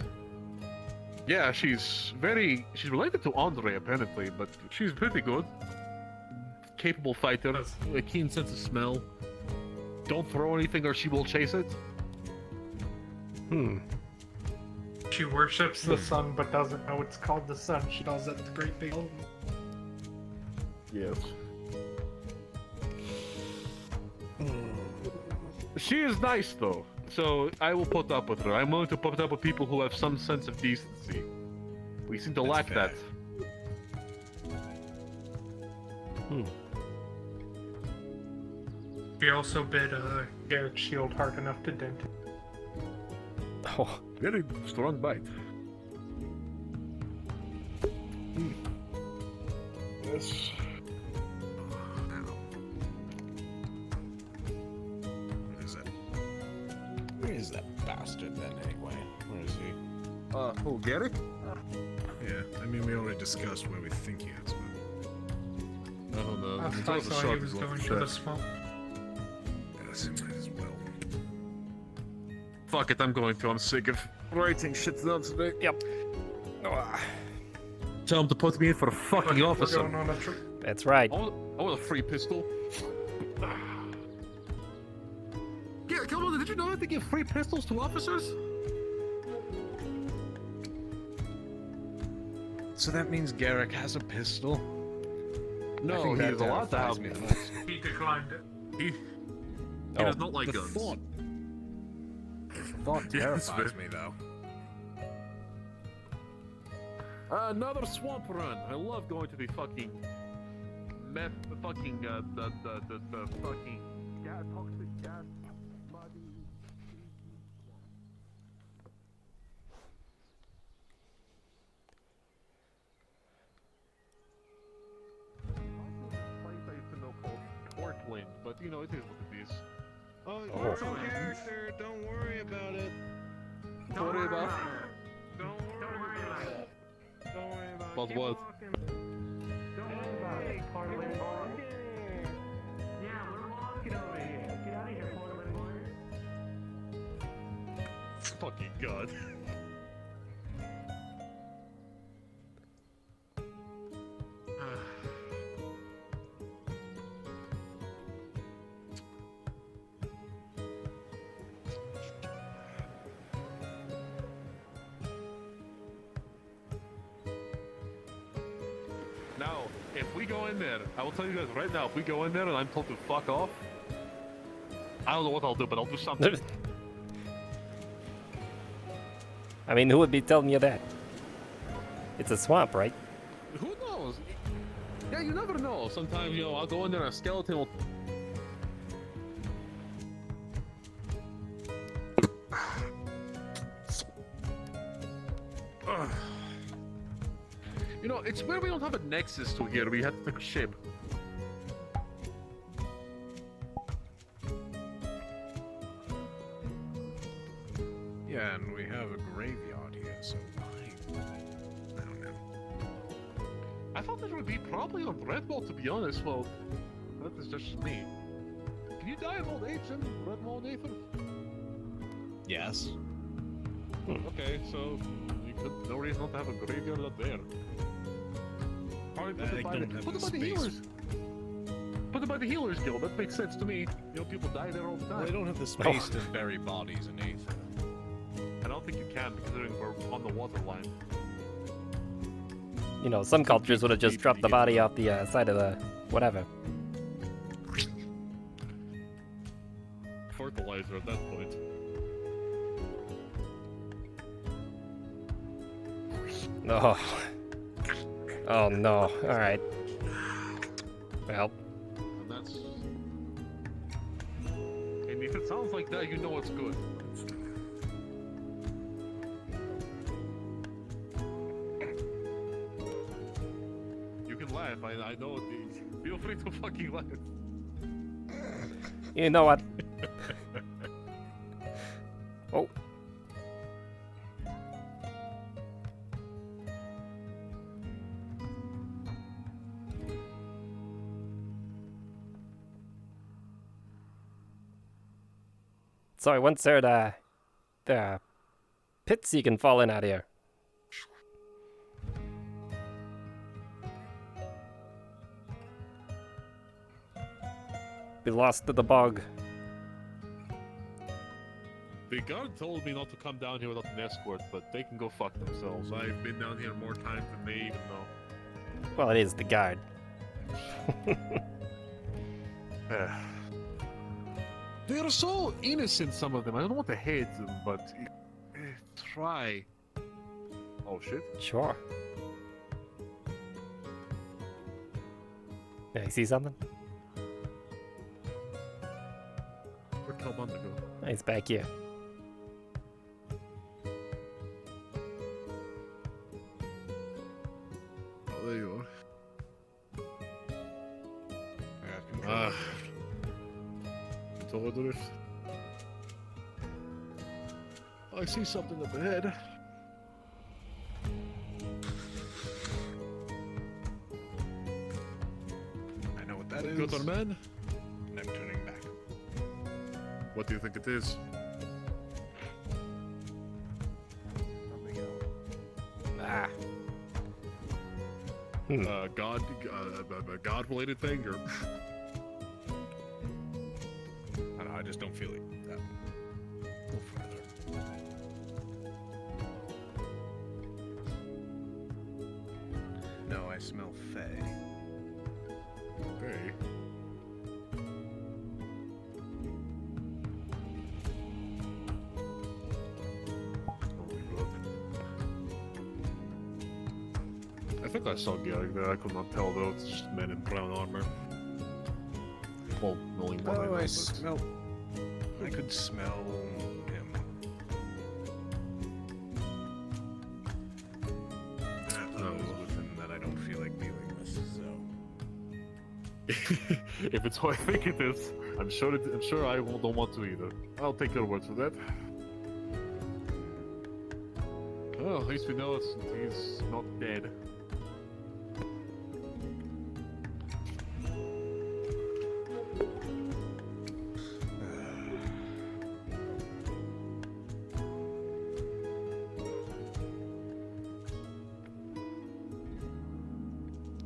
[SPEAKER 11] yeah, she's related to Andre apparently, but she's pretty good. Capable fighter, a keen sense of smell. Don't throw anything or she will chase it.
[SPEAKER 20] She worships the sun but doesn't know it's called the sun. She does it the great big old.
[SPEAKER 11] Yes. She is nice though, so I will put up with her. I'm willing to put up with people who have some sense of decency. We seem to lack that.
[SPEAKER 20] She also bit Garrick's shield hard enough to dent it.
[SPEAKER 11] Oh, very strong bite. Yes.
[SPEAKER 16] Where is that bastard then, anyway? Where is he?
[SPEAKER 11] Who, Garrick?
[SPEAKER 12] Yeah, I mean, we already discussed where we think he is, but...
[SPEAKER 11] I don't know.
[SPEAKER 20] I thought he was going to the swamp.
[SPEAKER 12] Yes, he might as well.
[SPEAKER 11] Fuck it, I'm going to. I'm sick of writing shit down today.
[SPEAKER 1] Yep.
[SPEAKER 11] Tell him to put me in for a fucking officer.
[SPEAKER 1] That's right.
[SPEAKER 11] I want a free pistol. Yeah, come on, did you know I have to give free pistols to officers?
[SPEAKER 12] So that means Garrick has a pistol?
[SPEAKER 11] No, he is allowed to have
[SPEAKER 12] me.
[SPEAKER 20] He declined it.
[SPEAKER 11] He does not like guns.
[SPEAKER 12] Thought terrifies me, though.
[SPEAKER 11] Another swamp run. I love going to the fucking meth, the fucking the fucking toxic gas body. Place I used to know called Portland, but you know it is what it is. Oh,
[SPEAKER 12] Your character, don't worry about it.
[SPEAKER 11] Don't worry about.
[SPEAKER 20] Don't worry about it.
[SPEAKER 11] Don't worry about. About what?
[SPEAKER 20] Don't worry about it, Portland boy. Yeah, we're walking over here. Get out of here, Portland boy.
[SPEAKER 11] Fucking god. Now, if we go in there, I will tell you guys right now, if we go in there and I'm told to fuck off, I don't know what I'll do, but I'll do something.
[SPEAKER 1] I mean, who would be telling you that? It's a swamp, right?
[SPEAKER 11] Who knows? Yeah, you never know. Sometimes, you know, I'll go in there and a skeleton will... You know, it's where we don't have a nexus to here. We have to take a ship.
[SPEAKER 12] Yeah, and we have a graveyard here, so I don't know.
[SPEAKER 11] I thought it would be probably on Redwall, to be honest. Well, that is just me. Can you die of old age in Redwall, Nathan?
[SPEAKER 12] Yes.
[SPEAKER 11] Okay, so you could no reason not to have a graveyard up there. Probably put it by the healers. Put it by the healers guild. That makes sense to me. You know, people die there all the time.
[SPEAKER 12] Well, they don't have the space to bury bodies in Aether.
[SPEAKER 11] I don't think you can, considering we're on the water line.
[SPEAKER 1] You know, some cultures would have just dropped the body off the side of the whatever.
[SPEAKER 11] Fertilizer at that point.
[SPEAKER 1] Oh. Oh no. Alright. Well.
[SPEAKER 11] And that's... And if it sounds like that, you know it's good. You can laugh, I know. Feel free to fucking laugh.
[SPEAKER 1] You know what? Oh. Sorry, once there are pits you can fall in out here. Be lost to the bog.
[SPEAKER 11] The guard told me not to come down here without an escort, but they can go fuck themselves. I've been down here more times than they even know.
[SPEAKER 1] Well, it is the guard.
[SPEAKER 11] They are so innocent, some of them. I don't want to hate them, but try. Oh shit.
[SPEAKER 1] Sure. Yeah, you see something?
[SPEAKER 11] Where'd Kalbanda go?
[SPEAKER 1] He's back here.
[SPEAKER 11] Oh, there you are. Told I see something up ahead.
[SPEAKER 12] I know what that is.
[SPEAKER 11] Good on man.
[SPEAKER 12] And I'm turning back.
[SPEAKER 11] What do you think it is? God-related thing, or?
[SPEAKER 12] I don't know. I just don't feel like that. Go further. No, I smell Fey.
[SPEAKER 11] Fey. I think I saw Garrick there. I could not tell though. It's just men in brown armor. Well, only one.
[SPEAKER 12] Oh, I smell. I could smell him. Those with him that I don't feel like dealing with. So.
[SPEAKER 11] If it's who I think it is, I'm sure I don't want to either. I'll take your word for that. Well, at least we know he's not dead.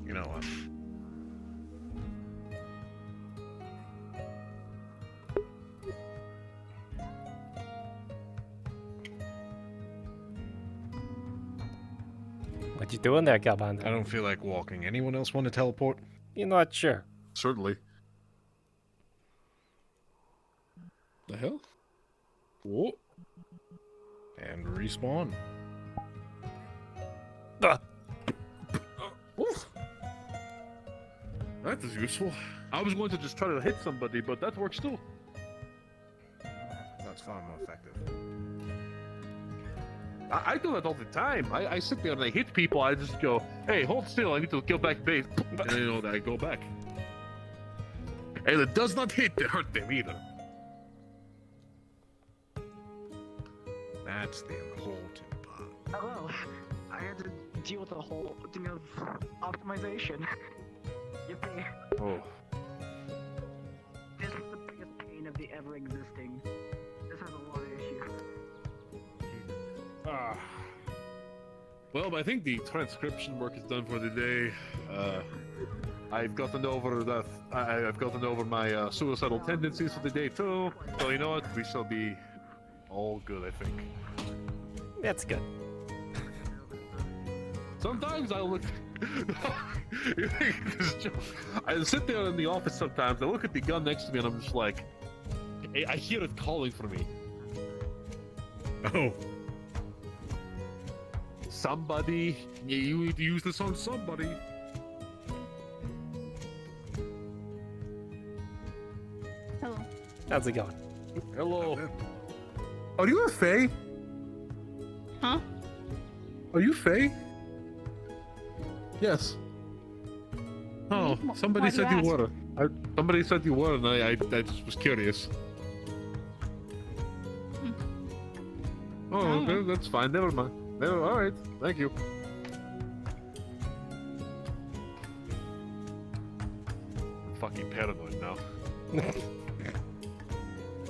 [SPEAKER 12] You know what?
[SPEAKER 1] What you doing there, Galband?
[SPEAKER 12] I don't feel like walking. Anyone else want to teleport?
[SPEAKER 1] You're not sure.
[SPEAKER 11] Certainly. The hell? Whoa.
[SPEAKER 12] And respawn.
[SPEAKER 11] That is useful. I was going to just try to hit somebody, but that works too.
[SPEAKER 12] That's far more effective.
[SPEAKER 11] I do that all the time. I sit there and I hit people. I just go, hey, hold still. I need to kill back base. And you know, I go back. And it does not hurt them either.
[SPEAKER 12] That's the important part.
[SPEAKER 6] Hello. I had to deal with the whole thing of optimization. Yippee.
[SPEAKER 11] Oh.
[SPEAKER 6] This is the biggest pain of the ever existing. This has a lot of issues.
[SPEAKER 11] Well, I think the transcription work is done for the day. I've gotten over that. I've gotten over my suicidal tendencies for the day too. So you know what? We shall be all good, I think.
[SPEAKER 1] That's good.
[SPEAKER 11] Sometimes I look. I sit there in the office sometimes. I look at the gun next to me and I'm just like, I hear it calling for me.
[SPEAKER 12] Oh.
[SPEAKER 11] Somebody, you need to use this on somebody.
[SPEAKER 19] Hello.
[SPEAKER 1] How's it going?
[SPEAKER 11] Hello. Are you a Fae?
[SPEAKER 19] Huh?
[SPEAKER 11] Are you Fae? Yes. Oh, somebody said you were. Somebody said you were, and I just was curious. Oh, okay, that's fine. Never mind. All right. Thank you. I'm fucking paranoid now.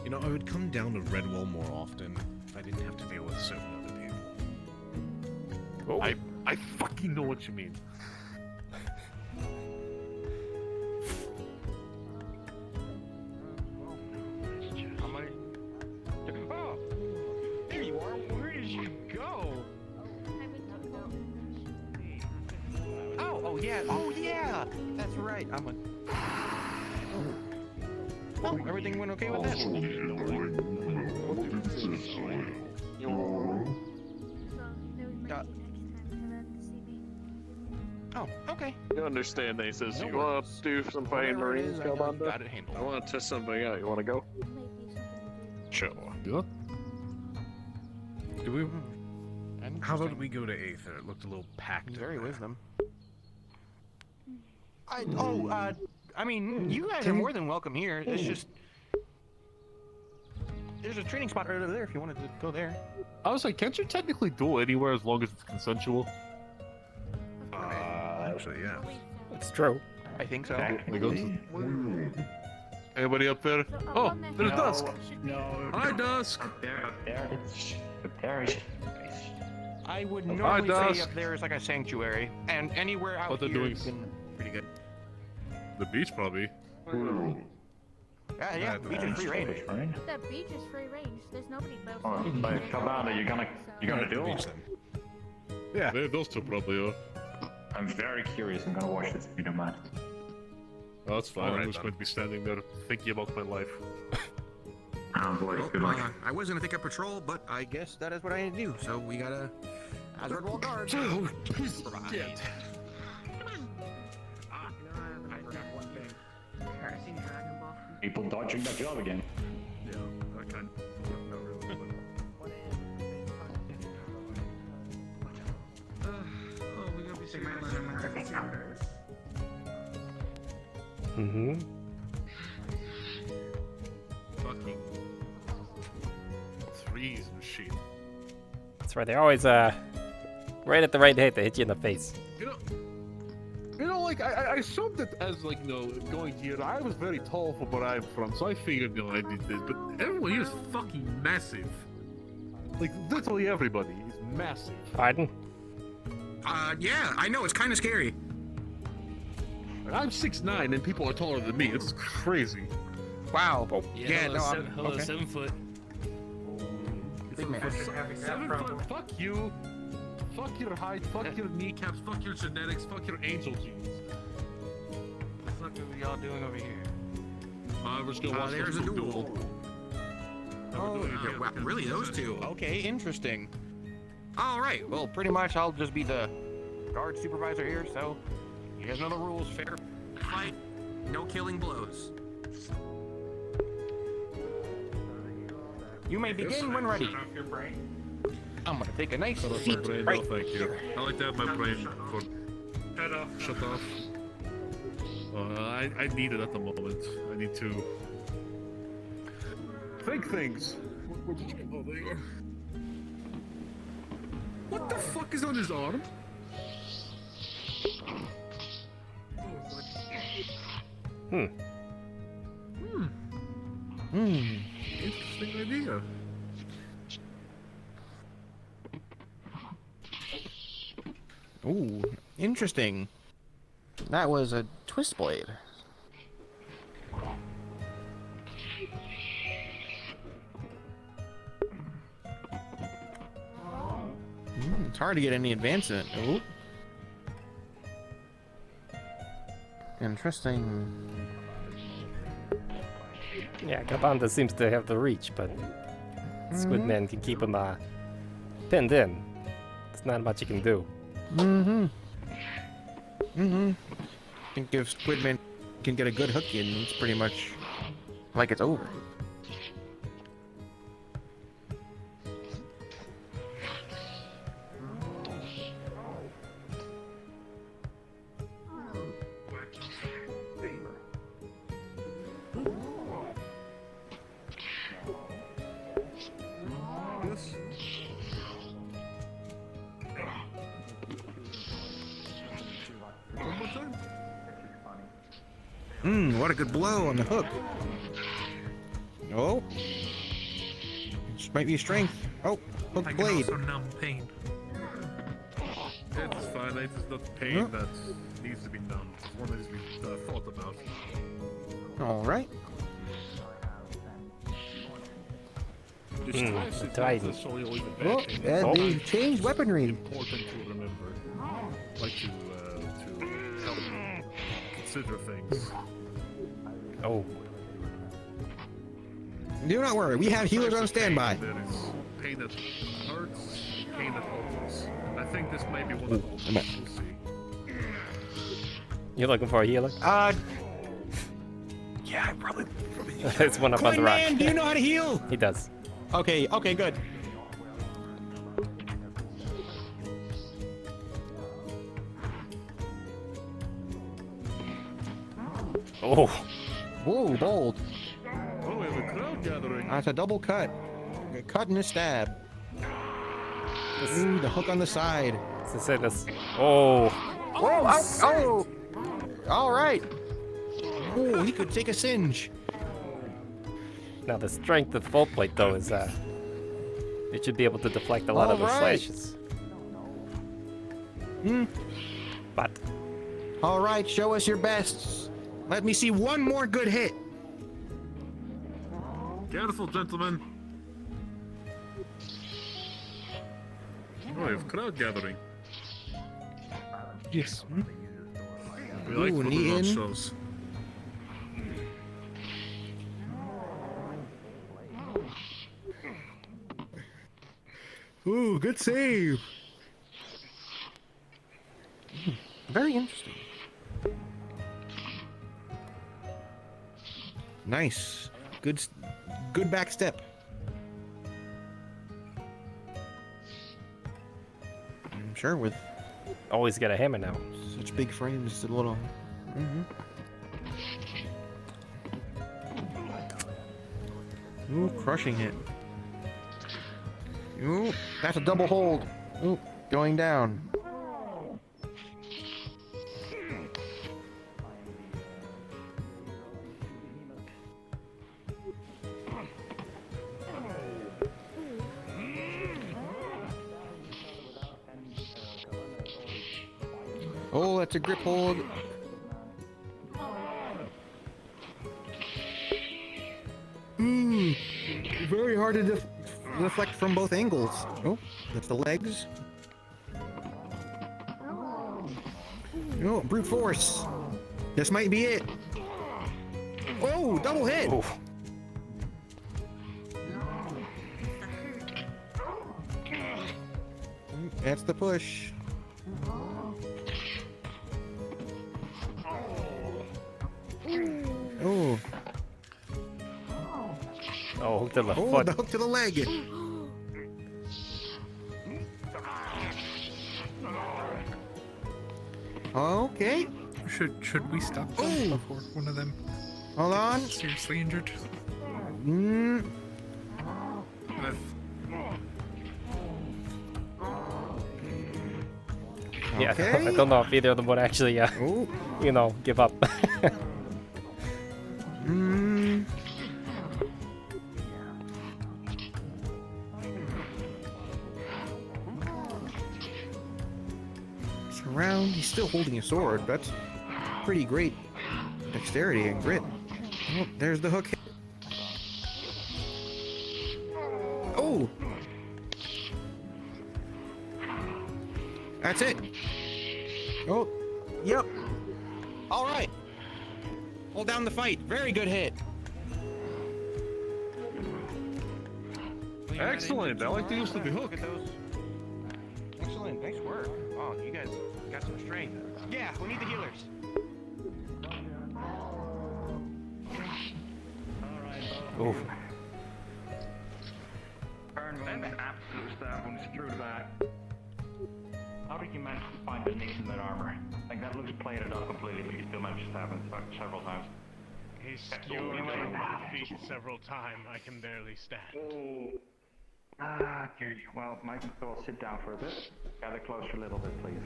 [SPEAKER 12] You know, I would come down to Redwall more often if I didn't have to deal with certain other people.
[SPEAKER 11] Oh. I fucking know what you mean.
[SPEAKER 6] Oh, there you are. Where did you go? Oh yeah. That's right. I'm a. Oh, everything went okay with that. Oh, okay.
[SPEAKER 14] You understand that he says, you want to do some fighting Marines, Galbanda?
[SPEAKER 6] Got it handled.
[SPEAKER 14] I want to test something out. You want to go?
[SPEAKER 12] Sure.
[SPEAKER 11] Yeah.
[SPEAKER 12] Do we? How about we go to Aether? It looked a little packed.
[SPEAKER 6] Very wisdom. I mean, you guys are more than welcome here. It's just there's a training spot right over there if you wanted to go there.
[SPEAKER 11] I was like, can't you technically duel anywhere as long as it's consensual?
[SPEAKER 12] Actually, yeah.
[SPEAKER 1] It's true.
[SPEAKER 6] I think so.
[SPEAKER 11] Anybody up there? Oh, there's Dusk.
[SPEAKER 3] No.
[SPEAKER 11] Hi, Dusk.
[SPEAKER 18] Up there. Up there.
[SPEAKER 15] I would normally say up there is like a sanctuary, and anywhere out
[SPEAKER 11] What they're
[SPEAKER 15] here
[SPEAKER 11] doing
[SPEAKER 15] has been pretty good.
[SPEAKER 11] The beach, probably.
[SPEAKER 15] Yeah, beach is free range.
[SPEAKER 23] The beach is free range. There's nobody both.
[SPEAKER 18] Oh, but Cabana, you're gonna do it?
[SPEAKER 11] Yeah, those two probably are.
[SPEAKER 18] I'm very curious. I'm gonna watch this if you don't mind.
[SPEAKER 11] Oh, that's fine.
[SPEAKER 18] Alright,
[SPEAKER 11] I'm just
[SPEAKER 18] then.
[SPEAKER 11] going to be standing there thinking about my life.
[SPEAKER 18] Oh boy, good luck.
[SPEAKER 15] I was gonna think of patrol, but I guess that is what I need to do. So we gotta hazard wall guard.
[SPEAKER 11] Oh,
[SPEAKER 15] shit.
[SPEAKER 18] People dodging that job again.
[SPEAKER 10] Yeah, I can. No, really.
[SPEAKER 2] Oh, we gotta be saying my
[SPEAKER 1] Mm-hmm.
[SPEAKER 11] Fucking threes machine.
[SPEAKER 1] That's right. They're always right at the right hit to hit you in the face.
[SPEAKER 11] You know, like I assumed that as like going here, I was very tall for where I'm from, so I figured I did this. But everyone here is fucking massive. Like literally everybody is massive.
[SPEAKER 1] Pardon?
[SPEAKER 15] Yeah, I know it's kind of scary.
[SPEAKER 11] Like, I'm 6'9" and people are taller than me. It's crazy.
[SPEAKER 15] Wow.
[SPEAKER 7] Yeah,
[SPEAKER 15] no, I'm
[SPEAKER 7] hello,
[SPEAKER 15] okay.
[SPEAKER 7] 7 foot.
[SPEAKER 15] Big man.
[SPEAKER 11] 7 foot. Fuck you. Fuck your height. Fuck your kneecaps. Fuck your genetics. Fuck your angel genes.
[SPEAKER 7] What the fuck are y'all doing over here?
[SPEAKER 11] We're just gonna watch
[SPEAKER 15] There's a
[SPEAKER 11] this
[SPEAKER 15] duel. Oh, wow, really? Those two? Okay, interesting. All right. Well, pretty much I'll just be the guard supervisor here. So you guys know the rules: fair fight, no killing blows. You may begin when ready. I'm gonna take a nice
[SPEAKER 11] Shut off my
[SPEAKER 15] seat
[SPEAKER 11] brain.
[SPEAKER 15] right
[SPEAKER 11] No, thank you.
[SPEAKER 15] here.
[SPEAKER 11] I like to have my brain for shut off. I need it at the moment. I need to think things. Where did you go? Oh, there you are. What the fuck is on his arm? Interesting idea.
[SPEAKER 15] Ooh, interesting. That was a twist blade. It's hard to get any advancement. Ooh. Interesting.
[SPEAKER 1] Yeah, Gabanda seems to have the reach, but Squidman can keep him pinned in. There's not much you can do.
[SPEAKER 15] I think if Squidman can get a good hook in, it's pretty much like it's over. What a good blow on the hook. Oh. This might be strength. Oh, hook
[SPEAKER 20] I
[SPEAKER 15] blade.
[SPEAKER 20] can also numb pain.
[SPEAKER 11] It's fine. It's not pain that needs to be done. It's one that needs to be thought about.
[SPEAKER 15] All right.
[SPEAKER 1] The Titan.
[SPEAKER 15] Oh, and they changed weaponry.
[SPEAKER 11] Important to remember. Like to help consider things.
[SPEAKER 1] Oh.
[SPEAKER 15] Do not worry, we have healers on standby.
[SPEAKER 11] There is pain that hurts, pain that hurts. I think this might be one of those. We'll see.
[SPEAKER 1] You're looking for a healer?
[SPEAKER 15] Yeah, I probably.
[SPEAKER 1] It's one up on the rock.
[SPEAKER 15] Man, do you know how to heal?
[SPEAKER 1] He does.
[SPEAKER 15] Okay, good.
[SPEAKER 1] Oh.
[SPEAKER 15] Whoa, bold.
[SPEAKER 11] Oh, we have a crowd gathering.
[SPEAKER 15] That's a double cut. A cut and a stab. Ooh, the hook on the side.
[SPEAKER 1] Oh.
[SPEAKER 15] Whoa, oh. All right. Oh, he could take a singe.
[SPEAKER 1] Now the strength of full plate though is it should be able to deflect a lot of the slashes. But.
[SPEAKER 16] All right, show us your best. Let me see one more good hit.
[SPEAKER 11] Careful, gentlemen. Oh, we have crowd gathering.
[SPEAKER 16] Yes.
[SPEAKER 11] We like
[SPEAKER 16] Ooh,
[SPEAKER 11] putting
[SPEAKER 16] knee
[SPEAKER 11] on
[SPEAKER 16] in.
[SPEAKER 11] shows.
[SPEAKER 16] Ooh, good save. Very interesting. Nice. Good back step. I'm sure with
[SPEAKER 1] always get a hammer now.
[SPEAKER 16] Such big frames, just a little. Ooh, crushing it. Ooh, that's a double hold. Ooh, going down. Oh, that's a grip hold. Very hard to deflect from both angles. Oh, that's the legs. Oh, brute force. This might be it. Oh, double hit.
[SPEAKER 1] Oh.
[SPEAKER 16] That's the push. Oh.
[SPEAKER 1] Oh, hook to the
[SPEAKER 16] Oh,
[SPEAKER 1] foot.
[SPEAKER 16] the hook to the leg. Okay.
[SPEAKER 3] Should we stop them before one of them
[SPEAKER 16] Hold on.
[SPEAKER 3] seriously injured?
[SPEAKER 1] Yeah,
[SPEAKER 16] Okay.
[SPEAKER 1] I don't know if either of them would actually, you know, give up.
[SPEAKER 16] Around, he's still holding a sword. That's pretty great dexterity and grit. Oh, there's the hook. Oh! That's it. Oh, yep. All right. Hold down the fight. Very good hit.
[SPEAKER 11] Excellent. I like the use of the hook.
[SPEAKER 16] Excellent. Nice work. Oh, you guys got some strength. Yeah, we need the healers.
[SPEAKER 1] Oof.
[SPEAKER 18] Burn one absolute stab when it's through the back. How did you manage to find the nicks in that armor? Like that looks plated up completely, but you still managed to stab him several times.
[SPEAKER 7] He's skewered my feet several times. I can barely stand.
[SPEAKER 18] Okay. Well, Mike, so I'll sit down for a bit. Gather closer a little bit, please.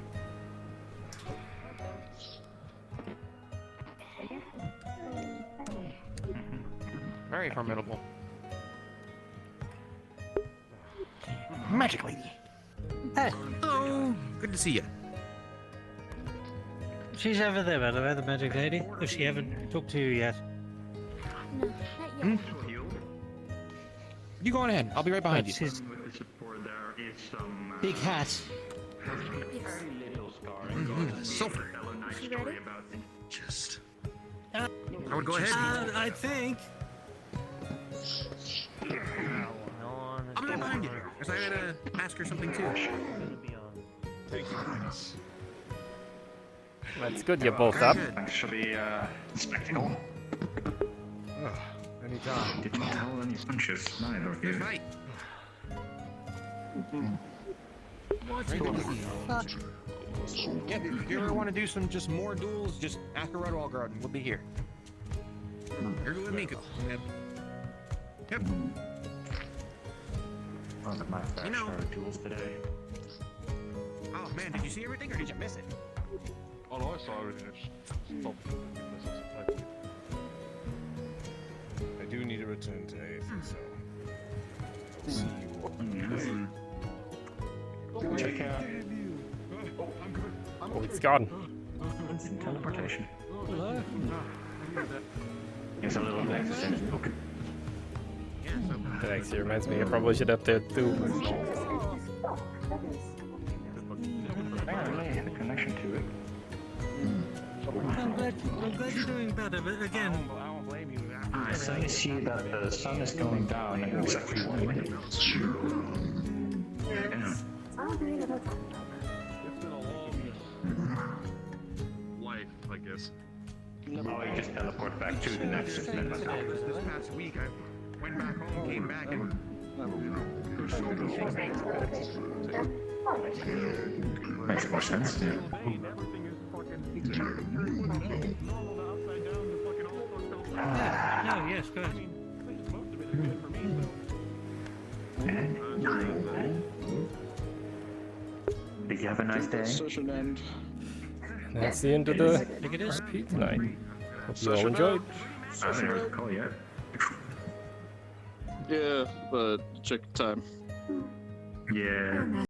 [SPEAKER 16] Very formidable. Magic lady.
[SPEAKER 8] Oh, good to see you.
[SPEAKER 17] She's over there, by the way, the magic lady. If she haven't talked to you yet.
[SPEAKER 23] No, not yet.
[SPEAKER 16] You go on ahead. I'll be right behind you.
[SPEAKER 17] She's
[SPEAKER 18] With the support, there is some
[SPEAKER 17] big hat.
[SPEAKER 18] very little scarring.
[SPEAKER 8] Sulfur.
[SPEAKER 18] Tell a nice
[SPEAKER 23] You
[SPEAKER 18] story
[SPEAKER 23] ready?
[SPEAKER 18] about it.
[SPEAKER 8] Just. I would go ahead.
[SPEAKER 17] I think.
[SPEAKER 8] I'll be right behind you, because I gotta ask her something too.
[SPEAKER 1] That's good, you're both up.
[SPEAKER 18] Thanks for the spectacle.
[SPEAKER 16] Anytime.
[SPEAKER 18] Didn't tell any punches, neither of you.
[SPEAKER 8] Good fight.
[SPEAKER 16] Yep, if you ever want to do some just more duels, just ask a Redwall Garden. We'll be here.
[SPEAKER 8] You're good with me. Yep.
[SPEAKER 18] Well, my fair share of duels today.
[SPEAKER 8] Oh man, did you see everything or did you miss it?
[SPEAKER 11] Oh no, I saw everything.
[SPEAKER 12] I do need to return to Aether, so I'll see you all.
[SPEAKER 18] Check out.
[SPEAKER 11] Oh, I'm good.
[SPEAKER 1] Oh, it's gone.
[SPEAKER 18] Instant teleportation. There's a little Nexus in his book.
[SPEAKER 1] That actually reminds me, I probably should update too.
[SPEAKER 18] Apparently, the connection to it.
[SPEAKER 17] I'm glad you're doing better, but again,
[SPEAKER 18] I suddenly see that the sun is going down in exactly 1 minute.
[SPEAKER 10] Life, I guess.
[SPEAKER 18] Oh, you just teleport back to the Nexus.
[SPEAKER 8] This past week, I went back home, came back, and there's so many things.
[SPEAKER 18] Makes more sense.
[SPEAKER 17] no, yes, go ahead.
[SPEAKER 18] Did you have a nice day?
[SPEAKER 14] Session end.
[SPEAKER 1] That's the end of the RP tonight. Hope you all enjoyed.
[SPEAKER 18] I don't recall yet.
[SPEAKER 14] Yeah, but check the time.
[SPEAKER 18] Yeah.